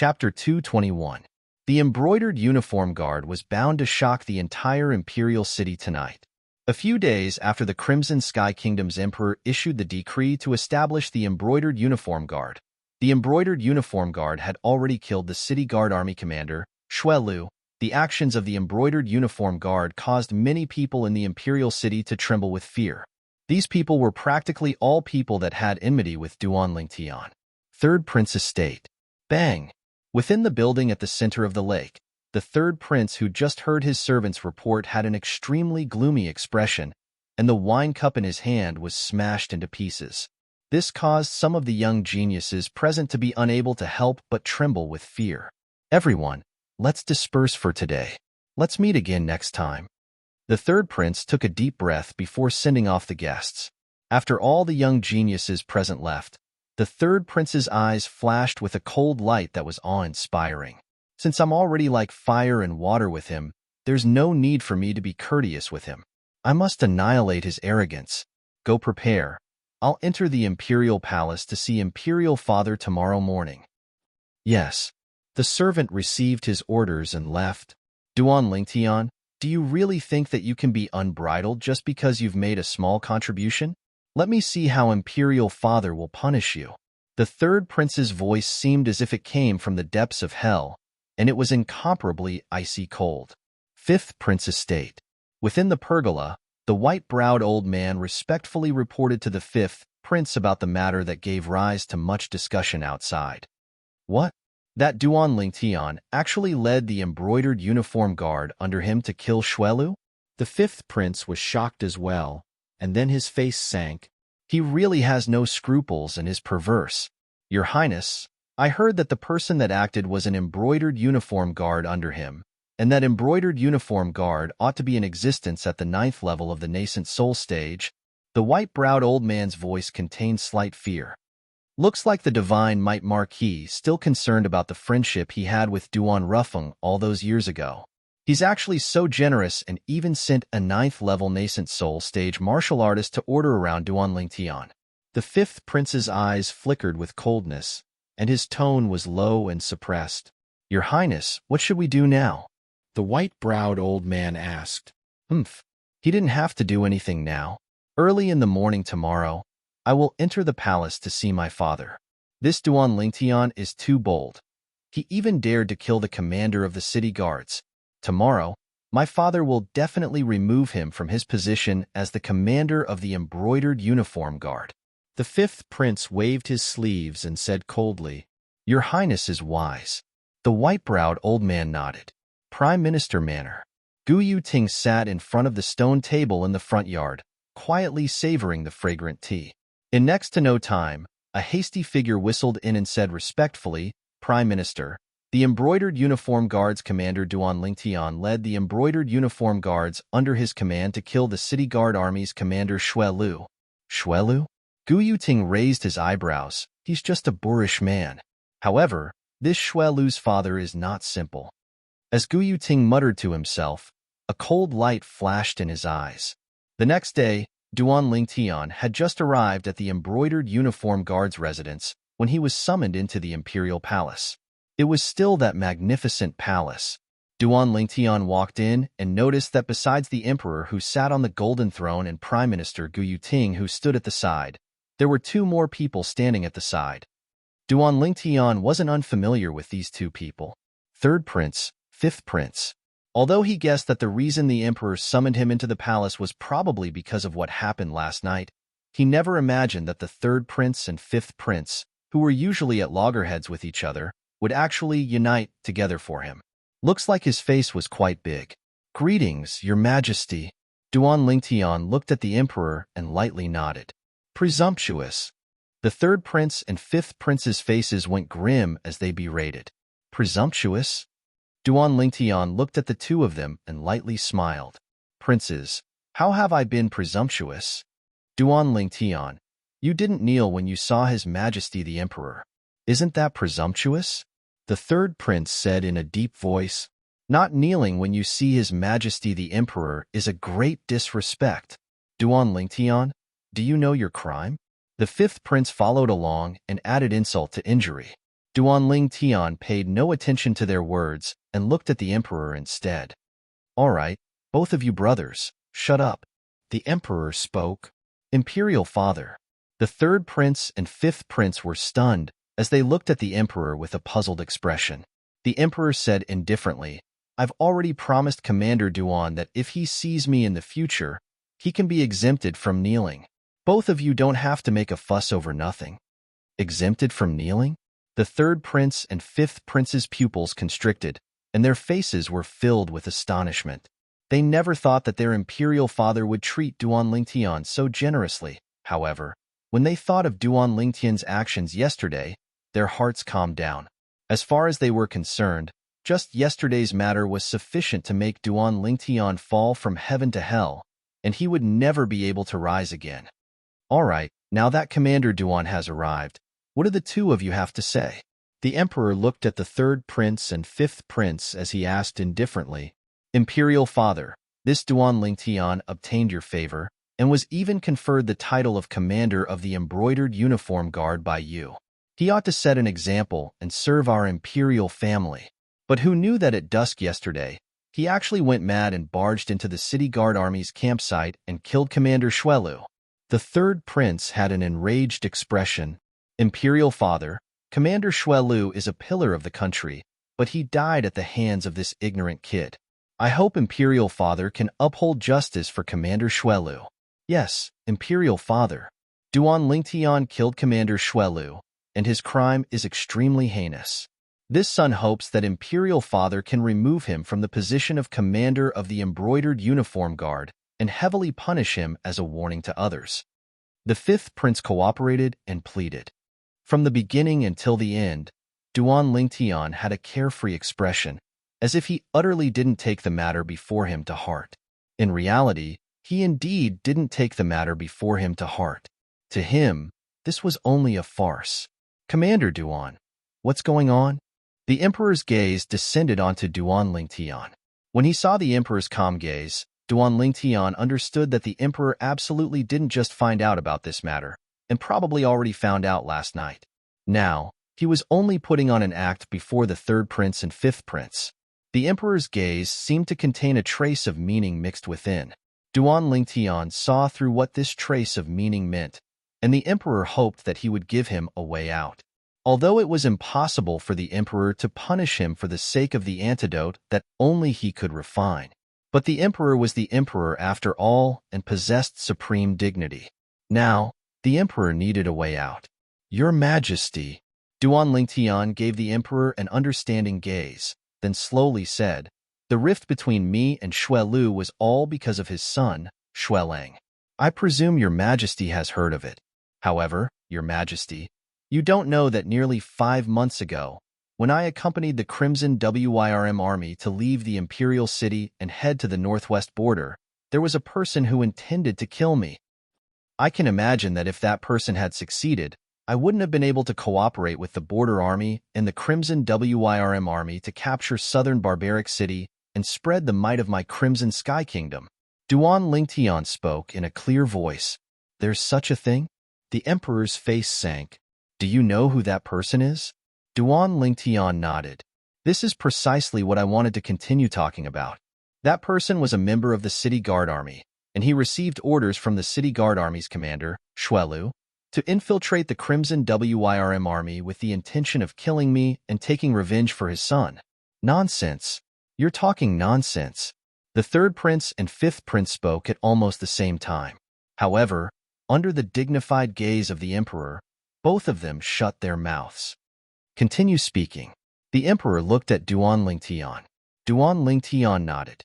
Chapter 221. The embroidered uniform guard was bound to shock the entire imperial city tonight. A few days after the Crimson Sky Kingdom's emperor issued the decree to establish the embroidered uniform guard, the embroidered uniform guard had already killed the city guard army commander, Shuelu. The actions of the embroidered uniform guard caused many people in the imperial city to tremble with fear. These people were practically all people that had enmity with Duan. Third Prince Estate. Bang! Within the building at the center of the lake, the third prince who just heard his servant's report had an extremely gloomy expression, and the wine cup in his hand was smashed into pieces. This caused some of the young geniuses present to be unable to help but tremble with fear. Everyone, let's disperse for today. Let's meet again next time. The third prince took a deep breath before sending off the guests. After all the young geniuses present left, the third prince's eyes flashed with a cold light that was awe-inspiring. Since I'm already like fire and water with him, there's no need for me to be courteous with him. I must annihilate his arrogance. Go prepare. I'll enter the imperial palace to see Imperial Father tomorrow morning. Yes. The servant received his orders and left. Duan, do you really think that you can be unbridled just because you've made a small contribution? Let me see how Imperial Father will punish you. The third prince's voice seemed as if it came from the depths of hell, and it was incomparably icy cold. Fifth Prince Estate. Within the pergola, the white-browed old man respectfully reported to the fifth prince about the matter that gave rise to much discussion outside. What? That Duan actually led the embroidered uniform guard under him to kill Shuelu? The fifth prince was shocked as well, and then his face sank. He really has no scruples and is perverse. Your Highness, I heard that the person that acted was an embroidered uniform guard under him, and that embroidered uniform guard ought to be in existence at the 9th level of the nascent soul stage. The white-browed old man's voice contained slight fear. Looks like the divine Might Marquis still concerned about the friendship he had with Duan all those years ago. He's actually so generous and even sent a 9th level nascent soul stage martial artist to order around Duan. The fifth prince's eyes flickered with coldness, and his tone was low and suppressed. Your Highness, what should we do now? The white-browed old man asked. He didn't have to do anything now. Early in the morning tomorrow, I will enter the palace to see my father. This Duan is too bold. He even dared to kill the commander of the city guards. Tomorrow, my father will definitely remove him from his position as the commander of the embroidered uniform guard. The fifth prince waved his sleeves and said coldly, Your Highness is wise. The white-browed old man nodded. Prime Minister manner. Ting sat in front of the stone table in the front yard, quietly savoring the fragrant tea. In next to no time, a hasty figure whistled in and said respectfully, Prime Minister, the embroidered uniform guards commander Duan led the embroidered uniform guards under his command to kill the city guard army's commander Shuelu. Shuelu? Ting raised his eyebrows. He's just a boorish man. However, this Shuelu's father is not simple. As Ting muttered to himself, a cold light flashed in his eyes. The next day, Duan had just arrived at the embroidered uniform guard's residence when he was summoned into the imperial palace. It was still that magnificent palace. Duan walked in and noticed that besides the emperor who sat on the golden throne and Prime Minister Ting who stood at the side, there were two more people standing at the side. Duan wasn't unfamiliar with these two people. Third prince, fifth prince. Although he guessed that the reason the emperor summoned him into the palace was probably because of what happened last night, he never imagined that the third prince and fifth prince, who were usually at loggerheads with each other, would actually unite together for him. Looks like his face was quite big. Greetings, Your Majesty. Duan looked at the emperor and lightly nodded. Presumptuous. The third prince and fifth prince's faces went grim as they berated. Presumptuous? Duan looked at the two of them and lightly smiled. Princes, how have I been presumptuous? Duan, you didn't kneel when you saw His Majesty the Emperor. Isn't that presumptuous? The third prince said in a deep voice. Not kneeling when you see His Majesty the Emperor is a great disrespect. Duan, do you know your crime? The fifth prince followed along and added insult to injury. Duan Ling Tian paid no attention to their words and looked at the emperor instead. All right, both of you brothers, shut up. The emperor spoke. Imperial father. The third prince and fifth prince were stunned as they looked at the emperor with a puzzled expression. The emperor said indifferently, I've already promised Commander Duan that if he sees me in the future, he can be exempted from kneeling. Both of you don't have to make a fuss over nothing. Exempted from kneeling? The third prince and fifth prince's pupils constricted, and their faces were filled with astonishment. They never thought that their imperial father would treat Duan Lingtian so generously. However, when they thought of Duan Lingtian's actions yesterday, their hearts calmed down. As far as they were concerned, just yesterday's matter was sufficient to make Duan Lingtian fall from heaven to hell, and he would never be able to rise again. All right, now that Commander Duan has arrived, what do the two of you have to say? The emperor looked at the third prince and fifth prince as he asked indifferently, Imperial father, this Duan Lingtian obtained your favor and was even conferred the title of Commander of the Embroidered Uniform Guard by you. He ought to set an example and serve our imperial family. But who knew that at dusk yesterday, he actually went mad and barged into the City Guard Army's campsite and killed Commander Xuelu? The third prince had an enraged expression. Imperial father, Commander Xuelu is a pillar of the country, but he died at the hands of this ignorant kid. I hope Imperial father can uphold justice for Commander Xuelu. Yes, Imperial father. Duan Lingtian killed Commander Xuelu, and his crime is extremely heinous. This son hopes that Imperial father can remove him from the position of Commander of the Embroidered Uniform Guard and heavily punish him as a warning to others. The fifth prince cooperated and pleaded. From the beginning until the end, Duan Lingtian had a carefree expression, as if he utterly didn't take the matter before him to heart. In reality, he indeed didn't take the matter before him to heart. To him, this was only a farce. Commander Duan, what's going on? The emperor's gaze descended onto Duan Lingtian. When he saw the emperor's calm gaze, Duan Lingtian understood that the emperor absolutely didn't just find out about this matter, and probably already found out last night. Now, he was only putting on an act before the third prince and fifth prince. The emperor's gaze seemed to contain a trace of meaning mixed within. Duan Lingtian saw through what this trace of meaning meant, and the emperor hoped that he would give him a way out. Although it was impossible for the emperor to punish him for the sake of the antidote that only he could refine. But the emperor was the emperor after all and possessed supreme dignity. Now, the emperor needed a way out. Your Majesty. Duan Lingtian gave the emperor an understanding gaze, then slowly said, the rift between me and Xuelu was all because of his son, Xuelang. I presume your Majesty has heard of it. However, your Majesty, you don't know that nearly 5 months ago, when I accompanied the Crimson Wyrm army to leave the Imperial City and head to the northwest border, there was a person who intended to kill me. I can imagine that if that person had succeeded, I wouldn't have been able to cooperate with the Border Army and the Crimson Wyrm army to capture southern Barbaric City and spread the might of my Crimson Sky Kingdom. Duan Lingtian spoke in a clear voice. There's such a thing? The emperor's face sank. Do you know who that person is? Duan Lingtian nodded. This is precisely what I wanted to continue talking about. That person was a member of the City Guard Army, and he received orders from the City Guard Army's commander, Xuelu, to infiltrate the Crimson Wyrm army with the intention of killing me and taking revenge for his son. Nonsense. You're talking nonsense. The third prince and fifth prince spoke at almost the same time. However, under the dignified gaze of the emperor, both of them shut their mouths. Continue speaking. The emperor looked at Duan Lingtian. Duan Lingtian nodded.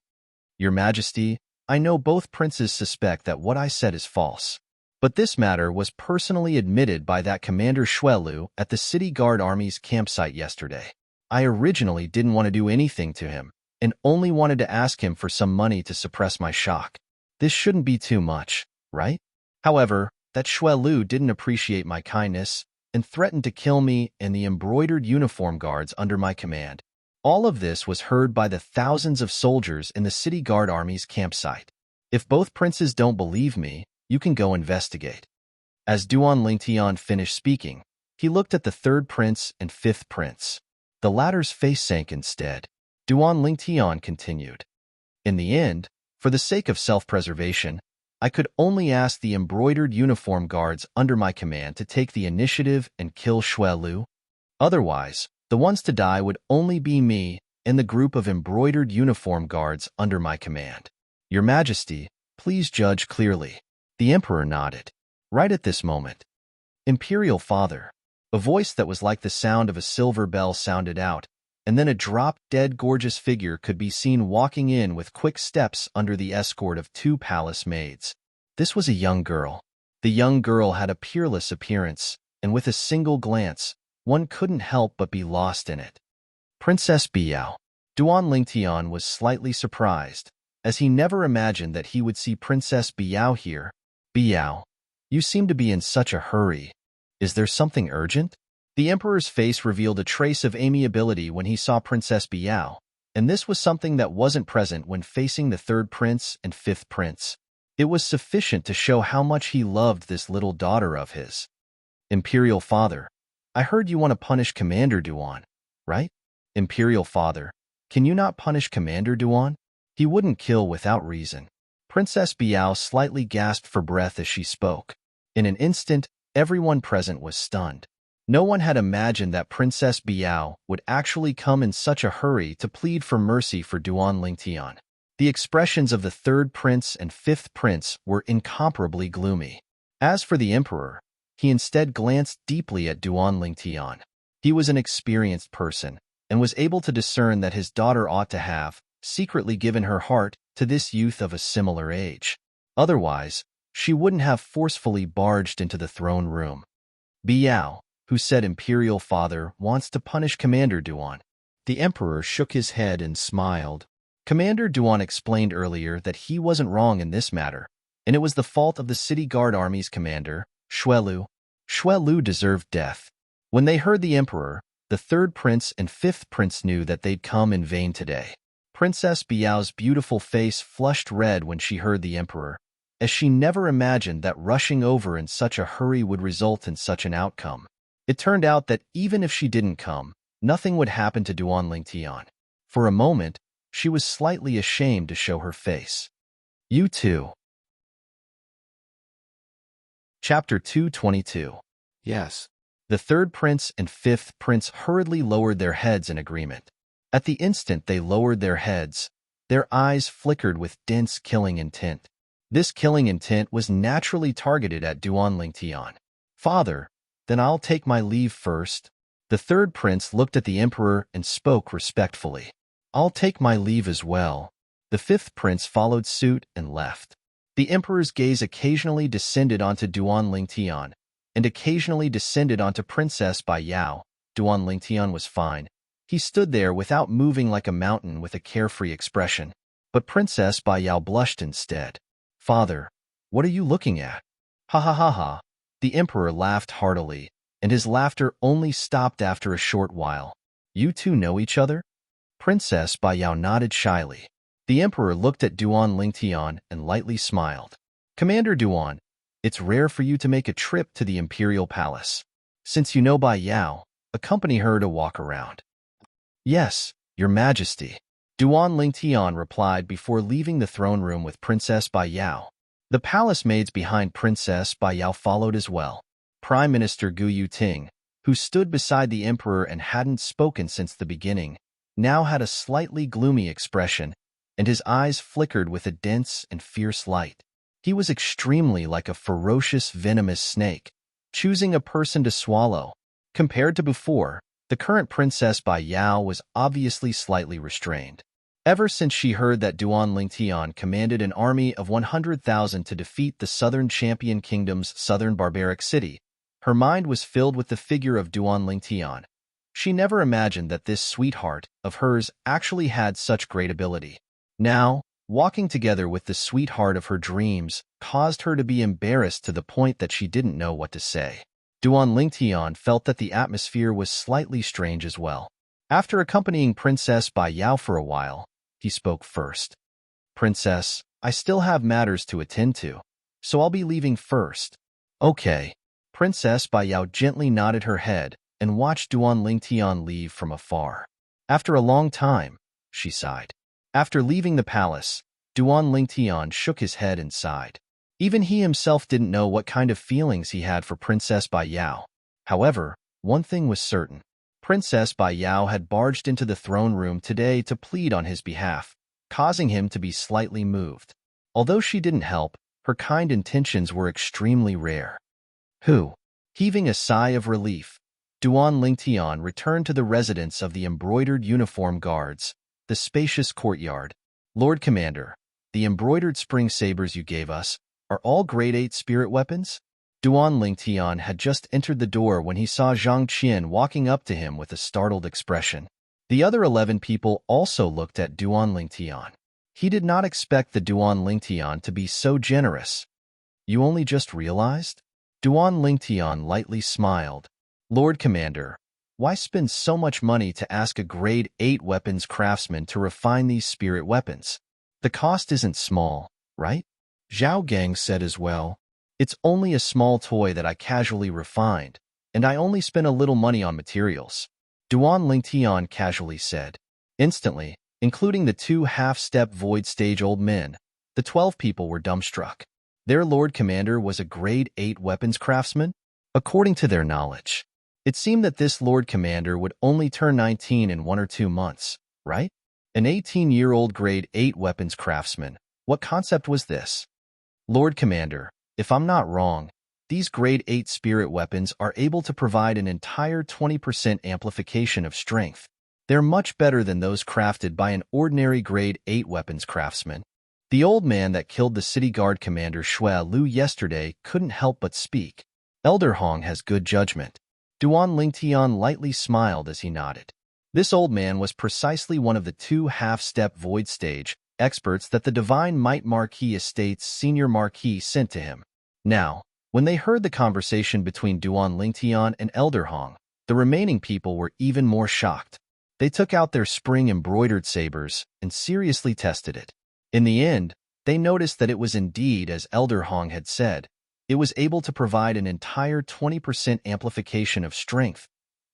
Your Majesty, I know both princes suspect that what I said is false. But this matter was personally admitted by that Commander Xuelu at the City Guard Army's campsite yesterday. I originally didn't want to do anything to him, and only wanted to ask him for some money to suppress my shock. This shouldn't be too much, right? However, that Xuelu didn't appreciate my kindness and threatened to kill me and the embroidered uniform guards under my command. All of this was heard by the thousands of soldiers in the City Guard Army's campsite. If both princes don't believe me, you can go investigate. As Duan Lingtian finished speaking, He looked at the third prince and fifth prince. The latter's face sank instead. Duan Lingtian continued. In the end, for the sake of self-preservation, I could only ask the embroidered uniform guards under my command to take the initiative and kill Xue Lu. Otherwise, the ones to die would only be me and the group of embroidered uniform guards under my command. Your Majesty, please judge clearly. The Emperor nodded. Right at this moment, Imperial Father, a voice that was like the sound of a silver bell sounded out, and then a drop-dead gorgeous figure could be seen walking in with quick steps under the escort of 2 palace maids. This was a young girl. The young girl had a peerless appearance, and with a single glance, one couldn't help but be lost in it. Princess Biao. Duan Lingtian was slightly surprised, as he never imagined that he would see Princess Biao here. Biao, you seem to be in such a hurry. Is there something urgent? The Emperor's face revealed a trace of amiability when he saw Princess Biao, and this was something that wasn't present when facing the third prince and fifth prince. It was sufficient to show how much he loved this little daughter of his. Imperial Father, I heard you want to punish Commander Duan, right? Imperial Father, can you not punish Commander Duan? He wouldn't kill without reason. Princess Biao slightly gasped for breath as she spoke. In an instant, everyone present was stunned. No one had imagined that Princess Biao would actually come in such a hurry to plead for mercy for Duan Lingtian. The expressions of the third prince and fifth prince were incomparably gloomy. As for the Emperor, he instead glanced deeply at Duan Lingtian. He was an experienced person, and was able to discern that his daughter ought to have secretly given her heart to this youth of a similar age. Otherwise, she wouldn't have forcefully barged into the throne room. Biao, who said Imperial Father wants to punish Commander Duan. The Emperor shook his head and smiled. Commander Duan explained earlier that he wasn't wrong in this matter, and it was the fault of the City Guard Army's commander, Xue Lu. Xue Lu deserved death. When they heard the Emperor, the third prince and fifth prince knew that they'd come in vain today. Princess Biao's beautiful face flushed red when she heard the Emperor, as she never imagined that rushing over in such a hurry would result in such an outcome. It turned out that even if she didn't come, nothing would happen to Duan Lingtian. For a moment, she was slightly ashamed to show her face. You too. Chapter 222. Yes. The third prince and fifth prince hurriedly lowered their heads in agreement. At the instant they lowered their heads, their eyes flickered with dense killing intent. This killing intent was naturally targeted at Duan Lingtian. Father, then I'll take my leave first. The third prince looked at the Emperor and spoke respectfully. I'll take my leave as well. The fifth prince followed suit and left. The Emperor's gaze occasionally descended onto Duan Lingtian, and occasionally descended onto Princess Biao. Duan Lingtian was fine. He stood there without moving like a mountain with a carefree expression. But Princess Biao blushed instead. Father, what are you looking at? Ha ha ha ha. The Emperor laughed heartily, and his laughter only stopped after a short while. You two know each other? Princess Biao nodded shyly. The Emperor looked at Duan Lingtian and lightly smiled. Commander Duan, it's rare for you to make a trip to the Imperial Palace. Since you know Biao, accompany her to walk around. Yes, Your Majesty. Duan Lingtian replied before leaving the throne room with Princess Biao. The palace maids behind Princess Biao followed as well. Prime Minister Gu Yuting, who stood beside the Emperor and hadn't spoken since the beginning, now had a slightly gloomy expression, and his eyes flickered with a dense and fierce light. He was extremely like a ferocious, venomous snake, choosing a person to swallow. Compared to before, the current Princess Biao was obviously slightly restrained. Ever since she heard that Duan Lingtian commanded an army of 100,000 to defeat the Southern Champion Kingdom's southern barbaric city, her mind was filled with the figure of Duan Lingtian. She never imagined that this sweetheart of hers actually had such great ability. Now, walking together with the sweetheart of her dreams caused her to be embarrassed to the point that she didn't know what to say. Duan Lingtian felt that the atmosphere was slightly strange as well. After accompanying Princess Biao for a while, he spoke first. Princess, I still have matters to attend to, so I'll be leaving first. Okay. Princess Bai Yao gently nodded her head and watched Duan Lingtian leave from afar. After a long time, she sighed. After leaving the palace, Duan Lingtian shook his head and sighed. Even he himself didn't know what kind of feelings he had for Princess Bai Yao. However, one thing was certain. Princess Bai Yao had barged into the throne room today to plead on his behalf, causing him to be slightly moved. Although she didn't help, her kind intentions were extremely rare. Heaving a sigh of relief, Duan Lingtian returned to the residence of the embroidered uniform guards, the spacious courtyard. Lord Commander, the embroidered spring sabers you gave us are all grade 8 spirit weapons? Duan Lingtian had just entered the door when he saw Zhang Qian walking up to him with a startled expression. The other 11 people also looked at Duan Lingtian. He did not expect the Duan Lingtian to be so generous. You only just realized? Duan Lingtian lightly smiled. Lord Commander, why spend so much money to ask a grade 8 weapons craftsman to refine these spirit weapons? The cost isn't small, right? Zhao Gang said as well. It's only a small toy that I casually refined, and I only spent a little money on materials. Duan Lingtian casually said. Instantly, including the 2 half-step void stage old men, the 12 people were dumbstruck. Their Lord Commander was a grade 8 weapons craftsman? According to their knowledge, it seemed that this Lord Commander would only turn 19 in 1 or 2 months, right? An 18-year-old grade 8 weapons craftsman. What concept was this? Lord Commander, if I'm not wrong, these grade 8 spirit weapons are able to provide an entire 20% amplification of strength. They're much better than those crafted by an ordinary grade 8 weapons craftsman. The old man that killed the city guard commander Xue Lu yesterday couldn't help but speak. Elder Hong has good judgment. Duan Lingtian lightly smiled as he nodded. This old man was precisely one of the 2 half-step void stage experts that the Divine Might Marquis Estate's senior marquis sent to him. Now, when they heard the conversation between Duan Lingtian and Elder Hong, the remaining people were even more shocked. They took out their spring embroidered sabers and seriously tested it. In the end, they noticed that it was indeed as Elder Hong had said. It was able to provide an entire 20% amplification of strength.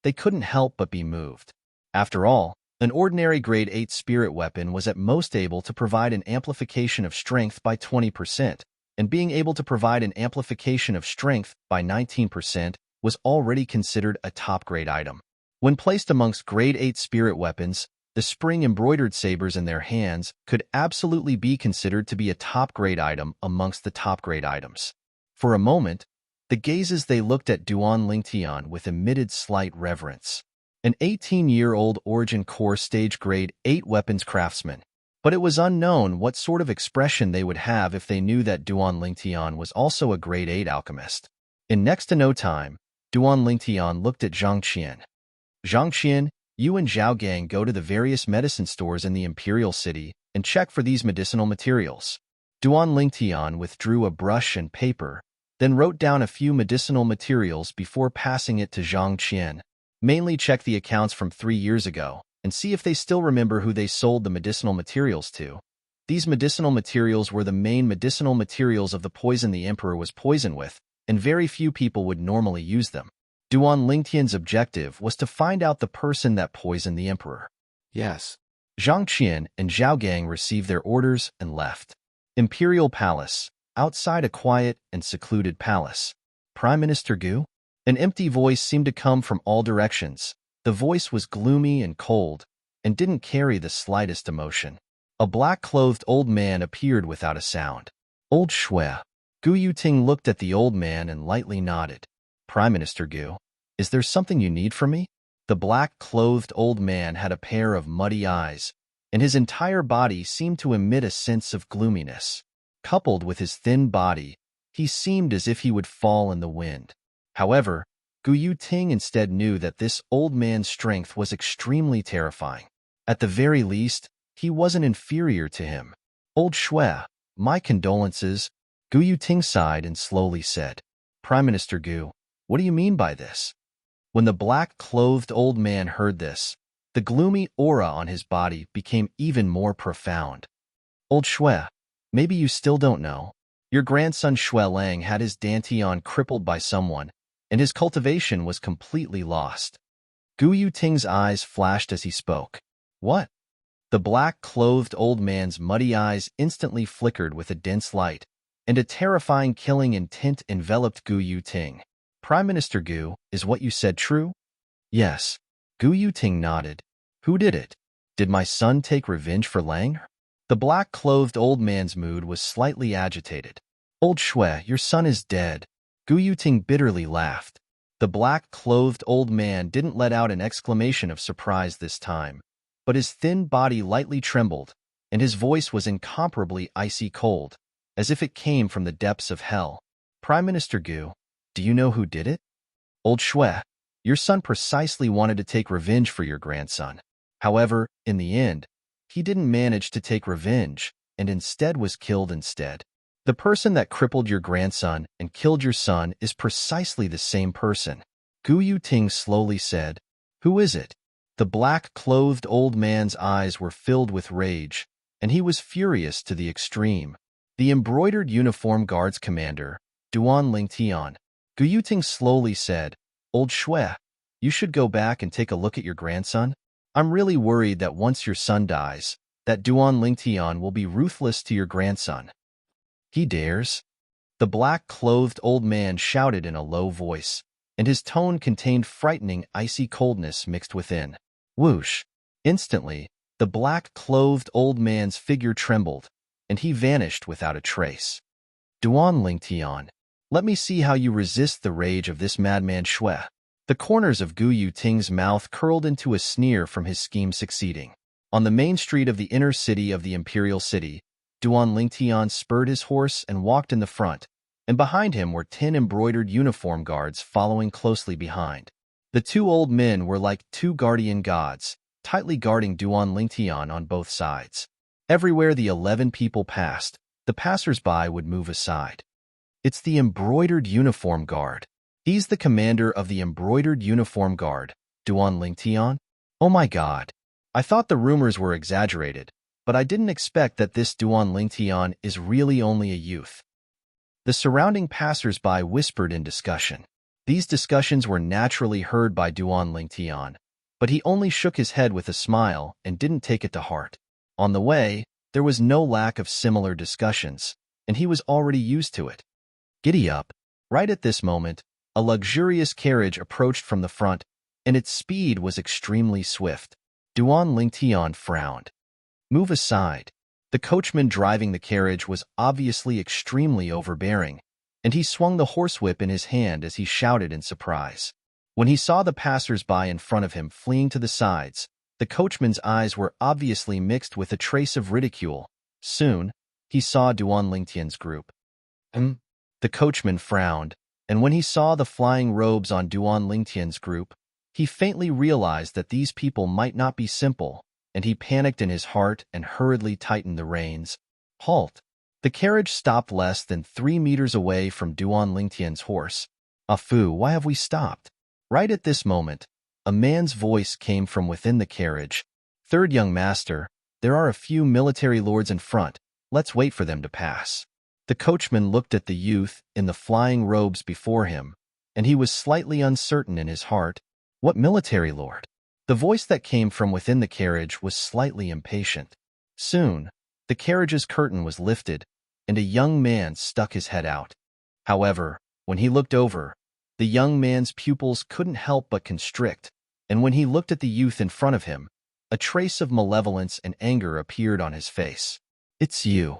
They couldn't help but be moved. After all, an ordinary grade 8 spirit weapon was at most able to provide an amplification of strength by 20%, and being able to provide an amplification of strength by 19% was already considered a top-grade item. When placed amongst grade 8 spirit weapons, the spring embroidered sabers in their hands could absolutely be considered to be a top-grade item amongst the top-grade items. For a moment, the gazes they looked at Duan Lingtian with emitted slight reverence. An 18-year-old origin core stage grade 8 weapons craftsman. But it was unknown what sort of expression they would have if they knew that Duan Lingtian was also a grade 8 alchemist. In next to no time, Duan Lingtian looked at Zhang Qian. Zhang Qian, you and Zhao Gang go to the various medicine stores in the Imperial City and check for these medicinal materials. Duan Lingtian withdrew a brush and paper, then wrote down a few medicinal materials before passing it to Zhang Qian. Mainly check the accounts from 3 years ago and see if they still remember who they sold the medicinal materials to. These medicinal materials were the main medicinal materials of the poison the Emperor was poisoned with, and very few people would normally use them. Duan Lingtian's objective was to find out the person that poisoned the Emperor. Yes. Zhang Qian and Zhao Gang received their orders and left. Imperial Palace, outside a quiet and secluded palace. Prime Minister Gu? An empty voice seemed to come from all directions. The voice was gloomy and cold, and didn't carry the slightest emotion. A black-clothed old man appeared without a sound. Old Xue. Gu Yuting looked at the old man and lightly nodded. Prime Minister Gu, is there something you need from me? The black-clothed old man had a pair of muddy eyes, and his entire body seemed to emit a sense of gloominess. Coupled with his thin body, he seemed as if he would fall in the wind. However, Gu Yuting instead knew that this old man's strength was extremely terrifying. At the very least, he wasn't inferior to him. Old Xue, my condolences. Gu Yuting sighed and slowly said, Prime Minister Gu, what do you mean by this? When the black-clothed old man heard this, the gloomy aura on his body became even more profound. Old Xue, maybe you still don't know. Your grandson Xue Lang had his dantian crippled by someone, and his cultivation was completely lost. Gu Yuting's eyes flashed as he spoke. What? The black-clothed old man's muddy eyes instantly flickered with a dense light, and a terrifying killing intent enveloped Gu Yuting. Prime Minister Gu, is what you said true? Yes. Gu Yuting nodded. Who did it? Did my son take revenge for Lang? The black-clothed old man's mood was slightly agitated. Old Shui, your son is dead. Gu Yuting bitterly laughed. The black-clothed old man didn't let out an exclamation of surprise this time, but his thin body lightly trembled, and his voice was incomparably icy cold, as if it came from the depths of hell. Prime Minister Gu, do you know who did it? Old Shui, your son precisely wanted to take revenge for your grandson. However, in the end, he didn't manage to take revenge, and instead was killed instead. The person that crippled your grandson and killed your son is precisely the same person. Gu Yuting slowly said, Who is it? The black-clothed old man's eyes were filled with rage, and he was furious to the extreme. The embroidered uniform guards commander, Duan Lingtian. Gu Yuting slowly said, Old Shui, you should go back and take a look at your grandson. I'm really worried that once your son dies, that Duan Lingtian will be ruthless to your grandson. He dares? The black-clothed old man shouted in a low voice, and his tone contained frightening, icy coldness mixed within. Whoosh! Instantly, the black-clothed old man's figure trembled, and he vanished without a trace. Duan Lingtian, let me see how you resist the rage of this madman Shui. The corners of Gu Yuting's mouth curled into a sneer from his scheme succeeding. On the main street of the inner city of the imperial city, Duan Lingtian spurred his horse and walked in the front, and behind him were 10 embroidered uniform guards following closely behind. The two old men were like two guardian gods, tightly guarding Duan Lingtian on both sides. Everywhere the 11 people passed, the passers-by would move aside. It's the embroidered uniform guard. He's the commander of the embroidered uniform guard, Duan Lingtian. Oh my god. I thought the rumors were exaggerated, but I didn't expect that this Duan Lingtian is really only a youth. The surrounding passers-by whispered in discussion. These discussions were naturally heard by Duan Lingtian, but he only shook his head with a smile and didn't take it to heart. On the way, there was no lack of similar discussions, and he was already used to it. Giddy up. Right at this moment, a luxurious carriage approached from the front, and its speed was extremely swift. Duan Lingtian frowned. Move aside. The coachman driving the carriage was obviously extremely overbearing, and he swung the horsewhip in his hand as he shouted in surprise. When he saw the passers-by in front of him fleeing to the sides, the coachman's eyes were obviously mixed with a trace of ridicule. Soon, he saw Duan Lingtian's group. The coachman frowned, and when he saw the flying robes on Duan Lingtian's group, he faintly realized that these people might not be simple, and he panicked in his heart and hurriedly tightened the reins. Halt! The carriage stopped less than 3 meters away from Duan Lingtian's horse. Afu, why have we stopped? Right at this moment, a man's voice came from within the carriage. Third young master, there are a few military lords in front. Let's wait for them to pass. The coachman looked at the youth in the flying robes before him, and he was slightly uncertain in his heart. What military lord? The voice that came from within the carriage was slightly impatient. Soon, the carriage's curtain was lifted, and a young man stuck his head out. However, when he looked over, the young man's pupils couldn't help but constrict, and when he looked at the youth in front of him, a trace of malevolence and anger appeared on his face. It's you.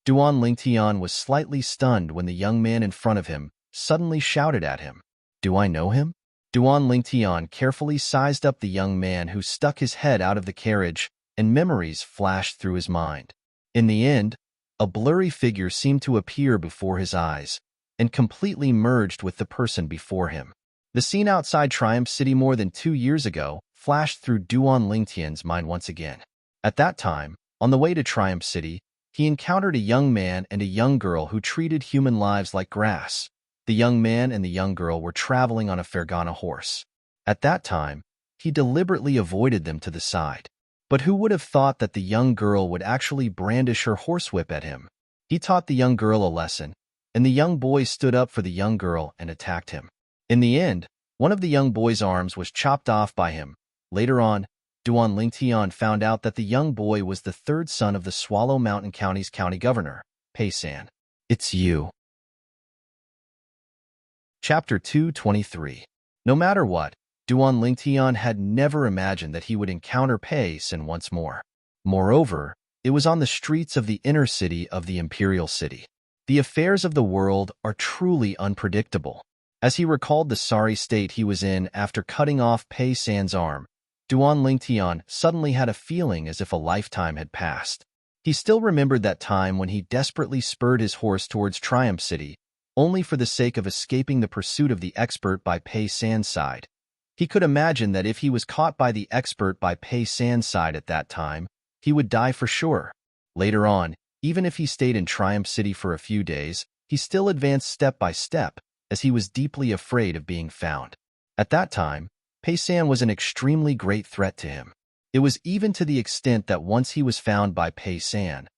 Duan Lingtian was slightly stunned when the young man in front of him suddenly shouted at him. Do I know him? Duan Lingtian carefully sized up the young man who stuck his head out of the carriage, and memories flashed through his mind. In the end, a blurry figure seemed to appear before his eyes, and completely merged with the person before him. The scene outside Triumph City more than 2 years ago flashed through Duan Lingtian's mind once again. At that time, on the way to Triumph City, he encountered a young man and a young girl who treated human lives like grass. The young man and the young girl were traveling on a Fergana horse. At that time, he deliberately avoided them to the side. But who would have thought that the young girl would actually brandish her horsewhip at him? He taught the young girl a lesson, and the young boy stood up for the young girl and attacked him. In the end, one of the young boy's arms was chopped off by him. Later on, Duan Lingtian found out that the young boy was the third son of the Swallow Mountain County's county governor, Pei San. It's you. Chapter 223. No matter what, Duan Lingtian had never imagined that he would encounter Pei San once more. Moreover, it was on the streets of the inner city of the imperial city. The affairs of the world are truly unpredictable. As he recalled the sorry state he was in after cutting off Pei San's arm, Duan Lingtian suddenly had a feeling as if a lifetime had passed. He still remembered that time when he desperately spurred his horse towards Triumph City, only for the sake of escaping the pursuit of the expert by Pei San's side. He could imagine that if he was caught by the expert by Pei San's side at that time, he would die for sure. Later on, even if he stayed in Triumph City for a few days, he still advanced step by step, as he was deeply afraid of being found. At that time, Pei San was an extremely great threat to him. It was even to the extent that once he was found by Pei San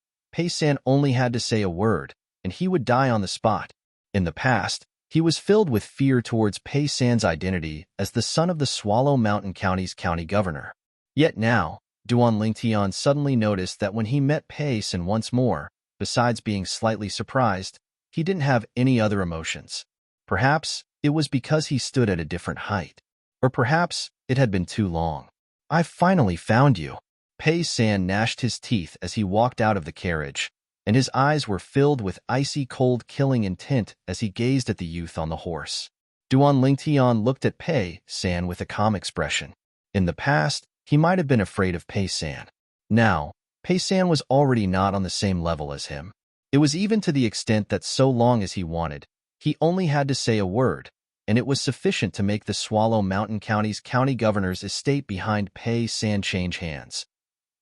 only had to say a word, and he would die on the spot. In the past, he was filled with fear towards Pei San's identity as the son of the Swallow Mountain County's county governor. Yet now, Duan Lingtian suddenly noticed that when he met Pei San once more, besides being slightly surprised, he didn't have any other emotions. Perhaps it was because he stood at a different height. Or perhaps it had been too long. "I've finally found you." Pei San gnashed his teeth as he walked out of the carriage, and his eyes were filled with icy cold killing intent as he gazed at the youth on the horse. Duan Lingtian looked at Pei San with a calm expression. In the past, he might have been afraid of Pei San. Now, Pei San was already not on the same level as him. It was even to the extent that so long as he wanted, he only had to say a word, and it was sufficient to make the Swallow Mountain County's county governor's estate behind Pei San change hands.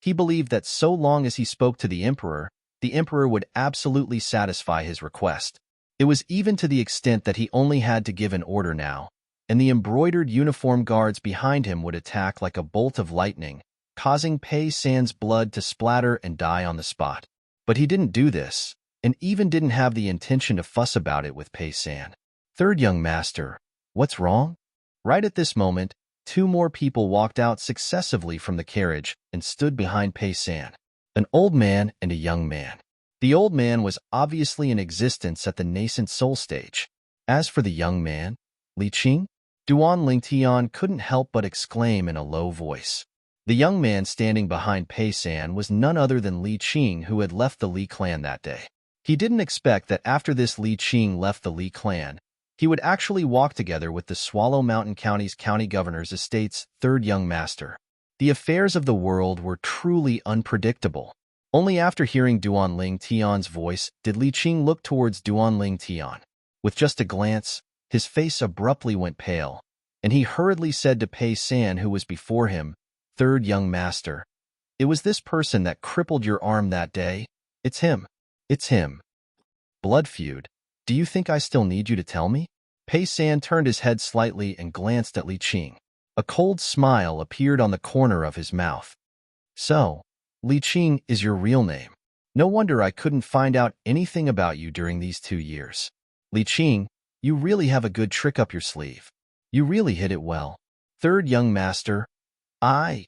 He believed that so long as he spoke to the emperor would absolutely satisfy his request. It was even to the extent that he only had to give an order now, and the embroidered uniform guards behind him would attack like a bolt of lightning, causing Pei San's blood to splatter and die on the spot. But he didn't do this, and even didn't have the intention to fuss about it with Pei San. "Third young master, what's wrong?" Right at this moment, two more people walked out successively from the carriage and stood behind Pei San. An old man and a young man. The old man was obviously in existence at the nascent soul stage. As for the young man, Li Qing, Duan Lingtian couldn't help but exclaim in a low voice. The young man standing behind Pei San was none other than Li Qing, who had left the Li clan that day. He didn't expect that after this Li Qing left the Li clan, he would actually walk together with the Swallow Mountain County's county governor's estate's third young master. The affairs of the world were truly unpredictable. Only after hearing Duan Lingtian's voice did Li Qing look towards Duan Lingtian. With just a glance, his face abruptly went pale, and he hurriedly said to Pei San, who was before him, "Third young master, it was this person that crippled your arm that day. It's him. It's him." "Blood feud? Do you think I still need you to tell me?" Pei San turned his head slightly and glanced at Li Qing. A cold smile appeared on the corner of his mouth. "So, Li Qing is your real name. No wonder I couldn't find out anything about you during these 2 years. Li Qing, you really have a good trick up your sleeve. You really hit it well. Third young master." Li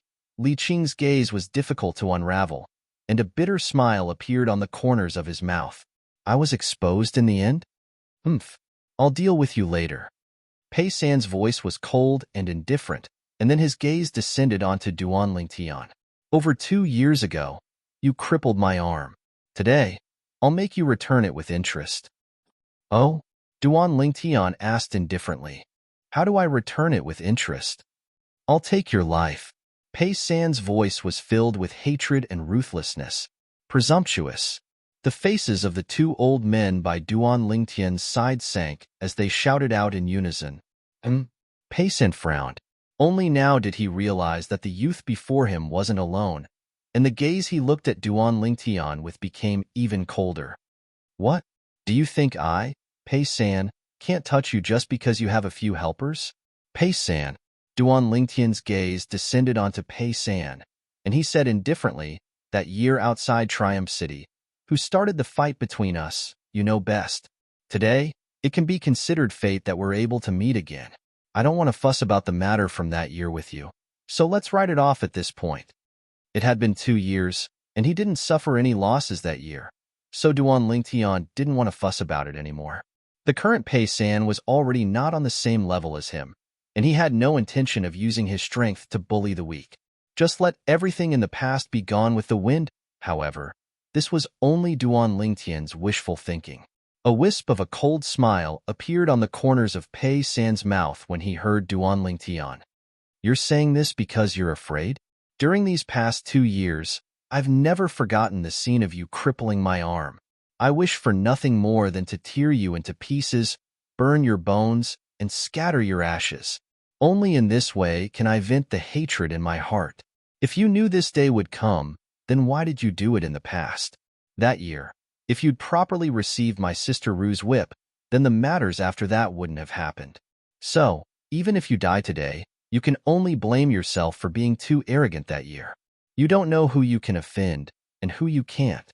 Qing's gaze was difficult to unravel, and a bitter smile appeared on the corners of his mouth. "I was exposed in the end? I'll deal with you later." Pei San's voice was cold and indifferent, and then his gaze descended onto Duan Lingtian. "Over 2 years ago, you crippled my arm. Today, I'll make you return it with interest." "Oh?" Duan Lingtian asked indifferently. "How do I return it with interest?" "I'll take your life." Pei San's voice was filled with hatred and ruthlessness. Presumptuous. The faces of the two old men by Duan Lingtian's side sank as they shouted out in unison. Pei San frowned. Only now did he realize that the youth before him wasn't alone, and the gaze he looked at Duan Lingtian with became even colder. "What? Do you think I, Pei San, can't touch you just because you have a few helpers?" "Pei San." Duan Lingtian's gaze descended onto Pei San, and he said indifferently, "That year outside Triumph City, who started the fight between us, you know best. Today, It can be considered fate that we're able to meet again. I don't want to fuss about the matter from that year with you, so let's write it off at this point. It had been 2 years, and he didn't suffer any losses that year, so Duan Lingtian didn't want to fuss about it anymore. The current Pei San was already not on the same level as him, and he had no intention of using his strength to bully the weak. Just let everything in the past be gone with the wind. However, this was only Duan Lingtian's wishful thinking. A wisp of a cold smile appeared on the corners of Pei San's mouth when he heard Duan Lingtian. You're saying this because you're afraid? During these past 2 years, I've never forgotten the scene of you crippling my arm. I wish for nothing more than to tear you into pieces, burn your bones, and scatter your ashes. Only in this way can I vent the hatred in my heart. If you knew this day would come, then why did you do it in the past? That year, if you'd properly received my sister Ru's whip, then the matters after that wouldn't have happened. So, even if you die today, you can only blame yourself for being too arrogant that year. You don't know who you can offend and who you can't.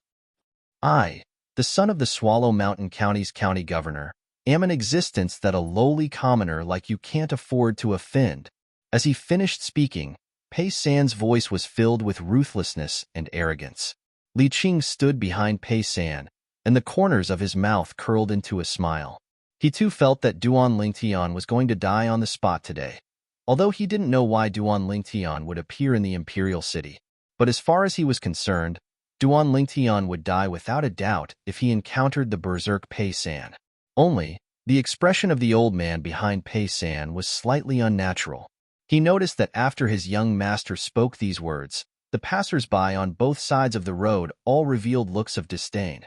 I, the son of the Swallow Mountain County's county governor, am an existence that a lowly commoner like you can't afford to offend. As he finished speaking, Pei San's voice was filled with ruthlessness and arrogance. Li Qing stood behind Pei San, and the corners of his mouth curled into a smile. He too felt that Duan Lingtian was going to die on the spot today, although he didn't know why Duan Lingtian would appear in the imperial city. But as far as he was concerned, Duan Lingtian would die without a doubt if he encountered the berserk Pei San. Only, the expression of the old man behind Pei San was slightly unnatural. He noticed that after his young master spoke these words, the passers-by on both sides of the road all revealed looks of disdain.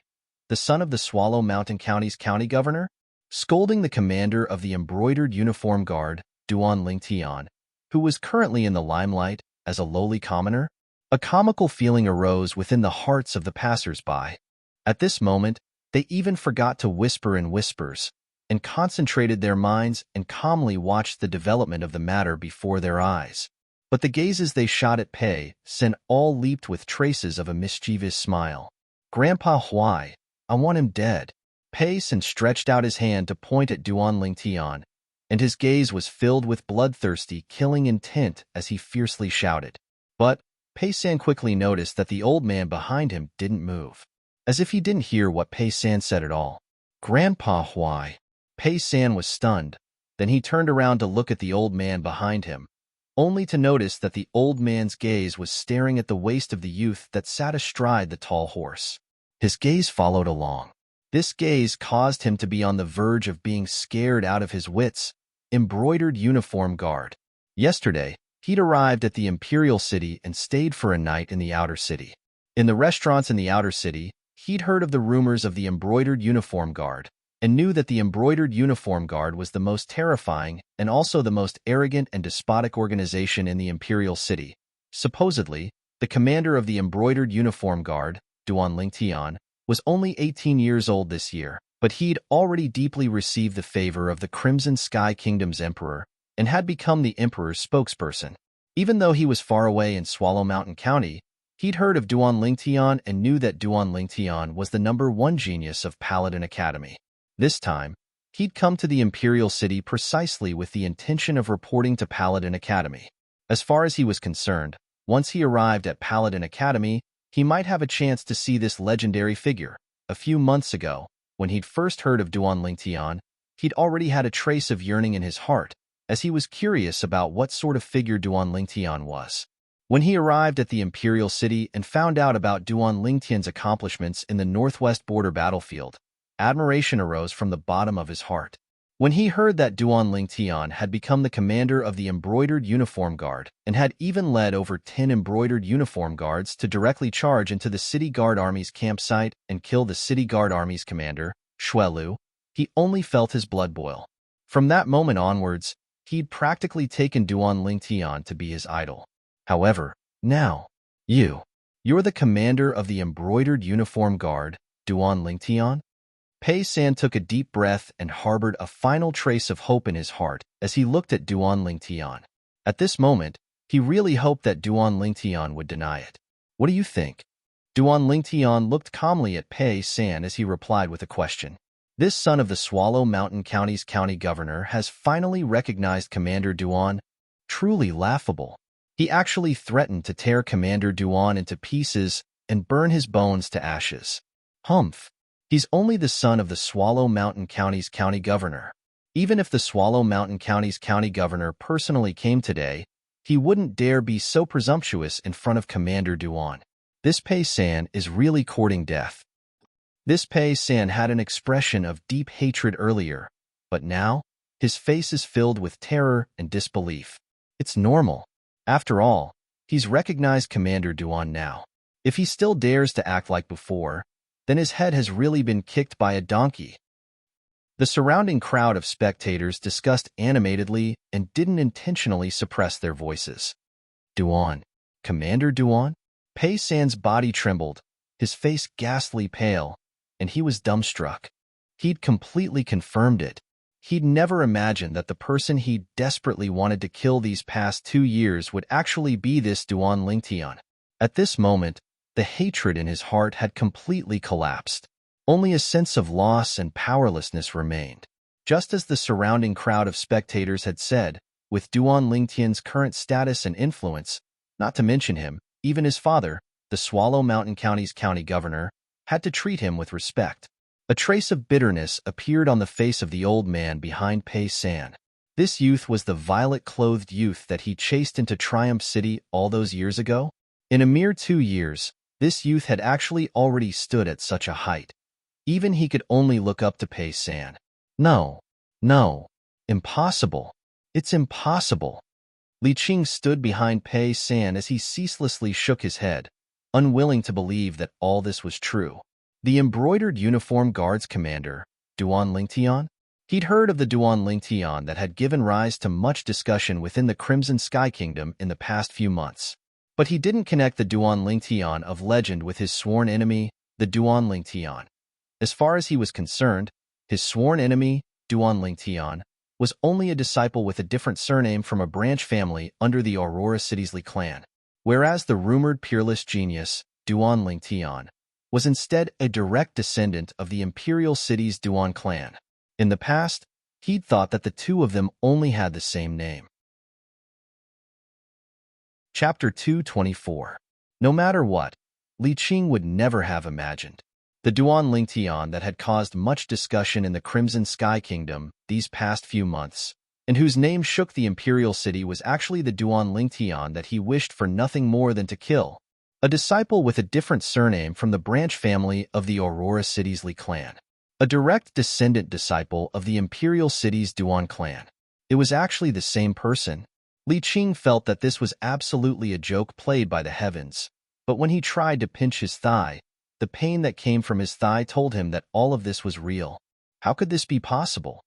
The son of the Swallow Mountain County's county governor? Scolding the commander of the embroidered uniform guard, Duan Lingtian, who was currently in the limelight as a lowly commoner? A comical feeling arose within the hearts of the passers-by. At this moment, they even forgot to whisper in whispers, and concentrated their minds and calmly watched the development of the matter before their eyes. But the gazes they shot at Pei San all leaped with traces of a mischievous smile. Grandpa Huai, I want him dead. Pei San stretched out his hand to point at Duan Lingtian, and his gaze was filled with bloodthirsty, killing intent as he fiercely shouted. But Pei San quickly noticed that the old man behind him didn't move, as if he didn't hear what Pei San said at all. Grandpa Huai. Pei San was stunned. Then he turned around to look at the old man behind him, only to notice that the old man's gaze was staring at the waist of the youth that sat astride the tall horse. His gaze followed along. This gaze caused him to be on the verge of being scared out of his wits. Embroidered uniform guard. Yesterday, he'd arrived at the imperial city and stayed for a night in the outer city. In the restaurants in the outer city, he'd heard of the rumors of the embroidered uniform guard, and knew that the embroidered uniform guard was the most terrifying and also the most arrogant and despotic organization in the imperial city. Supposedly, the commander of the embroidered uniform guard, Duan Lingtian, was only 18 years old this year, but he'd already deeply received the favor of the Crimson Sky Kingdom's emperor and had become the emperor's spokesperson. Even though he was far away in Swallow Mountain County, he'd heard of Duan Lingtian and knew that Duan Lingtian was the #1 genius of Paladin Academy. This time, he'd come to the imperial city precisely with the intention of reporting to Paladin Academy. As far as he was concerned, once he arrived at Paladin Academy, he might have a chance to see this legendary figure. A few months ago, when he'd first heard of Duan Lingtian, he'd already had a trace of yearning in his heart, as he was curious about what sort of figure Duan Lingtian was. When he arrived at the imperial city and found out about Duan Lingtian's accomplishments in the northwest border battlefield, admiration arose from the bottom of his heart. When he heard that Duan Lingtian had become the commander of the embroidered uniform guard and had even led over 10 embroidered uniform guards to directly charge into the city guard army's campsite and kill the city guard army's commander, Xuelu, he only felt his blood boil. From that moment onwards, he'd practically taken Duan Lingtian to be his idol. However, now, you're the commander of the embroidered uniform guard, Duan Lingtian? Pei San took a deep breath and harbored a final trace of hope in his heart as he looked at Duan Lingtian. At this moment, he really hoped that Duan Lingtian would deny it. What do you think? Duan Lingtian looked calmly at Pei San as he replied with a question. This son of the Swallow Mountain County's county governor has finally recognized Commander Duan. Truly laughable. He actually threatened to tear Commander Duan into pieces and burn his bones to ashes. Humph. He's only the son of the Swallow Mountain County's county governor. Even if the Swallow Mountain County's county governor personally came today, he wouldn't dare be so presumptuous in front of Commander Duan. This Pei San is really courting death. This Pei San had an expression of deep hatred earlier, but now, his face is filled with terror and disbelief. It's normal. After all, he's recognized Commander Duan now. If he still dares to act like before, then his head has really been kicked by a donkey. The surrounding crowd of spectators discussed animatedly and didn't intentionally suppress their voices. Duan. Commander Duan? Pei San's body trembled, his face ghastly pale, and he was dumbstruck. He'd completely confirmed it. He'd never imagined that the person he desperately wanted to kill these past 2 years would actually be this Duan Lingtian. At this moment, the hatred in his heart had completely collapsed. Only a sense of loss and powerlessness remained. Just as the surrounding crowd of spectators had said, with Duan Lingtian's current status and influence, not to mention him, even his father, the Swallow Mountain County's county governor, had to treat him with respect. A trace of bitterness appeared on the face of the old man behind Pei San. This youth was the violet-clothed youth that he chased into Triumph City all those years ago. In a mere 2 years, this youth had actually already stood at such a height. Even he could only look up to Pei San. No. Impossible. It's impossible. Li Qing stood behind Pei San as he ceaselessly shook his head, unwilling to believe that all this was true. The embroidered uniform guards commander, Duan Lingtian? He'd heard of the Duan Lingtian that had given rise to much discussion within the Crimson Sky Kingdom in the past few months. But he didn't connect the Duan Lingtian of legend with his sworn enemy, the Duan Lingtian. As far as he was concerned, his sworn enemy, Duan Lingtian, was only a disciple with a different surname from a branch family under the Aurora City's Li clan, whereas the rumored peerless genius, Duan Lingtian, was instead a direct descendant of the Imperial City's Duan clan. In the past, he'd thought that the two of them only had the same name. Chapter 224. No matter what, Li Qing would never have imagined. The Duan Lingtian that had caused much discussion in the Crimson Sky Kingdom these past few months, and whose name shook the Imperial City, was actually the Duan Lingtian that he wished for nothing more than to kill, a disciple with a different surname from the branch family of the Aurora City's Li clan, a direct descendant disciple of the Imperial City's Duan clan. It was actually the same person. Li Qing felt that this was absolutely a joke played by the heavens, but when he tried to pinch his thigh, the pain that came from his thigh told him that all of this was real. How could this be possible?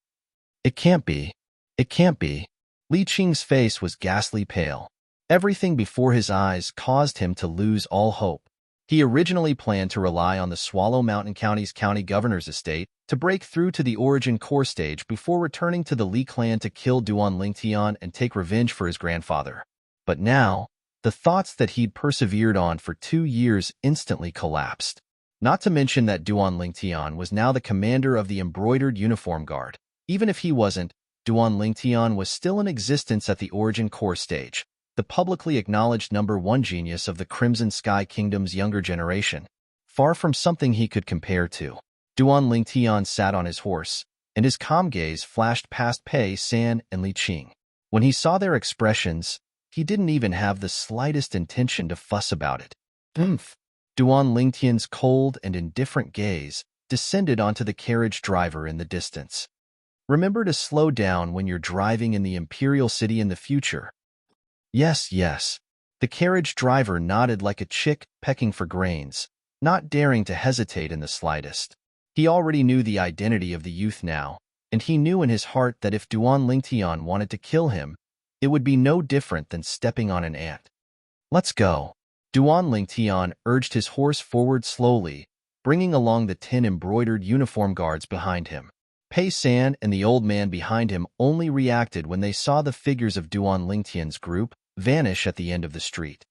It can't be. It can't be. Li Qing's face was ghastly pale. Everything before his eyes caused him to lose all hope. He originally planned to rely on the Swallow Mountain County's county governor's estate to break through to the origin core stage before returning to the Li clan to kill Duan Lingtian and take revenge for his grandfather. But now, the thoughts that he'd persevered on for 2 years instantly collapsed. Not to mention that Duan Lingtian was now the commander of the embroidered uniform guard. Even if he wasn't, Duan Lingtian was still in existence at the origin core stage, the publicly acknowledged #1 genius of the Crimson Sky Kingdom's younger generation. Far from something he could compare to. Duan Lingtian sat on his horse, and his calm gaze flashed past Pei San and Li Qing. When he saw their expressions, he didn't even have the slightest intention to fuss about it. Duan Lingtian's cold and indifferent gaze descended onto the carriage driver in the distance. Remember to slow down when you're driving in the Imperial City in the future. Yes. The carriage driver nodded like a chick pecking for grains, not daring to hesitate in the slightest. He already knew the identity of the youth now, and he knew in his heart that if Duan Lingtian wanted to kill him, it would be no different than stepping on an ant. Let's go. Duan Lingtian urged his horse forward slowly, bringing along the 10 embroidered uniform guards behind him. Pei San and the old man behind him only reacted when they saw the figures of Duan Lingtian's group vanish at the end of the street.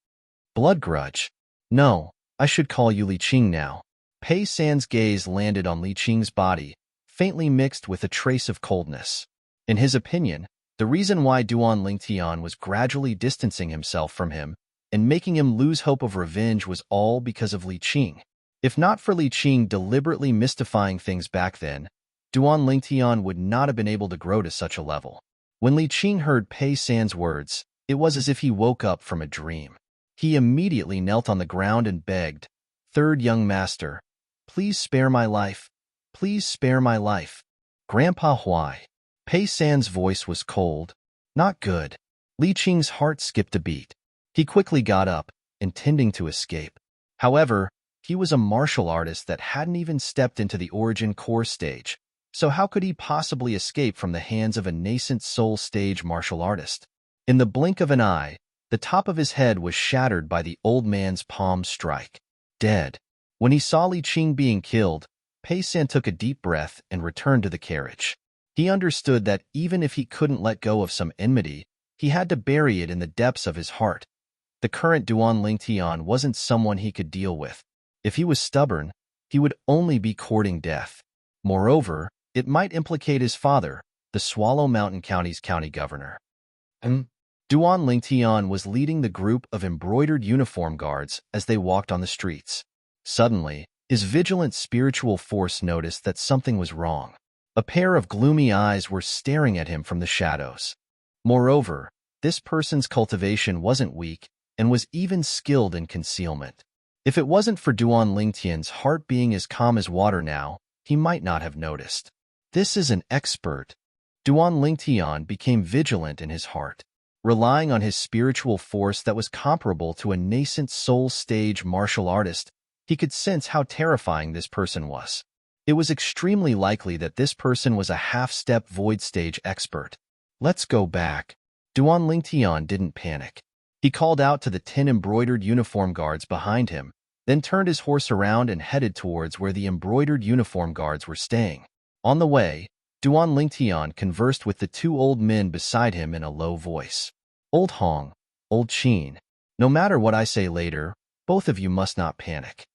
Blood grudge. No, I should call you Li Qing now. Pei San's gaze landed on Li Qing's body, faintly mixed with a trace of coldness. In his opinion, the reason why Duan Lingtian was gradually distancing himself from him and making him lose hope of revenge was all because of Li Qing. If not for Li Qing deliberately mystifying things back then, Duan Lingtian would not have been able to grow to such a level. When Li Qing heard Pei San's words, it was as if he woke up from a dream. He immediately knelt on the ground and begged, "Third young master, please spare my life. Please spare my life." "Grandpa Huai." Pei San's voice was cold. Not good. Li Qing's heart skipped a beat. He quickly got up, intending to escape. However, he was a martial artist that hadn't even stepped into the origin core stage, so how could he possibly escape from the hands of a nascent soul stage martial artist? In the blink of an eye, the top of his head was shattered by the old man's palm strike. Dead. When he saw Li Qing being killed, Pei San took a deep breath and returned to the carriage. He understood that even if he couldn't let go of some enmity, he had to bury it in the depths of his heart. The current Duan Lingtian wasn't someone he could deal with. If he was stubborn, he would only be courting death. Moreover, it might implicate his father, the Swallow Mountain County's county governor. Duan Lingtian was leading the group of embroidered uniform guards as they walked on the streets. Suddenly, his vigilant spiritual force noticed that something was wrong. A pair of gloomy eyes were staring at him from the shadows. Moreover, this person's cultivation wasn't weak and was even skilled in concealment. If it wasn't for Duan Lingtian's heart being as calm as water now, he might not have noticed. This is an expert. Duan Lingtian became vigilant in his heart. Relying on his spiritual force that was comparable to a nascent soul stage martial artist, he could sense how terrifying this person was. It was extremely likely that this person was a half-step void stage expert. "Let's go back." Duan Lingtian didn't panic. He called out to the 10 embroidered uniform guards behind him, then turned his horse around and headed towards where the embroidered uniform guards were staying. On the way, Duan Lingtian conversed with the 2 old men beside him in a low voice. "Old Hong, Old Qin, no matter what I say later, both of you must not panic."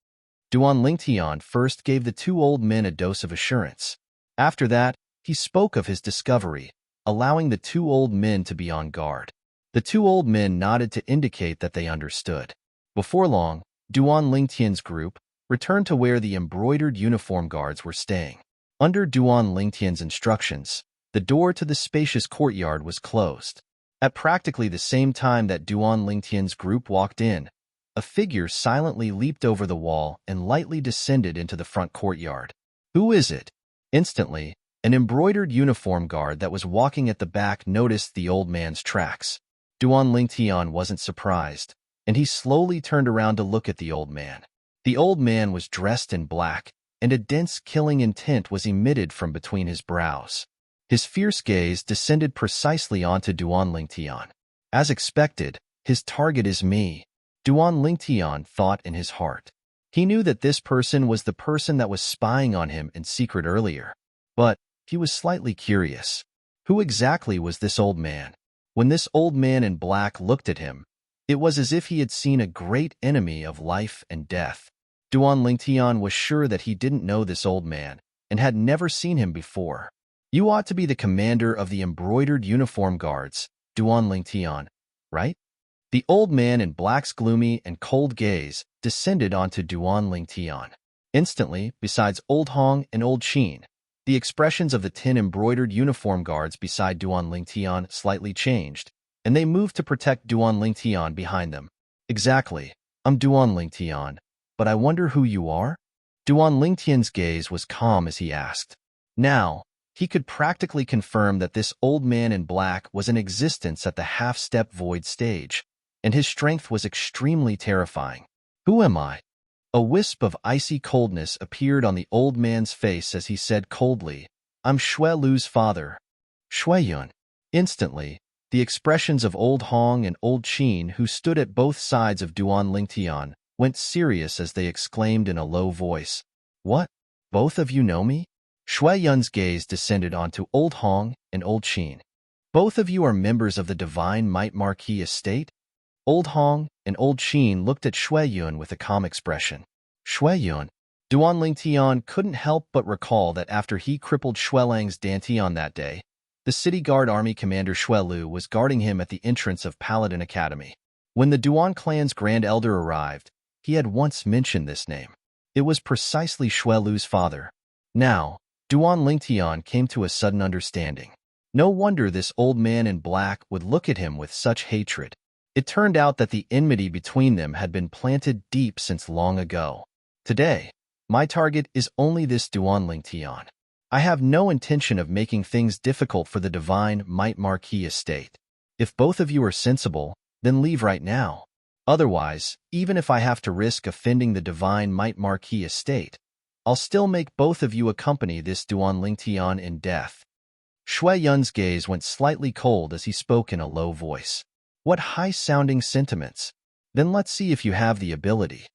Duan Lingtian first gave the 2 old men a dose of assurance. After that, he spoke of his discovery, allowing the 2 old men to be on guard. The 2 old men nodded to indicate that they understood. Before long, Duan Lingtian's group returned to where the embroidered uniform guards were staying. Under Duan Lingtian's instructions, the door to the spacious courtyard was closed. At practically the same time that Duan Lingtian's group walked in, a figure silently leaped over the wall and lightly descended into the front courtyard. "Who is it?" Instantly, an embroidered uniform guard that was walking at the back noticed the old man's tracks. Duan Lingtian wasn't surprised, and he slowly turned around to look at the old man. The old man was dressed in black, and a dense killing intent was emitted from between his brows. His fierce gaze descended precisely onto Duan Lingtian. As expected, his target is me, Duan Lingtian thought in his heart. He knew that this person was the person that was spying on him in secret earlier. But he was slightly curious. Who exactly was this old man? When this old man in black looked at him, it was as if he had seen a great enemy of life and death. Duan Lingtian was sure that he didn't know this old man and had never seen him before. "You ought to be the commander of the embroidered uniform guards, Duan Lingtian, right?" The old man in black's gloomy and cold gaze descended onto Duan Lingtian. Instantly, besides Old Hong and Old Qin, the expressions of the 10 embroidered uniform guards beside Duan Lingtian slightly changed, and they moved to protect Duan Lingtian behind them. "Exactly. I'm Duan Lingtian, but I wonder who you are?" Duan Lingtian's gaze was calm as he asked. Now, he could practically confirm that this old man in black was in existence at the half-step void stage, and his strength was extremely terrifying. "Who am I?" A wisp of icy coldness appeared on the old man's face as he said coldly, "I'm Shui Lu's father, Shui Yun." Instantly, the expressions of Old Hong and Old Qin, who stood at both sides of Duan Lingtian, went serious as they exclaimed in a low voice, "What? Both of you know me?" Shui Yun's gaze descended onto Old Hong and Old Qin. "Both of you are members of the Divine Might Marquis estate?" Old Hong and Old Qin looked at Shui Yun with a calm expression. "Shui Yun, Duan Lingtian couldn't help but recall that after he crippled Xuelang's Dantian that day, the city guard army commander Xuelu was guarding him at the entrance of Paladin Academy. When the Duan clan's Grand Elder arrived, he had once mentioned this name. It was precisely Xuelu's father. Now, Duan Lingtian came to a sudden understanding. No wonder this old man in black would look at him with such hatred. It turned out that the enmity between them had been planted deep since long ago. Today, my target is only this Duan Lingtian. I have no intention of making things difficult for the Divine Might Marquis estate. If both of you are sensible, then leave right now. Otherwise, even if I have to risk offending the Divine Might Marquis estate, I'll still make both of you accompany this Duan Lingtian in death. Shui Yun's gaze went slightly cold as he spoke in a low voice. What high-sounding sentiments. Then let's see if you have the ability.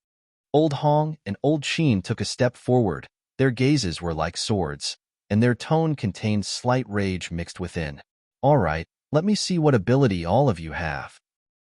Old Hong and Old Qin took a step forward. Their gazes were like swords, and their tone contained slight rage mixed within. All right, let me see what ability all of you have.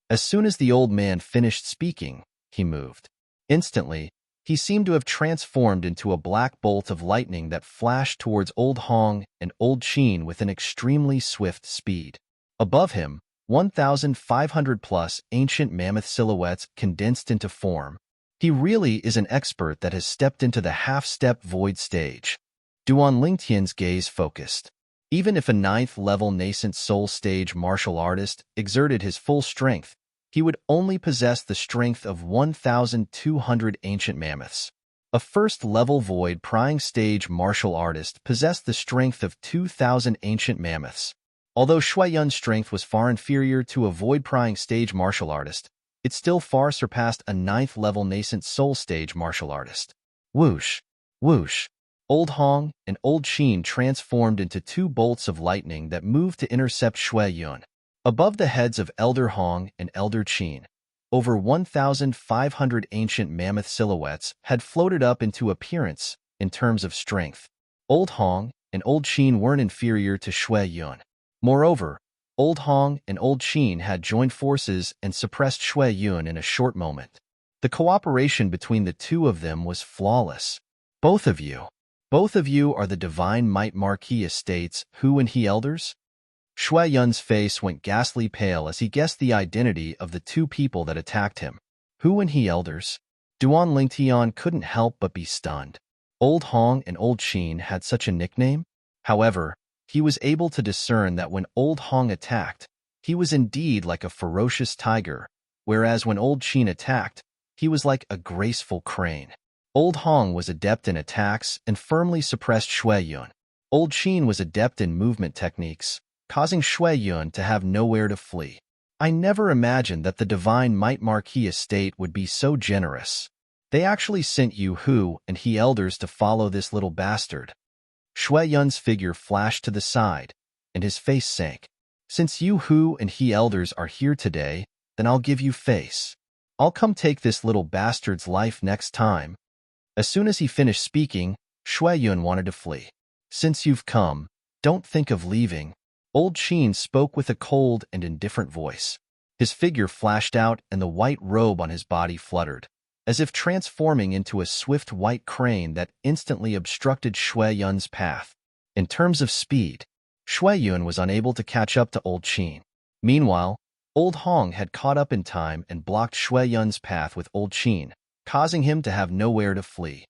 As soon as the old man finished speaking, he moved. Instantly, he seemed to have transformed into a black bolt of lightning that flashed towards Old Hong and Old Qin with an extremely swift speed. Above him, 1,500-plus ancient mammoth silhouettes condensed into form. He really is an expert that has stepped into the half-step void stage. Duan Lingtian's gaze focused. Even if a 9th-level nascent soul stage martial artist exerted his full strength, he would only possess the strength of 1,200 ancient mammoths. A 1st-level void prying stage martial artist possessed the strength of 2,000 ancient mammoths. Although Shui Yun's strength was far inferior to a void prying stage martial artist, it still far surpassed a 9th-level nascent soul stage martial artist. Whoosh! Whoosh! Old Hong and Old Qin transformed into two bolts of lightning that moved to intercept Shui Yun. Above the heads of Elder Hong and Elder Qin, over 1,500 ancient mammoth silhouettes had floated up into appearance in terms of strength. Old Hong and Old Qin weren't inferior to Shui Yun. Moreover, Old Hong and Old Qin had joined forces and suppressed Shui Yun in a short moment. The cooperation between the two of them was flawless. Both of you are the Divine Might Marquis estate's Hu and He elders? Shui Yun's face went ghastly pale as he guessed the identity of the two people that attacked him. Hu and He elders? Duan Lingtian couldn't help but be stunned. Old Hong and Old Qin had such a nickname? However, he was able to discern that when Old Hong attacked, he was indeed like a ferocious tiger, whereas when Old Qin attacked, he was like a graceful crane. Old Hong was adept in attacks and firmly suppressed Shui Yun. Old Qin was adept in movement techniques, causing Shui Yun to have nowhere to flee. I never imagined that the Divine Might Marquis estate would be so generous. They actually sent you Hu and He elders to follow this little bastard. Shui Yun's figure flashed to the side, and his face sank. Since you Hu and He elders are here today, then I'll give you face. I'll come take this little bastard's life next time. As soon as he finished speaking, Shui Yun wanted to flee. Since you've come, don't think of leaving. Old Qin spoke with a cold and indifferent voice. His figure flashed out and the white robe on his body fluttered, as if transforming into a swift white crane that instantly obstructed Shui Yun's path. In terms of speed, Shui Yun was unable to catch up to Old Qin. Meanwhile, Old Hong had caught up in time and blocked Shui Yun's path with Old Qin, causing him to have nowhere to flee.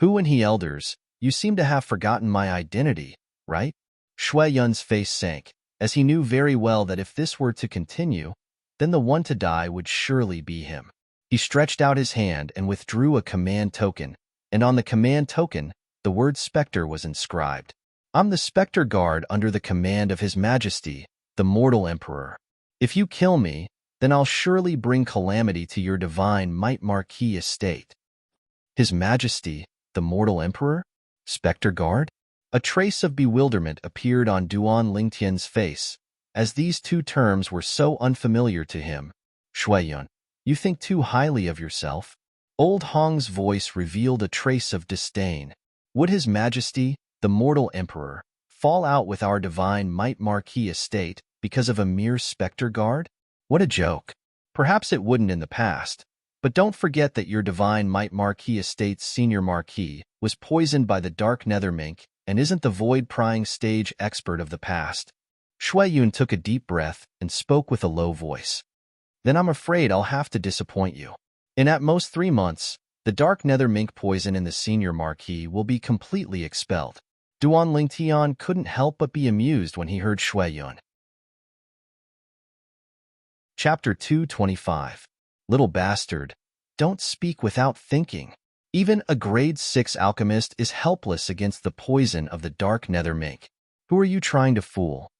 Hu and He elders, you seem to have forgotten my identity, right? Shui Yun's face sank, as he knew very well that if this were to continue, then the one to die would surely be him. He stretched out his hand and withdrew a command token, and on the command token, the word Spectre was inscribed. I'm the Spectre Guard under the command of His Majesty, the Mortal Emperor. If you kill me, then I'll surely bring calamity to your Divine Might Marquis estate. His Majesty, the Mortal Emperor? Spectre Guard? A trace of bewilderment appeared on Duan Lingtian's face, as these two terms were so unfamiliar to him. Shui Yun, you think too highly of yourself? Old Hong's voice revealed a trace of disdain. Would His Majesty, the Mortal Emperor, fall out with our Divine Might Marquis estate because of a mere Spectre Guard? What a joke. Perhaps it wouldn't in the past, But don't forget that your Divine Might Marquis Estate's senior marquis was poisoned by the dark nether mink and isn't the void-prying stage expert of the past. Shui Yun took a deep breath and spoke with a low voice. Then I'm afraid I'll have to disappoint you. In at most 3 months, the dark nether mink poison in the senior marquis will be completely expelled. Duan Lingtian couldn't help but be amused when he heard Shui Yun. Chapter 225. Little bastard, don't speak without thinking. Even a grade 6 alchemist is helpless against the poison of the dark nether mink. Who are you trying to fool?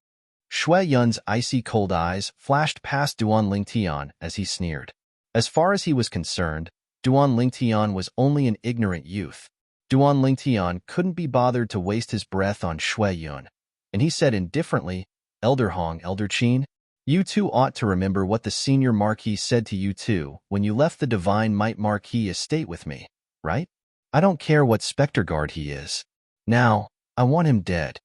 Shui Yun's icy cold eyes flashed past Duan Lingtian as he sneered. As far as he was concerned, Duan Lingtian was only an ignorant youth. Duan Lingtian couldn't be bothered to waste his breath on Shui Yun, and he said indifferently, Elder Hong, Elder Qin, you two ought to remember what the senior marquis said to you two when you left the Divine Might Marquis estate with me, right? I don't care what Spectre Guard he is. Now, I want him dead.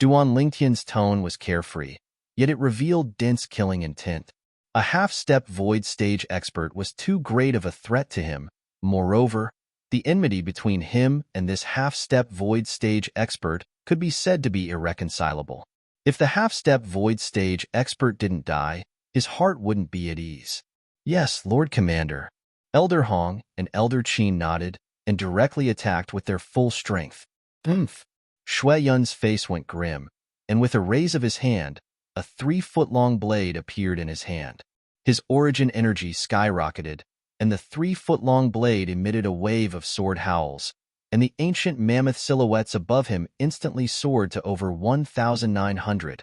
Duan Lingtian's tone was carefree, yet it revealed dense killing intent. A half-step void stage expert was too great of a threat to him. Moreover, the enmity between him and this half-step void stage expert could be said to be irreconcilable. If the half-step void stage expert didn't die, his heart wouldn't be at ease. Yes, Lord Commander. Elder Hong and Elder Qin nodded and directly attacked with their full strength. Oomph! Shui Yun's face went grim, and with a raise of his hand, a 3-foot-long blade appeared in his hand. His origin energy skyrocketed, and the 3-foot-long blade emitted a wave of sword howls, and the ancient mammoth silhouettes above him instantly soared to over 1,900.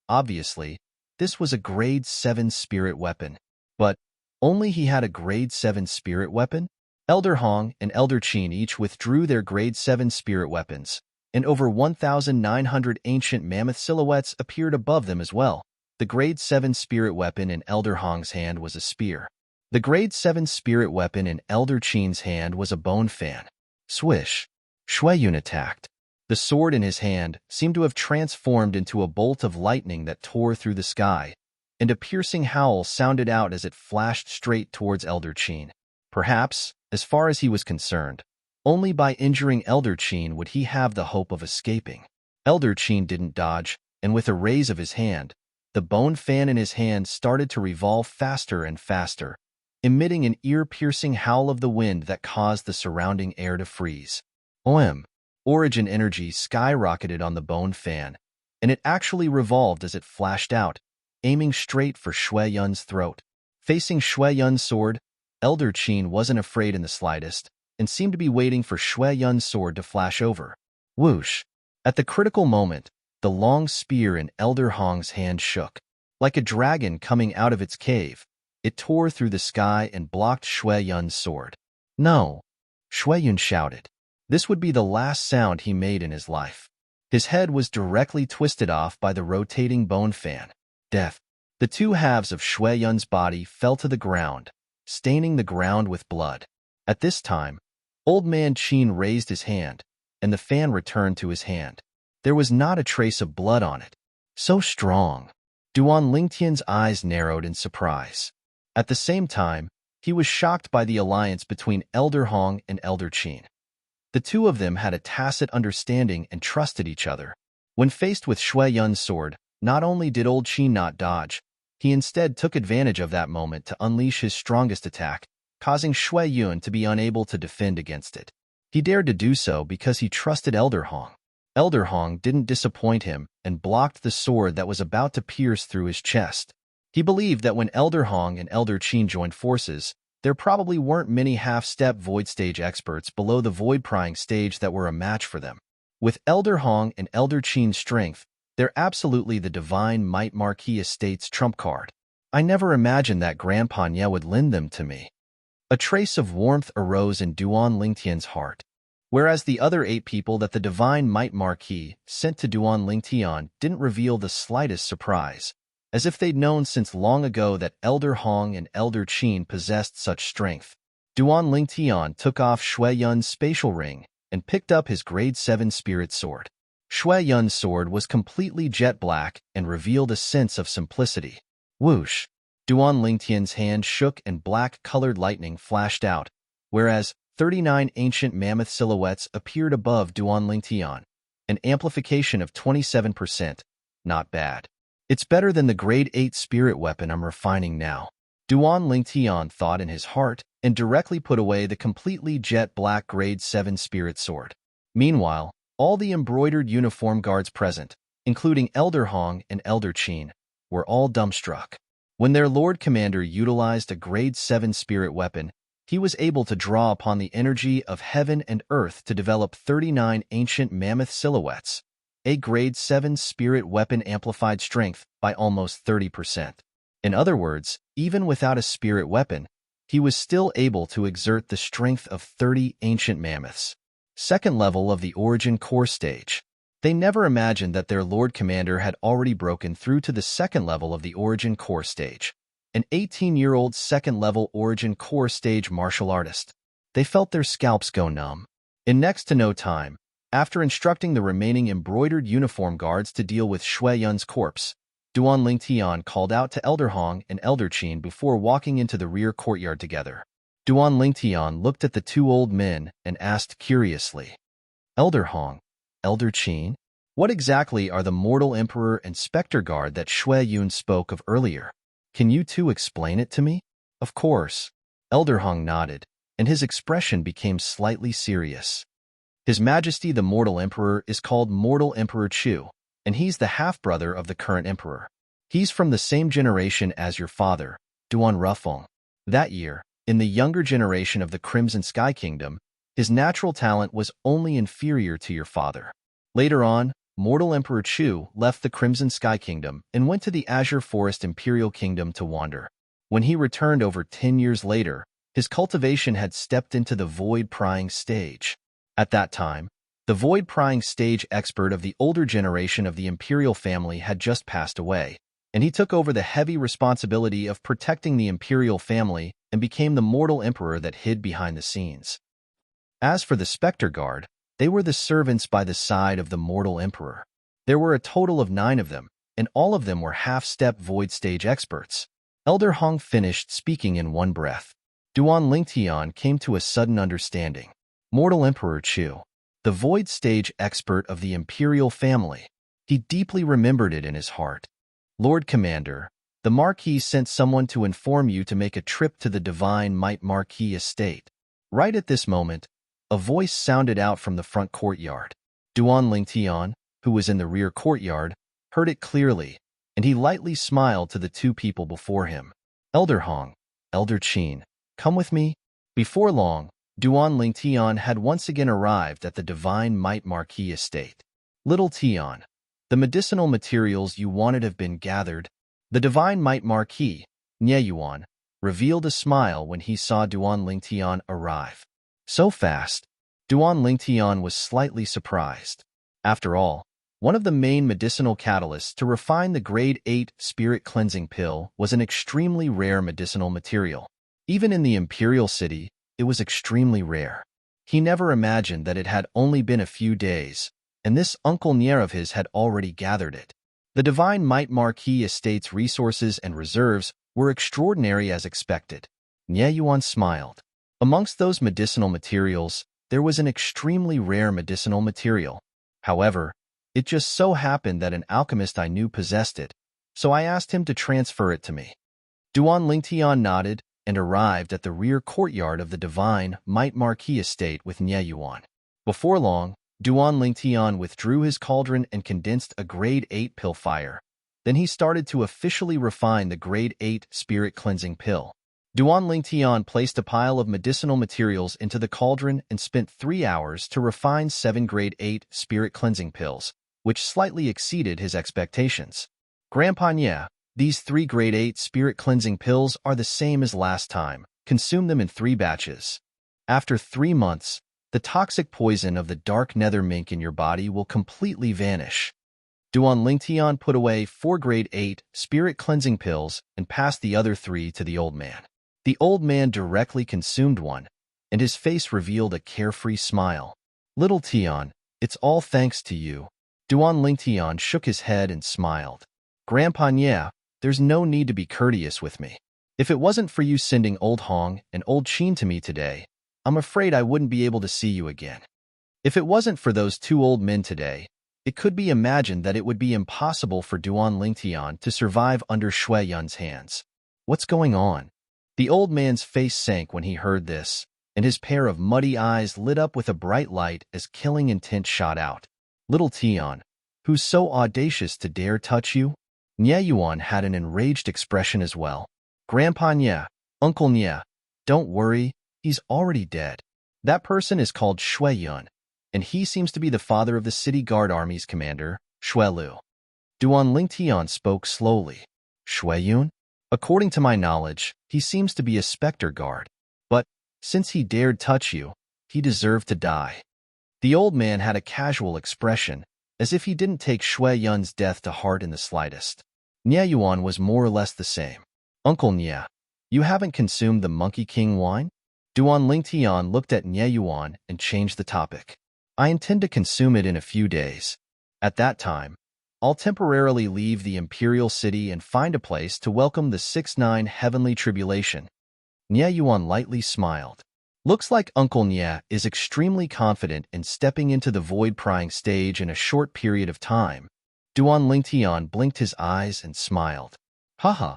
Obviously, this was a grade 7 spirit weapon. But only he had a grade 7 spirit weapon? Elder Hong and Elder Qin each withdrew their grade 7 spirit weapons, and over 1,900 ancient mammoth silhouettes appeared above them as well. The grade 7 spirit weapon in Elder Hong's hand was a spear. The grade 7 spirit weapon in Elder Qin's hand was a bone fan. Swish! Shui Yun attacked. The sword in his hand seemed to have transformed into a bolt of lightning that tore through the sky, and a piercing howl sounded out as it flashed straight towards Elder Qin. Perhaps, as far as he was concerned, only by injuring Elder Qin would he have the hope of escaping. Elder Qin didn't dodge, and with a raise of his hand, the bone fan in his hand started to revolve faster and faster, emitting an ear-piercing howl of the wind that caused the surrounding air to freeze. OM! Origin energy skyrocketed on the bone fan, and it actually revolved as it flashed out, aiming straight for Shui Yun's throat. Facing Shui Yun's sword, Elder Qin wasn't afraid in the slightest, and seemed to be waiting for Shui Yun's sword to flash over. Whoosh! At the critical moment, the long spear in Elder Hong's hand shook. Like a dragon coming out of its cave, it tore through the sky and blocked Shui Yun's sword. No! Shui Yun shouted. This would be the last sound he made in his life. His head was directly twisted off by the rotating bone fan. Death. The two halves of Shui Yun's body fell to the ground, staining the ground with blood. At this time, Old Man Qin raised his hand, and the fan returned to his hand. There was not a trace of blood on it. So strong. Duan Lingtian's eyes narrowed in surprise. At the same time, he was shocked by the alliance between Elder Hong and Elder Qin. The two of them had a tacit understanding and trusted each other. When faced with Shui Yun's sword, not only did Old Qin not dodge, he instead took advantage of that moment to unleash his strongest attack, causing Shui Yun to be unable to defend against it. He dared to do so because he trusted Elder Hong. Elder Hong didn't disappoint him and blocked the sword that was about to pierce through his chest. He believed that when Elder Hong and Elder Qin joined forces, there probably weren't many half-step void stage experts below the void-prying stage that were a match for them. With Elder Hong and Elder Qin's strength, they're absolutely the Divine Might Marquis Estate's trump card. I never imagined that Grandpa Nye would lend them to me. A trace of warmth arose in Duan Lingtian's heart. Whereas the other 8 people that the Divine Might Marquis sent to Duan Lingtian didn't reveal the slightest surprise, as if they'd known since long ago that Elder Hong and Elder Qin possessed such strength. Duan Lingtian took off Shui Yun's spatial ring and picked up his grade 7 spirit sword. Shui Yun's sword was completely jet black and revealed a sense of simplicity. Whoosh! Duan Lingtian's hand shook and black-colored lightning flashed out, whereas 39 ancient mammoth silhouettes appeared above Duan Lingtian, an amplification of 27%. Not bad. It's better than the grade 8 spirit weapon I'm refining now. Duan Lingtian thought in his heart and directly put away the completely jet black grade 7 spirit sword. Meanwhile, all the embroidered uniform guards present, including Elder Hong and Elder Qin, were all dumbstruck. When their Lord Commander utilized a grade 7 spirit weapon, he was able to draw upon the energy of heaven and earth to develop 39 ancient mammoth silhouettes, a grade 7 spirit weapon amplified strength by almost 30%. In other words, even without a spirit weapon, he was still able to exert the strength of 30 ancient mammoths. Second level of the Origin Core stage. They never imagined that their Lord Commander had already broken through to the second level of the Origin Core stage, an 18-year-old second-level Origin Core stage martial artist. They felt their scalps go numb. In next to no time, after instructing the remaining embroidered uniform guards to deal with Shui Yun's corpse, Duan Lingtian called out to Elder Hong and Elder Qin before walking into the rear courtyard together. Duan Lingtian looked at the two old men and asked curiously, "Elder Hong, Elder Qin, what exactly are the Mortal Emperor and Spectre Guard that Shui Yun spoke of earlier? Can you two explain it to me?" "Of course." Elder Hong nodded, and his expression became slightly serious. "His Majesty the Mortal Emperor is called Mortal Emperor Chu, and he's the half-brother of the current emperor. He's from the same generation as your father, Duan Rufeng. That year, in the younger generation of the Crimson Sky Kingdom, his natural talent was only inferior to your father. Later on, Mortal Emperor Chu left the Crimson Sky Kingdom and went to the Azure Forest Imperial Kingdom to wander. When he returned over 10 years later, his cultivation had stepped into the void-prying stage. At that time, the void-prying stage expert of the older generation of the Imperial family had just passed away, and he took over the heavy responsibility of protecting the Imperial family and became the Mortal Emperor that hid behind the scenes. As for the Spectre Guard, they were the servants by the side of the Mortal Emperor. There were a total of 9 of them, and all of them were half-step void stage experts. Elder Hong finished speaking in one breath. Duan Lingtian came to a sudden understanding. Mortal Emperor Chu, the void stage expert of the Imperial family. He deeply remembered it in his heart. "Lord Commander, the Marquis sent someone to inform you to make a trip to the Divine Might Marquis estate." Right at this moment, a voice sounded out from the front courtyard. Duan Lingtian, who was in the rear courtyard, heard it clearly, and he lightly smiled to the two people before him. "Elder Hong, Elder Qin, come with me." Before long, Duan Lingtian had once again arrived at the Divine Might Marquis estate. "Little Tian, the medicinal materials you wanted have been gathered." The Divine Might Marquis, Nye Yuan, revealed a smile when he saw Duan Lingtian arrive. So fast, Duan Lingtian was slightly surprised. After all, one of the main medicinal catalysts to refine the grade 8 spirit cleansing pill was an extremely rare medicinal material. Even in the Imperial City, it was extremely rare. He never imagined that it had only been a few days, and this Uncle Nier of his had already gathered it. The Divine Might Marquis estate's resources and reserves were extraordinary as expected. Nye Yuan smiled. Amongst those medicinal materials, there was an extremely rare medicinal material. However, it just so happened that an alchemist I knew possessed it, so I asked him to transfer it to me. Duan Lingtian nodded and arrived at the rear courtyard of the Divine Might Marquis estate with Nye Yuan. Before long, Duan Lingtian withdrew his cauldron and condensed a grade 8 pill fire. Then he started to officially refine the grade 8 spirit cleansing pill. Duan Lingtian placed a pile of medicinal materials into the cauldron and spent 3 hours to refine 7 grade 8 spirit cleansing pills, which slightly exceeded his expectations. "Grandpa Nye, these 3 grade 8 spirit cleansing pills are the same as last time. Consume them in 3 batches. After 3 months, the toxic poison of the dark nether mink in your body will completely vanish." Duan Lingtian put away 4 grade 8 spirit cleansing pills and passed the other 3 to the old man. The old man directly consumed one, and his face revealed a carefree smile. "Little Tian, it's all thanks to you." Duan Lingtian shook his head and smiled. "Grandpa Nye, there's no need to be courteous with me. If it wasn't for you sending old Hong and old Qin to me today, I'm afraid I wouldn't be able to see you again. If it wasn't for those two old men today, it could be imagined that it would be impossible for Duan Lingtian to survive under Shui Yun's hands. What's going on? The old man's face sank when he heard this, and his pair of muddy eyes lit up with a bright light as killing intent shot out. Little Tian, who's so audacious to dare touch you? Nye Yuan had an enraged expression as well. Grandpa Nye, Uncle Nye, don't worry, he's already dead. That person is called Shui Yun, and he seems to be the father of the City Guard Army's commander, Shui Lu. Duan Lingtian spoke slowly. Shui Yun? According to my knowledge, he seems to be a specter guard. But, since he dared touch you, he deserved to die. The old man had a casual expression, as if he didn't take Shui Yun's death to heart in the slightest. Nye Yuan was more or less the same. Uncle Nye, you haven't consumed the Monkey King wine? Duan Lingtian looked at Nye Yuan and changed the topic. I intend to consume it in a few days. At that time, I'll temporarily leave the imperial city and find a place to welcome the 6-9 heavenly tribulation. Nye Yuan lightly smiled. Looks like Uncle Nye is extremely confident in stepping into the void-prying stage in a short period of time. Duan Lingtian blinked his eyes and smiled. Haha.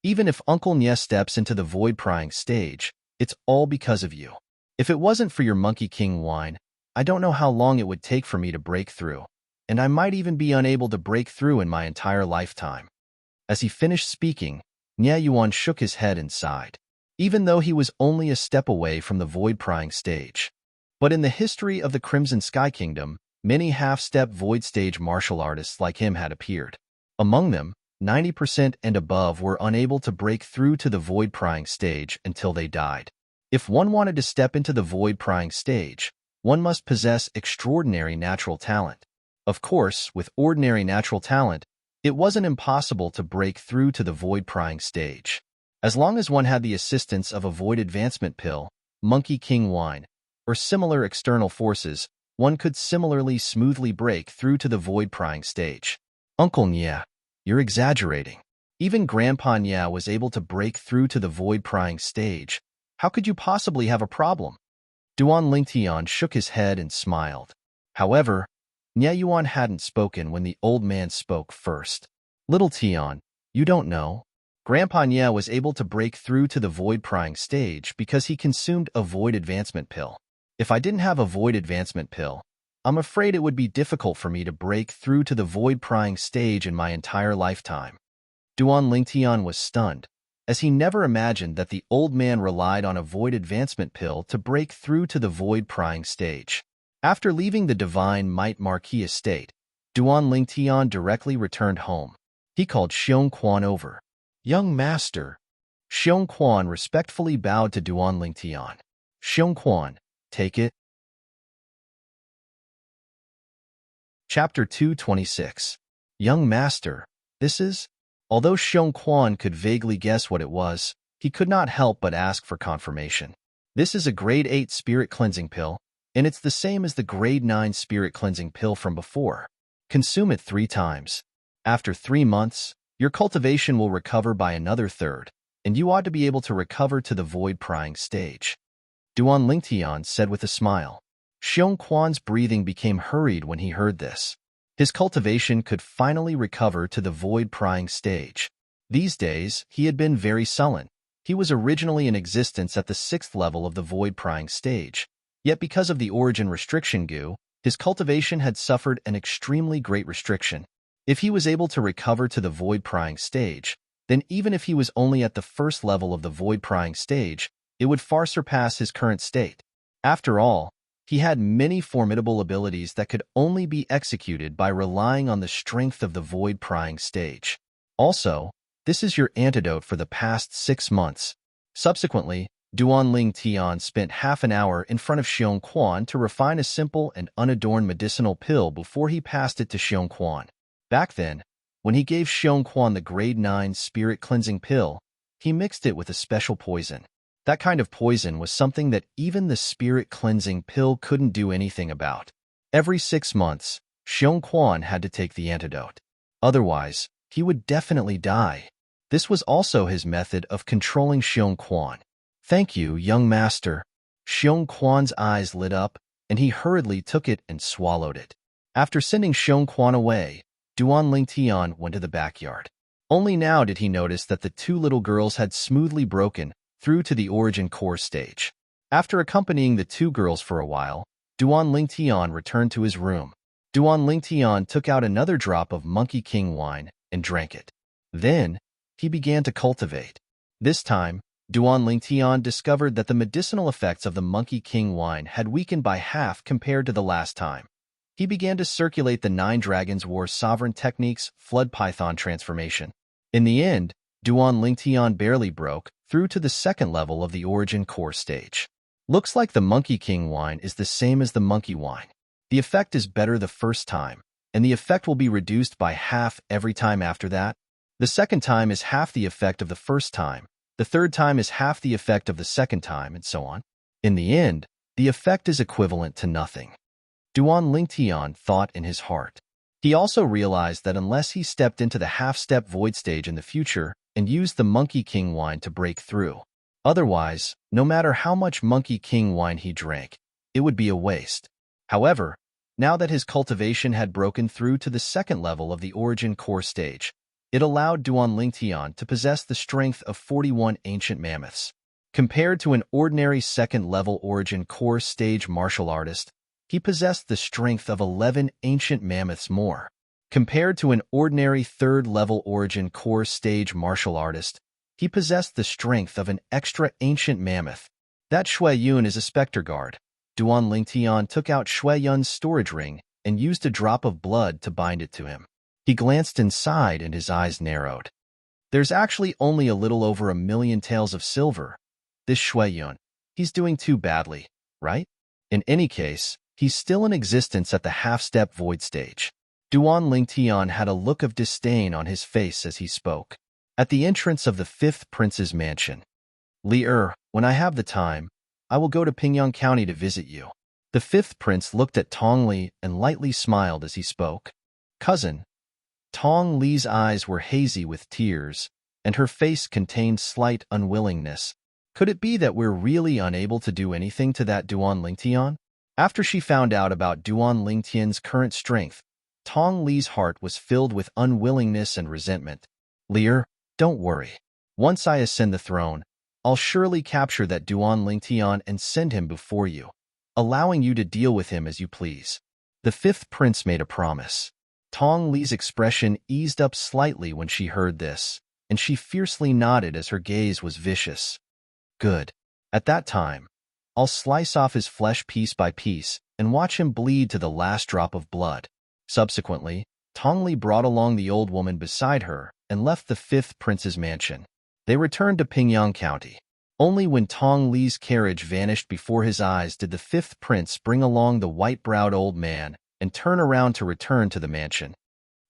Even if Uncle Nye steps into the void-prying stage, it's all because of you. If it wasn't for your Monkey King wine, I don't know how long it would take for me to break through, and I might even be unable to break through in my entire lifetime. As he finished speaking, Nye Yuan shook his head and sighed, even though he was only a step away from the void-prying stage. But in the history of the Crimson Sky Kingdom, many half-step void stage martial artists like him had appeared. Among them, 90% and above were unable to break through to the void-prying stage until they died. If one wanted to step into the void-prying stage, one must possess extraordinary natural talent. Of course, with ordinary natural talent, it wasn't impossible to break through to the void-prying stage. As long as one had the assistance of a void advancement pill, Monkey King wine, or similar external forces, one could similarly smoothly break through to the void-prying stage. Uncle Nye, you're exaggerating. Even Grandpa Nye was able to break through to the void-prying stage. How could you possibly have a problem? Duan Lingtian shook his head and smiled. However, Nye Yuan hadn't spoken when the old man spoke first. Little Tian, you don't know. Grandpa Nye was able to break through to the void-prying stage because he consumed a void advancement pill. If I didn't have a void advancement pill, I'm afraid it would be difficult for me to break through to the void-prying stage in my entire lifetime. Duan Lingtian was stunned, as he never imagined that the old man relied on a void advancement pill to break through to the void-prying stage. After leaving the Divine Might Marquis estate, Duan Lingtian directly returned home. He called Xiong Quan over. Young master. Xiong Quan respectfully bowed to Duan Lingtian. Xiong Quan, take it. Chapter 226. Young master, this is? Although Xiong Quan could vaguely guess what it was, he could not help but ask for confirmation. This is a grade 8 spirit cleansing pill, and it's the same as the grade 9 spirit cleansing pill from before. Consume it 3 times. After 3 months, your cultivation will recover by another third, and you ought to be able to recover to the void-prying stage. Duan Lingtian said with a smile. Xiong Quan's breathing became hurried when he heard this. His cultivation could finally recover to the void-prying stage. These days, he had been very sullen. He was originally in existence at the 6th level of the void-prying stage, yet because of the origin restriction goo, his cultivation had suffered an extremely great restriction. If he was able to recover to the void-prying stage, then even if he was only at the 1st level of the void-prying stage, it would far surpass his current state. After all, he had many formidable abilities that could only be executed by relying on the strength of the void-prying stage. Also, this is your antidote for the past 6 months. Subsequently, Duan Lingtian spent half an hour in front of Xiong Quan to refine a simple and unadorned medicinal pill before he passed it to Xiong Quan. Back then, when he gave Xiong Quan the grade 9 spirit cleansing pill, he mixed it with a special poison. That kind of poison was something that even the spirit cleansing pill couldn't do anything about. Every 6 months, Xiong Quan had to take the antidote. Otherwise, he would definitely die. This was also his method of controlling Xiong Quan. "Thank you, young master." Xiong Quan's eyes lit up, and he hurriedly took it and swallowed it. After sending Xiong Quan away, Duan Lingtian went to the backyard. Only now did he notice that the two little girls had smoothly broken through to the origin core stage. After accompanying the two girls for a while, Duan Lingtian returned to his room. Duan Lingtian took out another drop of Monkey King wine and drank it. Then, he began to cultivate. This time, Duan Lingtian discovered that the medicinal effects of the Monkey King wine had weakened by half compared to the last time. He began to circulate the 9 Dragons War Sovereign Techniques Flood Python transformation. In the end, Duan Lingtian barely broke through to the second level of the origin core stage. Looks like the Monkey King wine is the same as the monkey wine. The effect is better the first time, and the effect will be reduced by half every time after that. The second time is half the effect of the first time, the third time is half the effect of the second time, and so on. In the end, the effect is equivalent to nothing. Duan Lingtian thought in his heart. He also realized that unless he stepped into the half-step void stage in the future and used the Monkey King wine to break through, otherwise, no matter how much Monkey King wine he drank, it would be a waste. However, now that his cultivation had broken through to the second level of the origin core stage, it allowed Duan Lingtian to possess the strength of 41 ancient mammoths. Compared to an ordinary second-level origin core stage martial artist, he possessed the strength of 11 ancient mammoths more. Compared to an ordinary third-level origin core stage martial artist, he possessed the strength of an extra ancient mammoth. That Shui Yun is a specter guard. Duan Lingtian took out Shui Yun's storage ring and used a drop of blood to bind it to him. He glanced inside and his eyes narrowed. There's actually only a little over 1,000,000 taels of silver. This Shui Yun, he's doing too badly, right? In any case, he's still in existence at the half-step void stage. Duan Lingtian had a look of disdain on his face as he spoke. At the entrance of the 5th prince's mansion. "Li when I have the time, I will go to Pingyang County to visit you." The 5th prince looked at Tong Li and lightly smiled as he spoke. "Cousin." Tong Li's eyes were hazy with tears, and her face contained slight unwillingness. "Could it be that we're really unable to do anything to that Duan Lingtian?" After she found out about Duan Lingtian's current strength, Tong Li's heart was filled with unwillingness and resentment. "Li don't worry. Once I ascend the throne, I'll surely capture that Duan Lingtian and send him before you, allowing you to deal with him as you please." The 5th prince made a promise. Tong Li's expression eased up slightly when she heard this, and she fiercely nodded as her gaze was vicious. "Good. At that time, I'll slice off his flesh piece by piece and watch him bleed to the last drop of blood." Subsequently, Tong Li brought along the old woman beside her and left the 5th prince's mansion. They returned to Pingyang County. Only when Tong Li's carriage vanished before his eyes did the 5th prince bring along the white-browed old man and turn around to return to the mansion.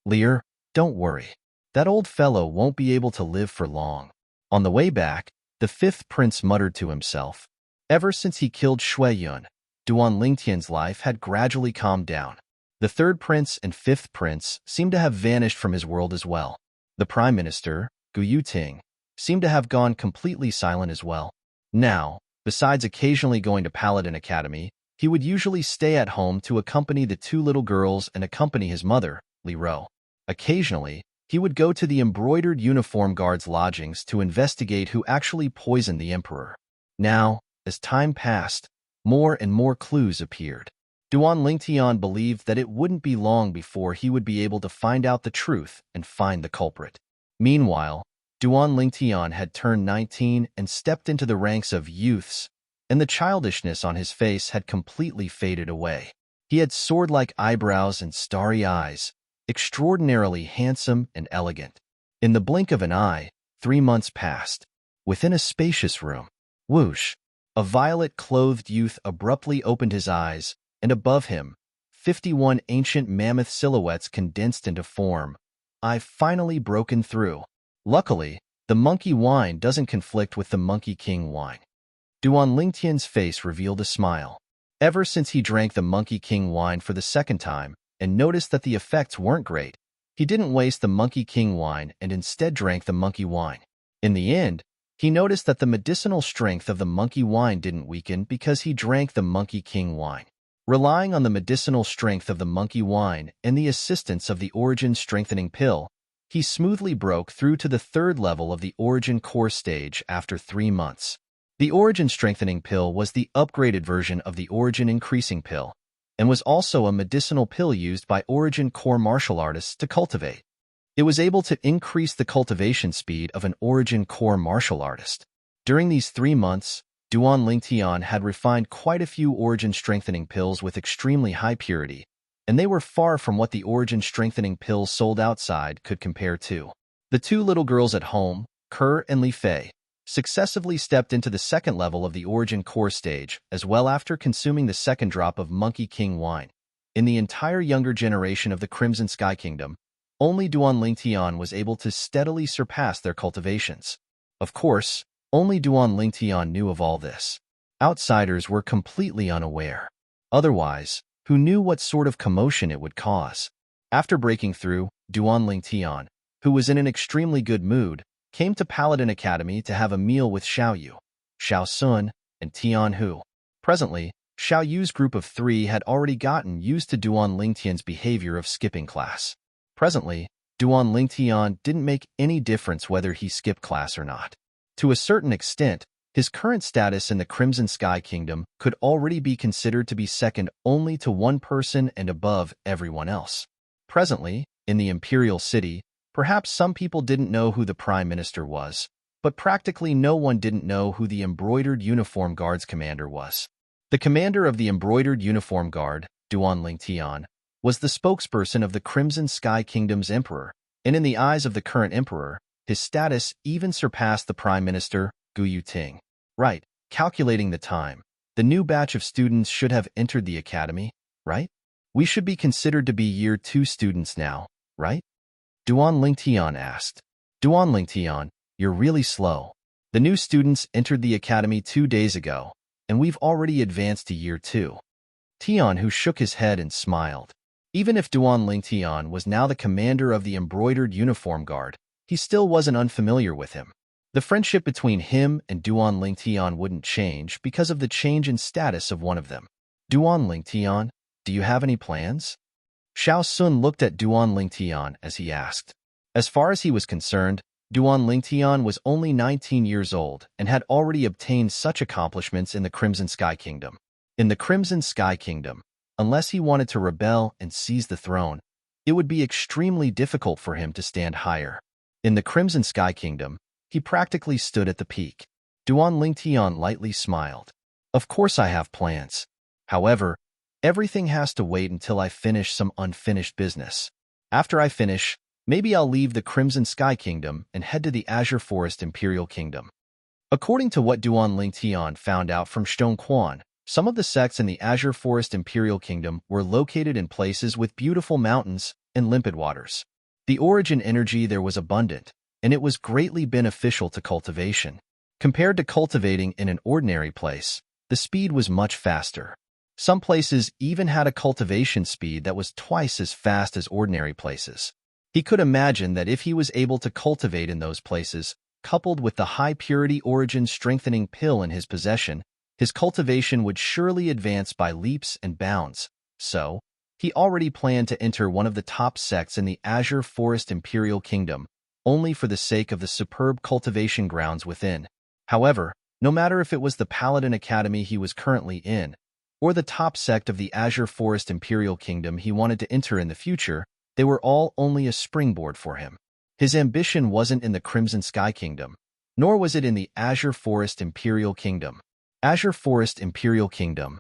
"Li don't worry. That old fellow won't be able to live for long." On the way back, the 5th prince muttered to himself. Ever since he killed Shui Yun, Duan Lingtian's life had gradually calmed down. The 3rd prince and 5th prince seemed to have vanished from his world as well. The prime minister, Gu Yuting, seemed to have gone completely silent as well. Now, besides occasionally going to Paladin Academy, he would usually stay at home to accompany the 2 little girls and accompany his mother, Li Ro. Occasionally, he would go to the embroidered uniform guard's lodgings to investigate who actually poisoned the emperor. Now, as time passed, more and more clues appeared. Duan Lingtian believed that it wouldn't be long before he would be able to find out the truth and find the culprit. Meanwhile, Duan Lingtian had turned 19 and stepped into the ranks of youths, and the childishness on his face had completely faded away. He had sword-like eyebrows and starry eyes, extraordinarily handsome and elegant. In the blink of an eye, 3 months passed. Within a spacious room, whoosh, a violet-clothed youth abruptly opened his eyes, and above him, 51 ancient mammoth silhouettes condensed into form. "I've finally broken through." Luckily, the monkey wine doesn't conflict with the Monkey King wine. Duan Lingtian's face revealed a smile. Ever since he drank the Monkey King wine for the second time and noticed that the effects weren't great, He didn't waste the Monkey King wine and instead drank the monkey wine. In the end, he noticed that the medicinal strength of the monkey wine didn't weaken because he drank the Monkey King wine. Relying on the medicinal strength of the monkey wine and the assistance of the origin strengthening pill, he smoothly broke through to the third level of the origin core stage after 3 months. The origin strengthening pill was the upgraded version of the origin increasing pill, and was also a medicinal pill used by origin core martial artists to cultivate. It was able to increase the cultivation speed of an origin core martial artist. During these 3 months, Duan Lingtian had refined quite a few origin strengthening pills with extremely high purity, and they were far from what the origin strengthening pills sold outside could compare to. The 2 little girls at home, Kerr and Li Fei, successively stepped into the second level of the origin core stage as well after consuming the second drop of Monkey King wine. In the entire younger generation of the Crimson Sky Kingdom, only Duan Lingtian was able to steadily surpass their cultivations. Of course, only Duan Lingtian knew of all this. Outsiders were completely unaware. Otherwise, who knew what sort of commotion it would cause? After breaking through, Duan Lingtian, who was in an extremely good mood, came to Paladin Academy to have a meal with Xiao Yu, Xiao Sun, and Tian Hu. Presently, Xiao Yu's group of 3 had already gotten used to Duan Lingtian's behavior of skipping class. Presently, Duan Lingtian didn't make any difference whether he skipped class or not. To a certain extent, his current status in the Crimson Sky Kingdom could already be considered to be second only to one person and above everyone else. Presently, in the Imperial City, perhaps some people didn't know who the Prime Minister was, but practically no one didn't know who the Embroidered Uniform Guard's commander was. The commander of the Embroidered Uniform Guard, Duan Lingtian, was the spokesperson of the Crimson Sky Kingdom's emperor, and in the eyes of the current emperor, his status even surpassed the Prime Minister, Gu Yuting. Right, calculating the time, the new batch of students should have entered the academy, right? We should be considered to be Year 2 students now, right? Duan Lingtian asked. Duan Lingtian, you're really slow. The new students entered the academy 2 days ago, and we've already advanced to Year 2. Tian, who shook his head and smiled. Even if Duan Lingtian was now the commander of the Embroidered Uniform Guard, he still wasn't unfamiliar with him. The friendship between him and Duan Lingtian wouldn't change because of the change in status of one of them. Duan Lingtian, do you have any plans? Xiao Sun looked at Duan Lingtian as he asked. As far as he was concerned, Duan Lingtian was only 19 years old and had already obtained such accomplishments in the Crimson Sky Kingdom. In the Crimson Sky Kingdom, unless he wanted to rebel and seize the throne, it would be extremely difficult for him to stand higher. In the Crimson Sky Kingdom, he practically stood at the peak. Duan Lingtian lightly smiled. Of course I have plans. However, everything has to wait until I finish some unfinished business. After I finish, maybe I'll leave the Crimson Sky Kingdom and head to the Azure Forest Imperial Kingdom. According to what Duan Lingtian found out from Stone Quan, some of the sects in the Azure Forest Imperial Kingdom were located in places with beautiful mountains and limpid waters. The origin energy there was abundant, and it was greatly beneficial to cultivation. Compared to cultivating in an ordinary place, the speed was much faster. Some places even had a cultivation speed that was twice as fast as ordinary places. He could imagine that if he was able to cultivate in those places, coupled with the high-purity origin strengthening pill in his possession, his cultivation would surely advance by leaps and bounds. So, he already planned to enter one of the top sects in the Azure Forest Imperial Kingdom, only for the sake of the superb cultivation grounds within. However, no matter if it was the Paladin Academy he was currently in, or the top sect of the Azure Forest Imperial Kingdom he wanted to enter in the future, they were all only a springboard for him. His ambition wasn't in the Crimson Sky Kingdom, nor was it in the Azure Forest Imperial Kingdom. Azure Forest Imperial Kingdom.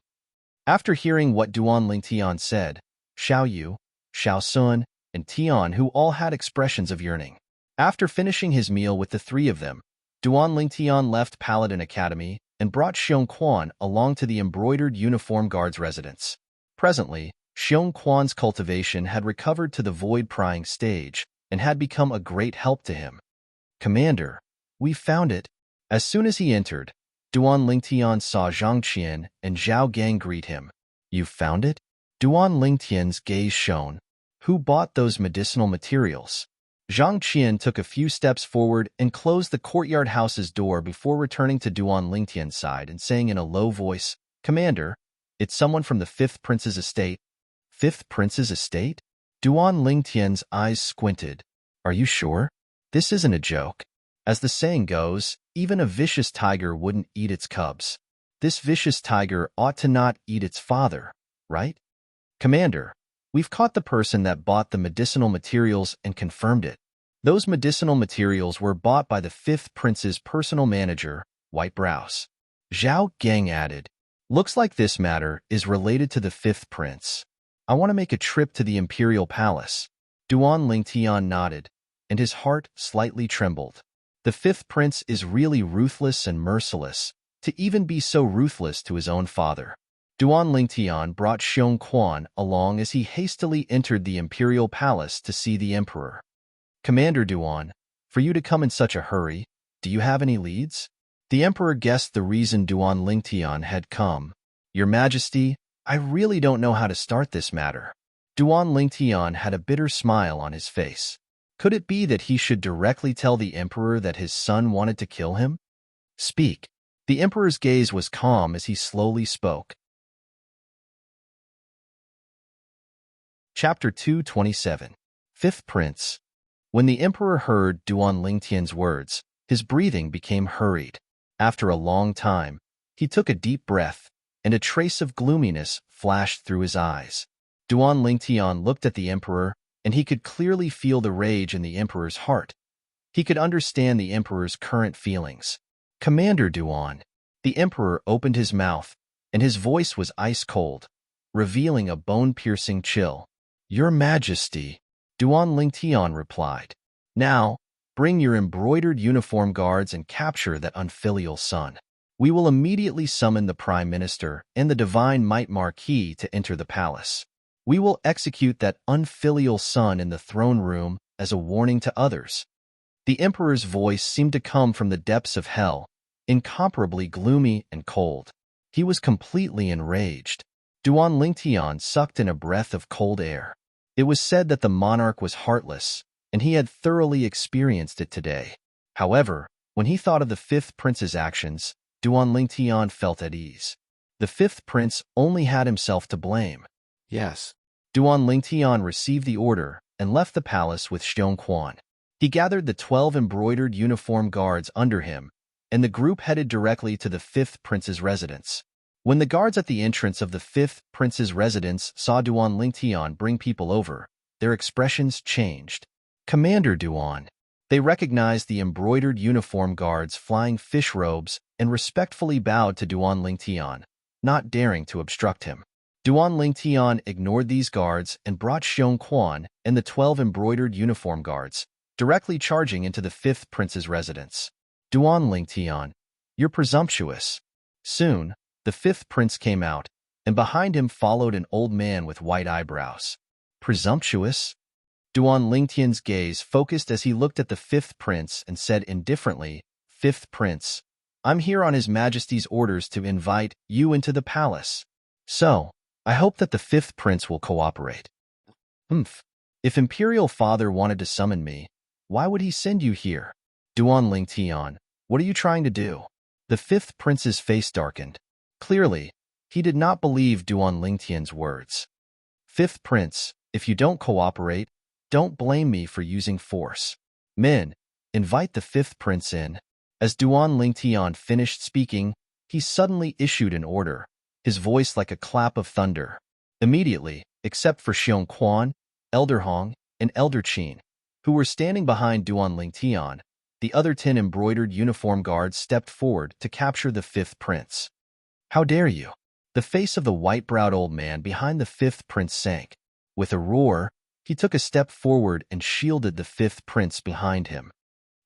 After hearing what Duan Lingtian said, Xiao Yu, Xiao Sun, and Tian, who all had expressions of yearning. After finishing his meal with the 3 of them, Duan Lingtian left Paladin Academy and brought Xiong Quan along to the Embroidered Uniform Guard's residence. Presently, Xiong Quan's cultivation had recovered to the void-prying stage and had become a great help to him. Commander, we found it. As soon as he entered, Duan Lingtian saw Zhang Qian and Zhao Gang greet him. You found it? Duan Lingtian's gaze shone. Who bought those medicinal materials? Zhang Qian took a few steps forward and closed the courtyard house's door before returning to Duan Lingtian's side and saying in a low voice, "Commander, it's someone from the Fifth Prince's estate." Fifth Prince's estate? Duan Lingtian's eyes squinted. Are you sure? This isn't a joke. As the saying goes, even a vicious tiger wouldn't eat its cubs. This vicious tiger ought to not eat its father, right? Commander, we've caught the person that bought the medicinal materials and confirmed it. Those medicinal materials were bought by the Fifth Prince's personal manager, White Brows. Zhao Gang added, looks like this matter is related to the Fifth Prince. I want to make a trip to the Imperial Palace. Duan Lingtian nodded, and his heart slightly trembled. The Fifth Prince is really ruthless and merciless, to even be so ruthless to his own father. Duan Lingtian brought Xiong Quan along as he hastily entered the Imperial Palace to see the Emperor. Commander Duan, for you to come in such a hurry, do you have any leads? The Emperor guessed the reason Duan Lingtian had come. Your Majesty, I really don't know how to start this matter. Duan Lingtian had a bitter smile on his face. Could it be that he should directly tell the Emperor that his son wanted to kill him? Speak. The Emperor's gaze was calm as he slowly spoke. Chapter 227. Fifth Prince. When the Emperor heard Duan Lingtian's words, his breathing became hurried. After a long time, he took a deep breath, and a trace of gloominess flashed through his eyes. Duan Lingtian looked at the Emperor, and he could clearly feel the rage in the Emperor's heart. He could understand the Emperor's current feelings. Commander Duan. The Emperor opened his mouth, and his voice was ice-cold, revealing a bone-piercing chill. Your Majesty, Duan Lingtian replied. Now, bring your embroidered uniform guards and capture that unfilial son. We will immediately summon the Prime Minister and the Divine Might Marquis to enter the palace. We will execute that unfilial son in the throne room as a warning to others. The Emperor's voice seemed to come from the depths of hell, incomparably gloomy and cold. He was completely enraged. Duan Lingtian sucked in a breath of cold air. It was said that the monarch was heartless, and he had thoroughly experienced it today. However, when he thought of the Fifth Prince's actions, Duan Lingtian felt at ease. The Fifth Prince only had himself to blame. Yes. Duan Lingtian received the order and left the palace with Xiong Quan. He gathered the 12 embroidered uniform guards under him, and the group headed directly to the Fifth Prince's residence. When the guards at the entrance of the Fifth Prince's residence saw Duan Lingtian bring people over, their expressions changed. Commander Duan. They recognized the embroidered uniform guards flying fish robes and respectfully bowed to Duan Lingtian, not daring to obstruct him. Duan Lingtian ignored these guards and brought Xiong Quan and the 12 embroidered uniform guards, directly charging into the Fifth Prince's residence. Duan Lingtian, you're presumptuous. Soon, the Fifth Prince came out, and behind him followed an old man with white eyebrows. Presumptuous? Duan Lingtian's gaze focused as he looked at the Fifth Prince and said indifferently, Fifth Prince, I'm here on His Majesty's orders to invite you into the palace. So, I hope that the Fifth Prince will cooperate. If Imperial Father wanted to summon me, why would he send you here? Duan Lingtian, what are you trying to do? The Fifth Prince's face darkened. Clearly, he did not believe Duan Lingtian's words. Fifth Prince, if you don't cooperate, don't blame me for using force. Men, invite the Fifth Prince in. As Duan Lingtian finished speaking, he suddenly issued an order, his voice like a clap of thunder. Immediately, except for Xiong Quan, Elder Hong, and Elder Qin, who were standing behind Duan Lingtian, the other 10 embroidered uniform guards stepped forward to capture the Fifth Prince. How dare you? The face of the white-browed old man behind the Fifth Prince sank. With a roar, he took a step forward and shielded the Fifth Prince behind him.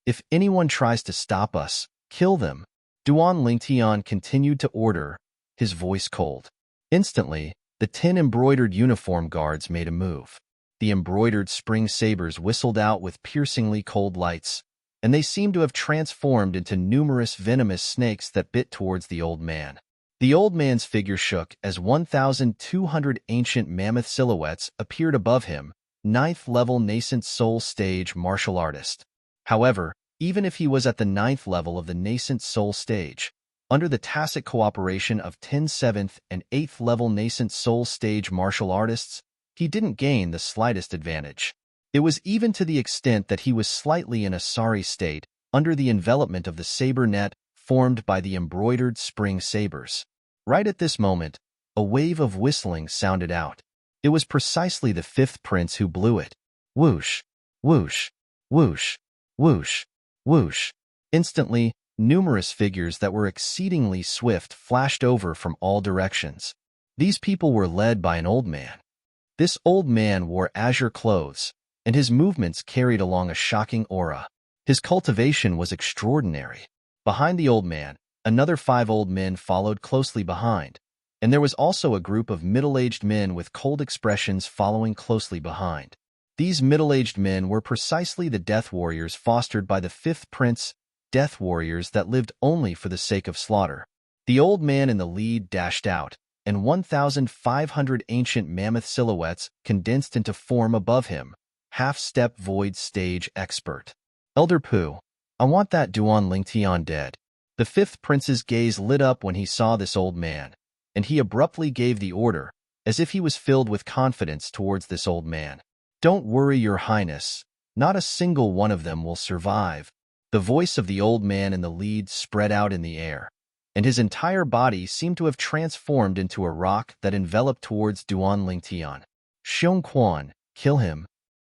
If anyone tries to stop us, kill them. Duan Lingtian continued to order, his voice cold. Instantly, the 10 embroidered uniform guards made a move. The embroidered spring sabers whistled out with piercingly cold lights, and they seemed to have transformed into numerous venomous snakes that bit towards the old man. The old man's figure shook as 1,200 ancient mammoth silhouettes appeared above him, 9th-level nascent soul stage martial artist. However, even if he was at the 9th level of the nascent soul stage, under the tacit cooperation of 10 7th and 8th level nascent soul stage martial artists, he didn't gain the slightest advantage. It was even to the extent that he was slightly in a sorry state under the envelopment of the saber net formed by the embroidered spring sabers. Right at this moment, a wave of whistling sounded out. It was precisely the 5th prince who blew it. Whoosh, whoosh, whoosh, whoosh, whoosh. Instantly, numerous figures that were exceedingly swift flashed over from all directions. These people were led by an old man. This old man wore azure clothes, and his movements carried along a shocking aura. His cultivation was extraordinary. Behind the old man, another 5 old men followed closely behind, and there was also a group of middle-aged men with cold expressions following closely behind. These middle-aged men were precisely the death warriors fostered by the 5th prince, death warriors that lived only for the sake of slaughter. The old man in the lead dashed out, and 1,500 ancient mammoth silhouettes condensed into form above him. Half-step void stage expert. Elder Pu, I want that Duan Lingtian dead. The 5th prince's gaze lit up when he saw this old man, and he abruptly gave the order, as if he was filled with confidence towards this old man. Don't worry, your highness. Not a single one of them will survive. The voice of the old man in the lead spread out in the air, and his entire body seemed to have transformed into a rock that enveloped towards Duan Lingtian. Xiong Quan, kill him.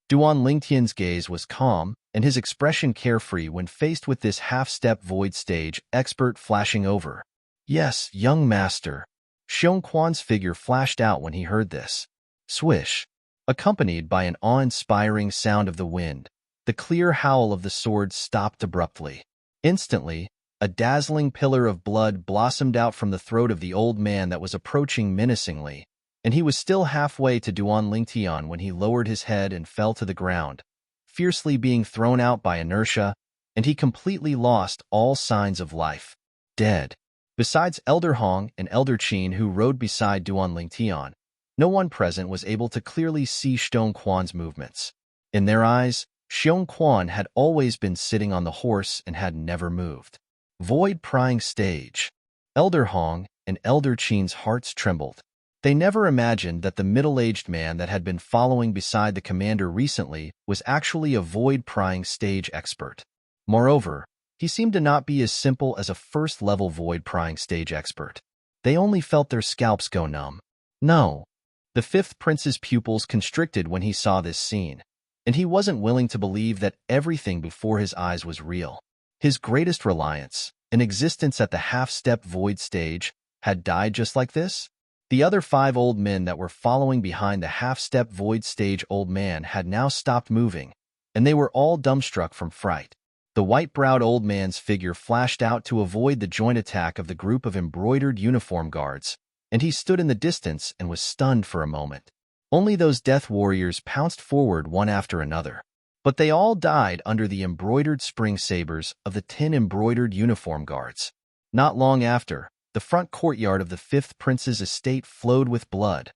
Duan Lingtian's gaze was calm, and his expression carefree when faced with this half-step void stage expert flashing over. Yes, young master. Xiong Quan's figure flashed out when he heard this. Swish. Accompanied by an awe-inspiring sound of the wind, the clear howl of the sword stopped abruptly. Instantly, a dazzling pillar of blood blossomed out from the throat of the old man that was approaching menacingly, and he was still halfway to Duan Lingtian when he lowered his head and fell to the ground, fiercely being thrown out by inertia, and he completely lost all signs of life. Dead. Besides Elder Hong and Elder Qin, who rode beside Duan Lingtian, no one present was able to clearly see Xiong Quan's movements. In their eyes, Xiong Quan had always been sitting on the horse and had never moved. Void prying stage. Elder Hong and Elder Qin's hearts trembled. They never imagined that the middle-aged man that had been following beside the commander recently was actually a void-prying stage expert. Moreover, he seemed to not be as simple as a first-level void-prying stage expert. They only felt their scalps go numb. No. The 5th prince's pupils constricted when he saw this scene, and he wasn't willing to believe that everything before his eyes was real. His greatest reliance, an existence at the half-step void stage, had died just like this? The other 5 old men that were following behind the half-step void stage old man had now stopped moving, and they were all dumbstruck from fright. The white-browed old man's figure flashed out to avoid the joint attack of the group of embroidered uniform guards, and he stood in the distance and was stunned for a moment. Only those death warriors pounced forward one after another, but they all died under the embroidered spring sabers of the 10 embroidered uniform guards. Not long after, the front courtyard of the 5th prince's estate flowed with blood.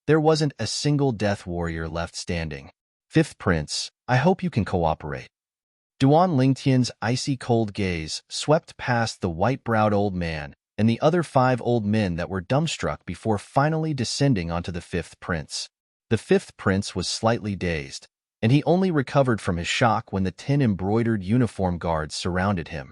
There wasn't a single death warrior left standing. 5th prince, I hope you can cooperate. Duan Lingtian's icy cold gaze swept past the white-browed old man and the other 5 old men that were dumbstruck before finally descending onto the 5th prince. The 5th prince was slightly dazed, and he only recovered from his shock when the 10 embroidered uniform guards surrounded him.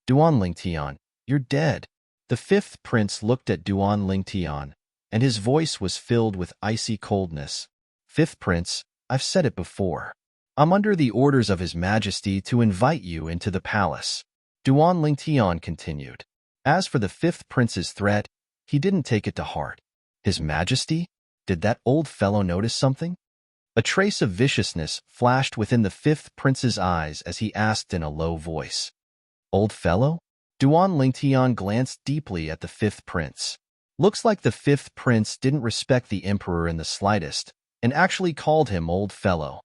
Duan Lingtian, you're dead. The 5th prince looked at Duan Lingtian, and his voice was filled with icy coldness. 5th prince, I've said it before. I'm under the orders of His Majesty to invite you into the palace. Duan Lingtian continued. As for the 5th prince's threat, he didn't take it to heart. His Majesty? Did that old fellow notice something? A trace of viciousness flashed within the 5th prince's eyes as he asked in a low voice. Old fellow? Duan Lingtian glanced deeply at the 5th prince. Looks like the 5th prince didn't respect the emperor in the slightest, and actually called him old fellow.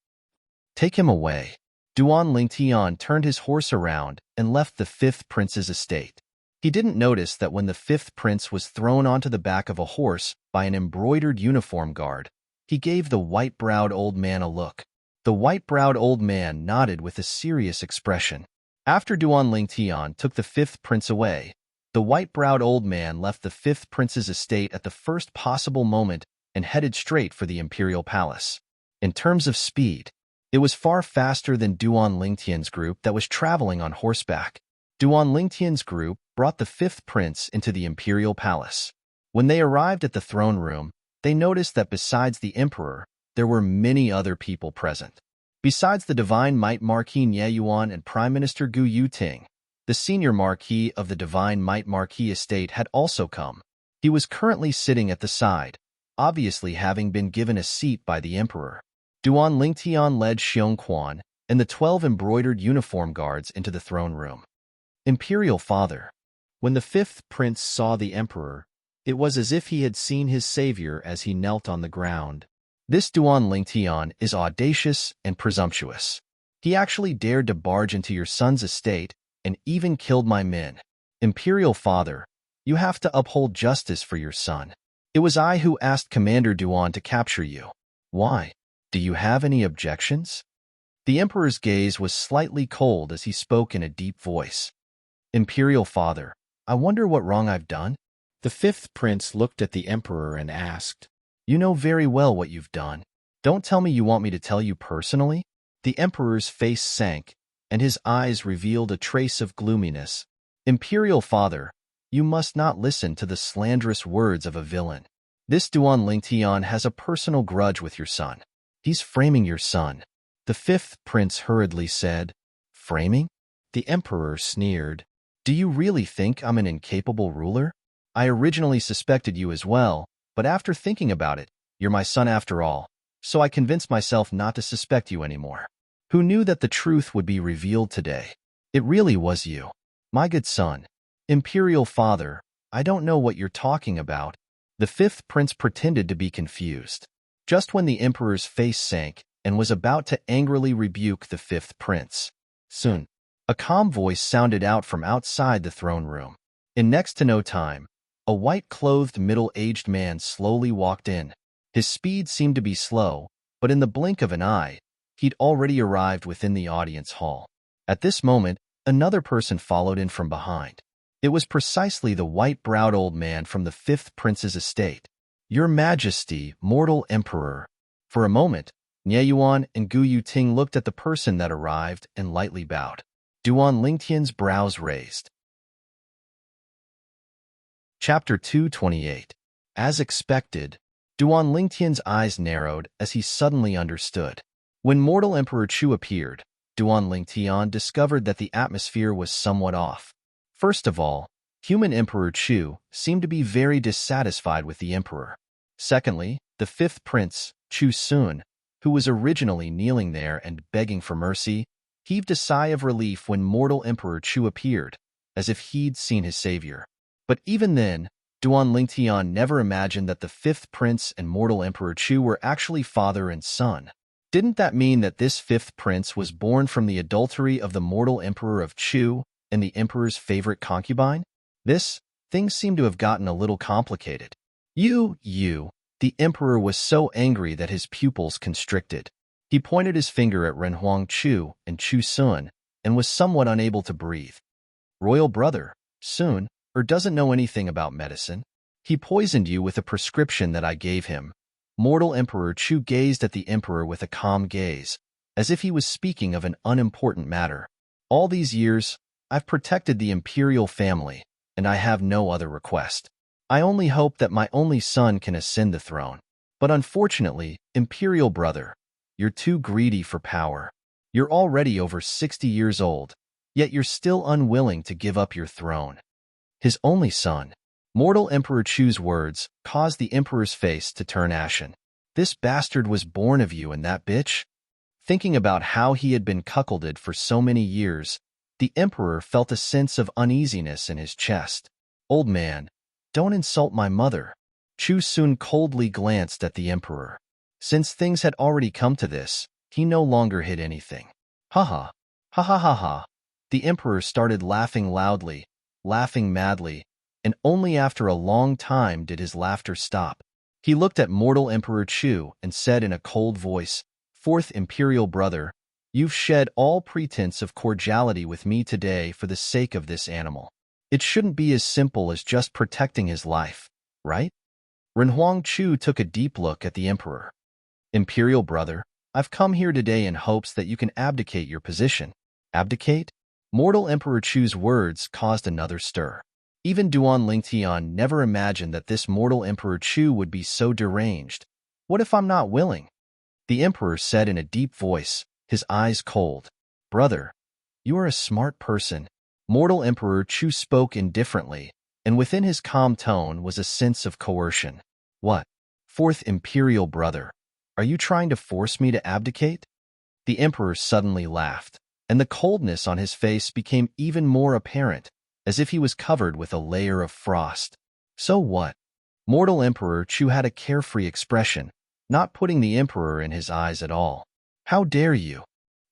Take him away. Duan Lingtian turned his horse around and left the 5th prince's estate. He didn't notice that when the 5th prince was thrown onto the back of a horse by an embroidered uniform guard, He gave the white-browed old man a look. The white-browed old man nodded with a serious expression. After Duan Lingtian took the fifth prince away, the white-browed old man left the fifth prince's estate at the first possible moment and headed straight for the imperial palace. In terms of speed, it was far faster than Duan Lingtian's group that was traveling on horseback. Duan Lingtian's group brought the fifth prince into the imperial palace. When they arrived at the throne room, they noticed that besides the emperor, there were many other people present. Besides the Divine Might Marquis Nie Yuan and Prime Minister Gu Yuting, the senior marquis of the Divine Might Marquis estate had also come. He was currently sitting at the side, obviously having been given a seat by the emperor. Duan Lingtian led Xiong Quan and the 12 embroidered uniform guards into the throne room. Imperial Father. When the fifth prince saw the emperor, it was as if he had seen his savior as he knelt on the ground. This Duan Lingtian is audacious and presumptuous. He actually dared to barge into your son's estate and even killed my men. Imperial Father, you have to uphold justice for your son. It was I who asked Commander Duan to capture you. Why? Do you have any objections? The emperor's gaze was slightly cold as he spoke in a deep voice. Imperial Father, I wonder what wrong I've done? The fifth prince looked at the emperor and asked, You know very well what you've done. Don't tell me you want me to tell you personally? The emperor's face sank, and his eyes revealed a trace of gloominess. Imperial Father, you must not listen to the slanderous words of a villain. This Duan Lingtian has a personal grudge with your son. He's framing your son. The fifth prince hurriedly said, Framing? The emperor sneered. Do you really think I'm an incapable ruler? I originally suspected you as well, but after thinking about it, you're my son after all, so I convinced myself not to suspect you anymore. Who knew that the truth would be revealed today? It really was you. My good son. Imperial Father, I don't know what you're talking about. The fifth prince pretended to be confused. Just when the emperor's face sank and was about to angrily rebuke the fifth prince, soon, a calm voice sounded out from outside the throne room. In next to no time, a white-clothed middle-aged man slowly walked in. His speed seemed to be slow, but in the blink of an eye, he'd already arrived within the audience hall. At this moment, another person followed in from behind. It was precisely the white-browed old man from the fifth prince's estate. Your Majesty, mortal emperor. For a moment, Nie Yuan and Gu Yuting looked at the person that arrived and lightly bowed. Duan Lingtian's brows raised. Chapter 228. As expected, Duan Lingtian's eyes narrowed as he suddenly understood. When mortal Emperor Chu appeared, Duan Lingtian discovered that the atmosphere was somewhat off. First of all, human Emperor Chu seemed to be very dissatisfied with the emperor. Secondly, the fifth prince, Chu Sun, who was originally kneeling there and begging for mercy, heaved a sigh of relief when mortal Emperor Chu appeared, as if he'd seen his savior. But even then, Duan Lingtian never imagined that the fifth prince and mortal Emperor Chu were actually father and son. Didn't that mean that this fifth prince was born from the adultery of the mortal emperor of Chu and the emperor's favorite concubine? Things seem to have gotten a little complicated. The emperor was so angry that his pupils constricted. He pointed his finger at Renhuang Chu and Chu Sun and was somewhat unable to breathe. Royal brother, Sun, doesn't know anything about medicine. He poisoned you with a prescription that I gave him. Mortal Emperor Chu gazed at the emperor with a calm gaze, as if he was speaking of an unimportant matter. All these years, I've protected the imperial family, and I have no other request. I only hope that my only son can ascend the throne. But unfortunately, imperial brother, you're too greedy for power. You're already over 60 years old, yet you're still unwilling to give up your throne. His only son. Mortal Emperor Chu's words caused the emperor's face to turn ashen. This bastard was born of you and that bitch? Thinking about how he had been cuckolded for so many years, the emperor felt a sense of uneasiness in his chest. Old man, don't insult my mother. Chu Sun coldly glanced at the emperor. Since things had already come to this, he no longer hid anything. Ha ha. Ha ha ha ha. The emperor started laughing loudly, laughing madly, and only after a long time did his laughter stop. He looked at mortal Emperor Chu and said in a cold voice, "Fourth Imperial brother, you've shed all pretense of cordiality with me today for the sake of this animal. It shouldn't be as simple as just protecting his life, right?" Renhuang Chu took a deep look at the Emperor. "Imperial brother, I've come here today in hopes that you can abdicate your position." Abdicate? Mortal Emperor Chu's words caused another stir. Even Duan Lingtian never imagined that this mortal Emperor Chu would be so deranged. "What if I'm not willing?" The Emperor said in a deep voice, his eyes cold. "Brother, you are a smart person." Mortal Emperor Chu spoke indifferently, and within his calm tone was a sense of coercion. "What? Fourth Imperial brother, are you trying to force me to abdicate?" The Emperor suddenly laughed, and the coldness on his face became even more apparent, as if he was covered with a layer of frost. "So what?" Mortal Emperor Chu had a carefree expression, not putting the Emperor in his eyes at all. "How dare you?"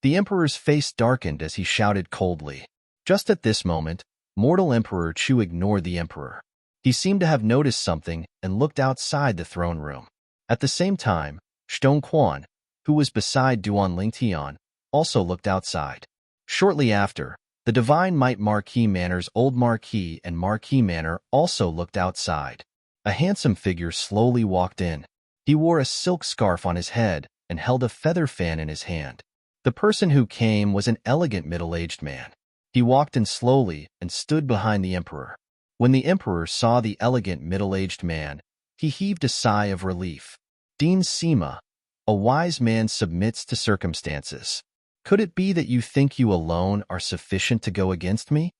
The Emperor's face darkened as he shouted coldly. Just at this moment, mortal Emperor Chu ignored the Emperor. He seemed to have noticed something and looked outside the throne room. At the same time, Shtong Quan, who was beside Duan Lingtian, also looked outside. Shortly after, the Divine Might Marquis Manor's old Marquis and Marquis Manor also looked outside. A handsome figure slowly walked in. He wore a silk scarf on his head and held a feather fan in his hand. The person who came was an elegant middle-aged man. He walked in slowly and stood behind the Emperor. When the Emperor saw the elegant middle-aged man, he heaved a sigh of relief. "Dean Sima, a wise man submits to circumstances. Could it be that you think you alone are sufficient to go against me?"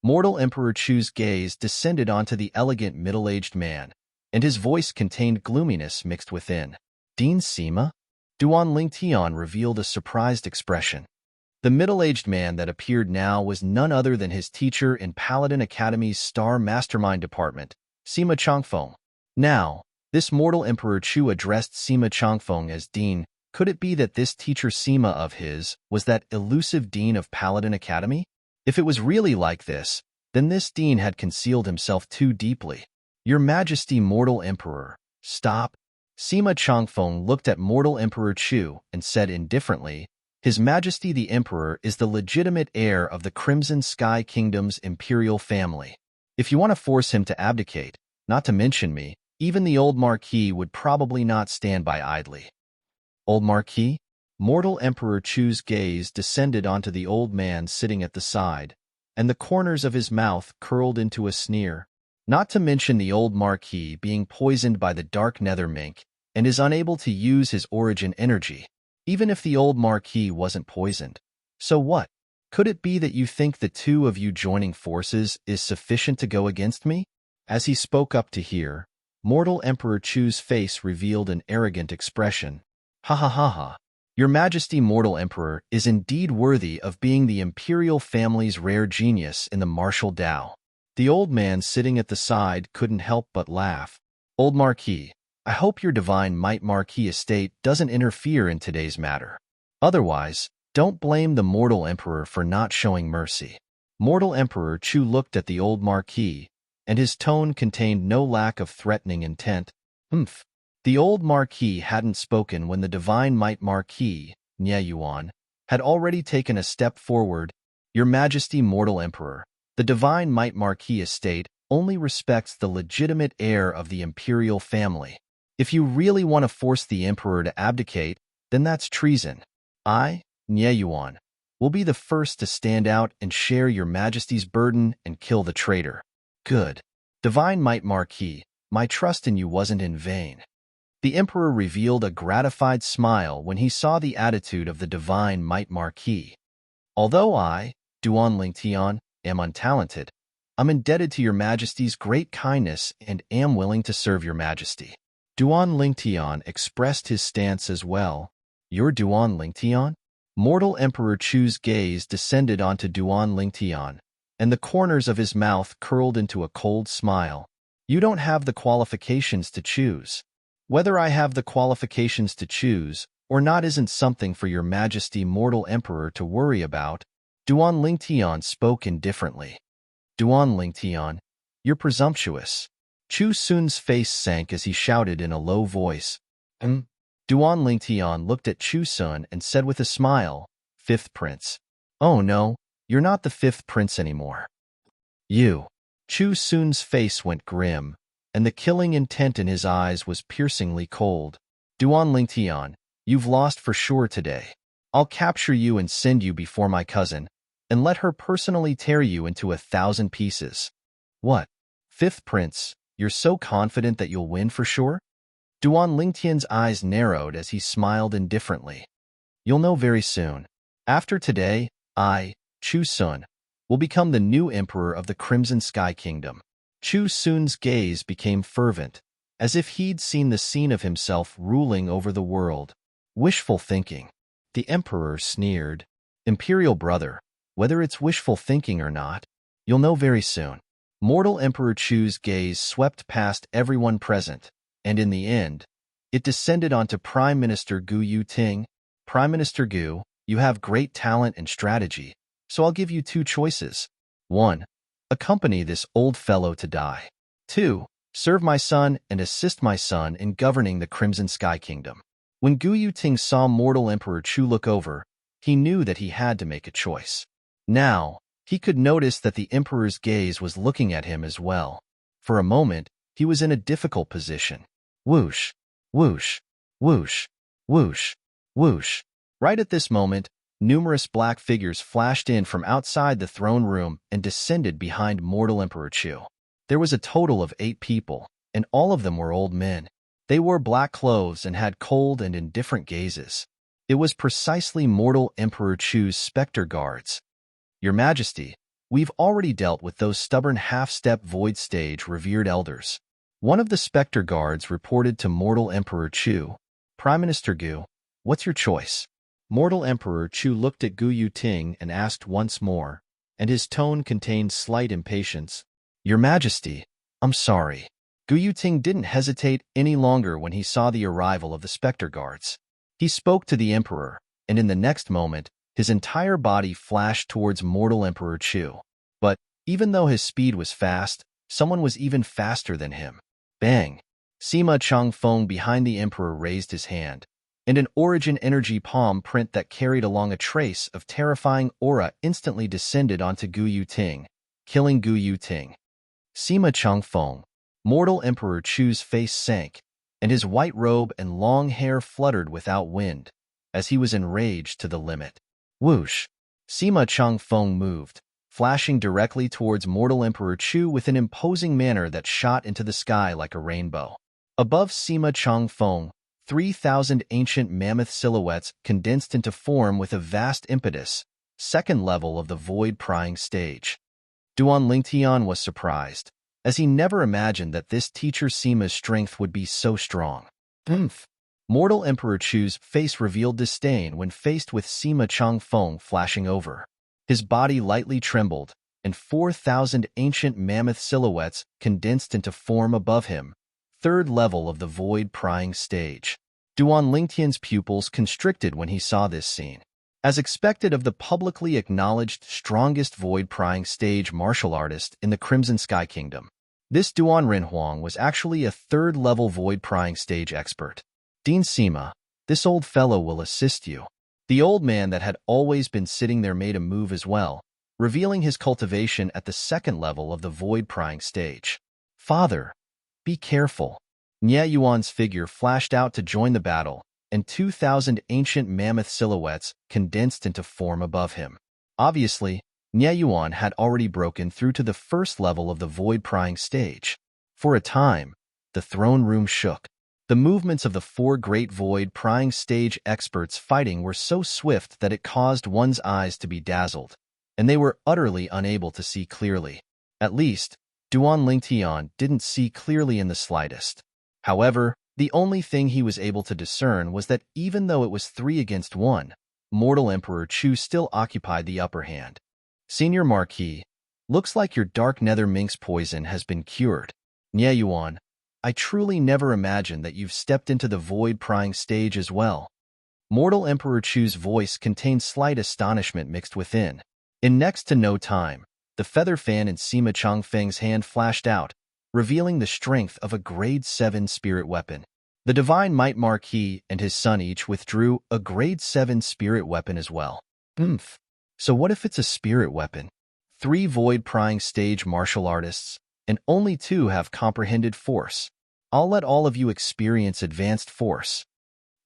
Mortal Emperor Chu's gaze descended onto the elegant middle-aged man, and his voice contained gloominess mixed within. "Dean Sima?" Duan Lingtian revealed a surprised expression. The middle-aged man that appeared now was none other than his teacher in Paladin Academy's Star Mastermind Department, Sima Changfeng. Now, this mortal Emperor Chu addressed Sima Changfeng as Dean. Could it be that this teacher Sima of his was that elusive dean of Paladin Academy? If it was really like this, then this dean had concealed himself too deeply. "Your Majesty, mortal Emperor, stop." Sima Changfeng looked at mortal Emperor Chu and said indifferently, "His Majesty the Emperor is the legitimate heir of the Crimson Sky Kingdom's imperial family. If you want to force him to abdicate, not to mention me, even the old Marquis would probably not stand by idly." "Old Marquis?" Mortal Emperor Chu's gaze descended onto the old man sitting at the side, and the corners of his mouth curled into a sneer. "Not to mention the old Marquis being poisoned by the dark nether mink and is unable to use his origin energy. Even if the old Marquis wasn't poisoned. So what? Could it be that you think the two of you joining forces is sufficient to go against me?" As he spoke up to hear, mortal Emperor Chu's face revealed an arrogant expression. "Ha ha ha ha. Your Majesty mortal Emperor is indeed worthy of being the imperial family's rare genius in the martial Tao." The old man sitting at the side couldn't help but laugh. "Old Marquis, I hope your Divine Might Marquis estate doesn't interfere in today's matter. Otherwise, don't blame the mortal Emperor for not showing mercy." Mortal Emperor Chu looked at the old Marquis, and his tone contained no lack of threatening intent. "Humph." The old Marquis hadn't spoken when the Divine Might Marquis, Nye Yuan, had already taken a step forward. "Your Majesty mortal Emperor, the Divine Might Marquis estate only respects the legitimate heir of the imperial family. If you really want to force the Emperor to abdicate, then that's treason. I, Nye Yuan, will be the first to stand out and share your Majesty's burden and kill the traitor." "Good. Divine Might Marquis, my trust in you wasn't in vain." The Emperor revealed a gratified smile when he saw the attitude of the Divine Might Marquis. "Although I, Duan Lingtian, am untalented, I'm indebted to your Majesty's great kindness and am willing to serve your Majesty." Duan Lingtian expressed his stance as well. "You're Duan Lingtian?" Mortal Emperor Chu's gaze descended onto Duan Lingtian, and the corners of his mouth curled into a cold smile. "You don't have the qualifications to choose." "Whether I have the qualifications to choose or not isn't something for your Majesty mortal Emperor to worry about." Duan Lingtian spoke indifferently. "Duan Lingtian, you're presumptuous." Chu Sun's face sank as he shouted in a low voice. Duan Lingtian looked at Chu Sun and said with a smile, "Fifth prince." "Oh no, you're not the fifth prince anymore. You." Chu Sun's face went grim, and the killing intent in his eyes was piercingly cold. "Duan Lingtian, you've lost for sure today. I'll capture you and send you before my cousin, and let her personally tear you into 1,000 pieces." "What? Fifth prince, you're so confident that you'll win for sure?" Duan Lingtian's eyes narrowed as he smiled indifferently. "You'll know very soon. After today, I, Chu Sun, will become the new emperor of the Crimson Sky Kingdom." Chu Sun's gaze became fervent, as if he'd seen the scene of himself ruling over the world. "Wishful thinking." The emperor sneered. "Imperial brother, whether it's wishful thinking or not, you'll know very soon." Mortal Emperor Chu's gaze swept past everyone present, and in the end, it descended onto Prime Minister Gu Yuting. "Prime Minister Gu, you have great talent and strategy, so I'll give you 2 choices. 1. Accompany this old fellow to die. 2. Serve my son and assist my son in governing the Crimson Sky Kingdom." When Gu Yuting saw Mortal Emperor Chu look over, he knew that he had to make a choice. Now, he could notice that the emperor's gaze was looking at him as well. For a moment, he was in a difficult position. Whoosh, whoosh, whoosh, whoosh, whoosh. Right at this moment, numerous black figures flashed in from outside the throne room and descended behind Mortal Emperor Chu. There was a total of 8 people, and all of them were old men. They wore black clothes and had cold and indifferent gazes. It was precisely Mortal Emperor Chu's specter guards. "Your Majesty, we've already dealt with those stubborn half-step void stage revered elders." One of the specter guards reported to Mortal Emperor Chu. "Prime Minister Gu, what's your choice?" Mortal Emperor Chu looked at Gu Yuting and asked once more, and his tone contained slight impatience. "Your Majesty, I'm sorry." Gu Yuting didn't hesitate any longer when he saw the arrival of the specter guards. He spoke to the emperor, and in the next moment, his entire body flashed towards Mortal Emperor Chu. But, even though his speed was fast, someone was even faster than him. Bang! Sima Changfeng behind the emperor raised his hand, and an origin energy palm print that carried along a trace of terrifying aura instantly descended onto Gu Yuting, killing Gu Yuting. Sima Changfeng, Mortal Emperor Chu's face sank, and his white robe and long hair fluttered without wind, as he was enraged to the limit. Whoosh! Sima Changfeng moved, flashing directly towards Mortal Emperor Chu with an imposing manner that shot into the sky like a rainbow. Above Sima Changfeng, 3,000 ancient mammoth silhouettes condensed into form with a vast impetus, second level of the void-prying stage. Duan Lingtian was surprised, as he never imagined that this teacher Sima's strength would be so strong. Mortal Emperor Chu's face revealed disdain when faced with Sima Changfeng flashing over. His body lightly trembled, and 4,000 ancient mammoth silhouettes condensed into form above him, third level of the void-prying stage. Duan Lingtian's pupils constricted when he saw this scene. As expected of the publicly acknowledged strongest void-prying stage martial artist in the Crimson Sky Kingdom, this Duan Renhuang was actually a third-level void-prying stage expert. "Dean Sima, this old fellow will assist you." The old man that had always been sitting there made a move as well, revealing his cultivation at the second level of the void-prying stage. "Father, be careful." Nye Yuan's figure flashed out to join the battle, and 2,000 ancient mammoth silhouettes condensed into form above him. Obviously, Nye Yuan had already broken through to the first level of the void-prying stage. For a time, the throne room shook. The movements of the 4 great void-prying stage experts fighting were so swift that it caused one's eyes to be dazzled, and they were utterly unable to see clearly. At least, Duan Lingtian didn't see clearly in the slightest. However, the only thing he was able to discern was that even though it was 3 against 1, Mortal Emperor Chu still occupied the upper hand. "Senior Marquis, looks like your dark nether minx poison has been cured. Nye Yuan, I truly never imagined that you've stepped into the void-prying stage as well." Mortal Emperor Chu's voice contained slight astonishment mixed within. In next to no time, the feather fan in Sima Changfeng's hand flashed out, revealing the strength of a grade 7 spirit weapon. The Divine Might Marquis and his son each withdrew a grade 7 spirit weapon as well. Oomph. So what if it's a spirit weapon? 3 void-prying stage martial artists, and only 2 have comprehended force. I'll let all of you experience advanced force.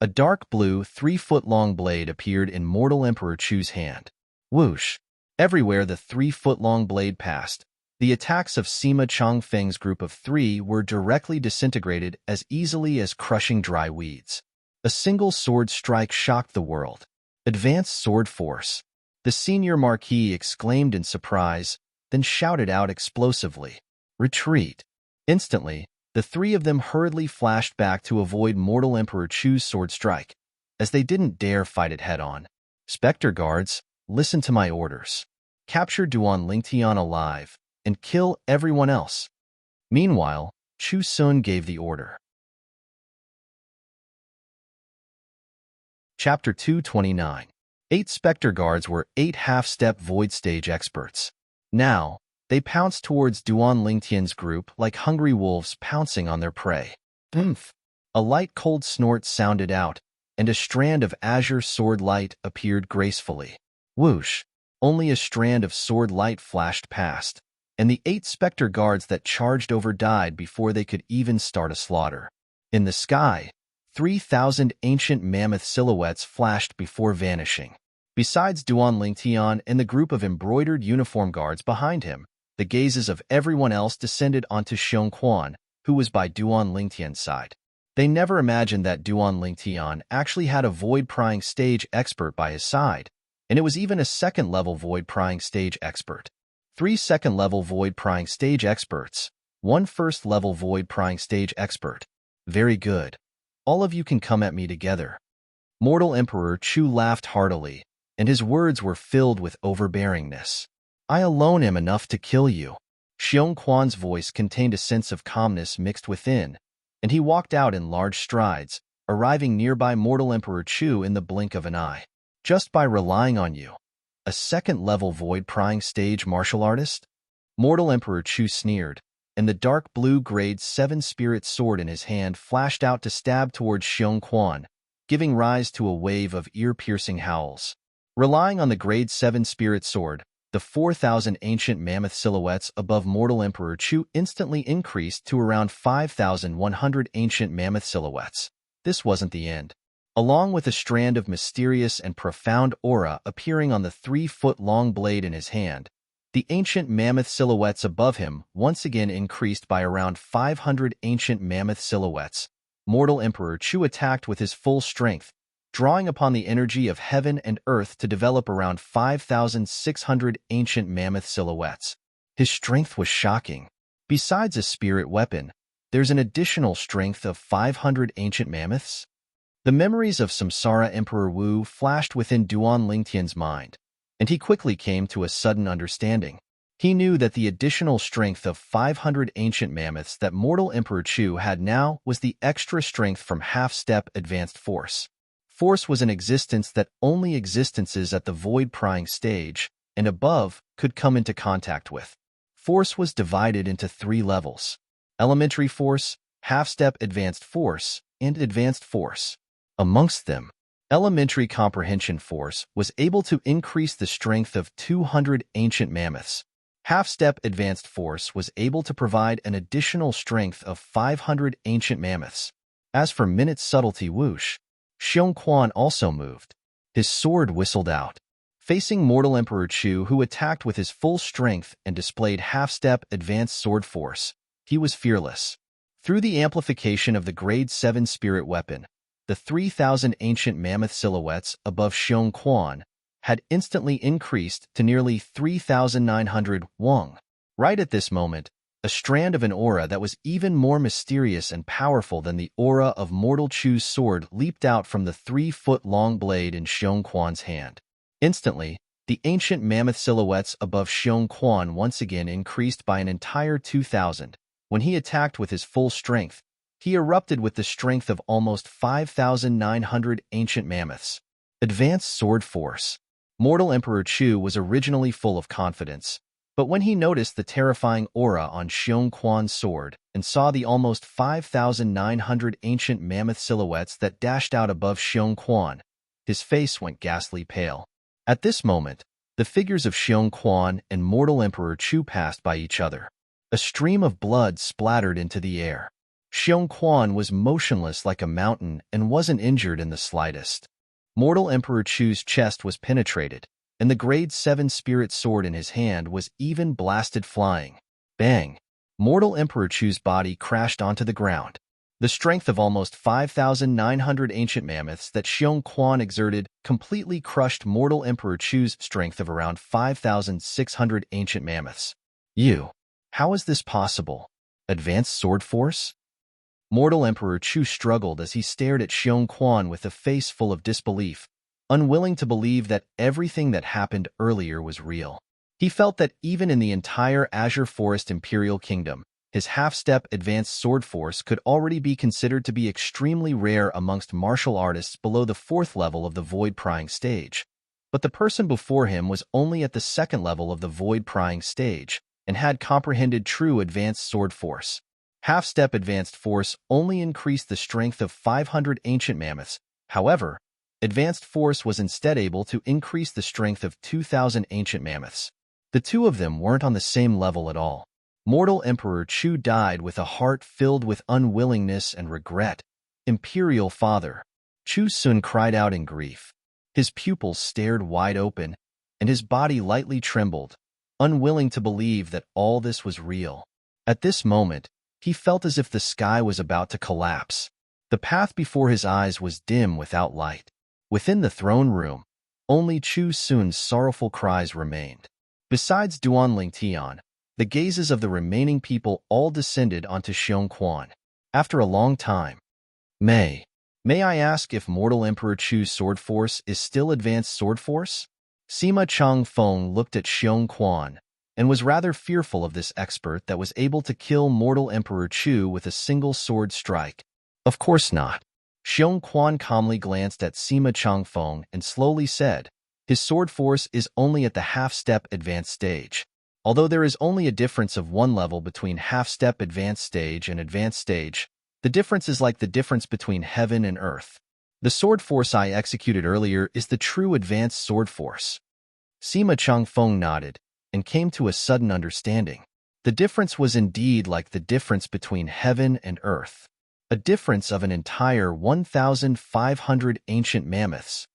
A dark blue, 3-foot-long blade appeared in Mortal Emperor Chu's hand. Whoosh! Everywhere the 3-foot-long blade passed, the attacks of Sima Changfeng's group of 3 were directly disintegrated as easily as crushing dry weeds. A single sword strike shocked the world. Advanced sword force. The senior marquis exclaimed in surprise, then shouted out explosively, "Retreat!" Instantly, the 3 of them hurriedly flashed back to avoid Mortal Emperor Chu's sword strike, as they didn't dare fight it head-on. Spectre guards, listen to my orders. Capture Duan Lingtian alive, and kill everyone else. Meanwhile, Chu Sun gave the order. Chapter 229. 8 Spectre Guards were 8 half-step void stage experts. Now, they pounced towards Duan Lingtian's group like hungry wolves pouncing on their prey. Oomph! A light cold snort sounded out, and a strand of azure sword light appeared gracefully. Whoosh! Only a strand of sword light flashed past, and the 8 Spectre Guards that charged over died before they could even start a slaughter. In the sky, 3,000 ancient mammoth silhouettes flashed before vanishing. Besides Duan Lingtian and the group of embroidered uniform guards behind him, the gazes of everyone else descended onto Xiong Quan, who was by Duan Lingtian's side. They never imagined that Duan Lingtian actually had a void-prying stage expert by his side, and it was even a second-level void-prying stage expert. 3 second-level void-prying stage experts, 1 first-level void-prying stage expert. Very good. All of you can come at me together. Mortal Emperor Chu laughed heartily, and his words were filled with overbearingness. I alone am enough to kill you. Xiong Quan's voice contained a sense of calmness mixed within, and he walked out in large strides, arriving nearby Mortal Emperor Chu in the blink of an eye. Just by relying on you. A second-level void-prying stage martial artist? Mortal Emperor Chu sneered, and the dark blue grade 7 spirit sword in his hand flashed out to stab towards Xiong Quan, giving rise to a wave of ear-piercing howls. Relying on the grade 7 spirit sword, the 4,000 ancient mammoth silhouettes above Mortal Emperor Chu instantly increased to around 5,100 ancient mammoth silhouettes. This wasn't the end. Along with a strand of mysterious and profound aura appearing on the 3-foot-long blade in his hand, the ancient mammoth silhouettes above him once again increased by around 500 ancient mammoth silhouettes. Mortal Emperor Chu attacked with his full strength, drawing upon the energy of heaven and earth to develop around 5,600 ancient mammoth silhouettes. His strength was shocking. Besides a spirit weapon, there's an additional strength of 500 ancient mammoths? The memories of Samsara Emperor Wu flashed within Duan Lingtian's mind, and he quickly came to a sudden understanding. He knew that the additional strength of 500 ancient mammoths that Mortal Emperor Chu had now was the extra strength from half-step advanced force. Force was an existence that only existences at the void-prying stage and above could come into contact with. Force was divided into 3 levels: elementary force, half-step advanced force, and advanced force. Amongst them, elementary comprehension force was able to increase the strength of 200 ancient mammoths. Half-step advanced force was able to provide an additional strength of 500 ancient mammoths. As for minute subtlety whoosh, Xiong Quan also moved. His sword whistled out. Facing Mortal Emperor Chu, who attacked with his full strength and displayed half-step advanced sword force, he was fearless. Through the amplification of the grade 7 spirit weapon, the 3,000 ancient mammoth silhouettes above Xiong Quan had instantly increased to nearly 3,900 wong. Right at this moment, a strand of an aura that was even more mysterious and powerful than the aura of Mortal Chu's sword leaped out from the 3-foot-long blade in Xiong Quan's hand. Instantly, the ancient mammoth silhouettes above Xiong Quan once again increased by an entire 2,000. When he attacked with his full strength, he erupted with the strength of almost 5,900 ancient mammoths. Advanced sword force. Mortal Emperor Chu was originally full of confidence, But when he noticed the terrifying aura on Xiong Quan's sword and saw the almost 5,900 ancient mammoth silhouettes that dashed out above Xiong Quan, his face went ghastly pale. At this moment, the figures of Xiong Quan and mortal Emperor Chu passed by each other. A stream of blood splattered into the air. Xiong Quan was motionless like a mountain and wasn't injured in the slightest. Mortal Emperor Chu's chest was penetrated, and the grade 7 spirit sword in his hand was even blasted flying. Bang! Mortal Emperor Chu's body crashed onto the ground. The strength of almost 5,900 ancient mammoths that Xiong Quan exerted completely crushed Mortal Emperor Chu's strength of around 5,600 ancient mammoths. How is this possible? Advanced sword force? Mortal Emperor Chu struggled as he stared at Xiong Quan with a face full of disbelief, unwilling to believe that everything that happened earlier was real. He felt that even in the entire Azure Forest Imperial Kingdom, his half-step advanced sword force could already be considered to be extremely rare amongst martial artists below the 4th level of the Void Prying stage. But the person before him was only at the 2nd level of the Void Prying stage and had comprehended true advanced sword force. Half-step advanced force only increased the strength of 500 ancient mammoths. However, advanced force was instead able to increase the strength of 2,000 ancient mammoths. The two of them weren't on the same level at all. Mortal Emperor Chu died with a heart filled with unwillingness and regret. Imperial Father. Chu Sun cried out in grief. His pupils stared wide open, and his body lightly trembled, unwilling to believe that all this was real. At this moment, he felt as if the sky was about to collapse. The path before his eyes was dim without light. Within the throne room, only Chu Sun's sorrowful cries remained. Besides Duan Lingtian, the gazes of the remaining people all descended onto Xiong Quan. After a long time, May I ask if Mortal Emperor Chu's sword force is still advanced sword force? Sima Changfeng looked at Xiong Quan and was rather fearful of this expert that was able to kill Mortal Emperor Chu with a single sword strike. Of course not. Xiong Quan calmly glanced at Sima Changfeng and slowly said, his sword force is only at the half-step advanced stage. Although there is only a difference of 1 level between half-step advanced stage and advanced stage, the difference is like the difference between heaven and earth. The sword force I executed earlier is the true advanced sword force. Sima Changfeng nodded and came to a sudden understanding. The difference was indeed like the difference between heaven and earth. A difference of an entire 1,500 ancient mammoths.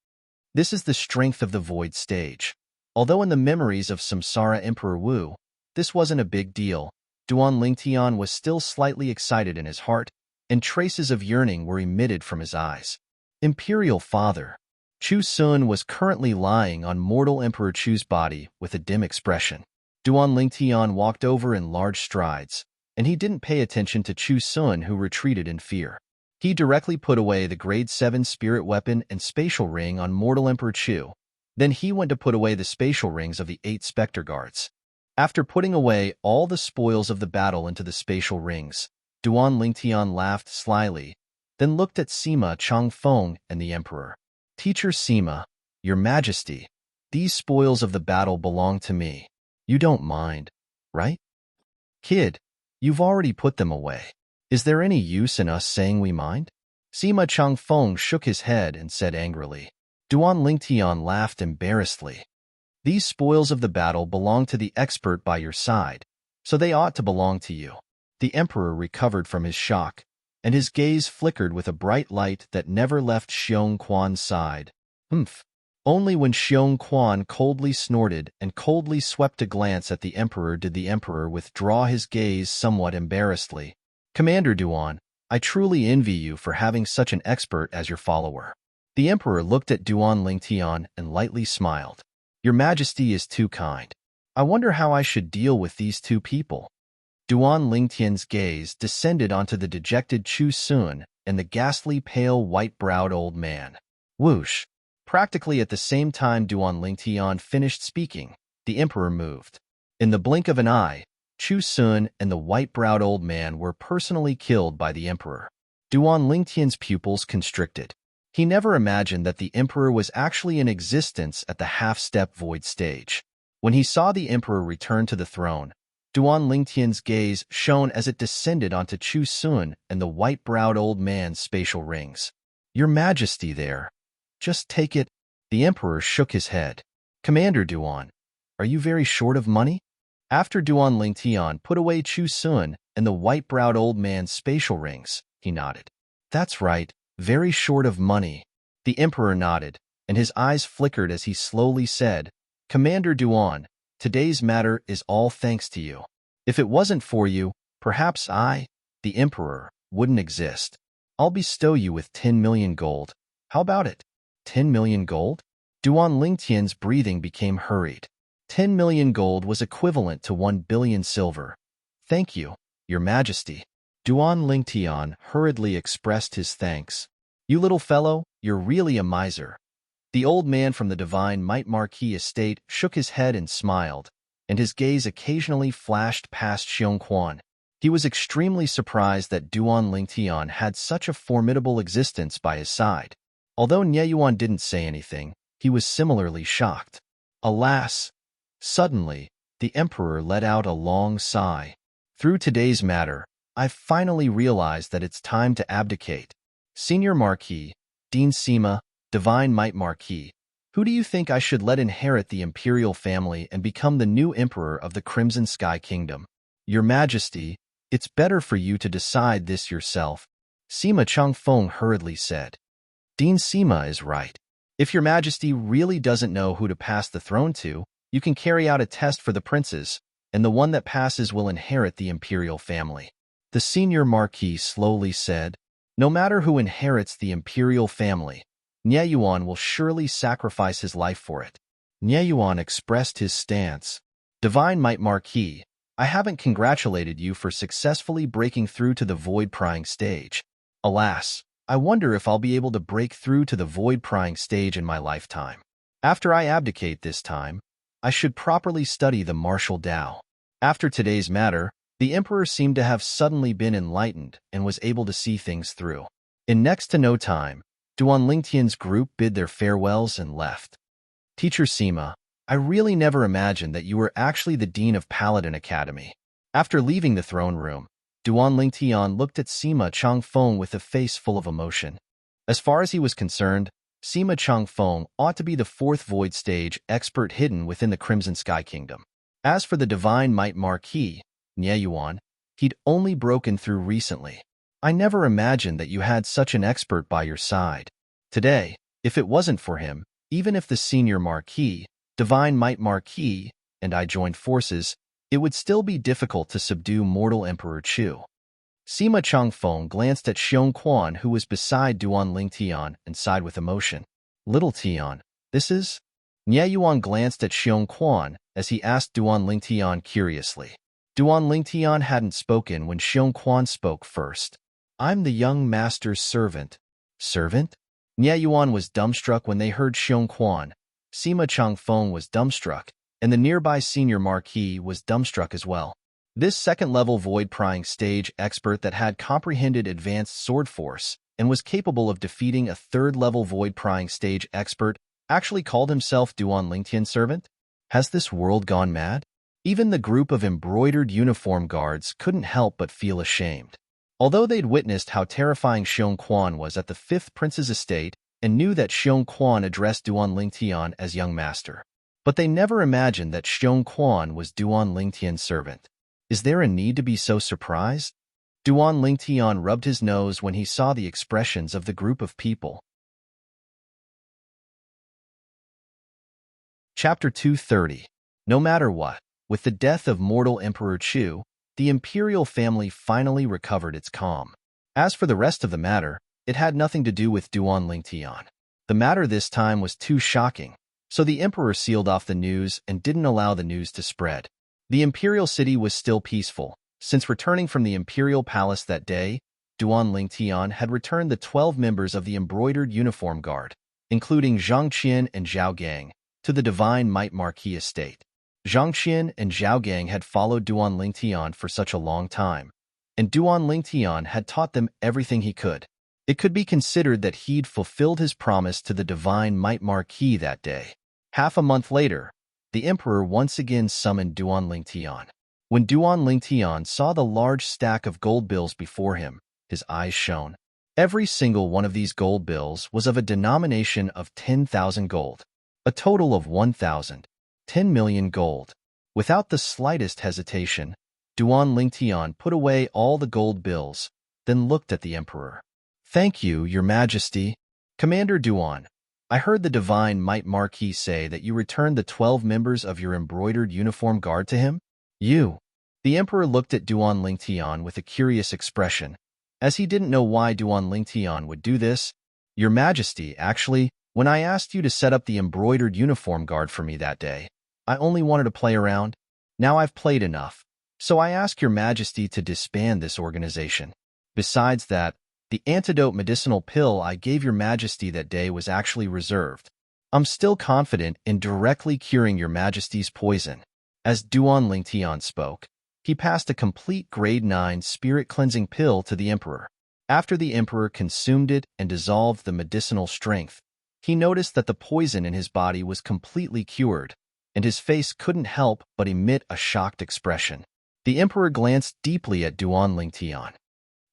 This is the strength of the void stage. Although in the memories of Samsara Emperor Wu, this wasn't a big deal, Duan Lingtian was still slightly excited in his heart, and traces of yearning were emitted from his eyes. Imperial Father. Chu Sun was currently lying on Mortal Emperor Chu's body with a dim expression. Duan Lingtian walked over in large strides, and he didn't pay attention to Chu Sun, who retreated in fear. He directly put away the grade 7 spirit weapon and spatial ring on Mortal Emperor Chu. Then he went to put away the spatial rings of the 8 Spectre Guards. After putting away all the spoils of the battle into the spatial rings, Duan Lingtian laughed slyly, then looked at Sima Changfeng and the Emperor. Teacher Sima, Your Majesty, these spoils of the battle belong to me. You don't mind, right? Kid, you've already put them away. Is there any use in us saying we mind? Sima Changfeng shook his head and said angrily. Duan Lingtian laughed embarrassedly. These spoils of the battle belong to the expert by your side, so they ought to belong to you. The Emperor recovered from his shock, and his gaze flickered with a bright light that never left Xiong Quan's side. Humph. Only when Xiong Quan coldly snorted and coldly swept a glance at the Emperor did the Emperor withdraw his gaze somewhat embarrassedly. Commander Duan, I truly envy you for having such an expert as your follower. The Emperor looked at Duan Lingtian and lightly smiled. Your Majesty is too kind. I wonder how I should deal with these two people. Duan Lingtian's gaze descended onto the dejected Chu Sun and the ghastly pale white-browed old man. Whoosh! Practically at the same time Duan Lingtian finished speaking, the Emperor moved. In the blink of an eye, Chu Sun and the white-browed old man were personally killed by the Emperor. Duan Lingtian's pupils constricted. He never imagined that the Emperor was actually in existence at the half-step void stage. When he saw the emperor return to the throne, Duan Lingtian's gaze shone as it descended onto Chu Sun and the white-browed old man's spatial rings. "Your Majesty there. Just take it." The emperor shook his head. "Commander Duan, are you very short of money?" After Duan Lingtian put away Chu Sun and the white-browed old man's spatial rings, he nodded. "That's right, very short of money." The emperor nodded, and his eyes flickered as he slowly said, "Commander Duan, today's matter is all thanks to you. If it wasn't for you, perhaps I, the emperor, wouldn't exist. I'll bestow you with 10 million gold. How about it?" 10 million gold? Duan Lingtian's breathing became hurried. 10 million gold was equivalent to 1 billion silver. "Thank you, Your Majesty." Duan Lingtian hurriedly expressed his thanks. "You little fellow, you're really a miser." The old man from the Divine Might Marquis estate shook his head and smiled, and his gaze occasionally flashed past Xiongquan. He was extremely surprised that Duan Lingtian had such a formidable existence by his side. Although Nyeyuan didn't say anything, he was similarly shocked. Alas! Suddenly, the emperor let out a long sigh. "Through today's matter, I've finally realized that it's time to abdicate. Senior Marquis, Dean Sima, Divine Might Marquis, who do you think I should let inherit the imperial family and become the new emperor of the Crimson Sky Kingdom? Your Majesty, it's better for you to decide this yourself," Sima Changfeng hurriedly said. "Dean Sima is right. If Your Majesty really doesn't know who to pass the throne to, you can carry out a test for the princes, and the one that passes will inherit the imperial family." The senior marquis slowly said, "No matter who inherits the imperial family, Nyeyuan will surely sacrifice his life for it." Nyeyuan expressed his stance. "Divine Might Marquis, I haven't congratulated you for successfully breaking through to the void-prying stage. Alas, I wonder if I'll be able to break through to the void-prying stage in my lifetime. After I abdicate this time, I should properly study the martial Tao." After today's matter, the emperor seemed to have suddenly been enlightened and was able to see things through. In next to no time, Duan Lingtian's group bid their farewells and left. "Teacher Sima, I really never imagined that you were actually the Dean of Paladin Academy." After leaving the throne room, Duan Lingtian looked at Sima Changfeng with a face full of emotion. As far as he was concerned, Sima Changfeng ought to be the fourth void stage expert hidden within the Crimson Sky Kingdom. As for the Divine Might Marquis, Nyeyuan, he'd only broken through recently. "I never imagined that you had such an expert by your side. Today, if it wasn't for him, even if the Senior Marquis, Divine Might Marquis, and I joined forces, it would still be difficult to subdue mortal Emperor Chu." Sima Changfeng glanced at Xiongquan, who was beside Duan Lingtian, and sighed with emotion. "Little Tian, this is?" Nyeyuan glanced at Xiongquan as he asked Duan Lingtian curiously. Duan Lingtian hadn't spoken when Xiongquan spoke first. "I'm the young master's servant." "Servant?" Nyeyuan was dumbstruck when they heard Xiongquan. Sima Changfeng was dumbstruck, and the nearby senior marquis was dumbstruck as well. This second-level void-prying stage expert that had comprehended advanced sword force and was capable of defeating a third-level void-prying stage expert actually called himself Duan Lingtian's servant? Has this world gone mad? Even the group of embroidered uniform guards couldn't help but feel ashamed. Although they'd witnessed how terrifying Xiongquan was at the fifth prince's estate and knew that Xiongquan addressed Duan Lingtian as young master, but they never imagined that Xiongquan was Duan Lingtian's servant. Is there a need to be so surprised? Duan Lingtian rubbed his nose when he saw the expressions of the group of people. Chapter 230. No matter what, with the death of mortal Emperor Chu, the imperial family finally recovered its calm. As for the rest of the matter, it had nothing to do with Duan Lingtian. The matter this time was too shocking, so the emperor sealed off the news and didn't allow the news to spread. The imperial city was still peaceful. Since returning from the imperial palace that day, Duan Lingtian had returned the 12 members of the embroidered uniform guard, including Zhang Qian and Zhao Gang, to the Divine Might Marquis estate. Zhang Qian and Zhao Gang had followed Duan Lingtian for such a long time, and Duan Lingtian had taught them everything he could. It could be considered that he'd fulfilled his promise to the Divine Might Marquis that day. Half a month later, the emperor once again summoned Duan Lingtian. When Duan Lingtian saw the large stack of gold bills before him, his eyes shone. Every single one of these gold bills was of a denomination of 10,000 gold, a total of 10 million gold. Without the slightest hesitation, Duan Lingtian put away all the gold bills, then looked at the emperor. "Thank you, your majesty. Commander Duan, I heard the divine might Marquis say that you returned the 12 members of your embroidered uniform guard to him?" "You." The emperor looked at Duan Lingtian with a curious expression, as he didn't know why Duan Lingtian would do this. "Your majesty, actually, when I asked you to set up the embroidered uniform guard for me that day, I only wanted to play around. Now I've played enough, so I ask your majesty to disband this organization. Besides that, the antidote medicinal pill I gave your majesty that day was actually reserved. I'm still confident in directly curing your majesty's poison." As Duan Lingtian spoke, he passed a complete grade 9 spirit cleansing pill to the emperor. After the emperor consumed it and dissolved the medicinal strength, he noticed that the poison in his body was completely cured, and his face couldn't help but emit a shocked expression. The emperor glanced deeply at Duan Lingtian.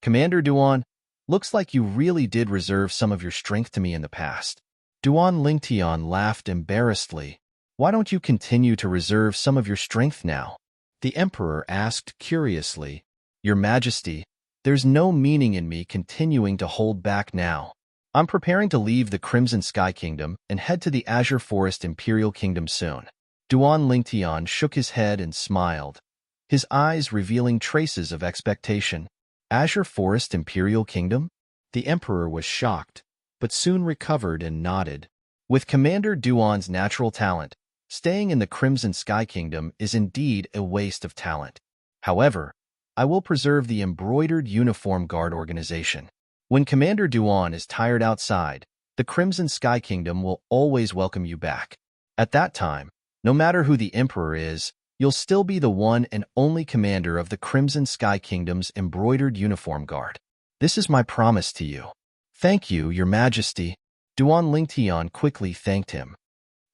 "Commander Duan, looks like you really did reserve some of your strength to me in the past." Duan Lingtian laughed embarrassedly. "Why don't you continue to reserve some of your strength now?" The emperor asked curiously. "Your majesty, there's no meaning in me continuing to hold back now. I'm preparing to leave the Crimson Sky Kingdom and head to the Azure Forest Imperial Kingdom soon." Duan Lingtian shook his head and smiled, his eyes revealing traces of expectation. "Azure Forest Imperial Kingdom?" The emperor was shocked, but soon recovered and nodded. With Commander Duan's natural talent, staying in the Crimson Sky Kingdom is indeed a waste of talent. However, I will preserve the Embroidered Uniform Guard organization. When Commander Duan is tired outside, the Crimson Sky Kingdom will always welcome you back. At that time, no matter who the Emperor is, you'll still be the one and only commander of the Crimson Sky Kingdom's Embroidered Uniform Guard. This is my promise to you." "Thank you, your majesty." Duan Lingtian quickly thanked him.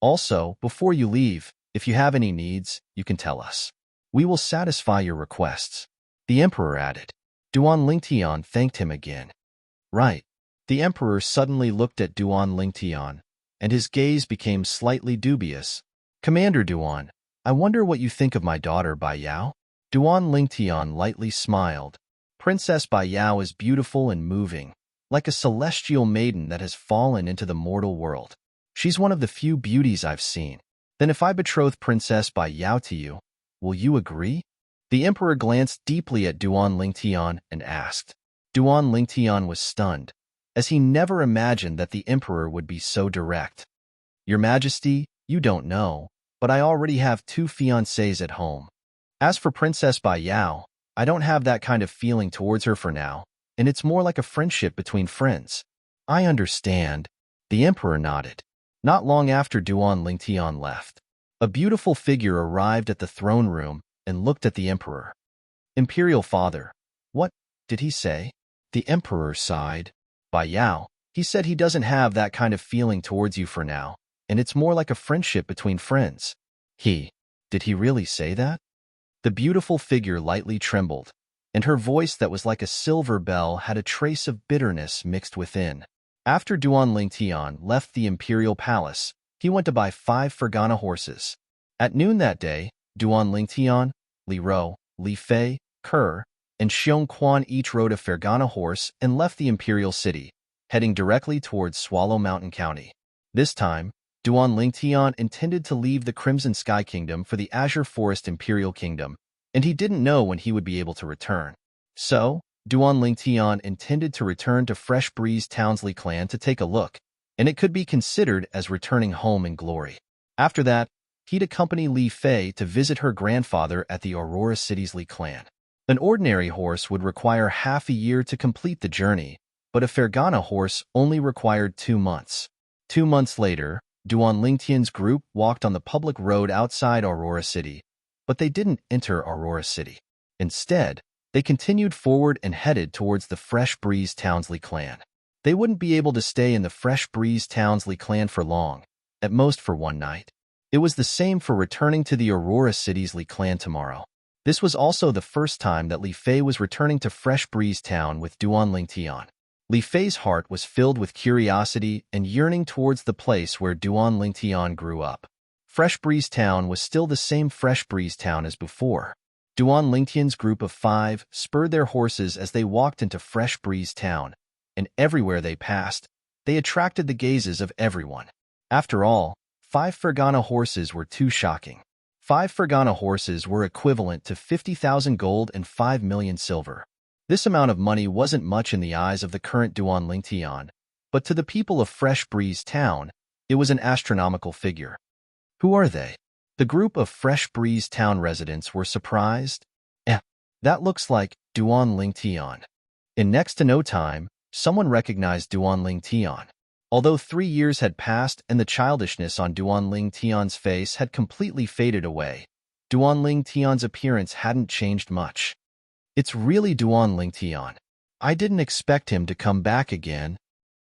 "Also, before you leave, if you have any needs, you can tell us. We will satisfy your requests," the emperor added. Duan Lingtian thanked him again. "Right." The emperor suddenly looked at Duan Lingtian, and his gaze became slightly dubious. "Commander Duan, I wonder what you think of my daughter Bai Yao?" Duan Lingtian lightly smiled. "Princess Bai Yao is beautiful and moving, like a celestial maiden that has fallen into the mortal world. She's one of the few beauties I've seen. Then if I betroth Princess Bai Yao to you, will you agree?" The emperor glanced deeply at Duan Lingtian and asked. Duan Lingtian was stunned, as he never imagined that the emperor would be so direct. "Your majesty, you don't know, but I already have 2 fiancées at home. As for Princess Bai Yao, I don't have that kind of feeling towards her for now, and it's more like a friendship between friends." "I understand." The emperor nodded. Not long after Duan Lingtian left, a beautiful figure arrived at the throne room and looked at the emperor. "Imperial father, what did he say?" The emperor sighed. "Bai Yao, he said he doesn't have that kind of feeling towards you for now, and it's more like a friendship between friends." Did he really say that?" The beautiful figure lightly trembled, and her voice that was like a silver bell had a trace of bitterness mixed within. After Duan Lingtian left the imperial palace, he went to buy 5 Fergana horses. At noon that day, Duan Lingtian, Li Ro, Li Fei, Kerr, and Xiong Quan each rode a Fergana horse and left the imperial city, heading directly towards Swallow Mountain County. This time, Duan Lingtian intended to leave the Crimson Sky Kingdom for the Azure Forest Imperial Kingdom, and he didn't know when he would be able to return. So, Duan Lingtian intended to return to Fresh Breeze Townsley clan to take a look, and it could be considered as returning home in glory. After that, he'd accompany Li Fei to visit her grandfather at the Aurora City's Li clan. An ordinary horse would require half a year to complete the journey, but a Fergana horse only required 2 months. 2 months later, Duan Lingtian's group walked on the public road outside Aurora City, but they didn't enter Aurora City. Instead, they continued forward and headed towards the Fresh Breeze Townsley clan. They wouldn't be able to stay in the Fresh Breeze Townsley clan for long, at most for 1 night. It was the same for returning to the Aurora City's Li clan tomorrow. This was also the first time that Li Fei was returning to Fresh Breeze Town with Duan Lingtian. Li Fei's heart was filled with curiosity and yearning towards the place where Duan Lingtian grew up. Fresh Breeze Town was still the same Fresh Breeze Town as before. Duan Lingtian's group of 5 spurred their horses as they walked into Fresh Breeze Town, and everywhere they passed, they attracted the gazes of everyone. After all, 5 Fergana horses were too shocking. 5 Fergana horses were equivalent to 50,000 gold and 5 million silver. This amount of money wasn't much in the eyes of the current Duan Lingtian, but to the people of Fresh Breeze Town, it was an astronomical figure. Who are they? The group of Fresh Breeze Town residents were surprised. That looks like Duan Lingtian. In next to no time, someone recognized Duan Lingtian. Although 3 years had passed and the childishness on Duan Lingtian's face had completely faded away, Duan Lingtian's appearance hadn't changed much. It's really Duan Lingtian. I didn't expect him to come back again.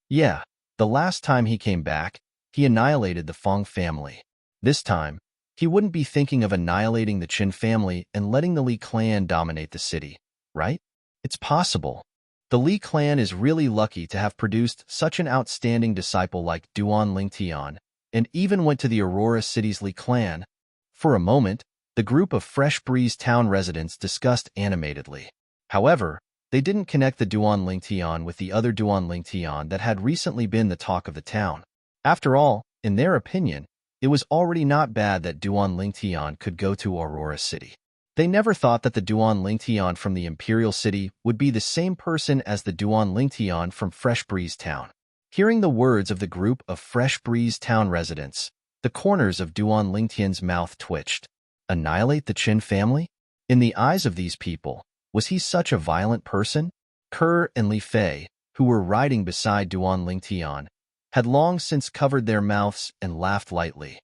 Yeah, the last time he came back, he annihilated the Fong family. This time, he wouldn't be thinking of annihilating the Qin family and letting the Li clan dominate the city, right? It's possible. The Li clan is really lucky to have produced such an outstanding disciple like Duan Lingtian, and even went to the Aurora City's Li clan. For a moment, the group of Fresh Breeze Town residents discussed animatedly. However, they didn't connect the Duan Lingtian with the other Duan Lingtian that had recently been the talk of the town. After all, in their opinion, it was already not bad that Duan Lingtian could go to Aurora City. They never thought that the Duan Lingtian from the Imperial City would be the same person as the Duan Lingtian from Fresh Breeze Town. Hearing the words of the group of Fresh Breeze Town residents, the corners of Duan Lingtian's mouth twitched. Annihilate the Qin family? In the eyes of these people, was he such a violent person? Kerr and Li Fei, who were riding beside Duan Lingtian, had long since covered their mouths and laughed lightly.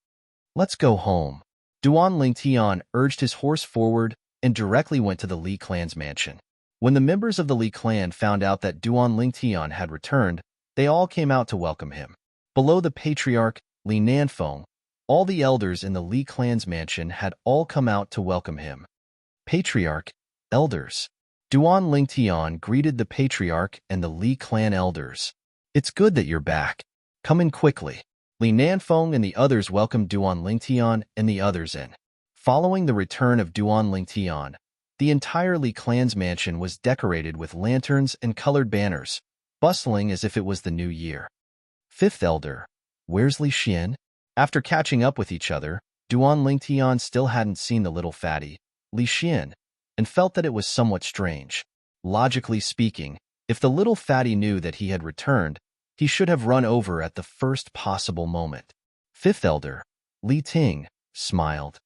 Let's go home. Duan Lingtian urged his horse forward and directly went to the Li clan's mansion. When the members of the Li clan found out that Duan Lingtian had returned, they all came out to welcome him. Below the patriarch, Li Nanfeng, all the elders in the Li clan's mansion had all come out to welcome him. Patriarch, elders. Duan Lingtian greeted the patriarch and the Li clan elders. It's good that you're back. Come in quickly. Li Nanfeng and the others welcomed Duan Lingtian and the others in. Following the return of Duan Lingtian, the entire Li clan's mansion was decorated with lanterns and colored banners, bustling as if it was the new year. Fifth elder, where's Li Xian? After catching up with each other, Duan Lingtian still hadn't seen the little fatty, Li Xian, and felt that it was somewhat strange. Logically speaking, if the little fatty knew that he had returned, he should have run over at the first possible moment. Fifth elder, Li Ting, smiled.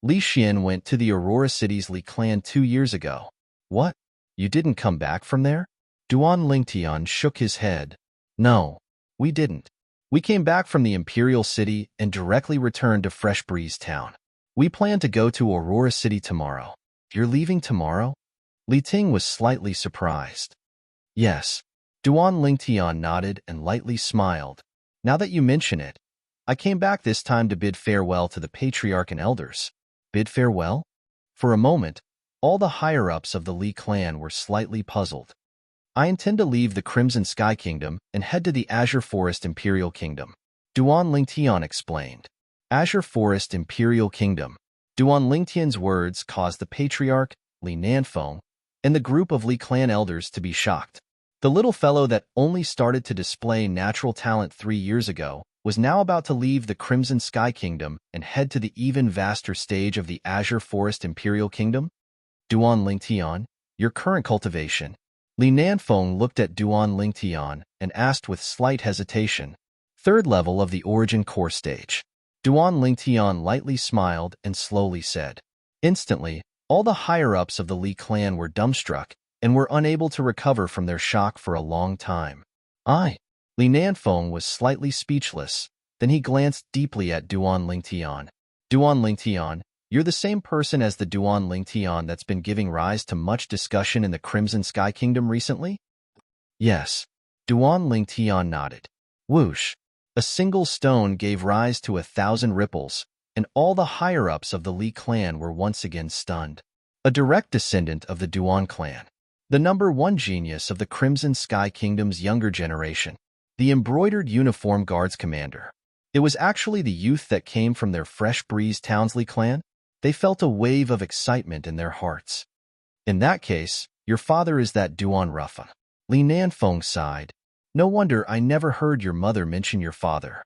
Li Xian went to the Aurora City's Li clan 2 years ago. What? You didn't come back from there? Duan Lingtian shook his head. No, we didn't. We came back from the Imperial City and directly returned to Fresh Breeze Town. We plan to go to Aurora City tomorrow. You're leaving tomorrow? Li Ting was slightly surprised. Yes. Duan Lingtian nodded and lightly smiled. Now that you mention it, I came back this time to bid farewell to the patriarch and elders. Bid farewell? For a moment, all the higher-ups of the Li clan were slightly puzzled. I intend to leave the Crimson Sky Kingdom and head to the Azure Forest Imperial Kingdom. Duan Lingtian explained. Azure Forest Imperial Kingdom. Duan Lingtian's words caused the patriarch, Li Nanfeng, and the group of Li clan elders to be shocked. The little fellow that only started to display natural talent 3 years ago was now about to leave the Crimson Sky Kingdom and head to the even vaster stage of the Azure Forest Imperial Kingdom? Duan Lingtian, your current cultivation. Li Nanfeng looked at Duan Lingtian and asked with slight hesitation. 3rd level of the Origin Core Stage. Duan Lingtian lightly smiled and slowly said. Instantly, all the higher-ups of the Li clan were dumbstruck and were unable to recover from their shock for a long time. Li Nanfeng was slightly speechless. Then he glanced deeply at Duan Lingtian. Duan Lingtian, you're the same person as the Duan Lingtian that's been giving rise to much discussion in the Crimson Sky Kingdom recently? Yes. Duan Lingtian nodded. Whoosh. A single stone gave rise to 1,000 ripples, and all the higher-ups of the Li clan were once again stunned. A direct descendant of the Duan clan, the #1 genius of the Crimson Sky Kingdom's younger generation, the embroidered uniform guards commander. It was actually the youth that came from their Fresh Breeze Townsley clan. They felt a wave of excitement in their hearts. In that case, your father is that Duan Ruffin. Li Nanfeng sighed. No wonder I never heard your mother mention your father.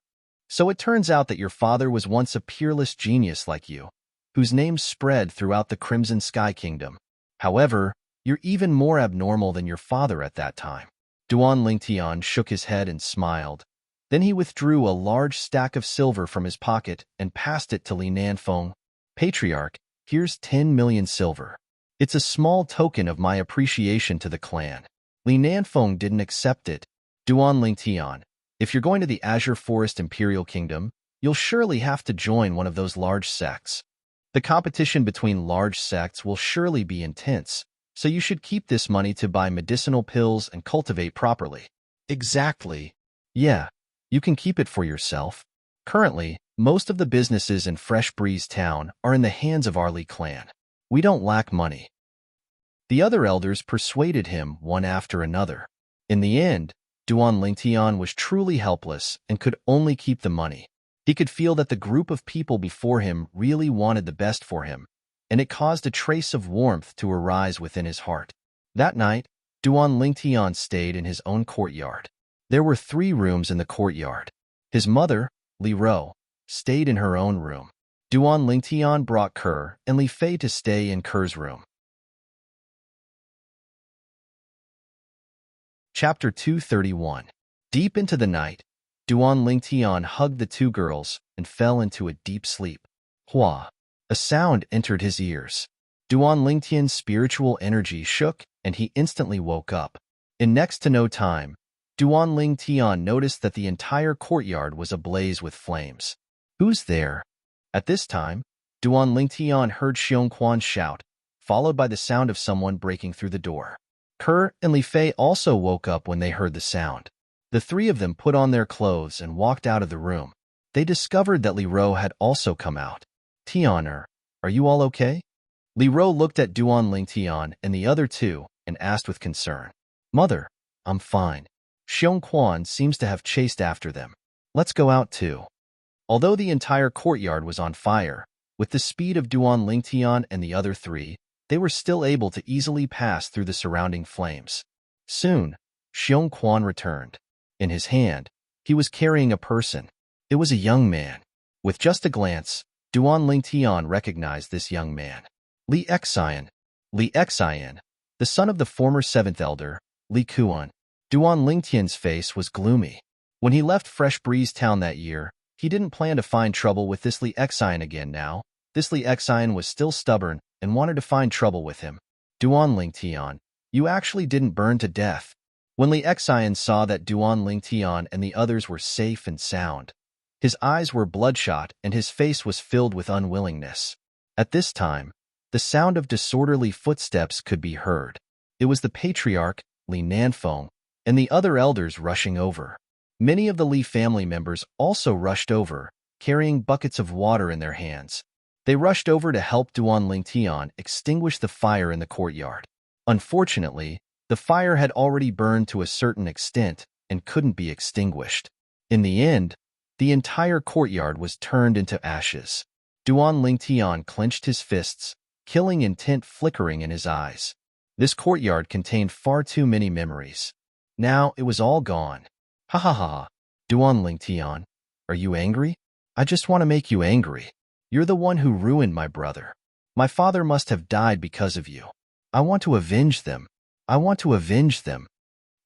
So it turns out that your father was once a peerless genius like you, whose name spread throughout the Crimson Sky Kingdom. However, you're even more abnormal than your father at that time. Duan Lingtian shook his head and smiled. Then he withdrew a large stack of silver from his pocket and passed it to Li Nanfeng. Patriarch, here's 10 million silver. It's a small token of my appreciation to the clan. Li Nanfeng didn't accept it. Duan Lingtian, if you're going to the Azure Forest Imperial Kingdom, you'll surely have to join one of those large sects. The competition between large sects will surely be intense, so you should keep this money to buy medicinal pills and cultivate properly. Exactly. Yeah, you can keep it for yourself. Currently, most of the businesses in Fresh Breeze Town are in the hands of our Li clan. We don't lack money. The other elders persuaded him one after another. In the end, Duan Lingtian was truly helpless and could only keep the money. He could feel that the group of people before him really wanted the best for him, and it caused a trace of warmth to arise within his heart. That night, Duan Lingtian stayed in his own courtyard. There were 3 rooms in the courtyard. His mother, Li Ro, stayed in her own room. Duan Lingtian brought Kerr and Li Fei to stay in Kerr's room. Chapter 231. Deep into the night, Duan Lingtian hugged the 2 girls and fell into a deep sleep. Hua! A sound entered his ears. Duan Lingtian's spiritual energy shook, and he instantly woke up. In next to no time, Duan Lingtian noticed that the entire courtyard was ablaze with flames. Who's there? At this time, Duan Lingtian heard Xiongquan shout, followed by the sound of someone breaking through the door. Kerr and Li Fei also woke up when they heard the sound. The 3 of them put on their clothes and walked out of the room. They discovered that Li Ro had also come out. Tianer, are you all okay? Li Ro looked at Duan Lingtian and the other 2 and asked with concern. Mother, I'm fine. Xiongquan seems to have chased after them. Let's go out too. Although the entire courtyard was on fire, with the speed of Duan Lingtian and the other 3, they were still able to easily pass through the surrounding flames. Soon, Xiongquan returned. In his hand, he was carrying a person. It was a young man. With just a glance, Duan Lingtian recognized this young man. Li Xian, the son of the former 7th elder, Li Kuan. Duan Lingtian's face was gloomy. When he left Fresh Breeze Town that year, he didn't plan to find trouble with this Li Xian again now. This Li Xian was still stubborn and wanted to find trouble with him. Duan Lingtian, you actually didn't burn to death. When Li Xian saw that Duan Lingtian and the others were safe and sound, his eyes were bloodshot and his face was filled with unwillingness. At this time, the sound of disorderly footsteps could be heard. It was the patriarch, Li Nanfeng, and the other elders rushing over. Many of the Li family members also rushed over, carrying buckets of water in their hands. They rushed over to help Duan Lingtian extinguish the fire in the courtyard. Unfortunately, the fire had already burned to a certain extent and couldn't be extinguished. In the end, the entire courtyard was turned into ashes. Duan Lingtian clenched his fists, killing intent flickering in his eyes. This courtyard contained far too many memories. Now it was all gone. Ha ha ha. Duan Lingtian, are you angry? I just want to make you angry. You're the one who ruined my brother. My father must have died because of you. I want to avenge them. I want to avenge them.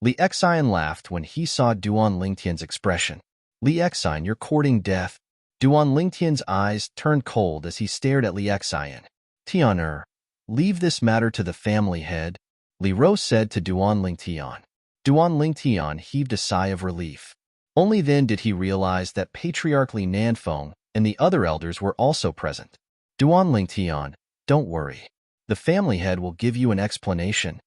Li Xian laughed when he saw Duan Lingtian's expression. Li Xian, you're courting death. Duan Lingtian's eyes turned cold as he stared at Li Xian. Tianer, leave this matter to the family head, Li Ro said to Duan Lingtian. Duan Lingtian heaved a sigh of relief. Only then did he realize that Patriarch Li Nanfeng and the other elders were also present. Duan Lingtian, don't worry. The family head will give you an explanation.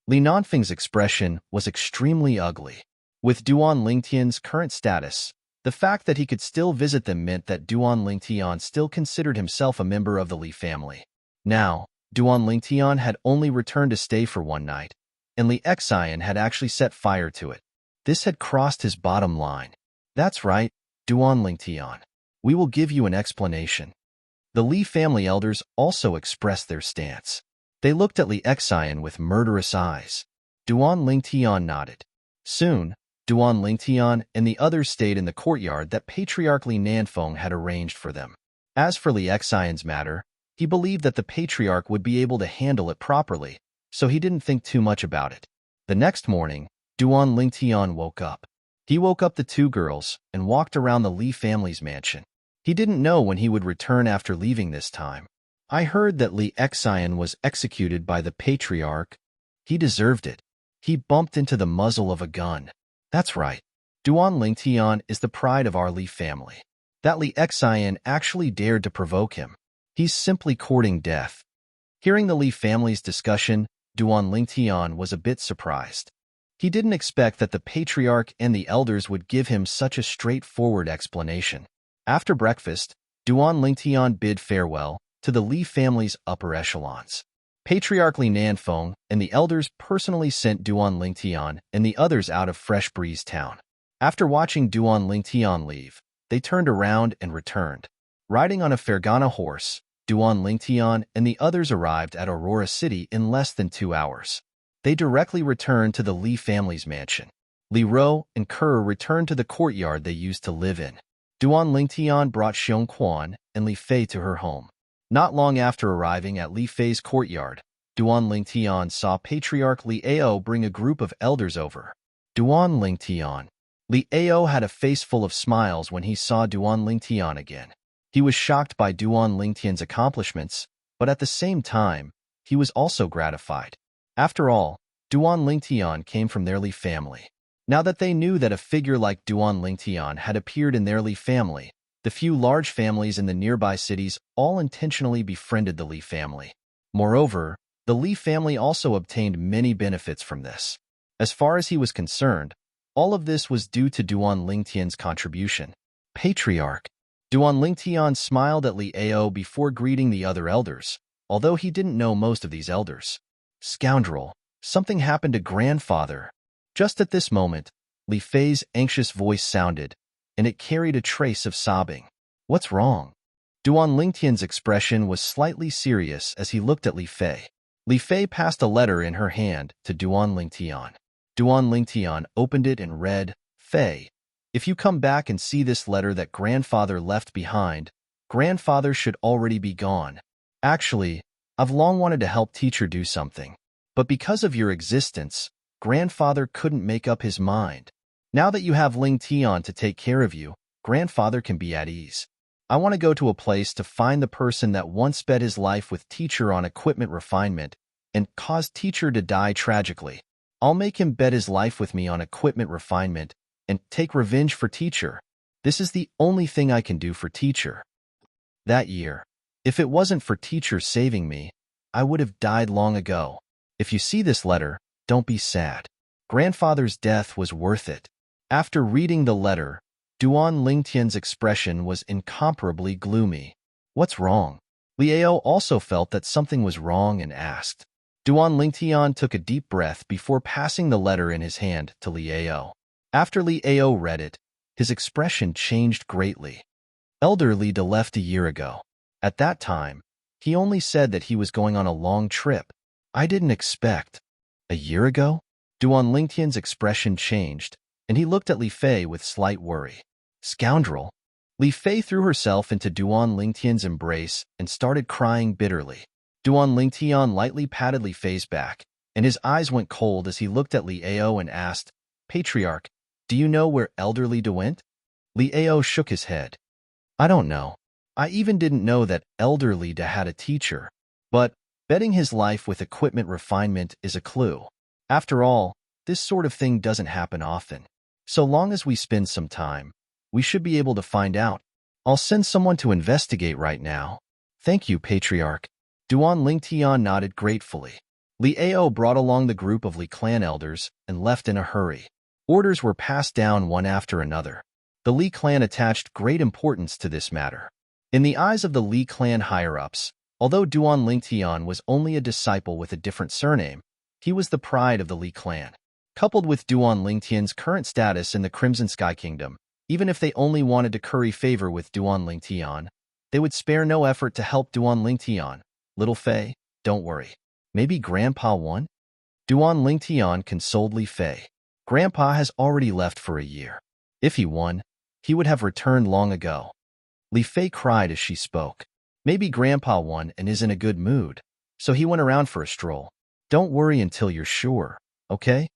Li Nanfeng's expression was extremely ugly. With Duan Lingtian's current status, The fact that he could still visit them meant that Duan Lingtian still considered himself a member of the Li family. Now, Duan Lingtian had only returned to stay for one night, and Li Xian had actually set fire to it. This had crossed his bottom line. That's right, Duan Lingtian. We will give you an explanation. The Li family elders also expressed their stance. They looked at Li Xian with murderous eyes. Duan Lingtian nodded. Soon, Duan Lingtian and the others stayed in the courtyard that Patriarch Li Nanfeng had arranged for them. As for Li Xian's matter, he believed that the Patriarch would be able to handle it properly, so he didn't think too much about it. The next morning, Duan Lingtian woke up. He woke up the two girls and walked around the Li family's mansion. He didn't know when he would return after leaving this time. I heard that Li Xian was executed by the Patriarch. He deserved it. He bumped into the muzzle of a gun. That's right. Duan Lingtian is the pride of our Li family. That Li Xian actually dared to provoke him. He's simply courting death. Hearing the Li family's discussion, Duan Lingtian was a bit surprised. He didn't expect that the Patriarch and the elders would give him such a straightforward explanation. After breakfast, Duan Lingtian bid farewell to the Li family's upper echelons. Patriarch Li Nanfeng and the elders personally sent Duan Lingtian and the others out of Fresh Breeze Town. After watching Duan Lingtian leave, they turned around and returned. Riding on a Fergana horse, Duan Lingtian and the others arrived at Aurora City in less than 2 hours. They directly returned to the Li family's mansion. Li Ro and Kerr returned to the courtyard they used to live in. Duan Lingtian brought Xiong Quan and Li Fei to her home. Not long after arriving at Li Fei's courtyard, Duan Lingtian saw Patriarch Li Ao bring a group of elders over. Duan Lingtian. Li Ao had a face full of smiles when he saw Duan Lingtian again. He was shocked by Duan Lingtian's accomplishments, but at the same time, he was also gratified. After all, Duan Lingtian came from their Li family. Now that they knew that a figure like Duan Lingtian had appeared in their Li family, the few large families in the nearby cities all intentionally befriended the Li family. Moreover, the Li family also obtained many benefits from this. As far as he was concerned, all of this was due to Duan Lingtian's contribution. Patriarch. Duan Lingtian smiled at Li Ao before greeting the other elders, although he didn't know most of these elders. Scoundrel, something happened to grandfather. Just at this moment, Li Fei's anxious voice sounded, and it carried a trace of sobbing. What's wrong? Duan Lingtian's expression was slightly serious as he looked at Li Fei. Li Fei passed a letter in her hand to Duan Lingtian. Duan Lingtian opened it and read, Fei, if you come back and see this letter that grandfather left behind, grandfather should already be gone. Actually, I've long wanted to help teacher do something. But because of your existence, grandfather couldn't make up his mind. Now that you have Ling Tian to take care of you, grandfather can be at ease. I want to go to a place to find the person that once bet his life with teacher on equipment refinement and caused teacher to die tragically. I'll make him bet his life with me on equipment refinement and take revenge for teacher. This is the only thing I can do for teacher. That year, if it wasn't for teacher saving me, I would have died long ago. If you see this letter, don't be sad. Grandfather's death was worth it. After reading the letter, Duan Lingtian's expression was incomparably gloomy. What's wrong? Liao also felt that something was wrong and asked. Duan Lingtian took a deep breath before passing the letter in his hand to Liao. After Liao read it, his expression changed greatly. Elder Li De left a year ago. At that time, he only said that he was going on a long trip. I didn't expect. A year ago? Duan Lingtian's expression changed, and he looked at Li Fei with slight worry. Scoundrel! Li Fei threw herself into Duan Lingtian's embrace and started crying bitterly. Duan Lingtian lightly patted Li Fei's back, and his eyes went cold as he looked at Liao and asked, Patriarch, do you know where Elder Li De went? Liao shook his head. I don't know. I even didn't know that Elder Li De had a teacher. But betting his life with equipment refinement is a clue. After all, this sort of thing doesn't happen often. So long as we spend some time, we should be able to find out. I'll send someone to investigate right now. Thank you, Patriarch. Duan Lingtian nodded gratefully. Liao brought along the group of Li clan elders and left in a hurry. Orders were passed down one after another. The Li clan attached great importance to this matter. In the eyes of the Li clan higher-ups, although Duan Lingtian was only a disciple with a different surname, he was the pride of the Li clan. Coupled with Duan Lingtian's current status in the Crimson Sky Kingdom, even if they only wanted to curry favor with Duan Lingtian, they would spare no effort to help Duan Lingtian. Little Fei, don't worry. Maybe Grandpa won? Duan Lingtian consoled Li Fei. Grandpa has already left for a year. If he won, he would have returned long ago. Li Fei cried as she spoke. Maybe Grandpa won and is in a good mood, so he went around for a stroll. Don't worry until you're sure, okay?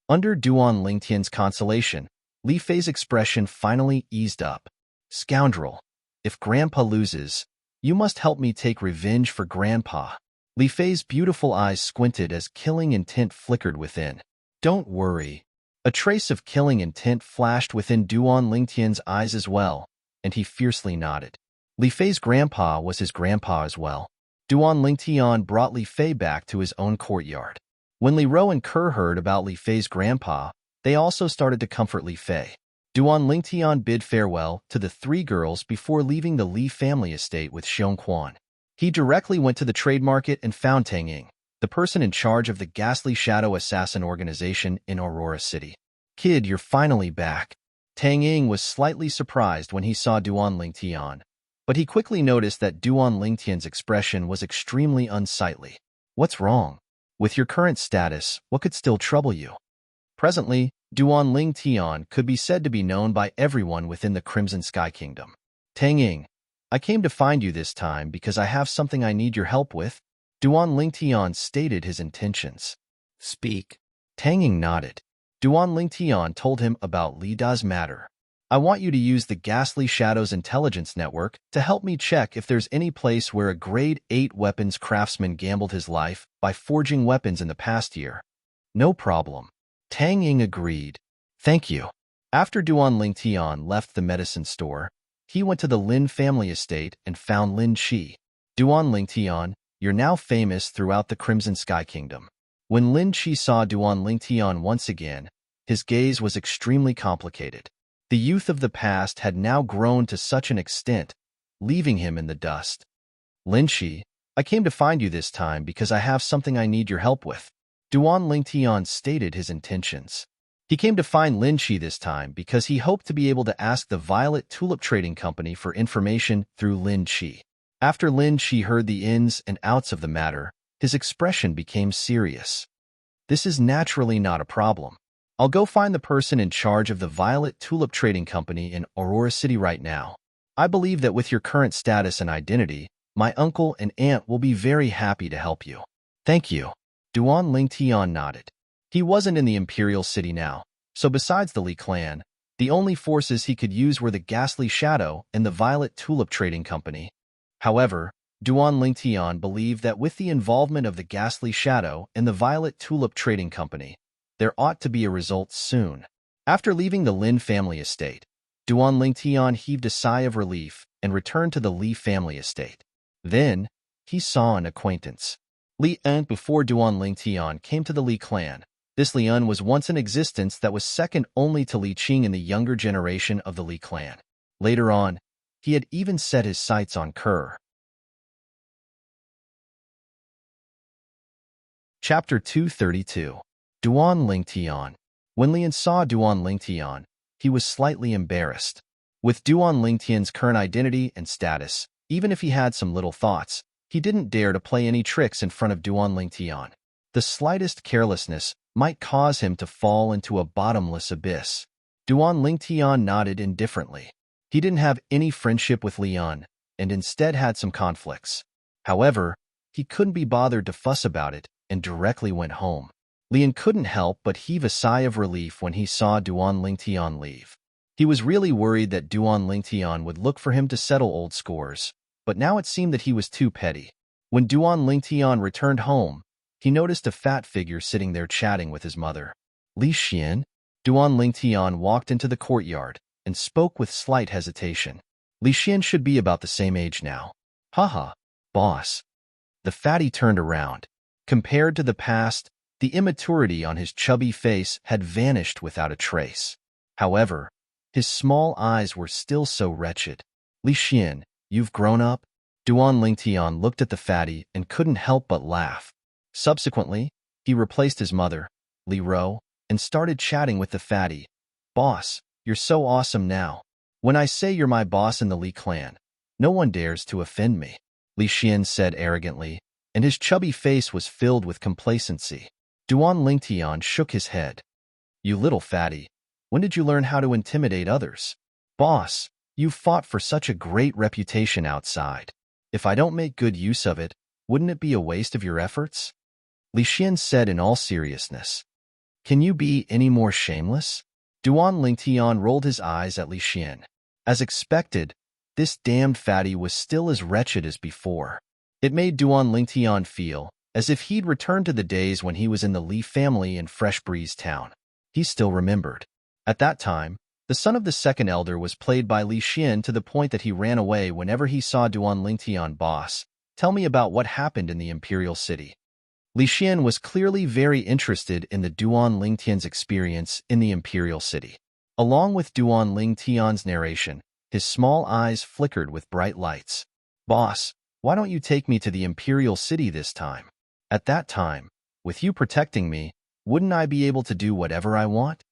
Under Duan Lingtian's consolation, Li Fei's expression finally eased up. Scoundrel, if Grandpa loses, you must help me take revenge for Grandpa. Li Fei's beautiful eyes squinted as killing intent flickered within. Don't worry. A trace of killing intent flashed within Duan Lingtian's eyes as well, and he fiercely nodded. Li Fei's grandpa was his grandpa as well. Duan Lingtian brought Li Fei back to his own courtyard. When Li Ro and Ke heard about Li Fei's grandpa, they also started to comfort Li Fei. Duan Lingtian bid farewell to the three girls before leaving the Li family estate with Xiong Quan. He directly went to the trade market and found Tang Ying, the person in charge of the Ghastly Shadow Assassin organization in Aurora City. Kid, you're finally back. Tang Ying was slightly surprised when he saw Duan Lingtian, but he quickly noticed that Duan Lingtian's expression was extremely unsightly. What's wrong? With your current status, what could still trouble you? Presently, Duan Lingtian could be said to be known by everyone within the Crimson Sky Kingdom. Tang Ying, I came to find you this time because I have something I need your help with. Duan Lingtian stated his intentions. Speak. Tang Ying nodded. Duan Lingtian told him about Li Da's matter. I want you to use the Ghastly Shadows Intelligence Network to help me check if there's any place where a Grade 8 weapons craftsman gambled his life by forging weapons in the past year. No problem. Tang Ying agreed. Thank you. After Duan Lingtian left the medicine store, he went to the Lin family estate and found Lin Qi. Duan Lingtian, you're now famous throughout the Crimson Sky Kingdom. When Lin Qi saw Duan Lingtian once again, his gaze was extremely complicated. The youth of the past had now grown to such an extent, leaving him in the dust. Lin Qi, I came to find you this time because I have something I need your help with. Duan Lingtian stated his intentions. He came to find Lin Qi this time because he hoped to be able to ask the Violet Tulip Trading Company for information through Lin Qi. After Lin Qi heard the ins and outs of the matter, his expression became serious. This is naturally not a problem. I'll go find the person in charge of the Violet Tulip Trading Company in Aurora City right now. I believe that with your current status and identity, my uncle and aunt will be very happy to help you. Thank you. Duan Lingtian nodded. He wasn't in the Imperial City now, so besides the Li clan, the only forces he could use were the Ghastly Shadow and the Violet Tulip Trading Company. However, Duan Lingtian believed that with the involvement of the Ghastly Shadow and the Violet Tulip Trading Company, there ought to be a result soon. After leaving the Lin family estate, Duan Lingtian heaved a sigh of relief and returned to the Li family estate. Then, he saw an acquaintance. Li En. Before Duan Lingtian came to the Li clan, this Li En was once in existence that was second only to Li Qing in the younger generation of the Li clan. Later on, he had even set his sights on Ke. Chapter 232. Duan Lingtian. When Lian saw Duan Lingtian, he was slightly embarrassed. With Duan Lingtian's current identity and status, even if he had some little thoughts, he didn't dare to play any tricks in front of Duan Lingtian. The slightest carelessness might cause him to fall into a bottomless abyss. Duan Lingtian nodded indifferently. He didn't have any friendship with Lian, and instead had some conflicts. However, he couldn't be bothered to fuss about it and directly went home. Lian couldn't help but heave a sigh of relief when he saw Duan Lingtian leave. He was really worried that Duan Lingtian would look for him to settle old scores, but now it seemed that he was too petty. When Duan Lingtian returned home, he noticed a fat figure sitting there chatting with his mother. Li Xian? Duan Lingtian walked into the courtyard and spoke with slight hesitation. Li Xian should be about the same age now. Haha, boss. The fatty turned around. Compared to the past, the immaturity on his chubby face had vanished without a trace. However, His small eyes were still so wretched. Li Xian, you've grown up? Duan Lingtian looked at the fatty and couldn't help but laugh. Subsequently, he replaced his mother, Li Ro, and started chatting with the fatty. Boss, you're so awesome now. When I say you're my boss in the Li clan, no one dares to offend me, Li Xian said arrogantly, and his chubby face was filled with complacency. Duan Lingtian shook his head. You little fatty, when did you learn how to intimidate others? Boss, you've fought for such a great reputation outside. If I don't make good use of it, wouldn't it be a waste of your efforts? Li Xian said in all seriousness. Can you be any more shameless? Duan Lingtian rolled his eyes at Li Xian. As expected, this damned fatty was still as wretched as before. It made Duan Lingtian feel as if he'd returned to the days when he was in the Li family in Fresh Breeze Town. He still remembered. At that time, the son of the second elder was played by Li Xian to the point that he ran away whenever he saw Duan Lingtian. Boss, tell me about what happened in the Imperial City. Li Xian was clearly very interested in the Duan Lingtian's experience in the Imperial City. Along with Duan Lingtian's narration, his small eyes flickered with bright lights. Boss, why don't you take me to the Imperial City this time? At that time, with you protecting me, wouldn't I be able to do whatever I want?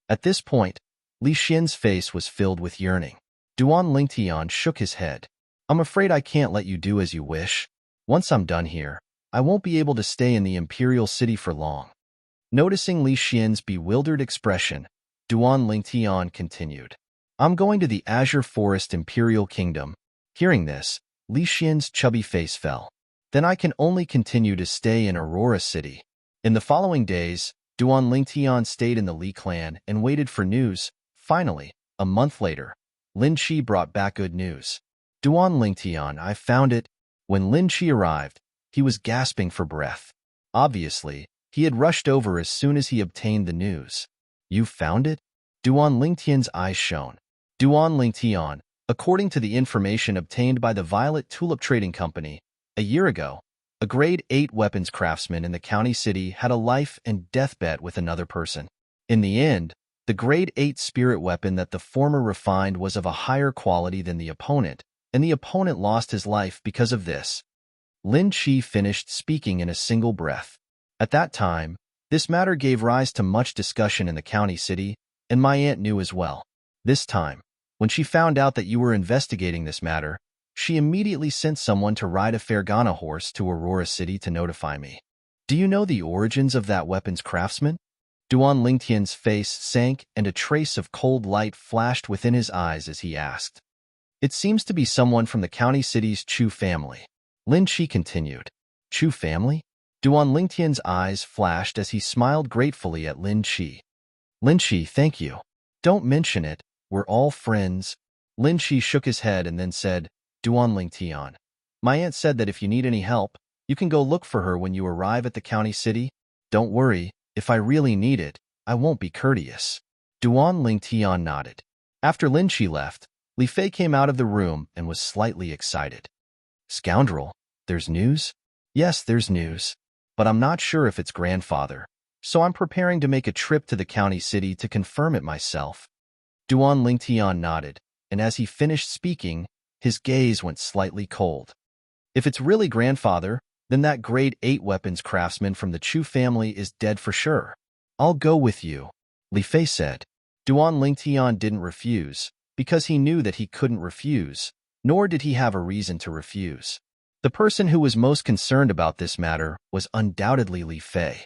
At this point, Li Xian's face was filled with yearning. Duan Lingtian shook his head. I'm afraid I can't let you do as you wish. Once I'm done here, I won't be able to stay in the Imperial City for long. Noticing Li Xian's bewildered expression, Duan Lingtian continued. I'm going to the Azure Forest Imperial Kingdom. Hearing this, Li Xian's chubby face fell. Then I can only continue to stay in Aurora City. In the following days, Duan Lingtian stayed in the Li clan and waited for news. Finally, a month later, Lin Qi brought back good news. Duan Lingtian, I found it. When Lin Qi arrived, he was gasping for breath. Obviously, he had rushed over as soon as he obtained the news. You found it? Duan Lingtian's eyes shone. Duan Lingtian, according to the information obtained by the Violet Tulip Trading Company, a year ago, a grade 8 weapons craftsman in the county city had a life and death bet with another person. In the end, the grade 8 spirit weapon that the former refined was of a higher quality than the opponent, and the opponent lost his life because of this. Lin Qi finished speaking in a single breath. At that time, this matter gave rise to much discussion in the county city, and my aunt knew as well. This time, when she found out that you were investigating this matter, she immediately sent someone to ride a Fergana horse to Aurora City to notify me. Do you know the origins of that weapons craftsman? Duan Lingtian's face sank and a trace of cold light flashed within his eyes as he asked. It seems to be someone from the county city's Chu family. Lin Qi continued. Chu family? Duan Lingtian's eyes flashed as he smiled gratefully at Lin Qi. Lin Qi, thank you. Don't mention it, we're all friends. Lin Qi shook his head and then said, Duan Lingtian, my aunt said that if you need any help, you can go look for her when you arrive at the county city. Don't worry, if I really need it, I won't be courteous. Duan Lingtian nodded. After Lin Qi left, Li Fei came out of the room and was slightly excited. Scoundrel, there's news? Yes, there's news. But I'm not sure if it's grandfather, so I'm preparing to make a trip to the county city to confirm it myself. Duan Lingtian nodded, and as he finished speaking, his gaze went slightly cold. If it's really grandfather, then that grade 8 weapons craftsman from the Chu family is dead for sure. I'll go with you, Li Fei said. Duan Lingtian didn't refuse, because he knew that he couldn't refuse, nor did he have a reason to refuse. The person who was most concerned about this matter was undoubtedly Li Fei.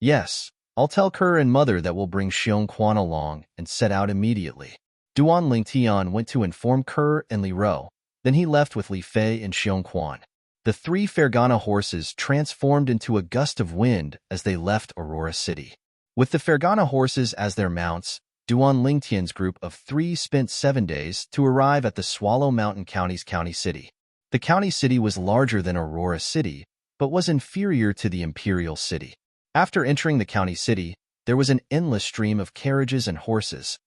Yes, I'll tell Kerr and Mother that we'll bring Xiong Quan along and set out immediately. Duan Lingtian went to inform Kerr and Li Ro, then he left with Li Fei and Xiong Quan. The 3 Fergana horses transformed into a gust of wind as they left Aurora City. With the Fergana horses as their mounts, Duan Lingtian's group of 3 spent 7 days to arrive at the Swallow Mountain County's county city. The county city was larger than Aurora City, but was inferior to the Imperial City. After entering the county city, there was an endless stream of carriages and horses.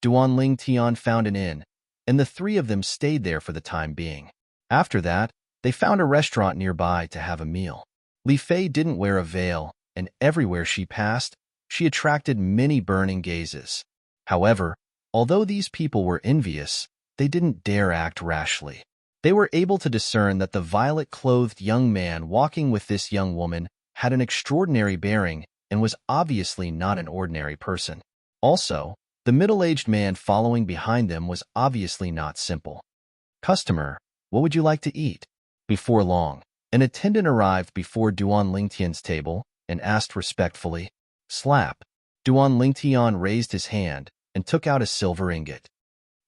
Duan Lingtian found an inn, and the 3 of them stayed there for the time being. After that, they found a restaurant nearby to have a meal. Li Fei didn't wear a veil, and everywhere she passed, she attracted many burning gazes. However, Although these people were envious, they didn't dare act rashly. They were able to discern that the violet-clothed young man walking with this young woman had an extraordinary bearing and was obviously not an ordinary person. Also, the middle-aged man following behind them was obviously not simple. "Customer, what would you like to eat?" Before long, an attendant arrived before Duan Lingtian's table and asked respectfully, "Slap." Duan Lingtian raised his hand and took out a silver ingot.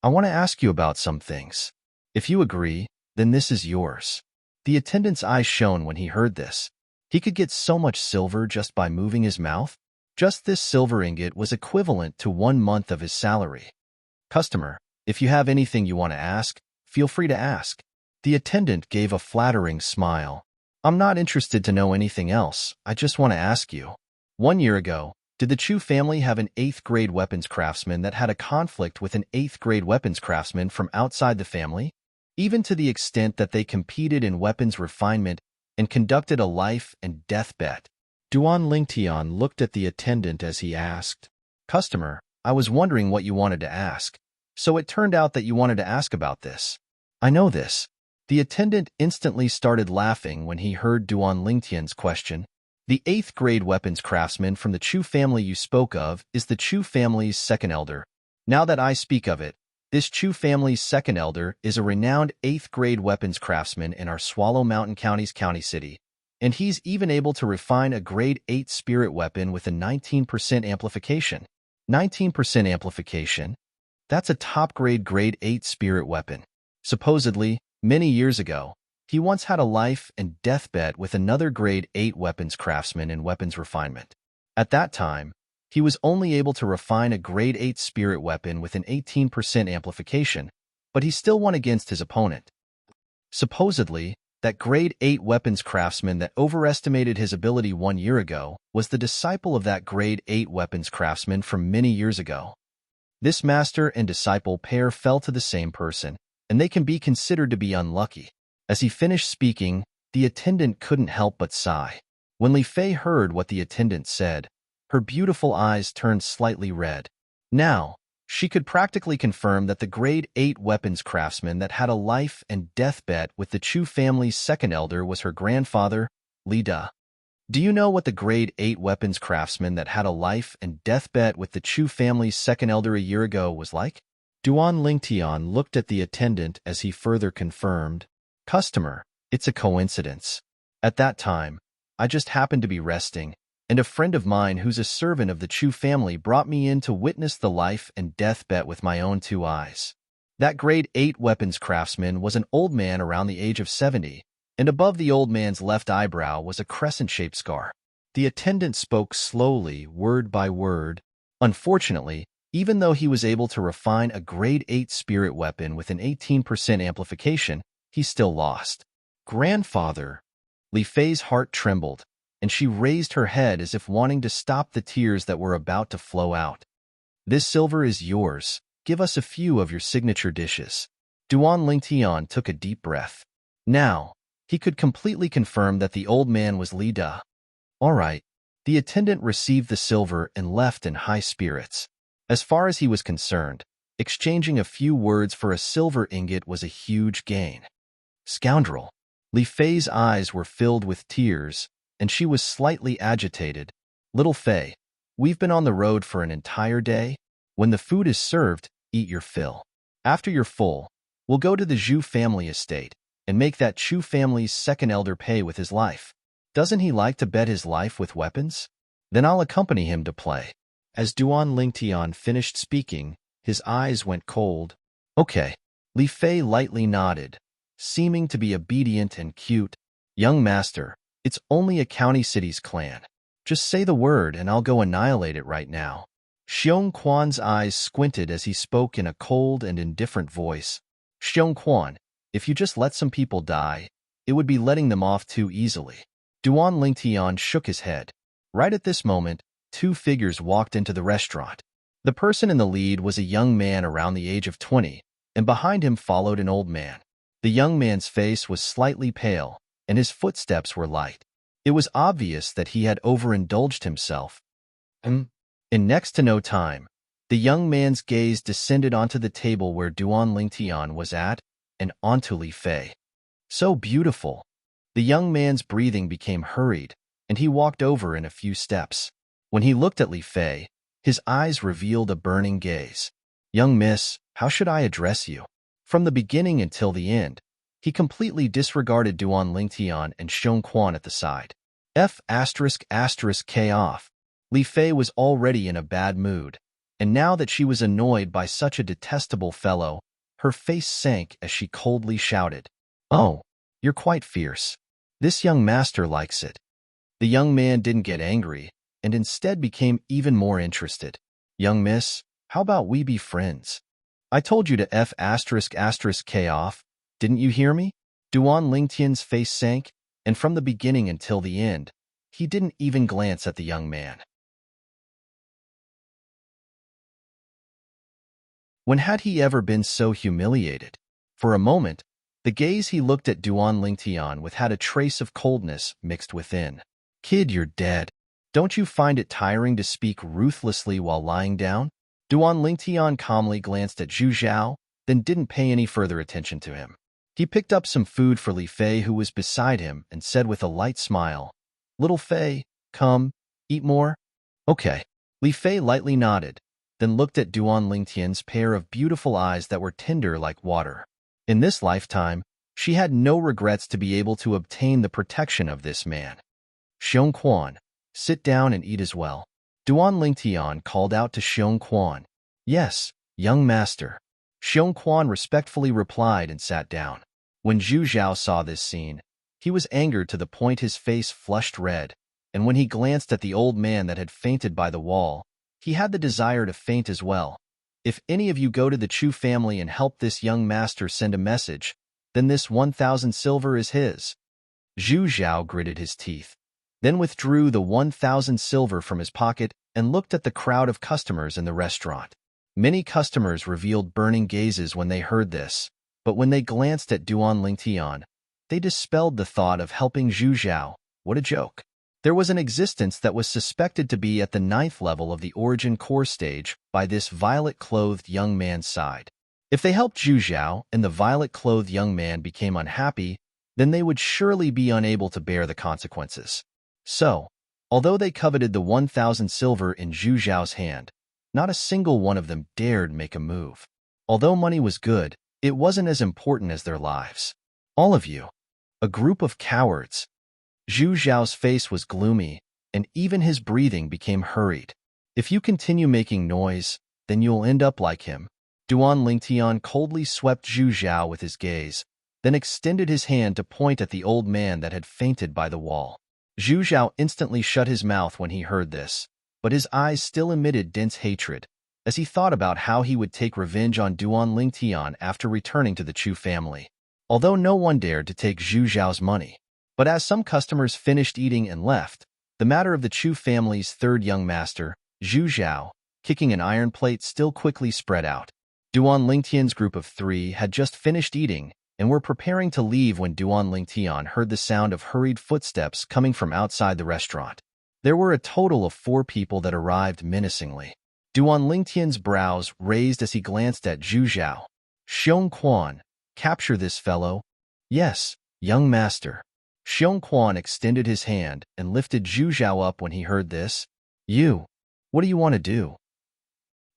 "I want to ask you about some things. If you agree, then this is yours." The attendant's eyes shone when he heard this. He could get so much silver just by moving his mouth. Just this silver ingot was equivalent to 1 month of his salary. "Customer, if you have anything you want to ask, feel free to ask." The attendant gave a flattering smile. "I'm not interested to know anything else. I just want to ask you. 1 year ago, did the Chu family have an 8th-grade weapons craftsman that had a conflict with an 8th-grade weapons craftsman from outside the family, even to the extent that they competed in weapons refinement and conducted a life and death bet?" Duan Lingtian looked at the attendant as he asked, "Customer, I was wondering what you wanted to ask. So it turned out that you wanted to ask about this." "I know this." The attendant instantly started laughing when he heard Duan Lingtian's question. "The 8th-grade weapons craftsman from the Chu family you spoke of is the Chu family's second elder. Now that I speak of it, this Chu family's second elder is a renowned 8th-grade weapons craftsman in our Swallow Mountain County's county city, and he's even able to refine a grade 8 spirit weapon with a 19% amplification. 19% amplification? That's a top-grade grade 8 spirit weapon. Supposedly, many years ago, he once had a life and death bet with another grade 8 weapons craftsman in weapons refinement. At that time, he was only able to refine a grade 8 spirit weapon with an 18% amplification, but he still won against his opponent. Supposedly, that grade 8 weapons craftsman that overestimated his ability 1 year ago was the disciple of that grade 8 weapons craftsman from many years ago. This master and disciple pair fell to the same person, and they can be considered to be unlucky. As he finished speaking, the attendant couldn't help but sigh. When Li Fei heard what the attendant said, her beautiful eyes turned slightly red. Now, she could practically confirm that the grade 8 weapons craftsman that had a life and death bet with the Chu family's second elder was her grandfather, Li Da. "Do you know what the grade 8 weapons craftsman that had a life and death bet with the Chu family's second elder a year ago was like?" Duan Lingtian looked at the attendant as he further confirmed, "Customer, it's a coincidence. At that time, I just happened to be resting, and a friend of mine who's a servant of the Chu family brought me in to witness the life and death bet with my own 2 eyes. That grade 8 weapons craftsman was an old man around the age of 70, and above the old man's left eyebrow was a crescent-shaped scar." The attendant spoke slowly, word by word. Unfortunately, even though he was able to refine a grade 8 spirit weapon with an 18% amplification, he still lost. "Grandfather!" Li Fei's heart trembled, and she raised her head as if wanting to stop the tears that were about to flow out. "This silver is yours. Give us a few of your signature dishes." Duan Lingtian took a deep breath. Now, he could completely confirm that the old man was Li Da. All right. The attendant received the silver and left in high spirits. As far as he was concerned, exchanging a few words for a silver ingot was a huge gain. "Scoundrel!" Li Fei's eyes were filled with tears, and she was slightly agitated. "Little Fei, we've been on the road for an entire day. When the food is served, eat your fill. After you're full, we'll go to the Zhu family estate and make that Chu family's second elder pay with his life. Doesn't he like to bet his life with weapons? Then I'll accompany him to play." As Duan Lingtian finished speaking, his eyes went cold. "Okay." Li Fei lightly nodded, seeming to be obedient and cute. "Young master, it's only a county city's clan. Just say the word and I'll go annihilate it right now." Xiong Quan's eyes squinted as he spoke in a cold and indifferent voice. "Xiong Quan, if you just let some people die, it would be letting them off too easily." Duan Lingtian shook his head. Right at this moment, 2 figures walked into the restaurant. The person in the lead was a young man around the age of 20, and behind him followed an old man. The young man's face was slightly pale, and his footsteps were light. It was obvious that he had overindulged himself. In next to no time, The young man's gaze descended onto the table where Duan Lingtian was at, and onto Li Fei. So beautiful. The young man's breathing became hurried, and he walked over in a few steps. When he looked at Li Fei, his eyes revealed a burning gaze. Young miss, how should I address you? From the beginning until the end, he completely disregarded Duan Lingtian and Xiong Quan at the side. K off. Li Fei was already in a bad mood, and now that she was annoyed by such a detestable fellow, her face sank as she coldly shouted, "Oh, you're quite fierce. This young master likes it." The young man didn't get angry, and instead became even more interested. "Young miss, how about we be friends? I told you to K off. Didn't you hear me?" Duan Lingtian's face sank, and from the beginning until the end, he didn't even glance at the young man. When had he ever been so humiliated? For a moment, the gaze he looked at Duan Lingtian with had a trace of coldness mixed within. "Kid, you're dead. Don't you find it tiring to speak ruthlessly while lying down?" Duan Lingtian calmly glanced at Zhu Zhao, then didn't pay any further attention to him. He picked up some food for Li Fei, who was beside him, and said with a light smile, "Little Fei, come, eat more?" "Okay." Li Fei lightly nodded, then looked at Duan Lingtian's pair of beautiful eyes that were tender like water. In this lifetime, she had no regrets to be able to obtain the protection of this man. "Xiong Quan, sit down and eat as well." Duan Lingtian called out to Xiong Quan. "Yes, young master." Xiong Quan respectfully replied and sat down. When Zhu Zhao saw this scene, he was angered to the point his face flushed red, and when he glanced at the old man that had fainted by the wall, he had the desire to faint as well. "If any of you go to the Chu family and help this young master send a message, then this 1,000 silver is his." Zhu Zhao gritted his teeth, then withdrew the 1,000 silver from his pocket and looked at the crowd of customers in the restaurant. Many customers revealed burning gazes when they heard this, but when they glanced at Duan Lingtian, they dispelled the thought of helping Zhu Zhao. What a joke. There was an existence that was suspected to be at the 9th level of the origin core stage by this violet-clothed young man's side. If they helped Zhu Zhao and the violet-clothed young man became unhappy, then they would surely be unable to bear the consequences. So, although they coveted the 1,000 silver in Zhu Zhao's hand, not a single one of them dared make a move. Although money was good, it wasn't as important as their lives. "All of you, a group of cowards." Zhu Zhao's face was gloomy, and even his breathing became hurried. "If you continue making noise, then you'll end up like him." Duan Lingtian coldly swept Zhu Zhao with his gaze, then extended his hand to point at the old man that had fainted by the wall. Zhu Zhao instantly shut his mouth when he heard this, but his eyes still emitted dense hatred, as he thought about how he would take revenge on Duan Lingtian after returning to the Chu family. Although no one dared to take Zhu Zhao's money. But as some customers finished eating and left, the matter of the Chu family's third young master, Zhu Zhao, kicking an iron plate still quickly spread out. Duan Lingtian's group of 3 had just finished eating and were preparing to leave when Duan Lingtian heard the sound of hurried footsteps coming from outside the restaurant. There were a total of 4 people that arrived menacingly. Duan Lingtian's brows raised as he glanced at Zhu Zhao. "Xiong Quan, capture this fellow." "Yes, young master." Xiong Quan extended his hand and lifted Zhu Zhao up when he heard this. What do you want to do?"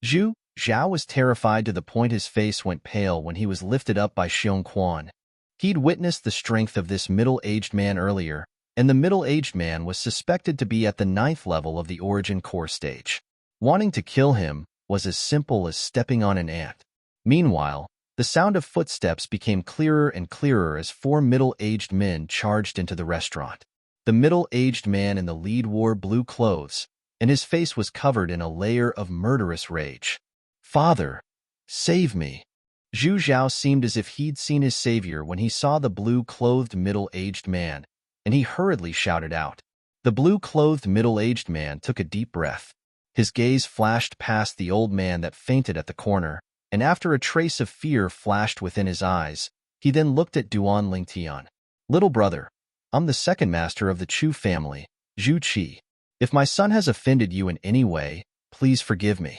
Zhu Zhao was terrified to the point his face went pale when he was lifted up by Xiong Quan. He'd witnessed the strength of this middle-aged man earlier, and the middle-aged man was suspected to be at the 9th level of the origin core stage. Wanting to kill him was as simple as stepping on an ant. Meanwhile, the sound of footsteps became clearer and clearer as 4 middle-aged men charged into the restaurant. The middle-aged man in the lead wore blue clothes, and his face was covered in a layer of murderous rage. "Father, save me." Zhu Zhao seemed as if he'd seen his savior when he saw the blue-clothed middle-aged man, and he hurriedly shouted out. The blue-clothed middle-aged man took a deep breath. His gaze flashed past the old man that fainted at the corner, and after a trace of fear flashed within his eyes, he then looked at Duan Lingtian. "Little brother, I'm the second master of the Chu family, Zhu Qi. If my son has offended you in any way, please forgive me."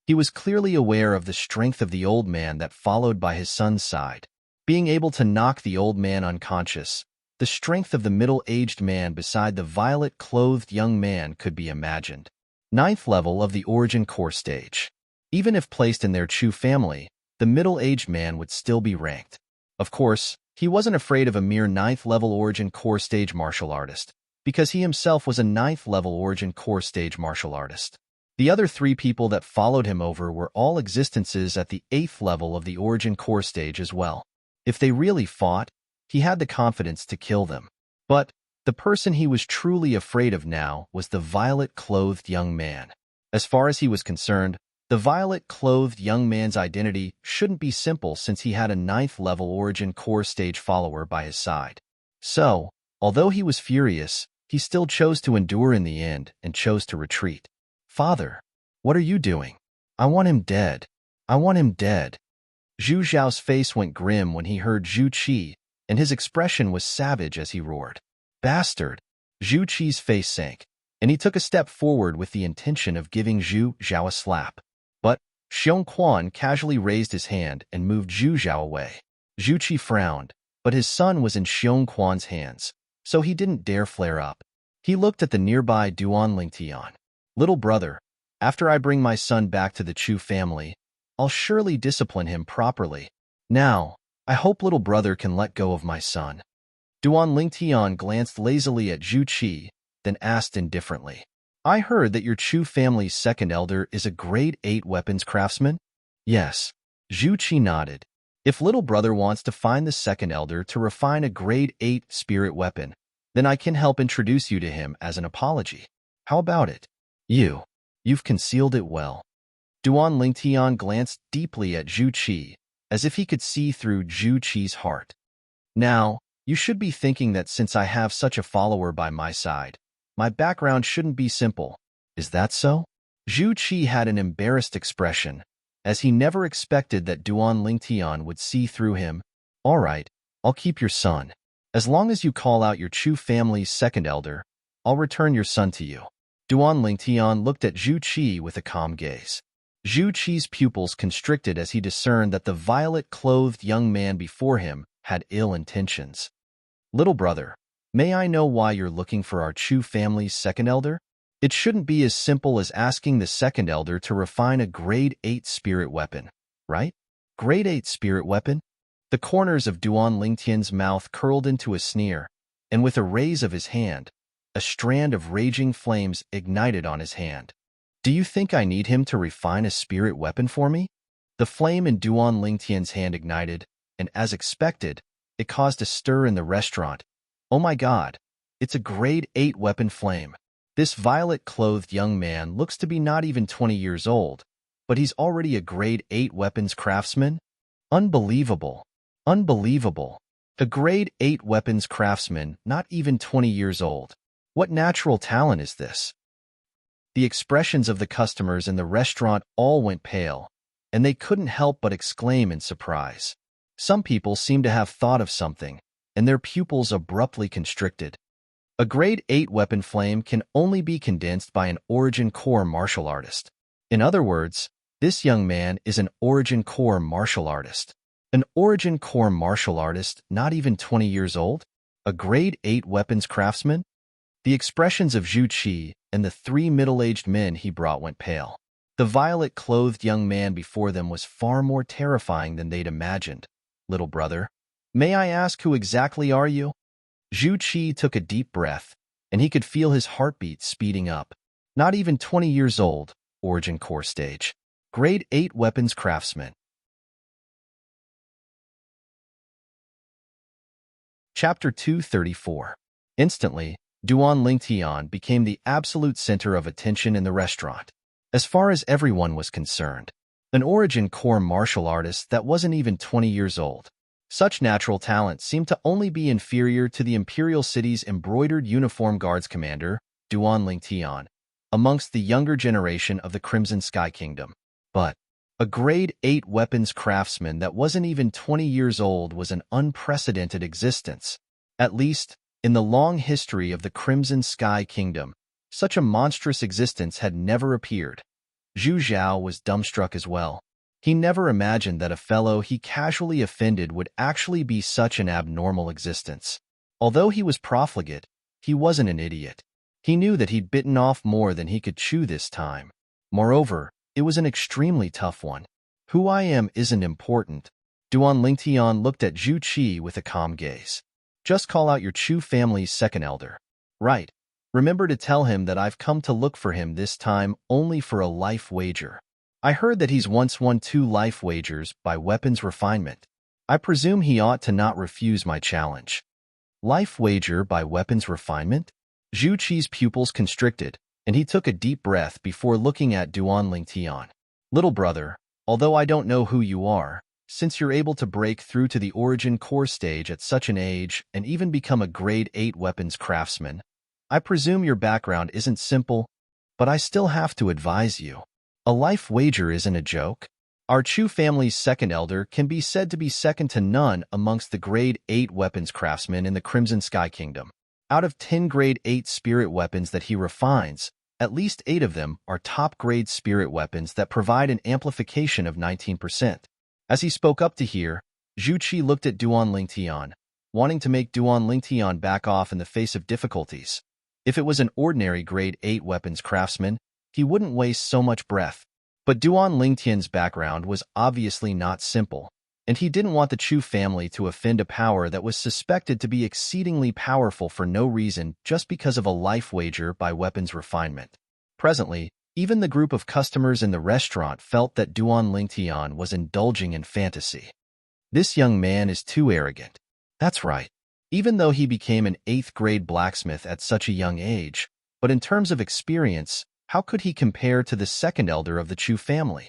He was clearly aware of the strength of the old man that followed by his son's side. Being able to knock the old man unconscious, the strength of the middle-aged man beside the violet-clothed young man could be imagined. Ninth level of the origin core stage. Even if placed in their Chu family, the middle-aged man would still be ranked. Of course, he wasn't afraid of a mere ninth-level origin core stage martial artist, because he himself was a ninth-level origin core stage martial artist. The other three people that followed him over were all existences at the 8th level of the origin core stage as well. If they really fought, he had the confidence to kill them. But the person he was truly afraid of now was the violet-clothed young man. As far as he was concerned, the violet-clothed young man's identity shouldn't be simple since he had a 9th level origin core stage follower by his side. So, although he was furious, he still chose to endure in the end and chose to retreat. "Father, what are you doing? I want him dead. I want him dead." Zhu Zhao's face went grim when he heard Zhu Qi, and his expression was savage as he roared. "Bastard!" Zhu Qi's face sank, and he took a step forward with the intention of giving Zhu Zhao a slap. But Xiong Quan casually raised his hand and moved Zhu Zhao away. Zhu Qi frowned, but his son was in Xiong Quan's hands, so he didn't dare flare up. He looked at the nearby Duan Lingtian. "Little brother, after I bring my son back to the Chu family, I'll surely discipline him properly. Now, I hope little brother can let go of my son." Duan Lingtian glanced lazily at Zhu Qi, then asked indifferently, "I heard that your Chu family's second elder is a grade 8 weapons craftsman?" "Yes." Zhu Qi nodded. "If little brother wants to find the second elder to refine a grade 8 spirit weapon, then I can help introduce you to him as an apology. How about it?" You've concealed it well." Duan Lingtian glanced deeply at Zhu Qi, as if he could see through Zhu Qi's heart. "Now, you should be thinking that since I have such a follower by my side, my background shouldn't be simple. Is that so?" Zhu Qi had an embarrassed expression, as he never expected that Duan Lingtian would see through him. "All right, I'll keep your son. As long as you call out your Chu family's second elder, I'll return your son to you." Duan Lingtian looked at Zhu Qi with a calm gaze. Zhu Qi's pupils constricted as he discerned that the violet-clothed young man before him had ill intentions. "Little brother, may I know why you're looking for our Chu family's second elder? It shouldn't be as simple as asking the second elder to refine a grade 8 spirit weapon, right?" "Grade 8 spirit weapon?" The corners of Duan Lingtian's mouth curled into a sneer, and with a raise of his hand, a strand of raging flames ignited on his hand. "Do you think I need him to refine a spirit weapon for me?" The flame in Duan Lingtian's hand ignited, and as expected, it caused a stir in the restaurant. "Oh my god, it's a grade 8 weapon flame. This violet-clothed young man looks to be not even 20 years old, but he's already a grade 8 weapons craftsman? Unbelievable. Unbelievable. A grade 8 weapons craftsman, not even 20 years old. What natural talent is this?" The expressions of the customers in the restaurant all went pale, and they couldn't help but exclaim in surprise. Some people seemed to have thought of something, and their pupils abruptly constricted. A grade 8 weapon flame can only be condensed by an origin core martial artist. In other words, this young man is an origin core martial artist. An origin core martial artist not even 20 years old? A grade 8 weapons craftsman? The expressions of Zhu Qi and the three middle-aged men he brought went pale. The violet-clothed young man before them was far more terrifying than they'd imagined. "Little brother, may I ask who exactly are you?" Zhu Qi took a deep breath, and he could feel his heartbeat speeding up. Not even 20 years old, origin core stage. Grade 8 weapons craftsman. Chapter 234. Instantly, Duan Lingtian became the absolute center of attention in the restaurant. As far as everyone was concerned, an origin core martial artist that wasn't even 20 years old. Such natural talent seemed to only be inferior to the Imperial City's embroidered uniform guards commander, Duan Lingtian, amongst the younger generation of the Crimson Sky Kingdom. But a grade 8 weapons craftsman that wasn't even 20 years old was an unprecedented existence. At least, in the long history of the Crimson Sky Kingdom, such a monstrous existence had never appeared. Zhu Zhao was dumbstruck as well. He never imagined that a fellow he casually offended would actually be such an abnormal existence. Although he was profligate, he wasn't an idiot. He knew that he'd bitten off more than he could chew this time. Moreover, it was an extremely tough one. Who I am isn't important. Duan Lingtian looked at Zhu Qi with a calm gaze. Just call out your Chu family's second elder. Right. Remember to tell him that I've come to look for him this time only for a life wager. I heard that he's once won 2 life wagers by weapons refinement. I presume he ought to not refuse my challenge. Life wager by weapons refinement? Zhu Qi's pupils constricted, and he took a deep breath before looking at Duan Lingtian. Little brother, although I don't know who you are, since you're able to break through to the origin core stage at such an age and even become a grade 8 weapons craftsman, I presume your background isn't simple, but I still have to advise you. A life wager isn't a joke. Our Chu family's second elder can be said to be second to none amongst the grade 8 weapons craftsmen in the Crimson Sky Kingdom. Out of 10 grade 8 spirit weapons that he refines, at least 8 of them are top-grade spirit weapons that provide an amplification of 19%. As he spoke up to hear, Zhu Qi looked at Duan Lingtian, wanting to make Duan Lingtian back off in the face of difficulties. If it was an ordinary grade 8 weapons craftsman, he wouldn't waste so much breath. But Duan Lingtian's background was obviously not simple, and he didn't want the Chu family to offend a power that was suspected to be exceedingly powerful for no reason just because of a life wager by weapons refinement. Presently, even the group of customers in the restaurant felt that Duan Lingtian was indulging in fantasy. This young man is too arrogant. That's right. Even though he became an 8th grade blacksmith at such a young age, but in terms of experience, how could he compare to the second elder of the Chu family?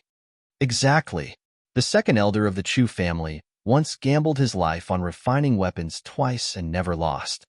Exactly. The second elder of the Chu family once gambled his life on refining weapons twice and never lost.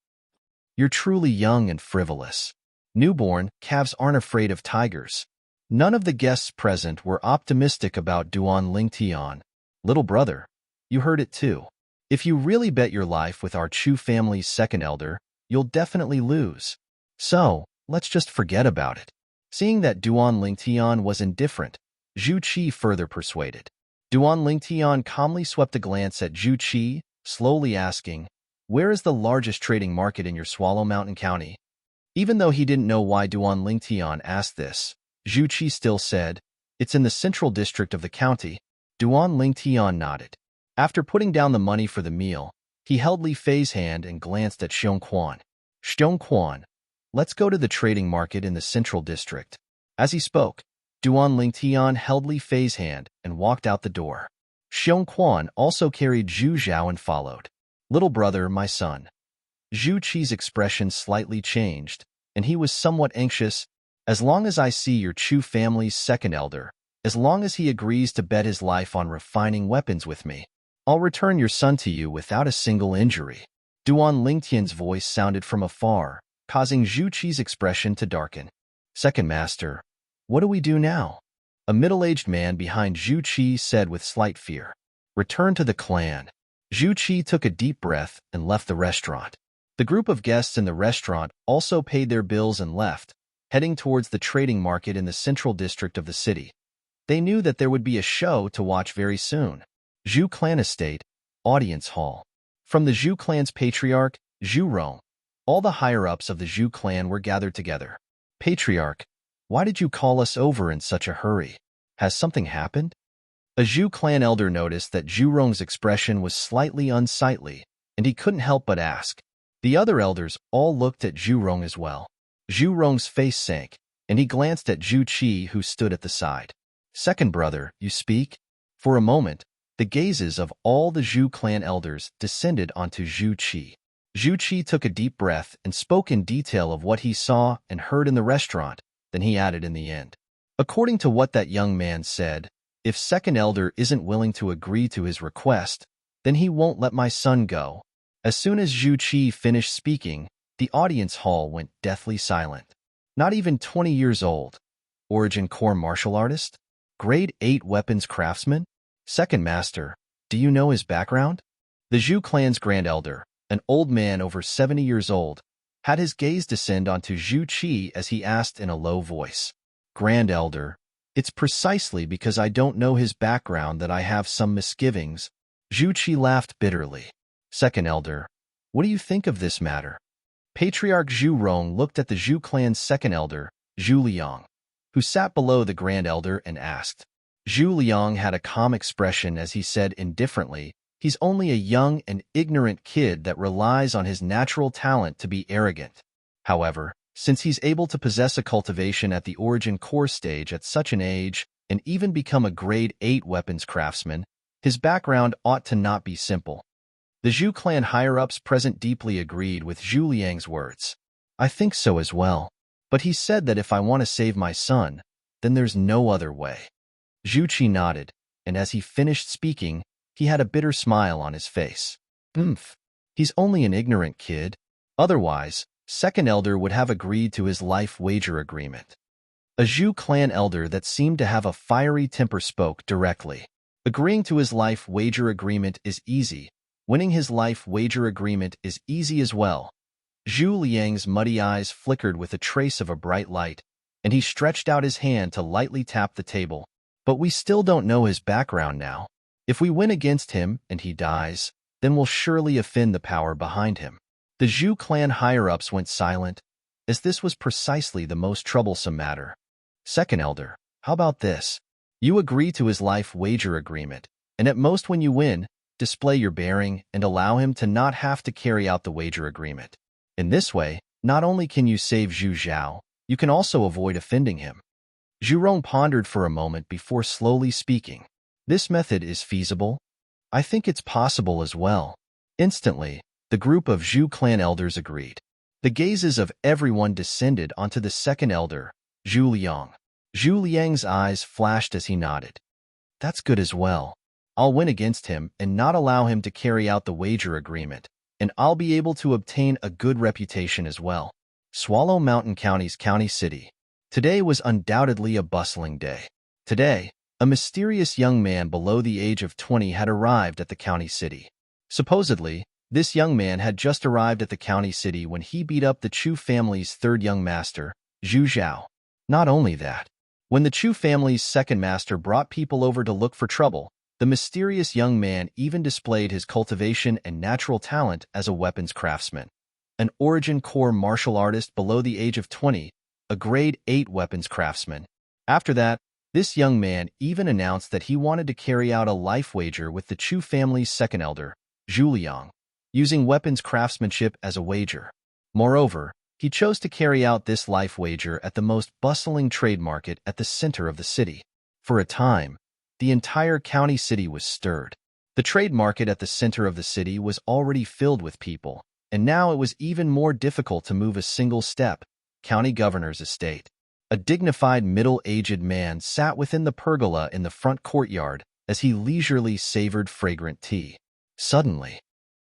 You're truly young and frivolous. Newborn calves aren't afraid of tigers. None of the guests present were optimistic about Duan Lingtian. Little brother, you heard it too. If you really bet your life with our Chu family's second elder, you'll definitely lose. So, let's just forget about it. Seeing that Duan Lingtian was indifferent, Zhu Qi further persuaded. Duan Lingtian calmly swept a glance at Zhu Qi, slowly asking, "Where is the largest trading market in your Swallow Mountain County?" Even though he didn't know why Duan Lingtian asked this, Zhu Qi still said, "It's in the central district of the county." Duan Lingtian nodded. After putting down the money for the meal, he held Li Fei's hand and glanced at Xiong Quan. "Xiong Quan, let's go to the trading market in the central district." As he spoke, Duan Lingtian held Li Fei's hand and walked out the door. Xiong Quan also carried Zhu Zhao and followed. "Little brother, my son." Zhu Qi's expression slightly changed, and he was somewhat anxious. "As long as I see your Chu family's second elder, as long as he agrees to bet his life on refining weapons with me, I'll return your son to you without a single injury." Duan Lingtian's voice sounded from afar, causing Zhu Qi's expression to darken. "Second master, what do we do now?" A middle-aged man behind Zhu Qi said with slight fear. "Return to the clan." Zhu Qi took a deep breath and left the restaurant. The group of guests in the restaurant also paid their bills and left, heading towards the trading market in the central district of the city. They knew that there would be a show to watch very soon. Zhu Clan Estate, Audience Hall. From the Zhu Clan's patriarch, Zhu Rong, all the higher-ups of the Zhu Clan were gathered together. "Patriarch, why did you call us over in such a hurry? Has something happened?" A Zhu Clan elder noticed that Zhu Rong's expression was slightly unsightly, and he couldn't help but ask. The other elders all looked at Zhu Rong as well. Zhu Rong's face sank, and he glanced at Zhu Qi, who stood at the side. "Second brother, you speak?" For a moment, the gazes of all the Zhu Clan elders descended onto Zhu Qi. Zhu Qi took a deep breath and spoke in detail of what he saw and heard in the restaurant. Then he added in the end, "According to what that young man said, if second elder isn't willing to agree to his request, then he won't let my son go." As soon as Zhu Qi finished speaking, the audience hall went deathly silent. Not even 20 years old. Origin core martial artist? Grade 8 weapons craftsman? Second master, do you know his background? The Zhu clan's grand elder, an old man over 70 years old, had his gaze descend onto Zhu Qi as he asked in a low voice. "Grand elder, It's precisely because I don't know his background that I have some misgivings. Zhu Qi laughed bitterly. Second elder, what do you think of this matter? Patriarch Zhu Rong looked at the Zhu clan's second elder, Zhu Liang, who sat below the grand elder, and asked. Zhu Liang had a calm expression as he said indifferently, he's only a young and ignorant kid that relies on his natural talent to be arrogant. However, since he's able to possess a cultivation at the origin core stage at such an age and even become a grade 8 weapons craftsman, his background ought to not be simple. The Zhu clan higher-ups present deeply agreed with Zhu Liang's words. I think so as well. But he said that if I want to save my son, then there's no other way. Zhu Qi nodded, and as he finished speaking, he had a bitter smile on his face. He's only an ignorant kid. Otherwise, second elder would have agreed to his life wager agreement. A Zhu clan elder that seemed to have a fiery temper spoke directly. Agreeing to his life wager agreement is easy. Winning his life wager agreement is easy as well. Zhu Liang's muddy eyes flickered with a trace of a bright light, and he stretched out his hand to lightly tap the table. But we still don't know his background now. If we win against him and he dies, then we'll surely offend the power behind him. The Zhu clan higher-ups went silent, as this was precisely the most troublesome matter. Second elder, how about this? You agree to his life wager agreement, and at most when you win, display your bearing and allow him to not have to carry out the wager agreement. In this way, not only can you save Zhu Zhao, you can also avoid offending him. Zhu Rong pondered for a moment before slowly speaking. This method is feasible. I think it's possible as well. Instantly, the group of Zhu clan elders agreed. The gazes of everyone descended onto the second elder, Zhu Liang. Zhu Liang's eyes flashed as he nodded. That's good as well. I'll win against him and not allow him to carry out the wager agreement, and I'll be able to obtain a good reputation as well. Swallow Mountain County's county city. Today was undoubtedly a bustling day. Today, a mysterious young man below the age of 20 had arrived at the county city. Supposedly, this young man had just arrived at the county city when he beat up the Chu family's third young master, Zhu Zhao. Not only that, when the Chu family's second master brought people over to look for trouble, the mysterious young man even displayed his cultivation and natural talent as a weapons craftsman. An origin core martial artist below the age of 20, a grade 8 weapons craftsman. After that, this young man even announced that he wanted to carry out a life wager with the Chu family's second elder, Zhu Liang, using weapons craftsmanship as a wager. Moreover, he chose to carry out this life wager at the most bustling trade market at the center of the city. For a time, the entire county city was stirred. The trade market at the center of the city was already filled with people, and now it was even more difficult to move a single step. County governor's estate. A dignified middle-aged man sat within the pergola in the front courtyard as he leisurely savored fragrant tea. Suddenly,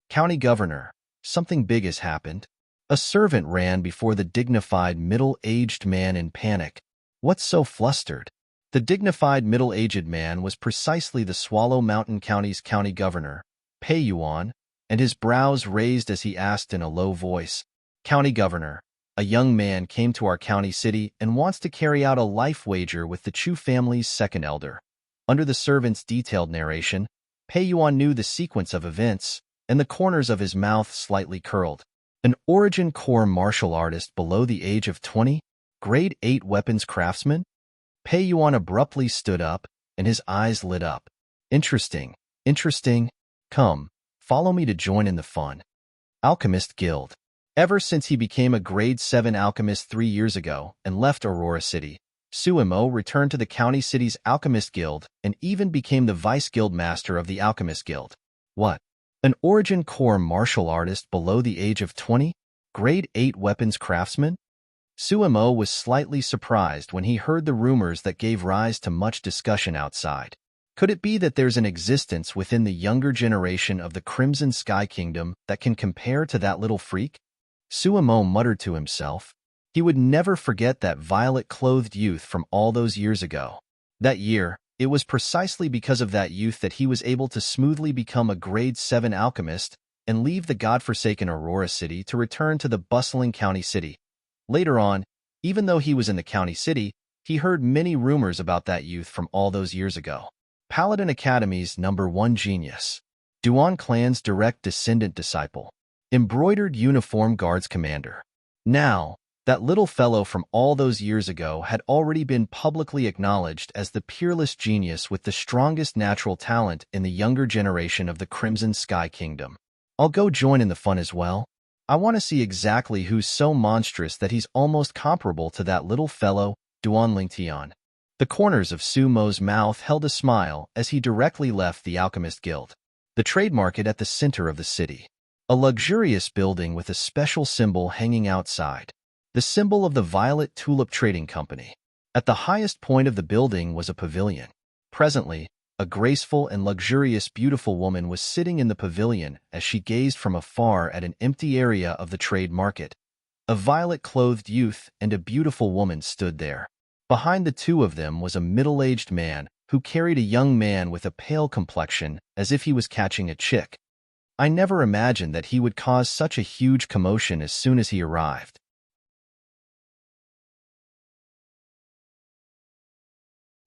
County Governor, something big has happened. A servant ran before the dignified middle-aged man in panic. What's so flustered? The dignified middle-aged man was precisely the Swallow Mountain County's county governor, Pei Yuan, and his brows raised as he asked in a low voice, County Governor, a young man came to our county city and wants to carry out a life wager with the Chu family's second elder. Under the servant's detailed narration, Pei Yuan knew the sequence of events, and the corners of his mouth slightly curled. An origin core martial artist below the age of 20? Grade 8 weapons craftsman? Pei Yuan abruptly stood up, and his eyes lit up. Interesting, interesting. Come, follow me to join in the fun. Alchemist Guild. Ever since he became a grade 7 alchemist 3 years ago and left Aurora City, Suimo returned to the county city's Alchemist Guild and even became the vice guild master of the Alchemist Guild. What? An origin core martial artist below the age of 20? Grade 8 weapons craftsman? Suimo was slightly surprised when he heard the rumors that gave rise to much discussion outside. Could it be that there's an existence within the younger generation of the Crimson Sky Kingdom that can compare to that little freak? Suimo muttered to himself. He would never forget that violet-clothed youth from all those years ago. That year, it was precisely because of that youth that he was able to smoothly become a grade 7 alchemist and leave the godforsaken Aurora City to return to the bustling county city. Later on, even though he was in the county city, He heard many rumors about that youth from all those years ago. Paladin Academy's #1 genius. Duan clan's direct descendant disciple. Embroidered uniform guards commander. Now, that little fellow from all those years ago had already been publicly acknowledged as the peerless genius with the strongest natural talent in the younger generation of the Crimson Sky Kingdom. I'll go join in the fun as well. I want to see exactly who's so monstrous that he's almost comparable to that little fellow, Duan Lingtian. The corners of Su Mo's mouth held a smile as he directly left the Alchemist Guild. The trade market at the center of the city. A luxurious building with a special symbol hanging outside. The symbol of the Violet Tulip Trading Company. At the highest point of the building was a pavilion. Presently, a graceful and luxurious beautiful woman was sitting in the pavilion as she gazed from afar at an empty area of the trade market. A violet-clothed youth and a beautiful woman stood there. Behind the two of them was a middle-aged man who carried a young man with a pale complexion as if he was catching a chick. I never imagined that he would cause such a huge commotion as soon as he arrived.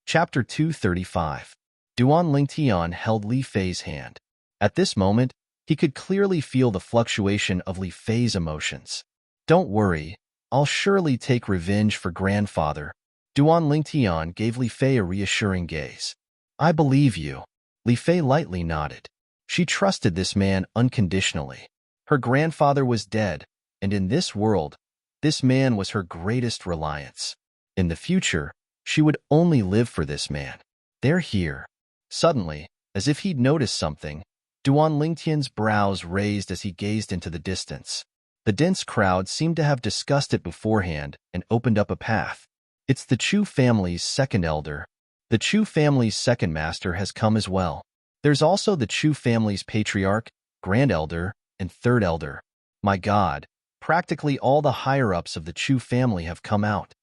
Chapter 235. Duan Lingtian held Li Fei's hand. At this moment, he could clearly feel the fluctuation of Li Fei's emotions. Don't worry, I'll surely take revenge for grandfather. Duan Lingtian gave Li Fei a reassuring gaze. I believe you. Li Fei lightly nodded. She trusted this man unconditionally. Her grandfather was dead, and in this world, this man was her greatest reliance. In the future, she would only live for this man. They're here. Suddenly, as if he'd noticed something, Duan Lingtian's brows raised as he gazed into the distance. The dense crowd seemed to have discussed it beforehand and opened up a path. It's the Chu family's second elder. The Chu family's second master has come as well. There's also the Chu family's patriarch, grand elder, and third elder. My God, practically all the higher-ups of the Chu family have come out.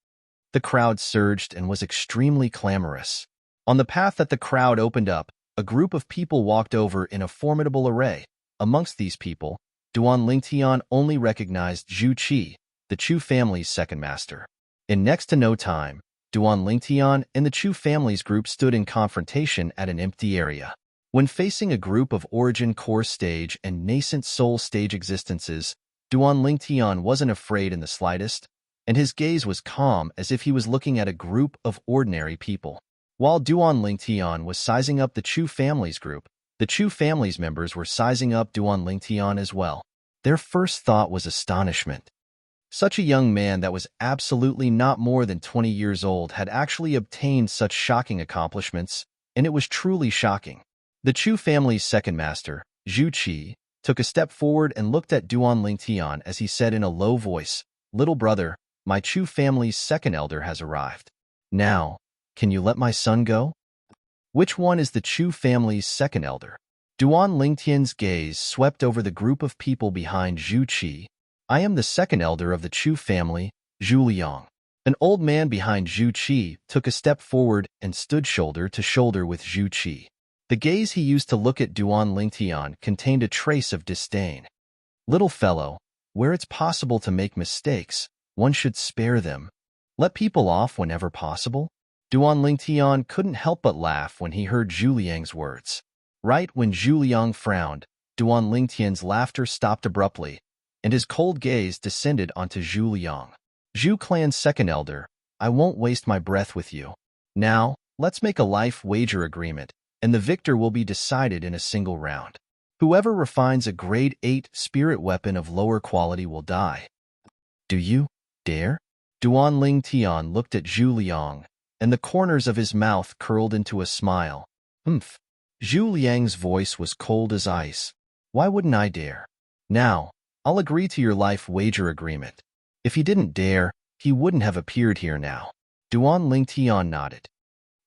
The crowd surged and was extremely clamorous. On the path that the crowd opened up, a group of people walked over in a formidable array. Amongst these people, Duan Lingtian only recognized Zhu Qi, the Chu family's second master. In next to no time, Duan Lingtian and the Chu family's group stood in confrontation at an empty area. When facing a group of Origin Core stage and Nascent Soul stage existences, Duan Lingtian wasn't afraid in the slightest, and his gaze was calm as if he was looking at a group of ordinary people. While Duan Lingtian was sizing up the Chu family's group, the Chu family's members were sizing up Duan Lingtian as well. Their first thought was astonishment. Such a young man that was absolutely not more than 20 years old had actually obtained such shocking accomplishments, and it was truly shocking. The Chu family's second master, Zhu Qi, took a step forward and looked at Duan Lingtian as he said in a low voice, "Little brother, my Chu family's second elder has arrived. Now, can you let my son go?" Which one is the Chu family's second elder? Duan Lingtian's gaze swept over the group of people behind Zhu Qi. I am the second elder of the Chu family, Zhu Liang. An old man behind Zhu Qi took a step forward and stood shoulder to shoulder with Zhu Qi. The gaze he used to look at Duan Lingtian contained a trace of disdain. Little fellow, where it's possible to make mistakes, one should spare them. Let people off whenever possible. Duan Lingtian couldn't help but laugh when he heard Zhu Liang's words. Right when Zhu Liang frowned, Duan Lingtian's laughter stopped abruptly, and his cold gaze descended onto Zhu Liang. Zhu clan's second elder, I won't waste my breath with you. Now, let's make a life wager agreement, and the victor will be decided in a single round. Whoever refines a grade 8 spirit weapon of lower quality will die. Do you dare? Duan Lingtian looked at Zhu Liang, and the corners of his mouth curled into a smile. Humph. Zhu Liang's voice was cold as ice. Why wouldn't I dare? Now, I'll agree to your life wager agreement. If he didn't dare, he wouldn't have appeared here now. Duan Lingtian nodded.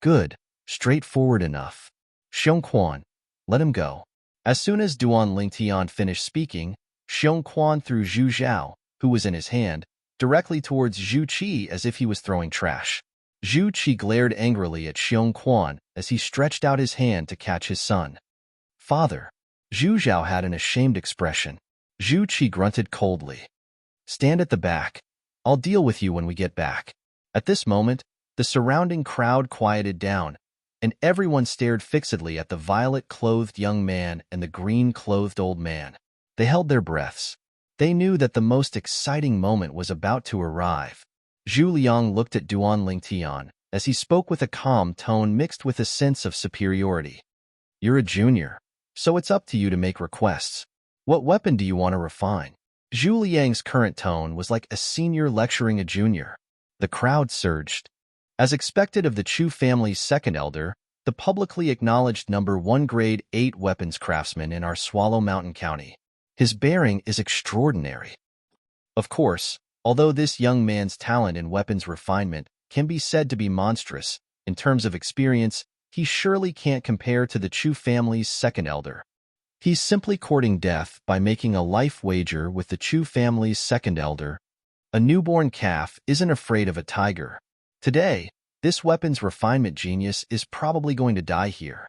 Good, straightforward enough. Xiong Quan, let him go. As soon as Duan Lingtian finished speaking, Xiong Quan threw Zhu Zhao, who was in his hand, directly towards Zhu Qi as if he was throwing trash. Zhu Qi glared angrily at Xiong Quan as he stretched out his hand to catch his son. Father. Zhu Zhao had an ashamed expression. Zhu Qi grunted coldly. Stand at the back. I'll deal with you when we get back. At this moment, The surrounding crowd quieted down, and everyone stared fixedly at the violet-clothed young man and the green-clothed old man. They held their breaths. They knew that the most exciting moment was about to arrive. Zhu Liang looked at Duan Lingtian as he spoke with a calm tone mixed with a sense of superiority. "You're a junior, so it's up to you to make requests. What weapon do you want to refine?" Zhu Liang's current tone was like a senior lecturing a junior. The crowd surged. As expected of the Chu family's second elder, the publicly acknowledged #1 grade 8 weapons craftsman in our Swallow Mountain County. His bearing is extraordinary. Of course, although this young man's talent in weapons refinement can be said to be monstrous, in terms of experience, he surely can't compare to the Chu family's second elder. He's simply courting death by making a life wager with the Chu family's second elder. A newborn calf isn't afraid of a tiger. Today, this weapons refinement genius is probably going to die here.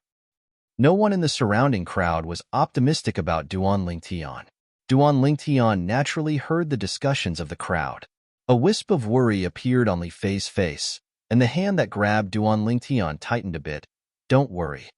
No one in the surrounding crowd was optimistic about Duan Lingtian. Duan Lingtian naturally heard the discussions of the crowd. A wisp of worry appeared on Li Fei's face, and the hand that grabbed Duan Lingtian tightened a bit. "Don't worry."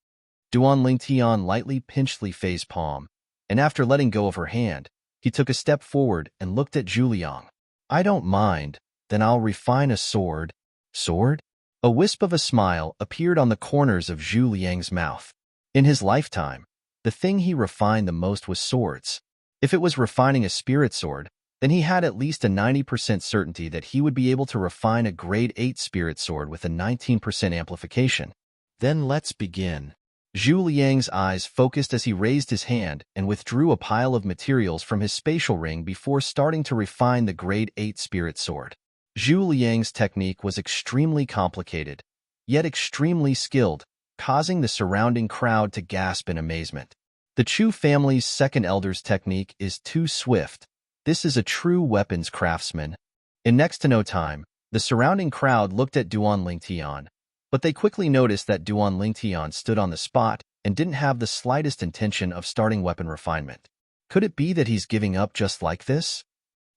Duan Lingtian lightly pinched Li Fei's palm, and after letting go of her hand, he took a step forward and looked at Zhu Liang. "I don't mind, then I'll refine a sword." "Sword?" A wisp of a smile appeared on the corners of Zhu Liang's mouth. In his lifetime, the thing he refined the most was swords. If it was refining a spirit sword, then he had at least a 90% certainty that he would be able to refine a grade 8 spirit sword with a 19% amplification. "Then let's begin." Zhu Liang's eyes focused as he raised his hand and withdrew a pile of materials from his spatial ring before starting to refine the grade 8 spirit sword. Zhu Liang's technique was extremely complicated, yet extremely skilled, causing the surrounding crowd to gasp in amazement. The Chu family's second elder's technique is too swift. This is a true weapons craftsman. In next to no time, the surrounding crowd looked at Duan Lingtian, but they quickly noticed that Duan Lingtian stood on the spot and didn't have the slightest intention of starting weapon refinement. Could it be that he's giving up just like this?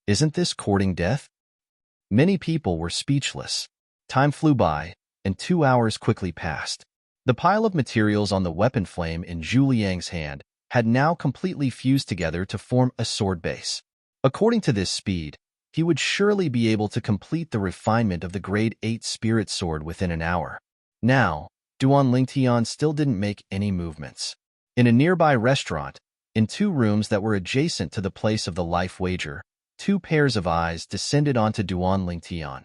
Isn't this courting death? Many people were speechless. Time flew by, and 2 hours quickly passed. The pile of materials on the weapon flame in Zhu Liang's hand had now completely fused together to form a sword base. According to this speed, he would surely be able to complete the refinement of the grade 8 spirit sword within an hour. Now, Duan Lingtian still didn't make any movements. In a nearby restaurant, in 2 rooms that were adjacent to the place of the life wager, 2 pairs of eyes descended onto Duan Lingtian.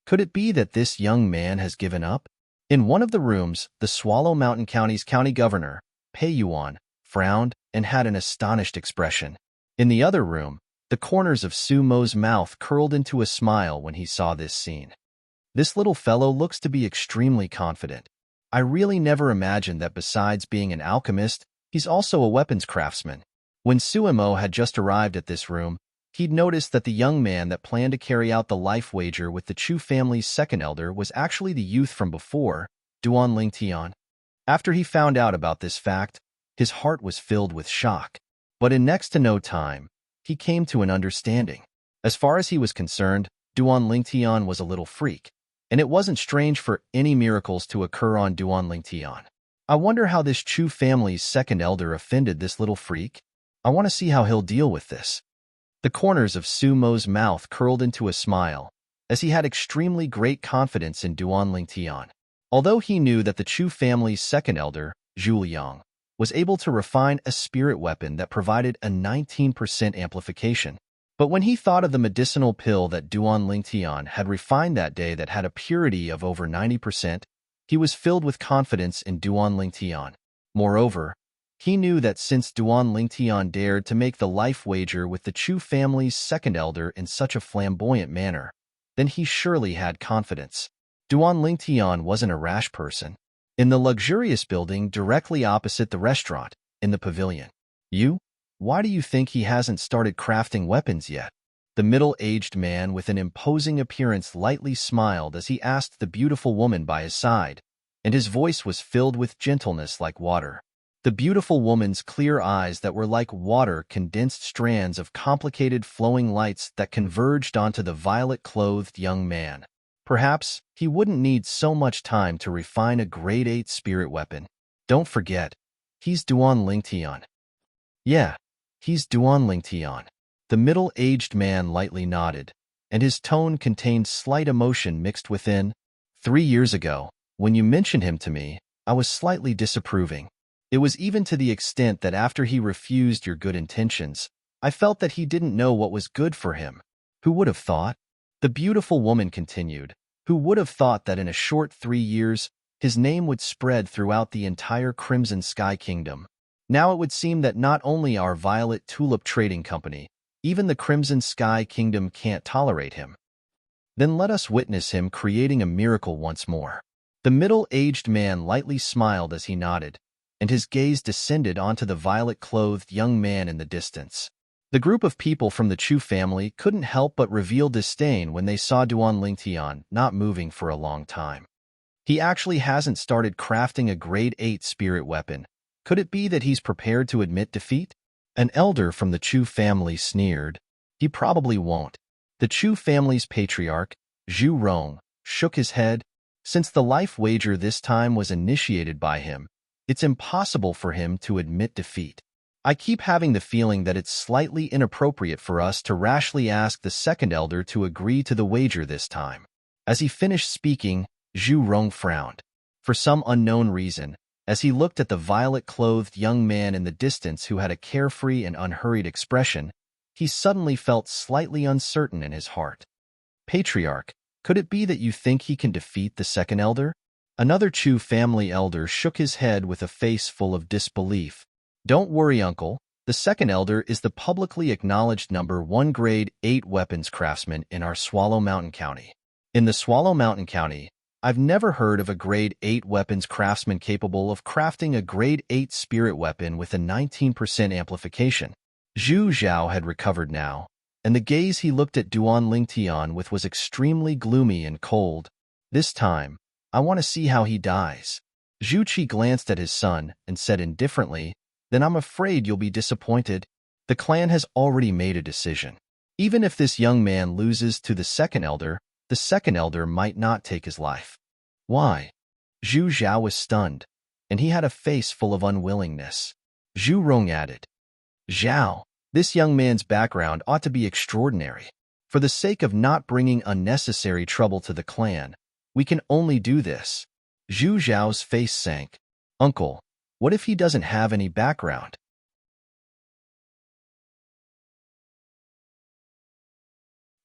Could it be that this young man has given up? In one of the rooms, the Swallow Mountain County's county governor, Pei Yuan, frowned and had an astonished expression. In the other room, the corners of Su Mo's mouth curled into a smile when he saw this scene. "This little fellow looks to be extremely confident. I really never imagined that besides being an alchemist, he's also a weapons craftsman." When Su Mo had just arrived at this room, he'd noticed that the young man that planned to carry out the life wager with the Chu family's second elder was actually the youth from before, Duan Lingtian. After he found out about this fact, his heart was filled with shock. But in next to no time, he came to an understanding. As far as he was concerned, Duan Lingtian was a little freak, and it wasn't strange for any miracles to occur on Duan Lingtian. I wonder how this Chu family's second elder offended this little freak. I want to see how he'll deal with this. The corners of Su Mo's mouth curled into a smile, as he had extremely great confidence in Duan Lingtian. Although he knew that the Chu family's second elder, Zhu Liang, was able to refine a spirit weapon that provided a 19% amplification. But when he thought of the medicinal pill that Duan Lingtian had refined that day that had a purity of over 90%, he was filled with confidence in Duan Lingtian. Moreover, he knew that since Duan Lingtian dared to make the life wager with the Chu family's second elder in such a flamboyant manner, then he surely had confidence. Duan Lingtian wasn't a rash person. In the luxurious building directly opposite the restaurant, in the pavilion. Why do you think he hasn't started crafting weapons yet?" The middle-aged man with an imposing appearance lightly smiled as he asked the beautiful woman by his side, and his voice was filled with gentleness like water. The beautiful woman's clear eyes that were like water condensed strands of complicated flowing lights that converged onto the violet-clothed young man. Perhaps he wouldn't need so much time to refine a grade 8 spirit weapon. Don't forget, he's Duan Lingtian. Yeah, he's Duan Lingtian. The middle-aged man lightly nodded, and his tone contained slight emotion mixed within. 3 years ago, when you mentioned him to me, I was slightly disapproving. It was even to the extent that after he refused your good intentions, I felt that he didn't know what was good for him. Who would have thought? The beautiful woman continued. Who would have thought that in a short 3 years, his name would spread throughout the entire Crimson Sky Kingdom? Now it would seem that not only our Violet Tulip Trading Company, even the Crimson Sky Kingdom can't tolerate him. Then let us witness him creating a miracle once more. The middle-aged man lightly smiled as he nodded, and his gaze descended onto the violet-clothed young man in the distance. The group of people from the Chu family couldn't help but reveal disdain when they saw Duan Lingtian not moving for a long time. He actually hasn't started crafting a grade 8 spirit weapon. Could it be that he's prepared to admit defeat? An elder from the Chu family sneered. He probably won't. The Chu family's patriarch, Zhu Rong, shook his head. Since the life wager this time was initiated by him, it's impossible for him to admit defeat. I keep having the feeling that it's slightly inappropriate for us to rashly ask the second elder to agree to the wager this time. As he finished speaking, Zhu Rong frowned. For some unknown reason, as he looked at the violet-clothed young man in the distance who had a carefree and unhurried expression, he suddenly felt slightly uncertain in his heart. Patriarch, could it be that you think he can defeat the second elder? Another Chu family elder shook his head with a face full of disbelief. Don't worry, uncle. The second elder is the publicly acknowledged #1 grade 8 weapons craftsman in our Swallow Mountain County. In the Swallow Mountain County, I've never heard of a grade 8 weapons craftsman capable of crafting a grade 8 spirit weapon with a 19% amplification. Zhu Zhao had recovered now, and the gaze he looked at Duan Lingtian with was extremely gloomy and cold. This time, I want to see how he dies. Zhu Qi glanced at his son and said indifferently, then I'm afraid you'll be disappointed. The clan has already made a decision. Even if this young man loses to the second elder might not take his life. Why? Zhu Zhao was stunned, and he had a face full of unwillingness. Zhu Rong added, Zhao, this young man's background ought to be extraordinary. For the sake of not bringing unnecessary trouble to the clan, we can only do this. Zhu Zhao's face sank. Uncle, what if he doesn't have any background?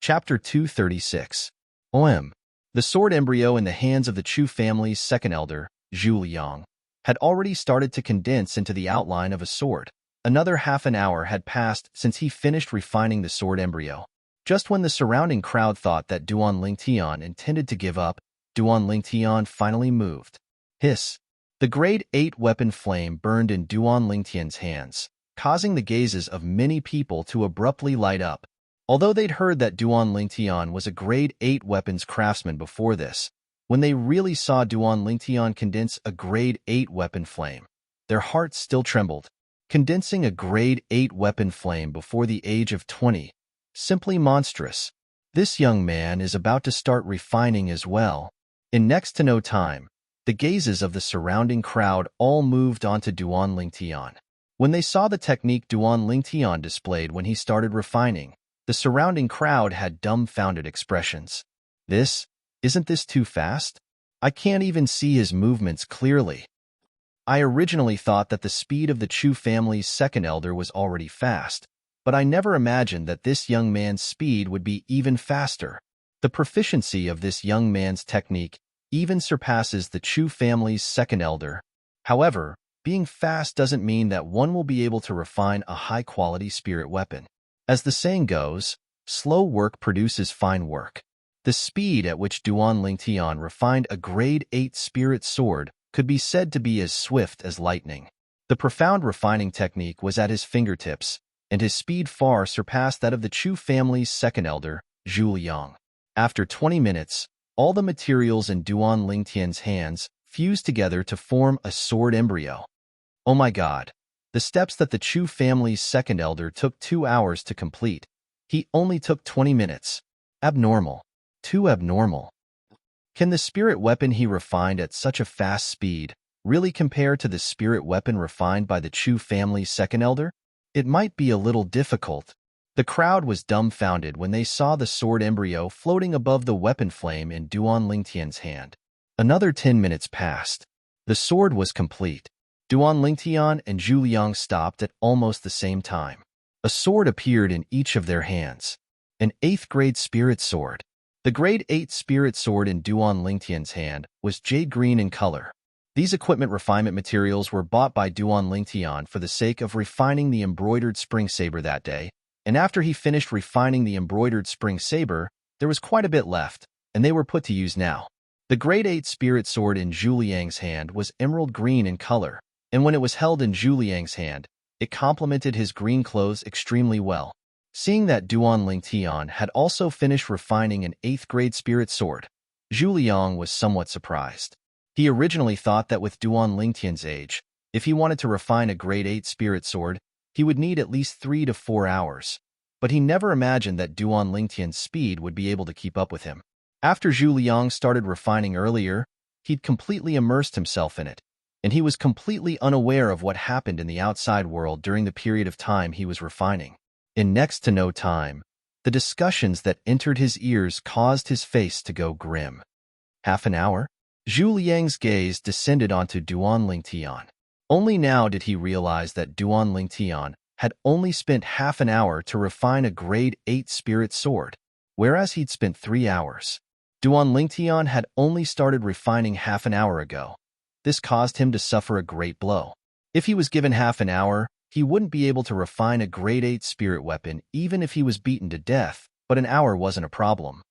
Chapter 236. OM. The sword embryo in the hands of the Chu family's second elder, Zhu Liang, had already started to condense into the outline of a sword. Another half an hour had passed since he finished refining the sword embryo. Just when the surrounding crowd thought that Duan Lingtian intended to give up, Duan Lingtian finally moved. Hiss. The grade 8 weapon flame burned in Duan Lingtian's hands, causing the gazes of many people to abruptly light up. Although they'd heard that Duan Lingtian was a grade 8 weapons craftsman before this, when they really saw Duan Lingtian condense a grade 8 weapon flame, their hearts still trembled. Condensing a grade 8 weapon flame before the age of 20. Simply monstrous. This young man is about to start refining as well. In next to no time, the gazes of the surrounding crowd all moved onto Duan Lingtian. When they saw the technique Duan Lingtian displayed when he started refining, the surrounding crowd had dumbfounded expressions. Isn't this too fast? I can't even see his movements clearly. I originally thought that the speed of the Chu family's second elder was already fast, but I never imagined that this young man's speed would be even faster. The proficiency of this young man's technique even surpasses the Chu family's second elder. However, being fast doesn't mean that one will be able to refine a high-quality spirit weapon. As the saying goes, slow work produces fine work. The speed at which Duan Lingtian refined a grade 8 spirit sword could be said to be as swift as lightning. The profound refining technique was at his fingertips, and his speed far surpassed that of the Chu family's second elder, Zhu Liang. After 20 minutes, all the materials in Duan Lingtian's hands fused together to form a sword embryo. Oh my God! The steps that the Chu family's second elder took 2 hours to complete, he only took 20 minutes. Abnormal. Too abnormal. Can the spirit weapon he refined at such a fast speed really compare to the spirit weapon refined by the Chu family's second elder? It might be a little difficult. The crowd was dumbfounded when they saw the sword embryo floating above the weapon flame in Duan Lingtian's hand. Another 10 minutes passed. The sword was complete. Duan Lingtian and Zhu Liang stopped at almost the same time. A sword appeared in each of their hands. An 8th grade spirit sword. The grade 8 spirit sword in Duan Lingtian's hand was jade green in color. These equipment refinement materials were bought by Duan Lingtian for the sake of refining the embroidered spring saber that day, and after he finished refining the embroidered spring saber, there was quite a bit left, and they were put to use now. The grade 8 spirit sword in Zhu Liang's hand was emerald green in color, and when it was held in Zhu Liang's hand, it complemented his green clothes extremely well. Seeing that Duan Lingtian had also finished refining an 8th grade spirit sword, Zhu Liang was somewhat surprised. He originally thought that with Duan Lingtian's age, if he wanted to refine a grade 8 spirit sword, he would need at least 3 to 4 hours. But he never imagined that Duan Lingtian's speed would be able to keep up with him. After Zhu Liang started refining earlier, he'd completely immersed himself in it, and he was completely unaware of what happened in the outside world during the period of time he was refining. In next to no time, the discussions that entered his ears caused his face to go grim. Half an hour? Zhu Liang's gaze descended onto Duan Lingtian. Only now did he realize that Duan Lingtian had only spent half an hour to refine a grade 8 spirit sword, whereas he'd spent 3 hours. Duan Lingtian had only started refining half an hour ago. This caused him to suffer a great blow. If he was given half an hour, he wouldn't be able to refine a grade 8 spirit weapon even if he was beaten to death, but an hour wasn't a problem.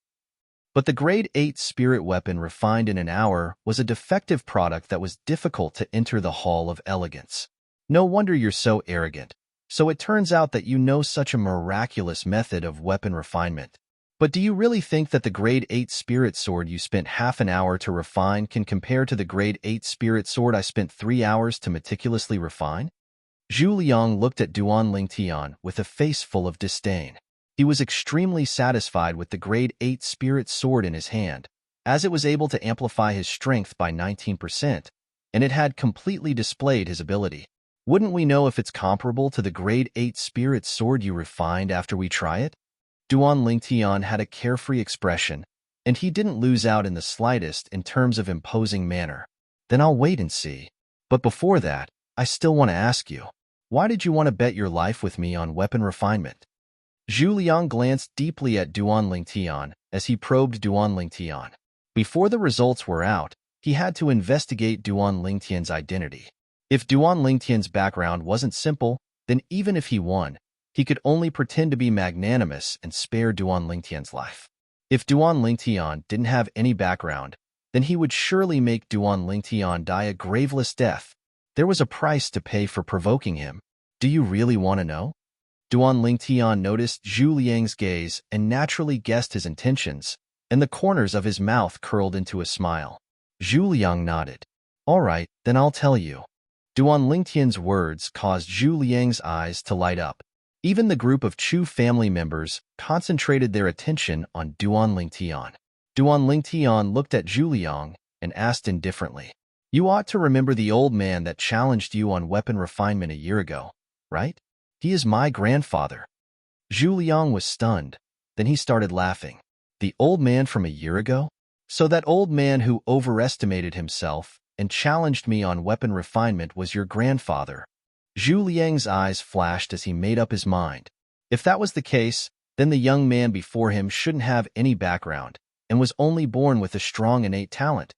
But the grade 8 spirit weapon refined in an hour was a defective product that was difficult to enter the Hall of Elegance. No wonder you're so arrogant. So it turns out that you know such a miraculous method of weapon refinement. But do you really think that the grade 8 spirit sword you spent half an hour to refine can compare to the grade 8 spirit sword I spent 3 hours to meticulously refine? Zhu Liang looked at Duan Lingtian with a face full of disdain. He was extremely satisfied with the grade 8 spirit sword in his hand, as it was able to amplify his strength by 19%, and it had completely displayed his ability. Wouldn't we know if it's comparable to the grade 8 spirit sword you refined after we try it? Duan Lingtian had a carefree expression, and he didn't lose out in the slightest in terms of imposing manner. Then I'll wait and see. But before that, I still want to ask you, why did you want to bet your life with me on weapon refinement? Zhu Liang glanced deeply at Duan Lingtian as he probed Duan Lingtian. Before the results were out, he had to investigate Duan Lingtian's identity. If Duan Lingtian's background wasn't simple, then even if he won, he could only pretend to be magnanimous and spare Duan Lingtian's life. If Duan Lingtian didn't have any background, then he would surely make Duan Lingtian die a graveless death. There was a price to pay for provoking him. Do you really want to know? Duan Lingtian noticed Zhu Liang's gaze and naturally guessed his intentions, and the corners of his mouth curled into a smile. Zhu Liang nodded. All right, then I'll tell you. Duan Lingtian's words caused Zhu Liang's eyes to light up. Even the group of Chu family members concentrated their attention on Duan Lingtian. Duan Lingtian looked at Zhu Liang and asked indifferently, "You ought to remember the old man that challenged you on weapon refinement a year ago, right? He is my grandfather." Zhu Liang was stunned. Then he started laughing. The old man from a year ago? So that old man who overestimated himself and challenged me on weapon refinement was your grandfather. Zhu Liang's eyes flashed as he made up his mind. If that was the case, then the young man before him shouldn't have any background and was only born with a strong innate talent.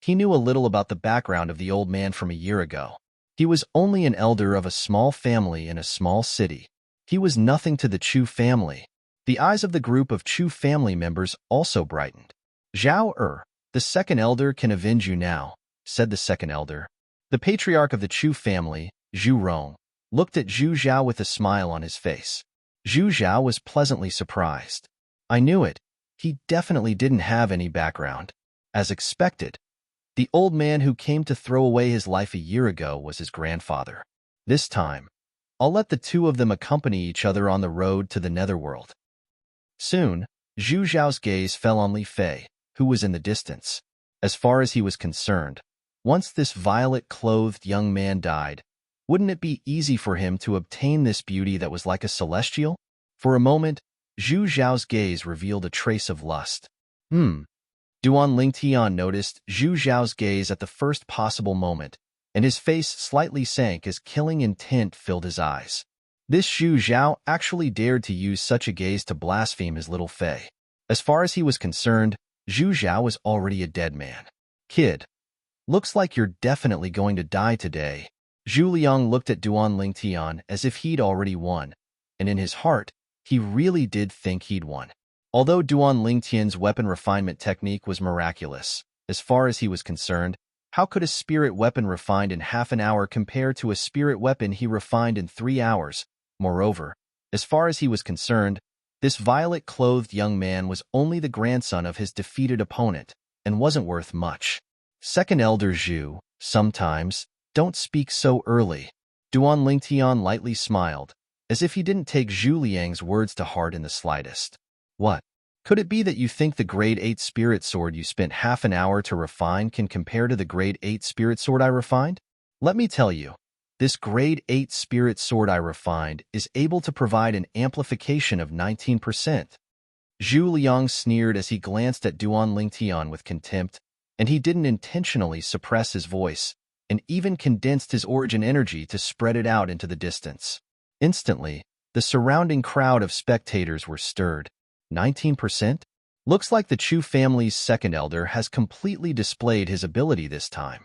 He knew a little about the background of the old man from a year ago. He was only an elder of a small family in a small city. He was nothing to the Chu family. The eyes of the group of Chu family members also brightened. "Zhao the second elder can avenge you now," said the second elder. The patriarch of the Chu family, Zhu Rong, looked at Zhu Zhao with a smile on his face. Zhu Zhao was pleasantly surprised. I knew it. He definitely didn't have any background. As expected, the old man who came to throw away his life a year ago was his grandfather. This time, I'll let the two of them accompany each other on the road to the netherworld. Soon, Zhu Zhao's gaze fell on Li Fei. who was in the distance. As far as he was concerned, once this violet-clothed young man died, wouldn't it be easy for him to obtain this beauty that was like a celestial? For a moment, Zhu Zhao's gaze revealed a trace of lust. Duan Lingtian noticed Zhu Zhao's gaze at the first possible moment, and his face slightly sank as killing intent filled his eyes. This Zhu Zhao actually dared to use such a gaze to blaspheme his little Fei. As far as he was concerned, Zhu Zhao was already a dead man. Kid, looks like you're definitely going to die today. Zhu Liang looked at Duan Lingtian as if he'd already won, and in his heart, he really did think he'd won. Although Duan Lingtian's weapon refinement technique was miraculous, as far as he was concerned, how could a spirit weapon refined in half an hour compare to a spirit weapon he refined in 3 hours? Moreover, as far as he was concerned, this violet-clothed young man was only the grandson of his defeated opponent and wasn't worth much. Second Elder Zhu, sometimes, don't speak so early. Duan Lingtian lightly smiled, as if he didn't take Zhu Liang's words to heart in the slightest. What? Could it be that you think the Grade 8 Spirit Sword you spent half an hour to refine can compare to the Grade 8 Spirit Sword I refined? Let me tell you, this Grade 8 Spirit Sword I refined is able to provide an amplification of 19%. Zhu Liang sneered as he glanced at Duan Lingtian with contempt, and he didn't intentionally suppress his voice, and even condensed his origin energy to spread it out into the distance. Instantly, the surrounding crowd of spectators were stirred. 19%? Looks like the Chu family's second elder has completely displayed his ability this time.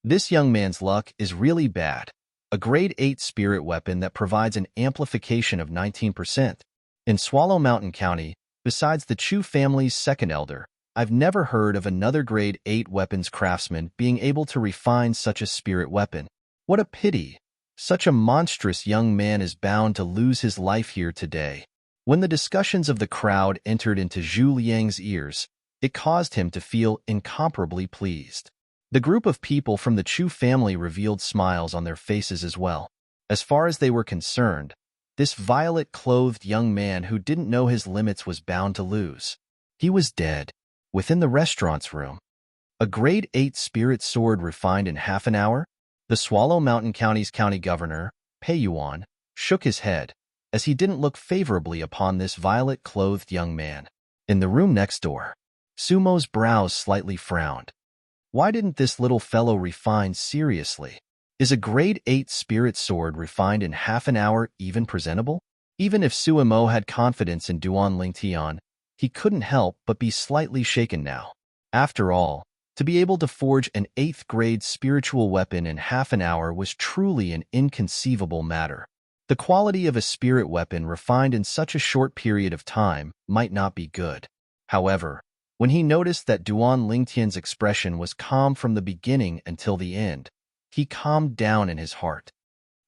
This young man's luck is really bad. A Grade 8 spirit weapon that provides an amplification of 19%. In Swallow Mountain County, besides the Chu family's second elder, I've never heard of another Grade 8 weapons craftsman being able to refine such a spirit weapon. What a pity! Such a monstrous young man is bound to lose his life here today. When the discussions of the crowd entered into Zhu Liang's ears, it caused him to feel incomparably pleased. The group of people from the Chu family revealed smiles on their faces as well. As far as they were concerned, this violet-clothed young man who didn't know his limits was bound to lose. He was dead, within the restaurant's room. A Grade 8 spirit sword refined in half an hour? The Swallow Mountain County's county governor, Pei Yuan, shook his head, as he didn't look favorably upon this violet-clothed young man. In the room next door, Sumo's brows slightly frowned. Why didn't this little fellow refine seriously? Is a Grade 8 spirit sword refined in half an hour even presentable? Even if Sumo had confidence in Duan Lingtian, he couldn't help but be slightly shaken now. After all, to be able to forge an 8th grade spiritual weapon in half an hour was truly an inconceivable matter. The quality of a spirit weapon refined in such a short period of time might not be good. However, when he noticed that Duan Lingtian's expression was calm from the beginning until the end, he calmed down in his heart.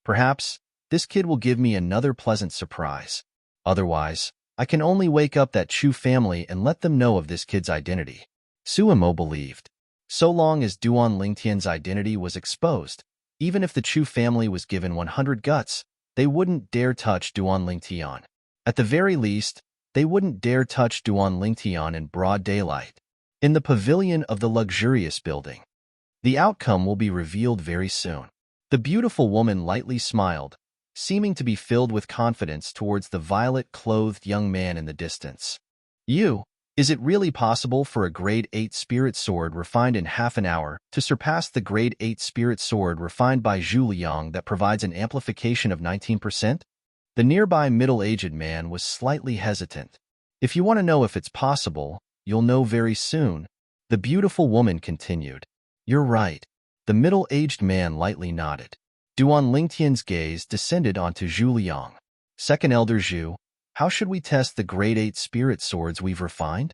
Perhaps, this kid will give me another pleasant surprise. Otherwise, I can only wake up that Chu family and let them know of this kid's identity. Sumo believed. So long as Duan Lingtian's identity was exposed, even if the Chu family was given 100 guts, they wouldn't dare touch Duan Lingtian. At the very least, they wouldn't dare touch Duan Lingtian in broad daylight. In the pavilion of the luxurious building. The outcome will be revealed very soon. The beautiful woman lightly smiled, seeming to be filled with confidence towards the violet-clothed young man in the distance. Is it really possible for a Grade 8 spirit sword refined in half an hour to surpass the Grade 8 spirit sword refined by Zhu Liang that provides an amplification of 19%? The nearby middle-aged man was slightly hesitant. If you want to know if it's possible, you'll know very soon, the beautiful woman continued. You're right. The middle-aged man lightly nodded. Duan Lingtian's gaze descended onto Zhu Liang. Second Elder Zhu, how should we test the Grade 8 spirit swords we've refined?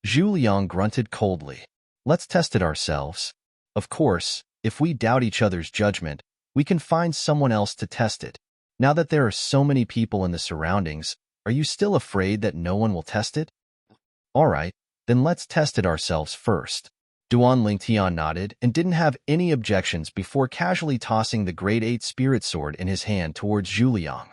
Zhu Liang grunted coldly. Let's test it ourselves. Of course, if we doubt each other's judgment, we can find someone else to test it. Now that there are so many people in the surroundings, are you still afraid that no one will test it? All right, then let's test it ourselves first. Duan Lingtian nodded and didn't have any objections before casually tossing the Grade 8 spirit sword in his hand towards Zhu Liang.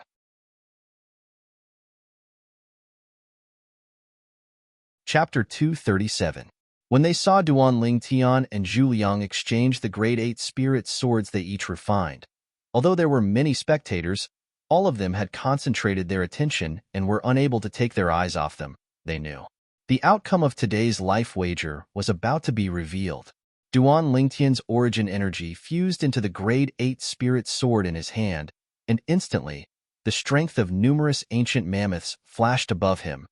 Chapter 237. When they saw Duan Lingtian and Zhu Liang exchange the grade 8 spirit swords they each refined, although there were many spectators, all of them had concentrated their attention and were unable to take their eyes off them, they knew. The outcome of today's life wager was about to be revealed. Duan Lingtian's origin energy fused into the grade 8 spirit sword in his hand, and instantly, the strength of numerous ancient mammoths flashed above him.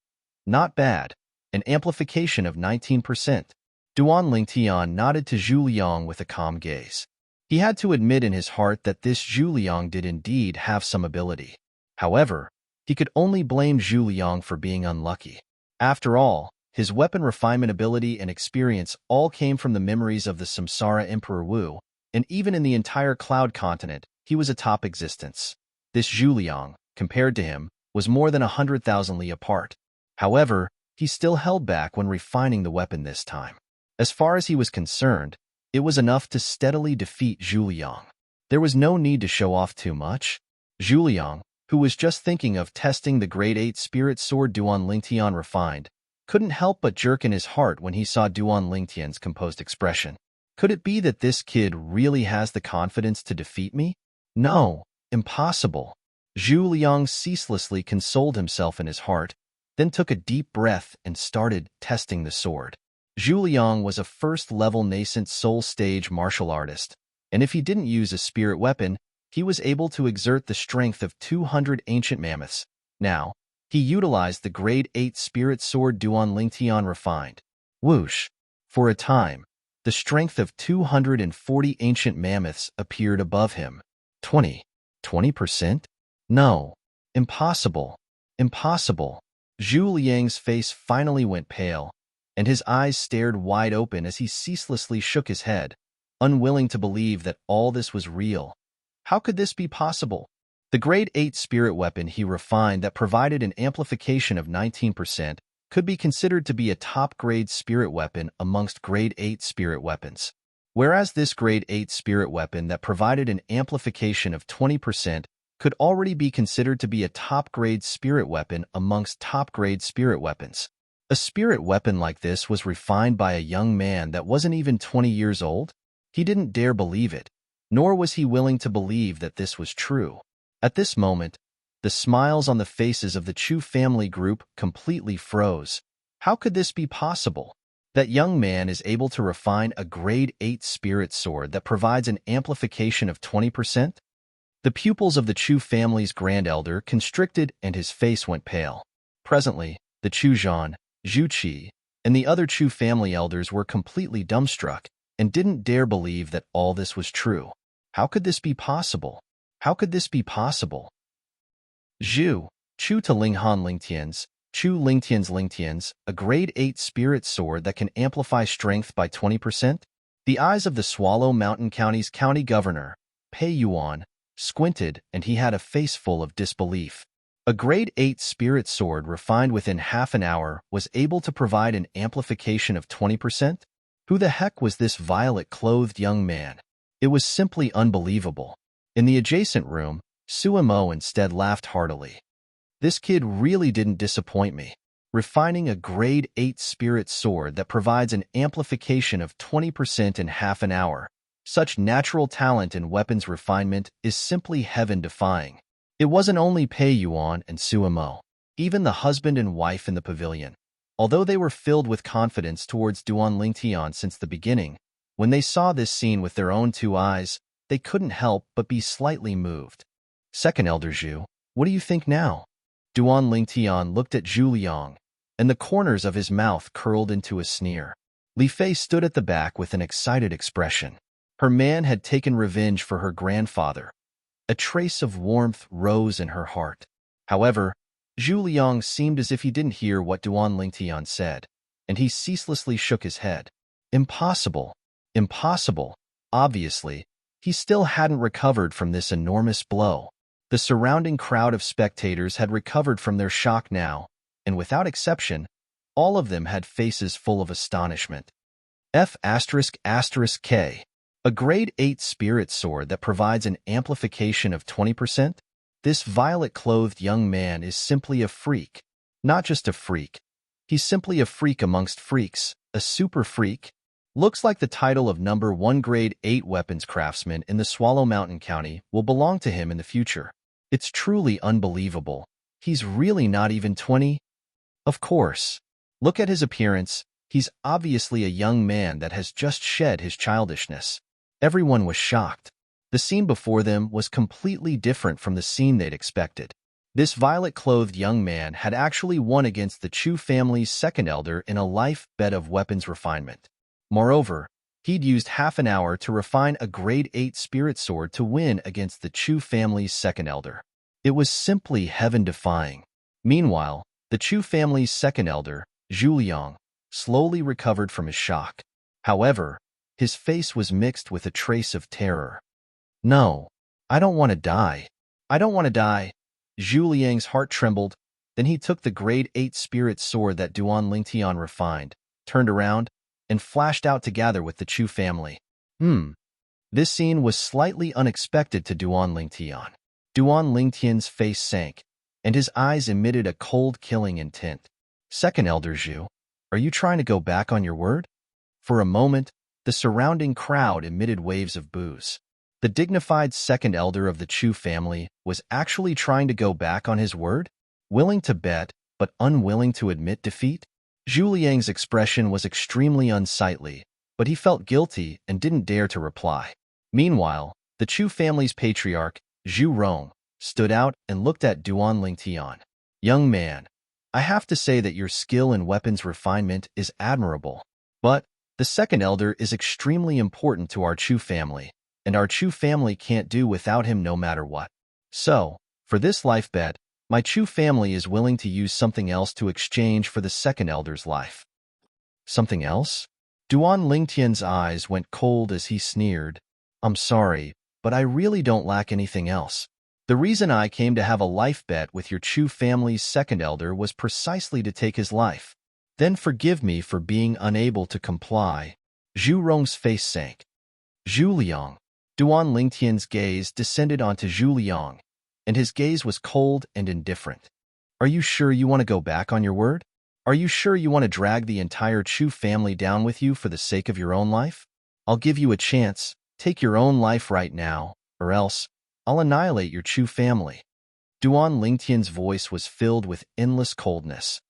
Not bad. An amplification of 19%. Duan Lingtian nodded to Zhu Liang with a calm gaze. He had to admit in his heart that this Zhu Liang did indeed have some ability. However, he could only blame Zhu Liang for being unlucky. After all, his weapon refinement ability and experience all came from the memories of the Samsara Emperor Wu, and even in the entire Cloud Continent, he was a top existence. This Zhu Liang, compared to him, was more than 100,000 li apart. However, he still held back when refining the weapon this time. As far as he was concerned, it was enough to steadily defeat Zhu Liang. There was no need to show off too much. Zhu Liang, who was just thinking of testing the grade 8 spirit sword Duan Lingtian refined, couldn't help but jerk in his heart when he saw Duan Lingtian's composed expression. Could it be that this kid really has the confidence to defeat me? No, impossible. Zhu Liang ceaselessly consoled himself in his heart, then took a deep breath and started testing the sword. Zhu Liang was a first-level nascent soul stage martial artist, and if he didn't use a spirit weapon, he was able to exert the strength of 200 ancient mammoths. Now, he utilized the grade 8 spirit sword Duan Lingtian refined. Whoosh! For a time, the strength of 240 ancient mammoths appeared above him. 20%? No. Impossible. Impossible. Zhu Liang's face finally went pale, and his eyes stared wide open as he ceaselessly shook his head, unwilling to believe that all this was real. How could this be possible? The grade 8 spirit weapon he refined that provided an amplification of 19% could be considered to be a top-grade spirit weapon amongst grade 8 spirit weapons, whereas this grade 8 spirit weapon that provided an amplification of 20% could already be considered to be a top-grade spirit weapon amongst top-grade spirit weapons. A spirit weapon like this was refined by a young man that wasn't even 20 years old? He didn't dare believe it, nor was he willing to believe that this was true. At this moment, the smiles on the faces of the Chu family group completely froze. How could this be possible? That young man is able to refine a grade 8 spirit sword that provides an amplification of 20%? The pupils of the Chu family's grand elder constricted and his face went pale. Presently, the Chu Zhan, Zhu Qi, and the other Chu family elders were completely dumbstruck and didn't dare believe that all this was true. How could this be possible? How could this be possible? Zhu, Chu to Linghan Lingtian's, Chu Lingtian's Lingtian's, a grade 8 spirit sword that can amplify strength by 20%? The eyes of the Swallow Mountain County's county governor, Pei Yuan, squinted and he had a face full of disbelief. A grade 8 spirit sword refined within half an hour was able to provide an amplification of 20%? Who the heck was this violet-clothed young man? It was simply unbelievable. In the adjacent room, Suemo instead laughed heartily. This kid really didn't disappoint me. Refining a grade 8 spirit sword that provides an amplification of 20% in half an hour. Such natural talent in weapons refinement is simply heaven-defying. It wasn't only Pei Yuan and Suemo, even the husband and wife in the pavilion. Although they were filled with confidence towards Duan Lingtian since the beginning, when they saw this scene with their own two eyes, they couldn't help but be slightly moved. Second Elder Zhu, what do you think now? Duan Lingtian looked at Zhu Liang, and the corners of his mouth curled into a sneer. Li Fei stood at the back with an excited expression. Her man had taken revenge for her grandfather. A trace of warmth rose in her heart. However, Zhu Liang seemed as if he didn't hear what Duan Lingtian said, and he ceaselessly shook his head. Impossible. Impossible. Obviously, he still hadn't recovered from this enormous blow. The surrounding crowd of spectators had recovered from their shock now, and without exception, all of them had faces full of astonishment. F***K. A grade 8 spirit sword that provides an amplification of 20%? This violet-clothed young man is simply a freak. Not just a freak. He's simply a freak amongst freaks, a super freak. Looks like the title of number 1 grade 8 weapons craftsman in the Swallow Mountain County will belong to him in the future. It's truly unbelievable. He's really not even 20. Of course. Look at his appearance. He's obviously a young man that has just shed his childishness. Everyone was shocked. The scene before them was completely different from the scene they'd expected. This violet-clothed young man had actually won against the Chu family's second elder in a life bet of weapons refinement. Moreover, he'd used half an hour to refine a grade 8 spirit sword to win against the Chu family's second elder. It was simply heaven-defying. Meanwhile, the Chu family's second elder, Zhu Liang, slowly recovered from his shock. However, his face was mixed with a trace of terror. No, I don't want to die. I don't want to die. Zhu Liang's heart trembled. Then he took the grade 8 spirit sword that Duan Lingtian refined, turned around, and flashed out to gather with the Chu family. This scene was slightly unexpected to Duan Lingtian. Duan Lingtian's face sank, and his eyes emitted a cold, killing intent. Second Elder Zhu, are you trying to go back on your word? For a moment, the surrounding crowd emitted waves of boos. The dignified second elder of the Chu family was actually trying to go back on his word? Willing to bet, but unwilling to admit defeat? Zhu Liang's expression was extremely unsightly, but he felt guilty and didn't dare to reply. Meanwhile, the Chu family's patriarch, Zhu Rong, stood out and looked at Duan Lingtian. Young man, I have to say that your skill in weapons refinement is admirable, but the second elder is extremely important to our Chu family, and our Chu family can't do without him no matter what. So, for this life bet, my Chu family is willing to use something else to exchange for the second elder's life. Something else? Duan Lingtian's eyes went cold as he sneered. I'm sorry, but I really don't lack anything else. The reason I came to have a life bet with your Chu family's second elder was precisely to take his life. Then forgive me for being unable to comply. Zhu Rong's face sank. Zhu Liang. Duan Lingtian's gaze descended onto Zhu Liang, and his gaze was cold and indifferent. Are you sure you want to go back on your word? Are you sure you want to drag the entire Chu family down with you for the sake of your own life? I'll give you a chance. Take your own life right now, or else I'll annihilate your Chu family. Duan Lingtian's voice was filled with endless coldness.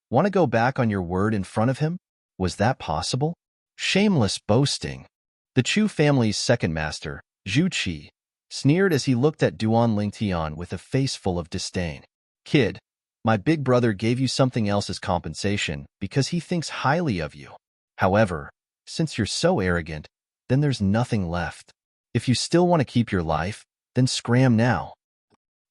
Want to go back on your word in front of him? Was that possible? Shameless boasting. The Chu family's second master, Zhu Qi, sneered as he looked at Duan Lingtian with a face full of disdain. Kid, my big brother gave you something else as compensation because he thinks highly of you. However, since you're so arrogant, then there's nothing left. If you still want to keep your life, then scram now.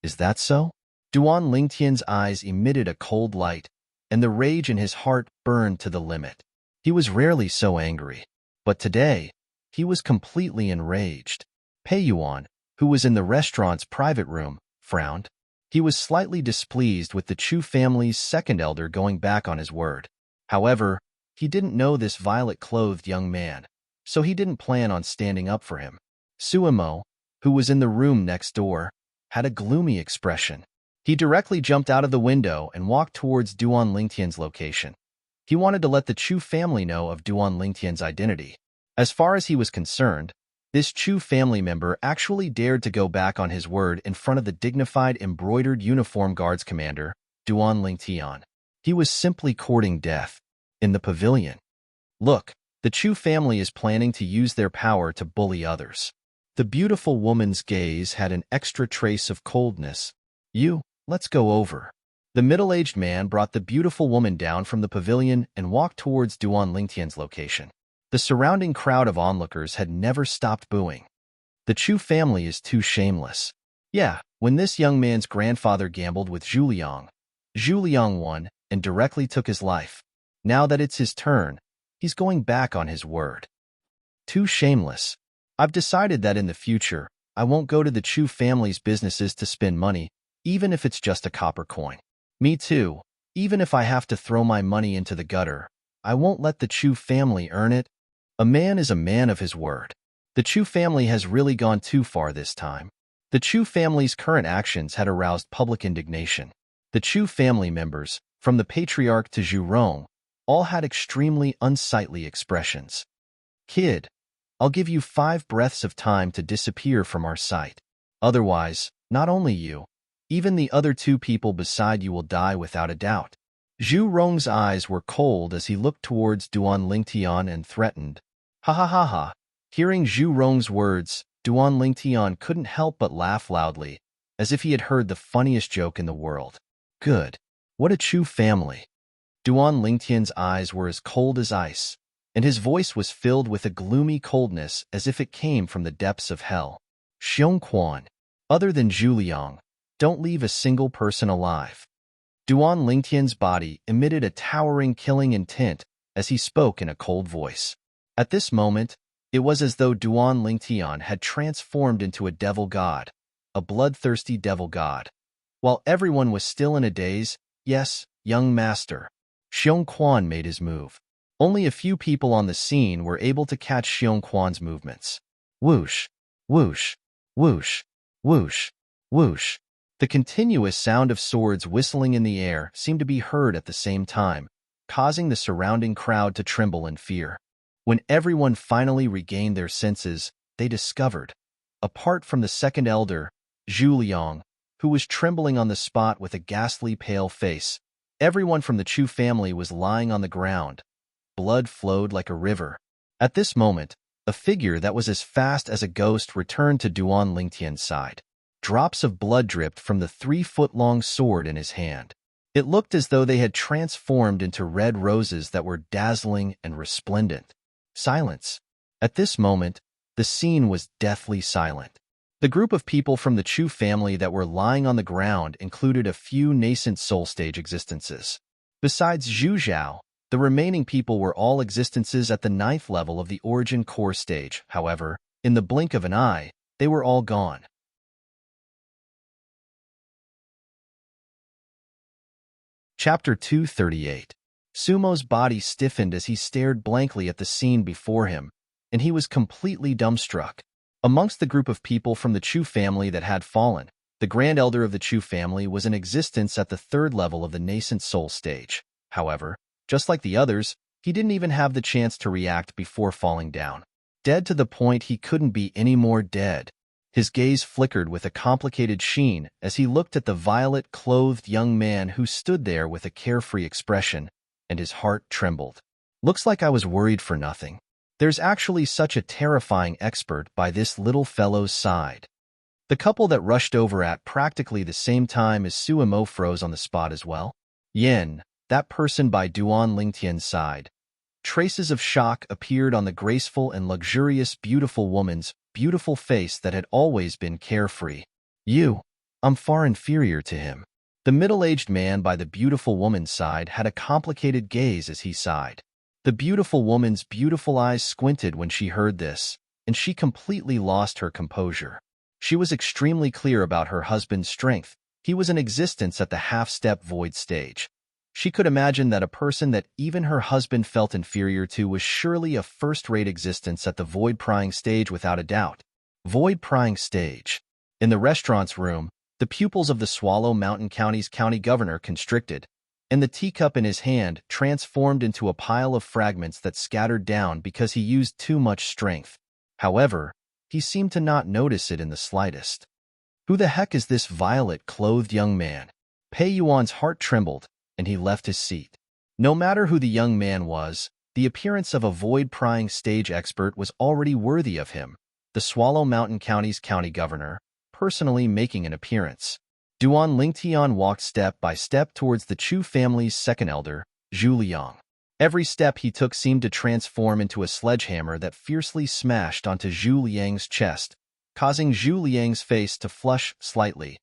Is that so? Duan Lingtian's eyes emitted a cold light, and the rage in his heart burned to the limit. He was rarely so angry, but today, he was completely enraged. Pei Yuan, who was in the restaurant's private room, frowned. He was slightly displeased with the Chu family's second elder going back on his word. However, he didn't know this violet-clothed young man, so he didn't plan on standing up for him. Suimo, who was in the room next door, had a gloomy expression. He directly jumped out of the window and walked towards Duan Lingtian's location. He wanted to let the Chu family know of Duan Lingtian's identity. As far as he was concerned, this Chu family member actually dared to go back on his word in front of the dignified embroidered uniform guards commander, Duan Lingtian. He was simply courting death. In the pavilion. Look, the Chu family is planning to use their power to bully others. The beautiful woman's gaze had an extra trace of coldness. Let's go over. The middle-aged man brought the beautiful woman down from the pavilion and walked towards Duan Lingtian's location. The surrounding crowd of onlookers had never stopped booing. The Chu family is too shameless. Yeah, when this young man's grandfather gambled with Zhu Liang won and directly took his life. Now that it's his turn, he's going back on his word. Too shameless. I've decided that in the future, I won't go to the Chu family's businesses to spend money, even if it's just a copper coin. Me too. Even if I have to throw my money into the gutter, I won't let the Chu family earn it. A man is a man of his word. The Chu family has really gone too far this time. The Chu family's current actions had aroused public indignation. The Chu family members, from the patriarch to Zhu Rong, all had extremely unsightly expressions. Kid, I'll give you 5 breaths of time to disappear from our sight. Otherwise, not only you, even the other 2 people beside you will die without a doubt. Zhu Rong's eyes were cold as he looked towards Duan Lingtian and threatened. Ha ha ha ha. Hearing Zhu Rong's words, Duan Lingtian couldn't help but laugh loudly, as if he had heard the funniest joke in the world. Good. What a Chu family. Duan Lingtian's eyes were as cold as ice, and his voice was filled with a gloomy coldness as if it came from the depths of hell. Xiong Quan, other than Zhu Liang, don't leave a single person alive. Duan Lingtian's body emitted a towering killing intent as he spoke in a cold voice. At this moment, it was as though Duan Lingtian had transformed into a devil god, a bloodthirsty devil god. While everyone was still in a daze, yes, young master. Xiong Quan made his move. Only a few people on the scene were able to catch Xiong Quan's movements. Whoosh, whoosh, whoosh, whoosh, whoosh. The continuous sound of swords whistling in the air seemed to be heard at the same time, causing the surrounding crowd to tremble in fear. When everyone finally regained their senses, they discovered, apart from the second elder, Zhu Liang, who was trembling on the spot with a ghastly pale face, everyone from the Chu family was lying on the ground. Blood flowed like a river. At this moment, a figure that was as fast as a ghost returned to Duan Lingtian's side. Drops of blood dripped from the 3-foot-long sword in his hand. It looked as though they had transformed into red roses that were dazzling and resplendent. Silence. At this moment, the scene was deathly silent. The group of people from the Chu family that were lying on the ground included a few nascent soul stage existences. Besides Zhu Zhao, the remaining people were all existences at the 9th level of the origin core stage. However, in the blink of an eye, they were all gone. Chapter 238. Sumo's body stiffened as he stared blankly at the scene before him, and he was completely dumbstruck. Amongst the group of people from the Chu family that had fallen, the Grand Elder of the Chu family was in existence at the 3rd level of the nascent soul stage. However, just like the others, he didn't even have the chance to react before falling down. Dead to the point he couldn't be any more dead. His gaze flickered with a complicated sheen as he looked at the violet-clothed young man who stood there with a carefree expression, and his heart trembled. Looks like I was worried for nothing. There's actually such a terrifying expert by this little fellow's side. The couple that rushed over at practically the same time as Sumo froze on the spot as well. Yen, that person by Duan Lingtian's side. Traces of shock appeared on the graceful and luxurious beautiful woman's beautiful face that had always been carefree. I'm far inferior to him. The middle-aged man by the beautiful woman's side had a complicated gaze as he sighed. The beautiful woman's beautiful eyes squinted when she heard this, and she completely lost her composure. She was extremely clear about her husband's strength. He was in existence at the half-step void stage. She could imagine that a person that even her husband felt inferior to was surely a first-rate existence at the void-prying stage without a doubt. Void-prying stage. In the restaurant's room, the pupils of the Swallow Mountain County's county governor constricted, and the teacup in his hand transformed into a pile of fragments that scattered down because he used too much strength. However, he seemed to not notice it in the slightest. Who the heck is this violet-clothed young man? Pei Yuan's heart trembled, and he left his seat. No matter who the young man was, the appearance of a void-prying stage expert was already worthy of him, the Swallow Mountain County's county governor, personally making an appearance. Duan Lingtian walked step by step towards the Chu family's second elder, Zhu Liang. Every step he took seemed to transform into a sledgehammer that fiercely smashed onto Zhu Liang's chest, causing Zhu Liang's face to flush slightly.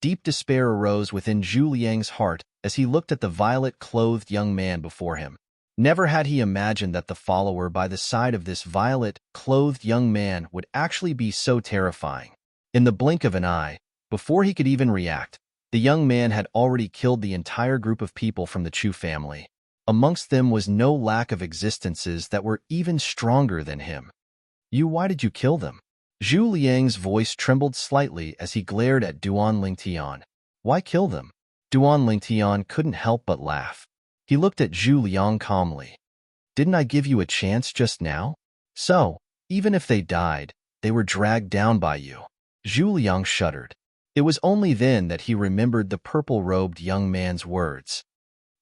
Deep despair arose within Zhu Liang's heart as he looked at the violet-clothed young man before him. Never had he imagined that the follower by the side of this violet-clothed young man would actually be so terrifying. In the blink of an eye, before he could even react, the young man had already killed the entire group of people from the Chu family. Amongst them was no lack of existences that were even stronger than him. Why did you kill them? Zhu Liang's voice trembled slightly as he glared at Duan Lingtian. Why kill them? Duan Lingtian couldn't help but laugh. He looked at Zhu Liang calmly. Didn't I give you a chance just now? So, even if they died, they were dragged down by you. Zhu Liang shuddered. It was only then that he remembered the purple-robed young man's words.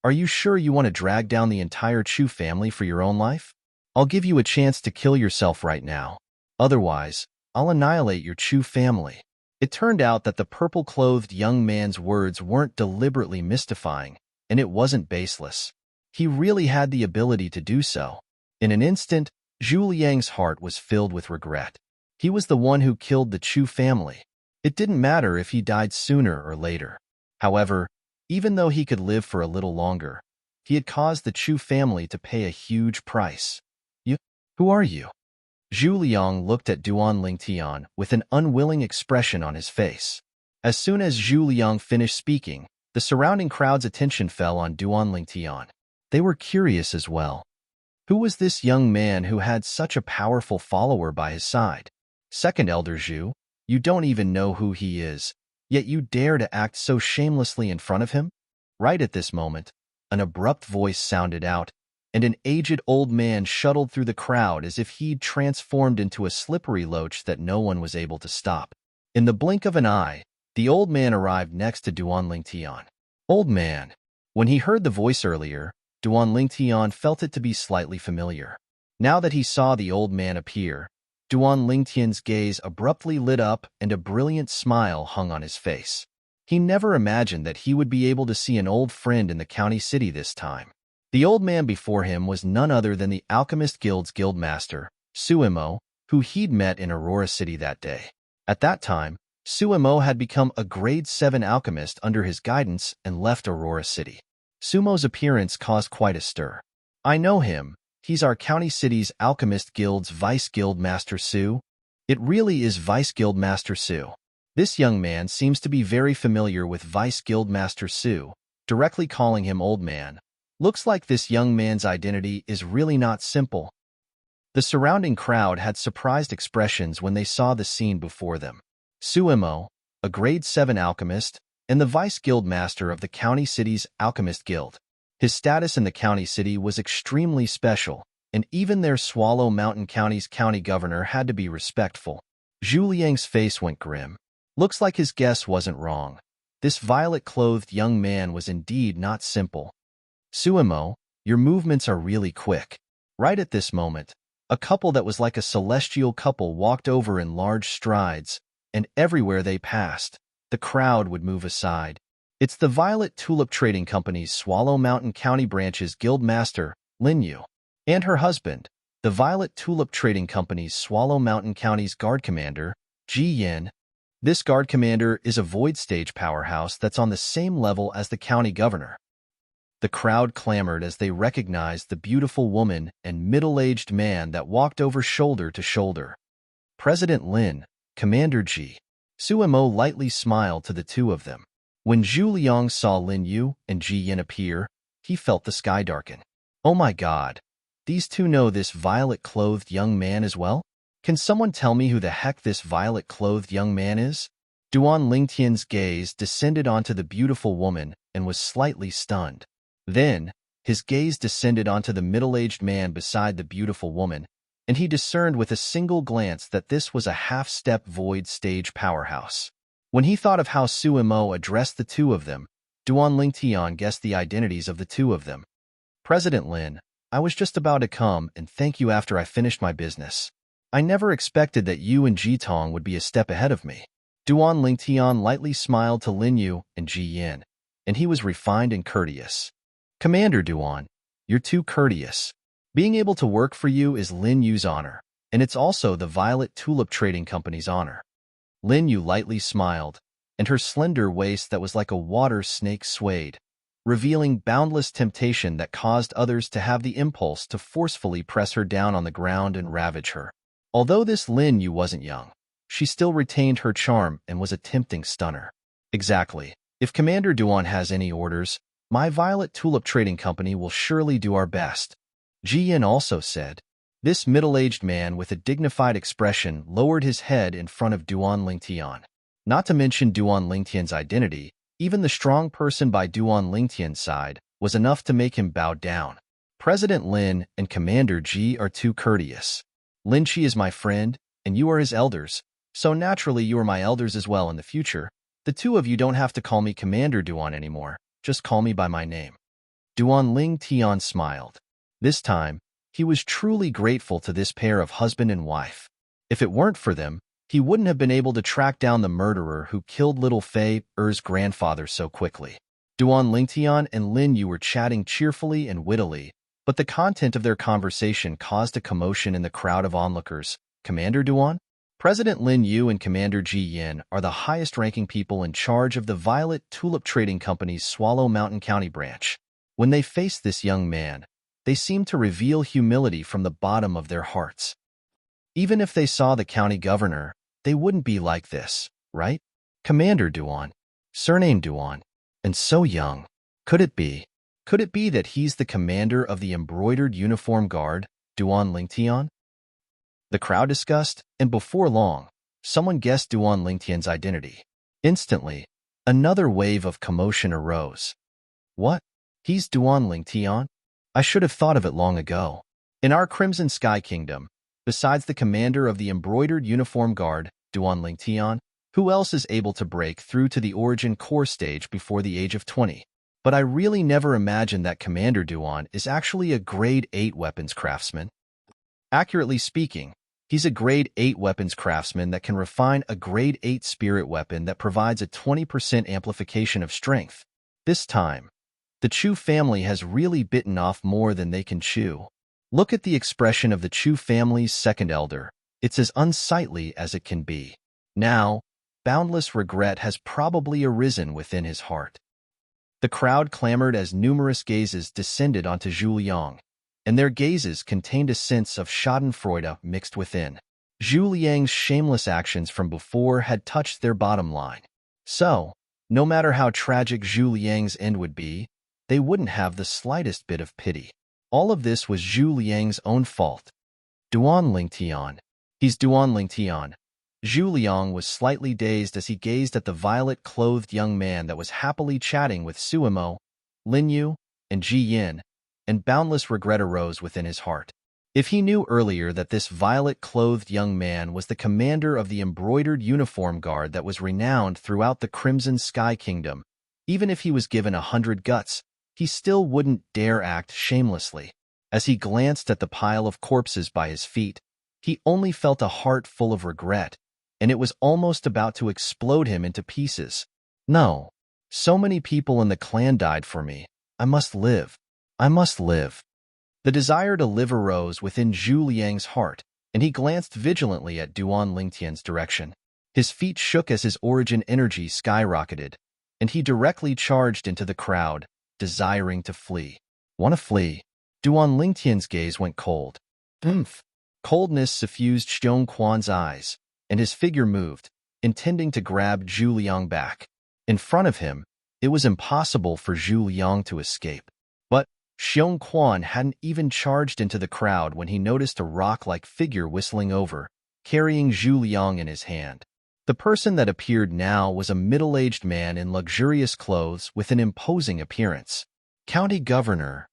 Are you sure you want to drag down the entire Chu family for your own life? I'll give you a chance to kill yourself right now. Otherwise, I'll annihilate your Chu family. It turned out that the purple-clothed young man's words weren't deliberately mystifying, and it wasn't baseless. He really had the ability to do so. In an instant, Zhu Liang's heart was filled with regret. He was the one who killed the Chu family. It didn't matter if he died sooner or later. However, even though he could live for a little longer, he had caused the Chu family to pay a huge price. Who are you? Zhu Liang looked at Duan Lingtian with an unwilling expression on his face. As soon as Zhu Liang finished speaking, the surrounding crowd's attention fell on Duan Lingtian. They were curious as well. Who was this young man who had such a powerful follower by his side? Second Elder Zhu, you don't even know who he is, yet you dare to act so shamelessly in front of him? Right at this moment, an abrupt voice sounded out, and an aged old man shuttled through the crowd as if he'd transformed into a slippery loach that no one was able to stop. In the blink of an eye, the old man arrived next to Duan Lingtian. Old man. When he heard the voice earlier, Duan Lingtian felt it to be slightly familiar. Now that he saw the old man appear, Duan Lingtian's gaze abruptly lit up and a brilliant smile hung on his face. He never imagined that he would be able to see an old friend in the county city this time. The old man before him was none other than the Alchemist Guild's guildmaster, Suimo, who he'd met in Aurora City that day. At that time, Suimo had become a grade 7 alchemist under his guidance and left Aurora City. Sumo's appearance caused quite a stir. I know him. He's our county city's Alchemist Guild's Vice Guildmaster Su. It really is Vice Guildmaster Su. This young man seems to be very familiar with Vice Guildmaster Su, directly calling him old man. Looks like this young man's identity is really not simple. The surrounding crowd had surprised expressions when they saw the scene before them. Suimo, a grade 7 alchemist, and the Vice Guildmaster of the county city's Alchemist Guild. His status in the county city was extremely special, and even their Swallow Mountain County's county governor had to be respectful. Zhu Liang's face went grim. Looks like his guess wasn't wrong. This violet-clothed young man was indeed not simple. Suimo, your movements are really quick. Right at this moment, a couple that was like a celestial couple walked over in large strides, and everywhere they passed, the crowd would move aside. It's the Violet Tulip Trading Company's Swallow Mountain County Branch's Guildmaster, Lin Yu, and her husband, the Violet Tulip Trading Company's Swallow Mountain County's Guard Commander, Ji Yin. This Guard Commander is a void stage powerhouse that's on the same level as the county governor. The crowd clamored as they recognized the beautiful woman and middle-aged man that walked over shoulder to shoulder. President Lin, Commander Ji. Suimo lightly smiled to the two of them. When Zhu Liang saw Lin Yu and Ji Yin appear, he felt the sky darken. Oh my god, these two know this violet-clothed young man as well? Can someone tell me who the heck this violet-clothed young man is? Duan Lingtian's gaze descended onto the beautiful woman and was slightly stunned. Then, his gaze descended onto the middle-aged man beside the beautiful woman, and he discerned with a single glance that this was a half-step void stage powerhouse. When he thought of how Suimo addressed the two of them, Duan Lingtian guessed the identities of the two of them. President Lin, I was just about to come and thank you after I finished my business. I never expected that you and Jitong would be a step ahead of me. Duan Lingtian lightly smiled to Lin Yu and Ji Yin, and he was refined and courteous. Commander Duan, you're too courteous. Being able to work for you is Lin Yu's honor, and it's also the Violet Tulip Trading Company's honor. Lin Yu lightly smiled, and her slender waist that was like a water snake swayed, revealing boundless temptation that caused others to have the impulse to forcefully press her down on the ground and ravage her. Although this Lin Yu wasn't young, she still retained her charm and was a tempting stunner. Exactly. If Commander Duan has any orders, my Violet Tulip Trading Company will surely do our best. Ji Yin also said. This middle-aged man with a dignified expression lowered his head in front of Duan Lingtian. Not to mention Duan Lingtian's identity, Even the strong person by Duan Lingtian's side was enough to make him bow down. President Lin and Commander Ji are too courteous. Lin Chi is my friend, and you are his elders, so naturally you are my elders as well in the future. The two of you don't have to call me Commander Duan anymore, just call me by my name. Duan Ling Tian smiled. This time, he was truly grateful to this pair of husband and wife. If it weren't for them, he wouldn't have been able to track down the murderer who killed little Fei Er's grandfather so quickly. Duan Lingtian and Lin Yu were chatting cheerfully and wittily, but the content of their conversation caused a commotion in the crowd of onlookers. Commander Duan? President Lin Yu and Commander Ji Yin are the highest-ranking people in charge of the Violet Tulip Trading Company's Swallow Mountain County branch. When they faced this young man, they seemed to reveal humility from the bottom of their hearts. Even if they saw the county governor, they wouldn't be like this, right? Commander Duan, serene Duan, and so young. Could it be? Could it be that he's the commander of the embroidered uniform guard, Duan Lingtian? The crowd discussed, and before long, someone guessed Duan Lingtian's identity. Instantly, another wave of commotion arose. What? He's Duan Lingtian? I should have thought of it long ago. In our Crimson Sky Kingdom, besides the commander of the embroidered uniform guard, Duan Lingtian, who else is able to break through to the origin core stage before the age of 20? But I really never imagined that Commander Duan is actually a Grade 8 weapons craftsman. Accurately speaking, he's a Grade 8 weapons craftsman that can refine a Grade 8 spirit weapon that provides a 20% amplification of strength. This time, the Chu family has really bitten off more than they can chew. Look at the expression of the Chu family's second elder. It's as unsightly as it can be. Now, boundless regret has probably arisen within his heart. The crowd clamored as numerous gazes descended onto Zhu Liang, and their gazes contained a sense of schadenfreude mixed within. Zhu Liang's shameless actions from before had touched their bottom line. So, no matter how tragic Zhu Liang's end would be, they wouldn't have the slightest bit of pity. All of this was Zhu Liang's own fault. Duan Lingtian. He's Duan Lingtian. Zhu Liang was slightly dazed as he gazed at the violet-clothed young man that was happily chatting with Suimo, Lin Yu, and Ji Yin, and boundless regret arose within his heart. If he knew earlier that this violet-clothed young man was the commander of the embroidered uniform guard that was renowned throughout the Crimson Sky Kingdom, even if he was given 100 guts, he still wouldn't dare act shamelessly. As he glanced at the pile of corpses by his feet, he only felt a heart full of regret, and it was almost about to explode him into pieces. No, so many people in the clan died for me. I must live. I must live. The desire to live arose within Zhu Liang's heart, and he glanced vigilantly at Duan Lingtian's direction. His feet shook as his origin energy skyrocketed, and he directly charged into the crowd, desiring to flee. Want to flee? Duan Lingtian's gaze went cold. Oomph! Coldness suffused Xiong Quan's eyes, and his figure moved, intending to grab Zhu Liang back. In front of him, it was impossible for Zhu Liang to escape. But Xiong Quan hadn't even charged into the crowd when he noticed a rock-like figure whistling over, carrying Zhu Liang in his hand. The person that appeared now was a middle-aged man in luxurious clothes with an imposing appearance. County Governor.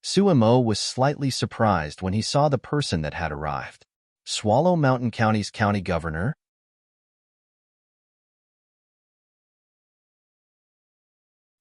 Suimo was slightly surprised when he saw the person that had arrived. Swallow Mountain County's County Governor?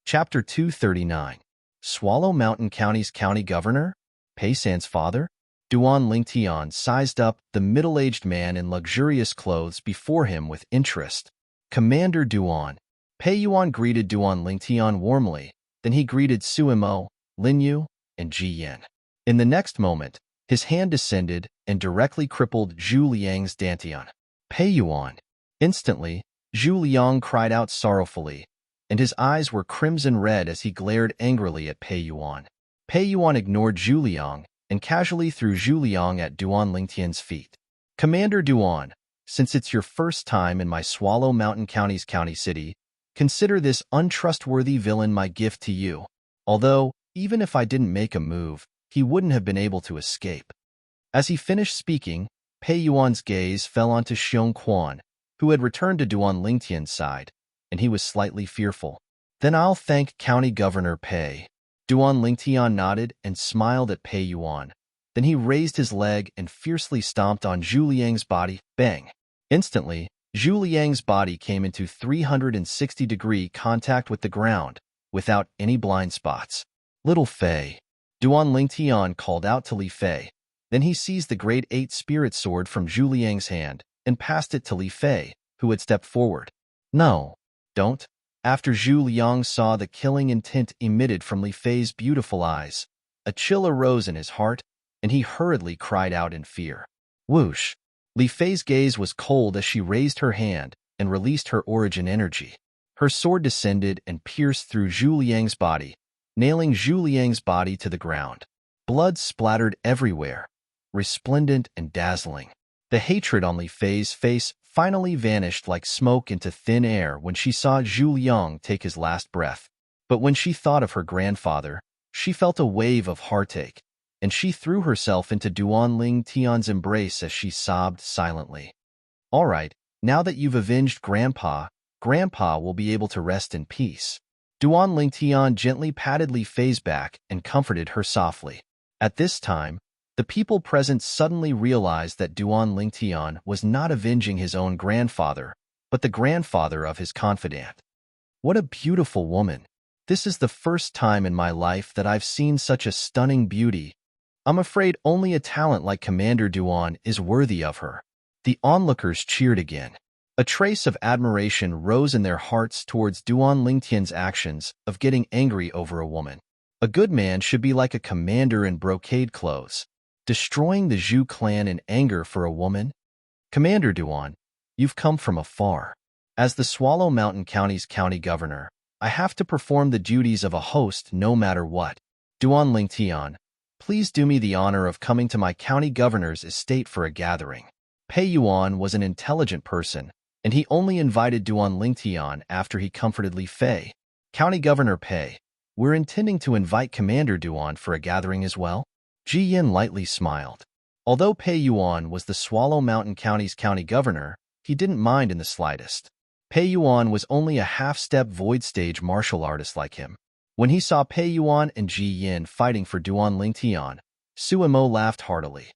Chapter 239. Swallow Mountain County's County Governor? Pei San's father? Duan Lingtian sized up the middle-aged man in luxurious clothes before him with interest. Commander Duan. Pei Yuan greeted Duan Lingtian warmly, then he greeted Suimo, Lin Yu, and Ji Yin. In the next moment, his hand descended and directly crippled Zhu Liang's dantian. Pei Yuan. Instantly, Zhu Liang cried out sorrowfully, and his eyes were crimson red as he glared angrily at Pei Yuan. Pei Yuan ignored Zhu Liang and casually threw Zhu Liang at Duan Lingtian's feet. Commander Duan, since it's your first time in my Swallow Mountain County's county city, consider this untrustworthy villain my gift to you. Although, even if I didn't make a move, he wouldn't have been able to escape. As he finished speaking, Pei Yuan's gaze fell onto Xiong Quan, who had returned to Duan Lingtian's side, and he was slightly fearful. Then I'll thank County Governor Pei. Duan Lingtian nodded and smiled at Pei Yuan. Then he raised his leg and fiercely stomped on Zhu Liang's body. Bang! Instantly, Zhu Liang's body came into 360-degree contact with the ground, without any blind spots. Little Fei. Duan Lingtian called out to Li Fei. Then he seized the Grade 8 Spirit Sword from Zhu Liang's hand and passed it to Li Fei, who had stepped forward. No, don't. After Zhu Liang saw the killing intent emitted from Li Fei's beautiful eyes, a chill arose in his heart, and he hurriedly cried out in fear. Whoosh! Li Fei's gaze was cold as she raised her hand and released her origin energy. Her sword descended and pierced through Zhu Liang's body, nailing Zhu Liang's body to the ground. Blood splattered everywhere, resplendent and dazzling. The hatred on Li Fei's face finally vanished like smoke into thin air when she saw Zhu Liang take his last breath. But when she thought of her grandfather, she felt a wave of heartache, and she threw herself into Duan Lingtian's embrace as she sobbed silently. All right, now that you've avenged Grandpa, Grandpa will be able to rest in peace. Duan Lingtian gently patted Li Fei's back and comforted her softly. At this time, the people present suddenly realized that Duan Lingtian was not avenging his own grandfather, but the grandfather of his confidant. What a beautiful woman! This is the first time in my life that I've seen such a stunning beauty. I'm afraid only a talent like Commander Duan is worthy of her. The onlookers cheered again. A trace of admiration rose in their hearts towards Duan Lingtian's actions of getting angry over a woman. A good man should be like a commander in brocade clothes, destroying the Zhu clan in anger for a woman. Commander Duan, you've come from afar. As the Swallow Mountain County's county governor, I have to perform the duties of a host no matter what. Duan Lingtian, please do me the honor of coming to my county governor's estate for a gathering. Pei Yuan was an intelligent person, and he only invited Duan Lingtian after he comforted Li Fei. County Governor Pei, we're intending to invite Commander Duan for a gathering as well? Ji Yin lightly smiled. Although Pei Yuan was the Swallow Mountain County's county governor, he didn't mind in the slightest. Pei Yuan was only a half-step void stage martial artist like him. When he saw Pei Yuan and Ji Yin fighting for Duan Lingtian, Suimo laughed heartily.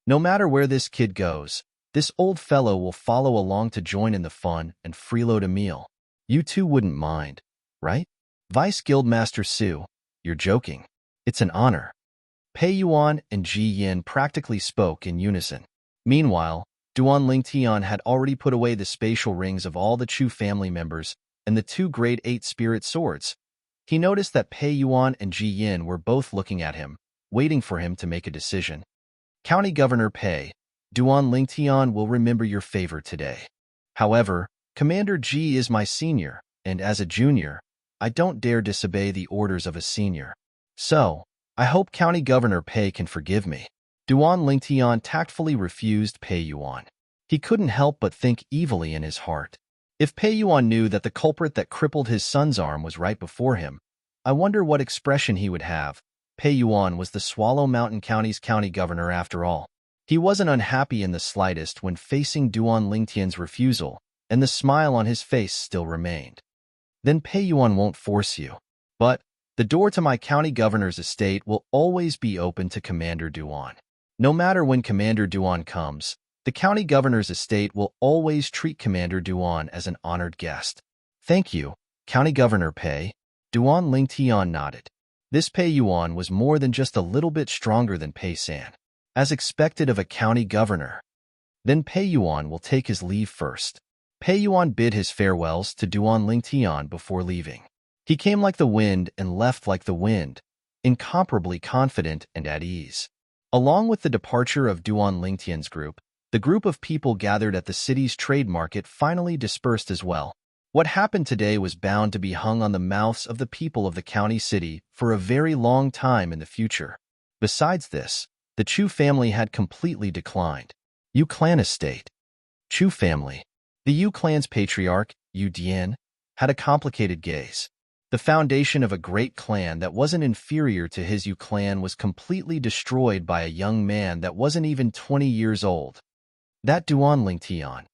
No matter where this kid goes, this old fellow will follow along to join in the fun and freeload a meal. You two wouldn't mind, right? Vice Guildmaster Su, you're joking. It's an honor. Pei Yuan and Ji Yin practically spoke in unison. Meanwhile, Duan Lingtian had already put away the spatial rings of all the Chu family members and the 2 Grade 8 spirit swords. He noticed that Pei Yuan and Ji Yin were both looking at him, waiting for him to make a decision. County Governor Pei, Duan Lingtian will remember your favor today. However, Commander Ji is my senior, and as a junior, I don't dare disobey the orders of a senior. So, I hope County Governor Pei can forgive me. Duan Lingtian tactfully refused Pei Yuan. He couldn't help but think evilly in his heart. If Pei Yuan knew that the culprit that crippled his son's arm was right before him, I wonder what expression he would have. Pei Yuan was the Swallow Mountain County's county governor after all. He wasn't unhappy in the slightest when facing Duan Lingtian's refusal, and the smile on his face still remained. Then Pei Yuan won't force you. But the door to my county governor's estate will always be open to Commander Duan. No matter when Commander Duan comes, the county governor's estate will always treat Commander Duan as an honored guest. Thank you, County Governor Pei. Duan Lingtian nodded. This Pei Yuan was more than just a little bit stronger than Pei San, as expected of a county governor. Then Pei Yuan will take his leave first. Pei Yuan bid his farewells to Duan Lingtian before leaving. He came like the wind and left like the wind, incomparably confident and at ease. Along with the departure of Duan Lingtian's group, the group of people gathered at the city's trade market finally dispersed as well. What happened today was bound to be hung on the mouths of the people of the county city for a very long time in the future. Besides this, the Chu family had completely declined. Yu clan estate. Chu family. The Yu clan's patriarch, Yu Dian, had a complicated gaze. The foundation of a great clan that wasn't inferior to his Yu clan was completely destroyed by a young man that wasn't even 20 years old. That Duan Lingtian.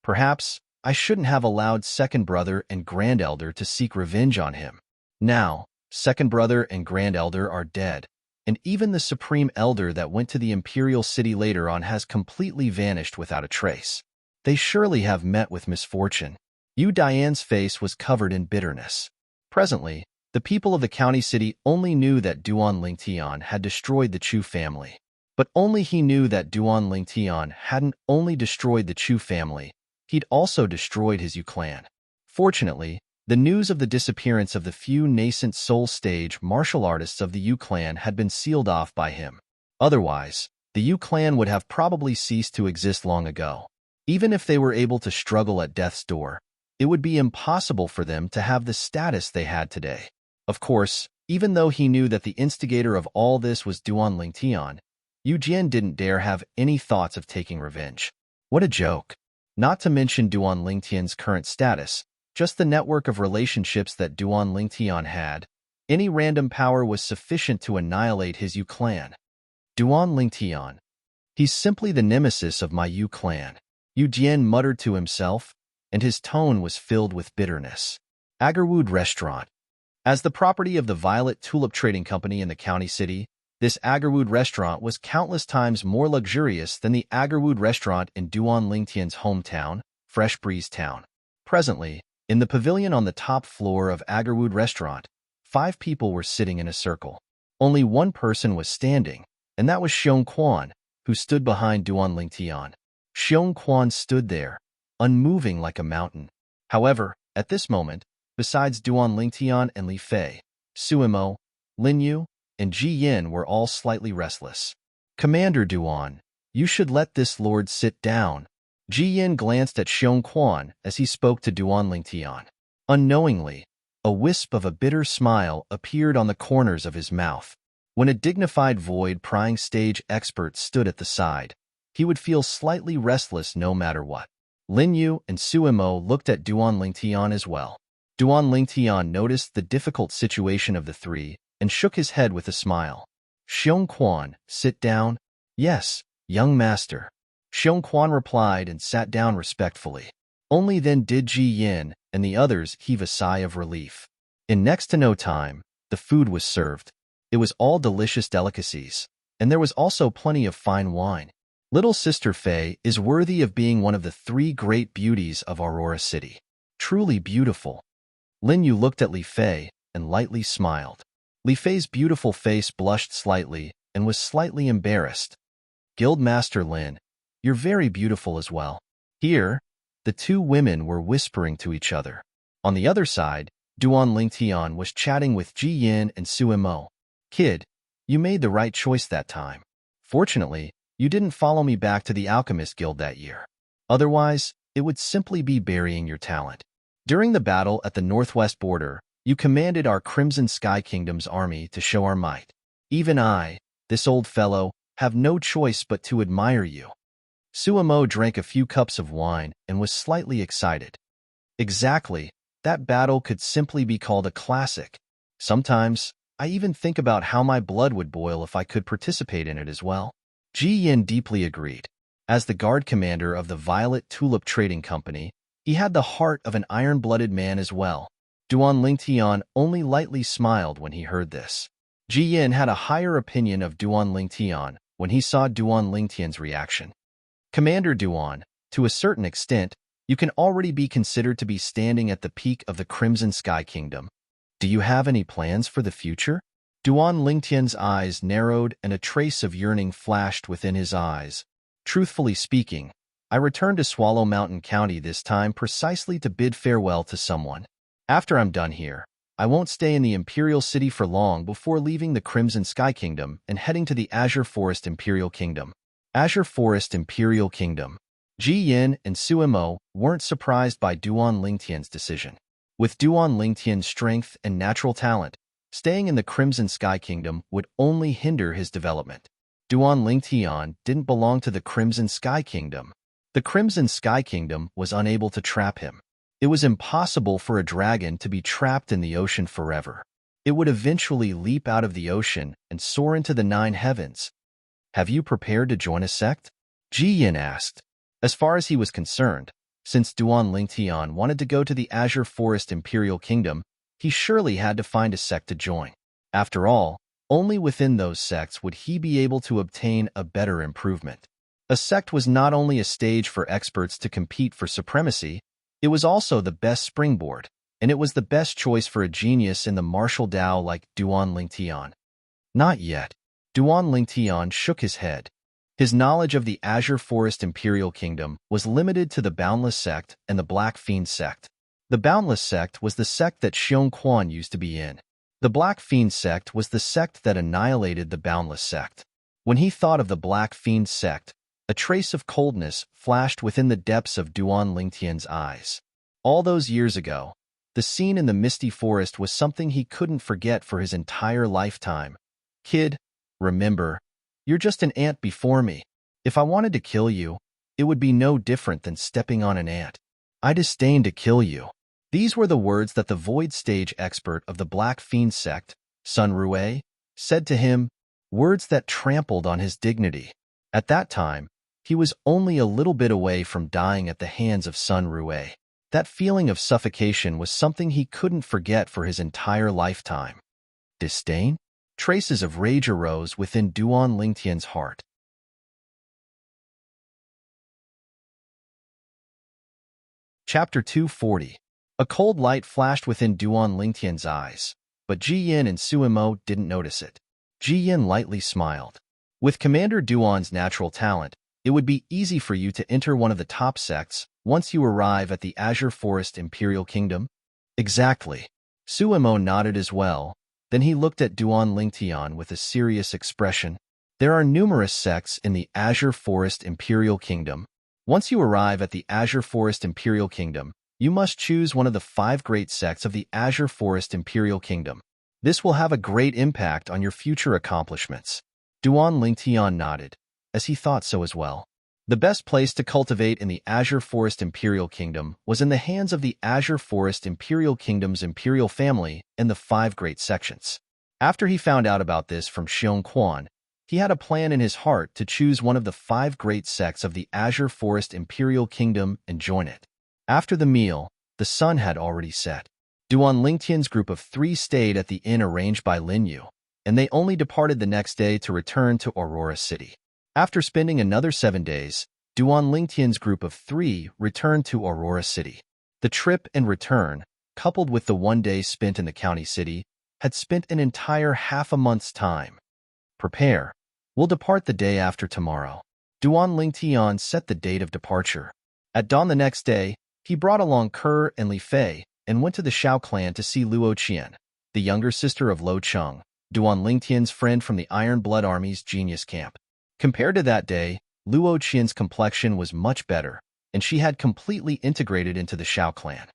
Perhaps, I shouldn't have allowed second brother and grand elder to seek revenge on him. Now, second brother and grand elder are dead, and even the supreme elder that went to the imperial city later on has completely vanished without a trace. They surely have met with misfortune. Diane's face was covered in bitterness. Presently, the people of the county city only knew that Duan Lingtian had destroyed the Chu family. But only he knew that Duan Lingtian hadn't only destroyed the Chu family, he'd also destroyed his Yu clan. Fortunately, the news of the disappearance of the few nascent soul stage martial artists of the Yu clan had been sealed off by him. Otherwise, the Yu clan would have probably ceased to exist long ago. Even if they were able to struggle at death's door, it would be impossible for them to have the status they had today. Of course, even though he knew that the instigator of all this was Duan Lingtian, Yu Jian didn't dare have any thoughts of taking revenge. What a joke. Not to mention Duan Lingtian's current status, just the network of relationships that Duan Lingtian had, any random power was sufficient to annihilate his Yu clan. Duan Lingtian. He's simply the nemesis of my Yu clan, Yu Jian muttered to himself, and his tone was filled with bitterness. Agarwood Restaurant. As the property of the Violet Tulip Trading Company in the county city, this Agarwood restaurant was countless times more luxurious than the Agarwood restaurant in Duan Lingtian's hometown, Fresh Breeze Town. Presently, in the pavilion on the top floor of Agarwood restaurant, 5 people were sitting in a circle. Only one person was standing, and that was Xiong Quan, who stood behind Duan Lingtian. Xiong Quan stood there, unmoving like a mountain. However, at this moment, besides Duan Lingtian and Li Fei, Suimo, Lin Yu, and Ji Yin were all slightly restless. Commander Duan, you should let this lord sit down. Ji Yin glanced at Xiong Quan as he spoke to Duan Lingtian. Unknowingly, a wisp of a bitter smile appeared on the corners of his mouth. When a dignified void-prying stage expert stood at the side, he would feel slightly restless no matter what. Lin Yu and Suimo looked at Duan Lingtian as well. Duan Lingtian noticed the difficult situation of the three and shook his head with a smile. Xiong Quan, sit down. Yes, young master. Xiong Quan replied and sat down respectfully. Only then did Ji Yin and the others heave a sigh of relief. In next to no time, the food was served. It was all delicious delicacies, and there was also plenty of fine wine. Little Sister Fei is worthy of being one of the 3 great beauties of Aurora City. Truly beautiful. Lin Yu looked at Li Fei and lightly smiled. Li Fei's beautiful face blushed slightly and was slightly embarrassed. Guildmaster Lin, you're very beautiful as well. Here, the 2 women were whispering to each other. On the other side, Duan Lingtian was chatting with Ji Yin and Suimo. Kid, you made the right choice that time. Fortunately, you didn't follow me back to the Alchemist Guild that year. Otherwise, it would simply be burying your talent. During the battle at the northwest border, you commanded our Crimson Sky Kingdom's army to show our might. Even I, this old fellow, have no choice but to admire you. Suimo drank a few cups of wine and was slightly excited. Exactly, that battle could simply be called a classic. Sometimes, I even think about how my blood would boil if I could participate in it as well. Ji Yin deeply agreed. As the guard commander of the Violet Tulip Trading Company, he had the heart of an iron-blooded man as well. Duan Lingtian only lightly smiled when he heard this. Ji Yin had a higher opinion of Duan Lingtian when he saw Duan Lingtian's reaction. Commander Duan, to a certain extent, you can already be considered to be standing at the peak of the Crimson Sky Kingdom. Do you have any plans for the future? Duan Lingtian's eyes narrowed and a trace of yearning flashed within his eyes. Truthfully speaking, I returned to Swallow Mountain County this time precisely to bid farewell to someone. After I'm done here, I won't stay in the Imperial City for long before leaving the Crimson Sky Kingdom and heading to the Azure Forest Imperial Kingdom. Azure Forest Imperial Kingdom. Ji Yin and Suimo weren't surprised by Duan Lingtian's decision. With Duan Lingtian's strength and natural talent, staying in the Crimson Sky Kingdom would only hinder his development. Duan Lingtian didn't belong to the Crimson Sky Kingdom. The Crimson Sky Kingdom was unable to trap him. It was impossible for a dragon to be trapped in the ocean forever. It would eventually leap out of the ocean and soar into the 9 heavens. Have you prepared to join a sect? Ji Yin asked. As far as he was concerned, Since Duan Lingtian wanted to go to the Azure Forest Imperial Kingdom, he surely had to find a sect to join. After all, only within those sects would he be able to obtain a better improvement. A sect was not only a stage for experts to compete for supremacy, it was also the best springboard, and it was the best choice for a genius in the martial Dao like Duan Lingtian. Not yet. Duan Lingtian shook his head. His knowledge of the Azure Forest Imperial Kingdom was limited to the Boundless Sect and the Black Fiend Sect. The Boundless Sect was the sect that Xiong Quan used to be in. The Black Fiend Sect was the sect that annihilated the Boundless Sect. When he thought of the Black Fiend Sect, a trace of coldness flashed within the depths of Duan Lingtian's eyes. All those years ago, the scene in the misty forest was something he couldn't forget for his entire lifetime. Kid, remember, you're just an ant before me. If I wanted to kill you, it would be no different than stepping on an ant. I disdain to kill you. These were the words that the Void Stage expert of the Black Fiend Sect, Sun Rue, said to him, words that trampled on his dignity. At that time, he was only a little bit away from dying at the hands of Sun Rue. That feeling of suffocation was something he couldn't forget for his entire lifetime. Disdain? Traces of rage arose within Duan Lingtian's heart. Chapter 240. A cold light flashed within Duan Lingtian's eyes, but Ji Yin and Suimo didn't notice it. Ji Yin lightly smiled. With Commander Duan's natural talent, it would be easy for you to enter one of the top sects once you arrive at the Azure Forest Imperial Kingdom. Exactly. Suimo nodded as well. Then he looked at Duan Lingtian with a serious expression. There are numerous sects in the Azure Forest Imperial Kingdom. Once you arrive at the Azure Forest Imperial Kingdom, you must choose one of the 5 great sects of the Azure Forest Imperial Kingdom. This will have a great impact on your future accomplishments. Duan Lingtian nodded, as he thought so as well. The best place to cultivate in the Azure Forest Imperial Kingdom was in the hands of the Azure Forest Imperial Kingdom's imperial family and the 5 great sections. After he found out about this from Xiong Quan, he had a plan in his heart to choose one of the 5 great sects of the Azure Forest Imperial Kingdom and join it. After the meal, the sun had already set. Duan Lingtian's group of 3 stayed at the inn arranged by Lin Yu, and they only departed the next day to return to Aurora City. After spending another 7 days, Duan Lingtian's group of 3 returned to Aurora City. The trip and return, coupled with the 1 day spent in the county city, had spent an entire half a month's time. Prepare. We'll depart the day after tomorrow. Duan Lingtian set the date of departure. At dawn the next day, he brought along Ke and Li Fei and went to the Shao clan to see Luo Qian, the younger sister of Lo Cheng, Duan Lingtian's friend from the Iron Blood Army's genius camp. Compared to that day, Luo Qian's complexion was much better, and she had completely integrated into the Shao clan.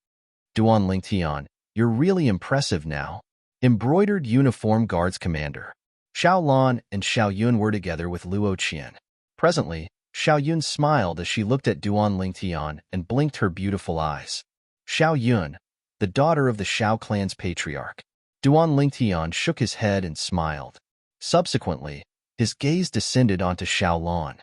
Duan Lingtian, you're really impressive now. Embroidered Uniform Guards Commander. Xiao Lan and Xiao Yun were together with Luo Qian. Presently, Xiao Yun smiled as she looked at Duan Lingtian and blinked her beautiful eyes. Xiao Yun, the daughter of the Shao clan's patriarch. Duan Lingtian shook his head and smiled. Subsequently, his gaze descended onto Xiao Lan.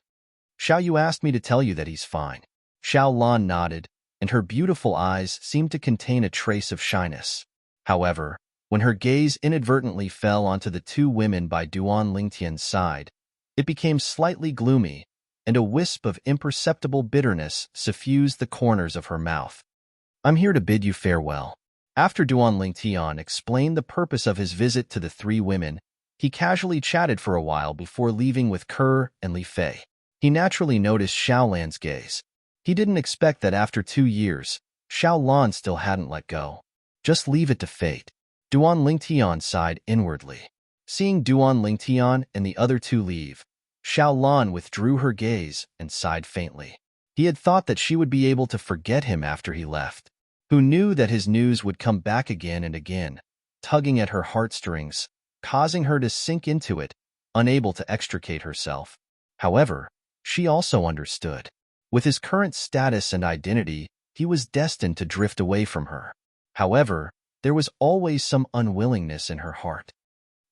Xiao Yu asked me to tell you that he's fine. Xiao Lan nodded, and her beautiful eyes seemed to contain a trace of shyness. However, when her gaze inadvertently fell onto the 2 women by Duan Lingtian's side, it became slightly gloomy, and a wisp of imperceptible bitterness suffused the corners of her mouth. I'm here to bid you farewell. After Duan Lingtian explained the purpose of his visit to the 3 women, he casually chatted for a while before leaving with Ke and Li Fei. He naturally noticed Xiao Lan's gaze. He didn't expect that after 2 years, Xiao Lan still hadn't let go. Just leave it to fate. Duan Lingtian sighed inwardly. Seeing Duan Lingtian and the other 2 leave, Xiao Lan withdrew her gaze and sighed faintly. He had thought that she would be able to forget him after he left. Who knew that his news would come back again and again, tugging at her heartstrings, causing her to sink into it, unable to extricate herself. However, she also understood. With his current status and identity, he was destined to drift away from her. However, there was always some unwillingness in her heart.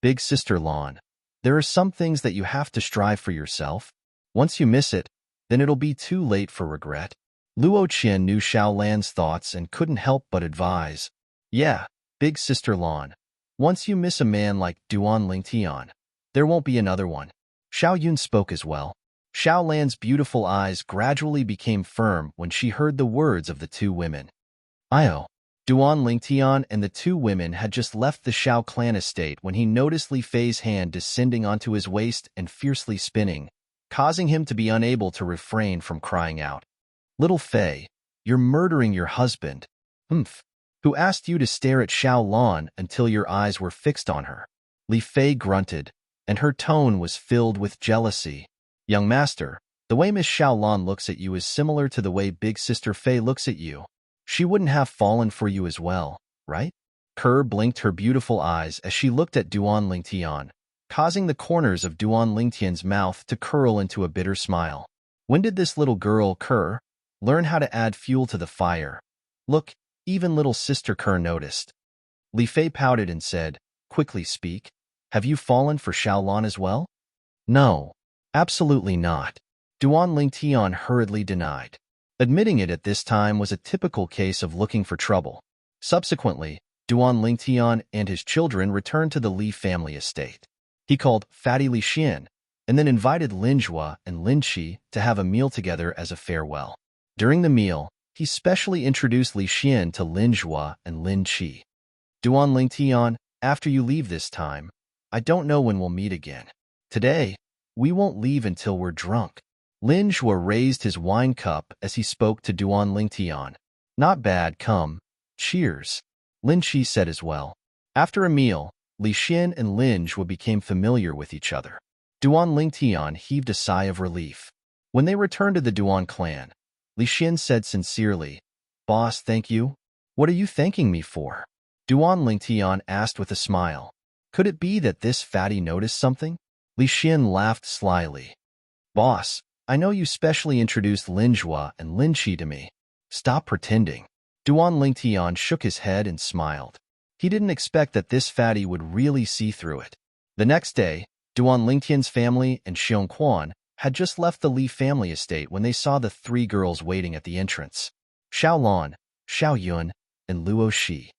Big Sister Lan, there are some things that you have to strive for yourself. Once you miss it, then it'll be too late for regret. Luo Qian knew Xiao Lan's thoughts and couldn't help but advise. Yeah, big sister Lan. Once you miss a man like Duan Lingtian, there won't be another one. Xiao Yun spoke as well. Xiao Lan's beautiful eyes gradually became firm when she heard the words of the two women. Io. Duan Lingtian and the two women had just left the Xiao clan estate when he noticed Li Fei's hand descending onto his waist and fiercely spinning, causing him to be unable to refrain from crying out. Little Fei, you're murdering your husband. Humph. Who asked you to stare at Xiao Lan until your eyes were fixed on her? Li Fei grunted, and her tone was filled with jealousy. Young master, the way Miss Xiao Lan looks at you is similar to the way Big Sister Fei looks at you. She wouldn't have fallen for you as well, right? Kerr blinked her beautiful eyes as she looked at Duan Lingtian, causing the corners of Duan Lingtian's mouth to curl into a bitter smile. When did this little girl, Kerr, learn how to add fuel to the fire? Look, even little sister Kerr noticed. Li Fei pouted and said, quickly speak. Have you fallen for Xiao Lan as well? No, absolutely not. Duan Lingtian hurriedly denied. Admitting it at this time was a typical case of looking for trouble. Subsequently, Duan Lingtian and his children returned to the Li family estate. He called Fatty Li Xian, and then invited Lin Zhua and Lin Qi to have a meal together as a farewell. During the meal, he specially introduced Li Xian to Lin Zhua and Lin Qi. Duan Lingtian, after you leave this time, I don't know when we'll meet again. Today, we won't leave until we're drunk. Lin Zhua raised his wine cup as he spoke to Duan Lingtian. Not bad, come. Cheers. Lin Qi said as well. After a meal, Li Xian and Lin Zhua became familiar with each other. Duan Lingtian heaved a sigh of relief. When they returned to the Duan clan, Li Xian said sincerely, Boss, thank you? What are you thanking me for? Duan Lingtian asked with a smile. Could it be that this fatty noticed something? Li Xian laughed slyly. Boss, I know you specially introduced Lin Zhua and Lin Qi to me. Stop pretending. Duan Lingtian shook his head and smiled. He didn't expect that this fatty would really see through it. The next day, Duan Lingtian's family and Xiong Quan had just left the Li family estate when they saw the three girls waiting at the entrance. Xiao Lan, Xiao Yun, and Luo Shi.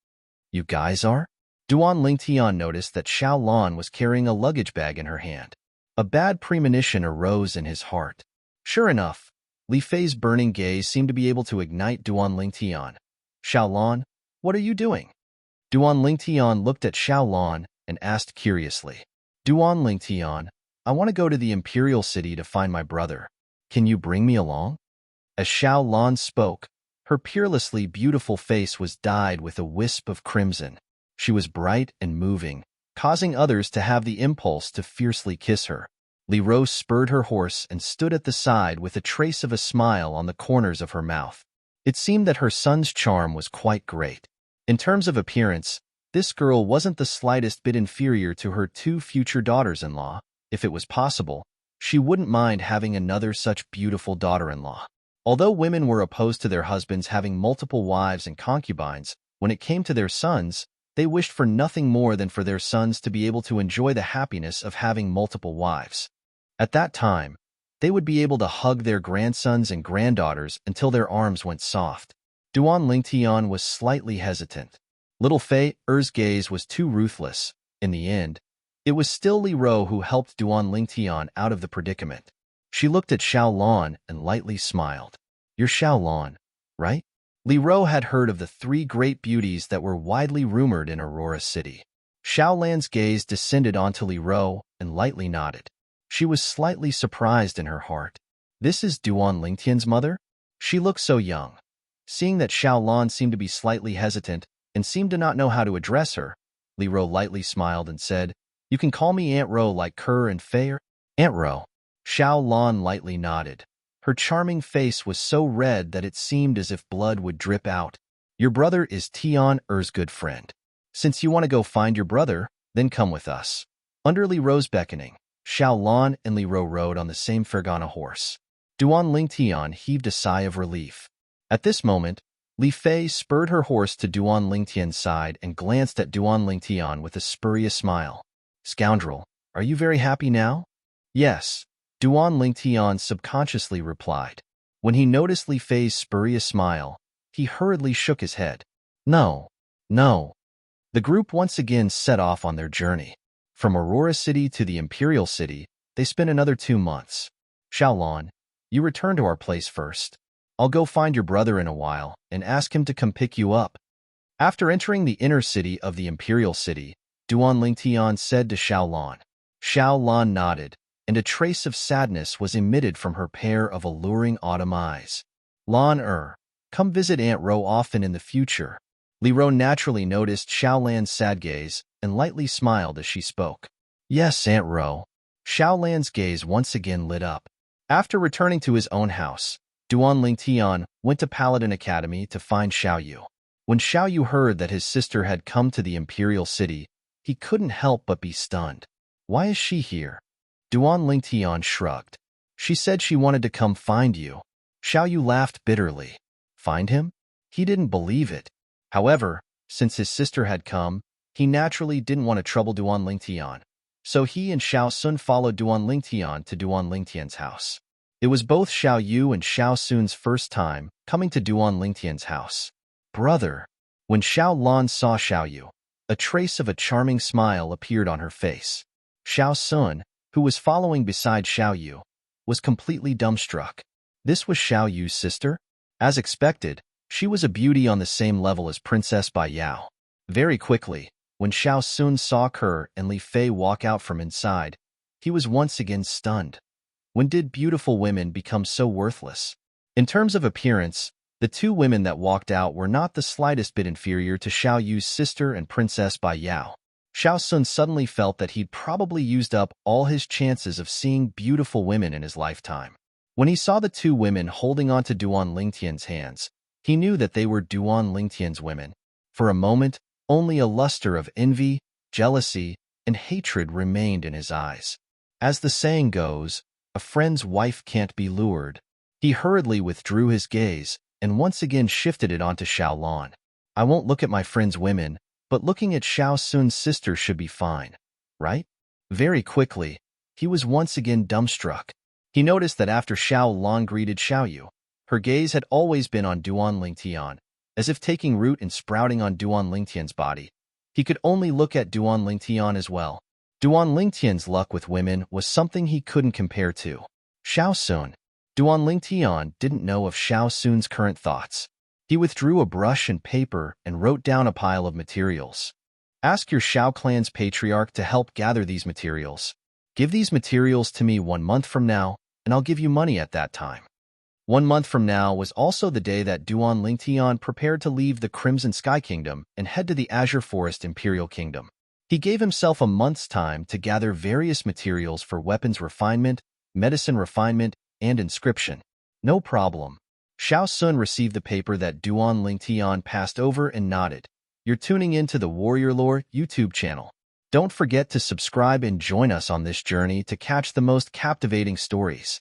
You guys are? Duan Lingtian noticed that Xiao Lan was carrying a luggage bag in her hand. A bad premonition arose in his heart. Sure enough, Li Fei's burning gaze seemed to be able to ignite Duan Lingtian. Xiao Lan, what are you doing? Duan Lingtian looked at Xiao Lan and asked curiously. Duan Lingtian, I want to go to the Imperial City to find my brother. Can you bring me along? As Xiao Lan spoke, her peerlessly beautiful face was dyed with a wisp of crimson. She was bright and moving, causing others to have the impulse to fiercely kiss her. Li Rose spurred her horse and stood at the side with a trace of a smile on the corners of her mouth. It seemed that her son's charm was quite great. In terms of appearance, this girl wasn't the slightest bit inferior to her two future daughters-in-law. If it was possible, she wouldn't mind having another such beautiful daughter-in-law. Although women were opposed to their husbands having multiple wives and concubines, when it came to their sons, they wished for nothing more than for their sons to be able to enjoy the happiness of having multiple wives. At that time, they would be able to hug their grandsons and granddaughters until their arms went soft. Duan Lingtian was slightly hesitant. Little Fei Er's gaze was too ruthless. In the end, it was still Li Ro who helped Duan Lingtian out of the predicament. She looked at Xiao Lan and lightly smiled. You're Xiao Lan, right? Li Ro had heard of the three great beauties that were widely rumored in Aurora City. Xiao Lan's gaze descended onto Li Ro and lightly nodded. She was slightly surprised in her heart. This is Duan Lingtian's mother? She looked so young. Seeing that Xiao Lan seemed to be slightly hesitant and seemed to not know how to address her, Li Ro lightly smiled and said, You can call me Aunt Ro like Kerr and Fei. Aunt Ro. Xiao Lan lightly nodded. Her charming face was so red that it seemed as if blood would drip out. Your brother is Tian Er's good friend. Since you want to go find your brother, then come with us. Under Li Ro's beckoning, Xiao Lan and Li Ro rode on the same Fergana horse. Duan Lingtian heaved a sigh of relief. At this moment, Li Fei spurred her horse to Duan Lingtian's side and glanced at Duan Lingtian with a spurious smile. Scoundrel, are you very happy now? Yes, Duan Lingtian subconsciously replied. When he noticed Li Fei's spurious smile, he hurriedly shook his head. No, no. The group once again set off on their journey. From Aurora City to the Imperial City, they spent another 2 months. Xiaolon, you return to our place first. I'll go find your brother in a while and ask him to come pick you up. After entering the inner city of the Imperial City, Duan Lingtian said to Xiaolon. Xiaolon nodded, and a trace of sadness was emitted from her pair of alluring autumn eyes. Lan come visit Aunt Ro often in the future. Li Ro naturally noticed Xiaolan's sad gaze and lightly smiled as she spoke. Yes, Aunt Ro. Xiaolan's gaze once again lit up. After returning to his own house, Duan Lingtian went to Paladin Academy to find Xiaoyu. When Xiaoyu heard that his sister had come to the Imperial City, he couldn't help but be stunned. Why is she here? Duan Lingtian shrugged. She said she wanted to come find you. Xiaoyu laughed bitterly. Find him? He didn't believe it. However, since his sister had come, he naturally didn't want to trouble Duan Lingtian. So he and Xiao Sun followed Duan Lingtian to Duan Lingtian's house. It was both Xiao Yu and Xiao Sun's first time coming to Duan Lingtian's house. Brother. When Xiao Lan saw Xiao Yu, a trace of a charming smile appeared on her face. Xiao Sun, who was following beside Xiao Yu, was completely dumbstruck. This was Xiao Yu's sister? As expected, she was a beauty on the same level as Princess Bai Yao. Very quickly, when Xiao Sun saw Ke and Li Fei walk out from inside, he was once again stunned. When did beautiful women become so worthless? In terms of appearance, the two women that walked out were not the slightest bit inferior to Xiao Yu's sister and Princess Bai Yao. Xiao Sun suddenly felt that he'd probably used up all his chances of seeing beautiful women in his lifetime. When he saw the two women holding on to Duan Lingtian's hands, he knew that they were Duan Lingtian's women. For a moment, only a luster of envy, jealousy, and hatred remained in his eyes. As the saying goes, a friend's wife can't be lured. He hurriedly withdrew his gaze and once again shifted it onto Xiaolon. I won't look at my friend's women, but looking at Xiao Sun's sister should be fine, right? Very quickly, he was once again dumbstruck. He noticed that after Xiao Lan greeted Xiaoyu, her gaze had always been on Duan Lingtian, as if taking root and sprouting on Duan Lingtian's body. He could only look at Duan Lingtian as well. Duan Lingtian's luck with women was something he couldn't compare to. Xiao Sun. Duan Lingtian didn't know of Xiao Sun's current thoughts. He withdrew a brush and paper and wrote down a pile of materials. Ask your Xiao clan's patriarch to help gather these materials. Give these materials to me 1 month from now, and I'll give you money at that time. 1 month from now was also the day that Duan Lingtian prepared to leave the Crimson Sky Kingdom and head to the Azure Forest Imperial Kingdom. He gave himself a month's time to gather various materials for weapons refinement, medicine refinement, and inscription. No problem. Xiao Sun received the paper that Duan Lingtian passed over and nodded. You're tuning in to the Warrior Lore YouTube channel. Don't forget to subscribe and join us on this journey to catch the most captivating stories.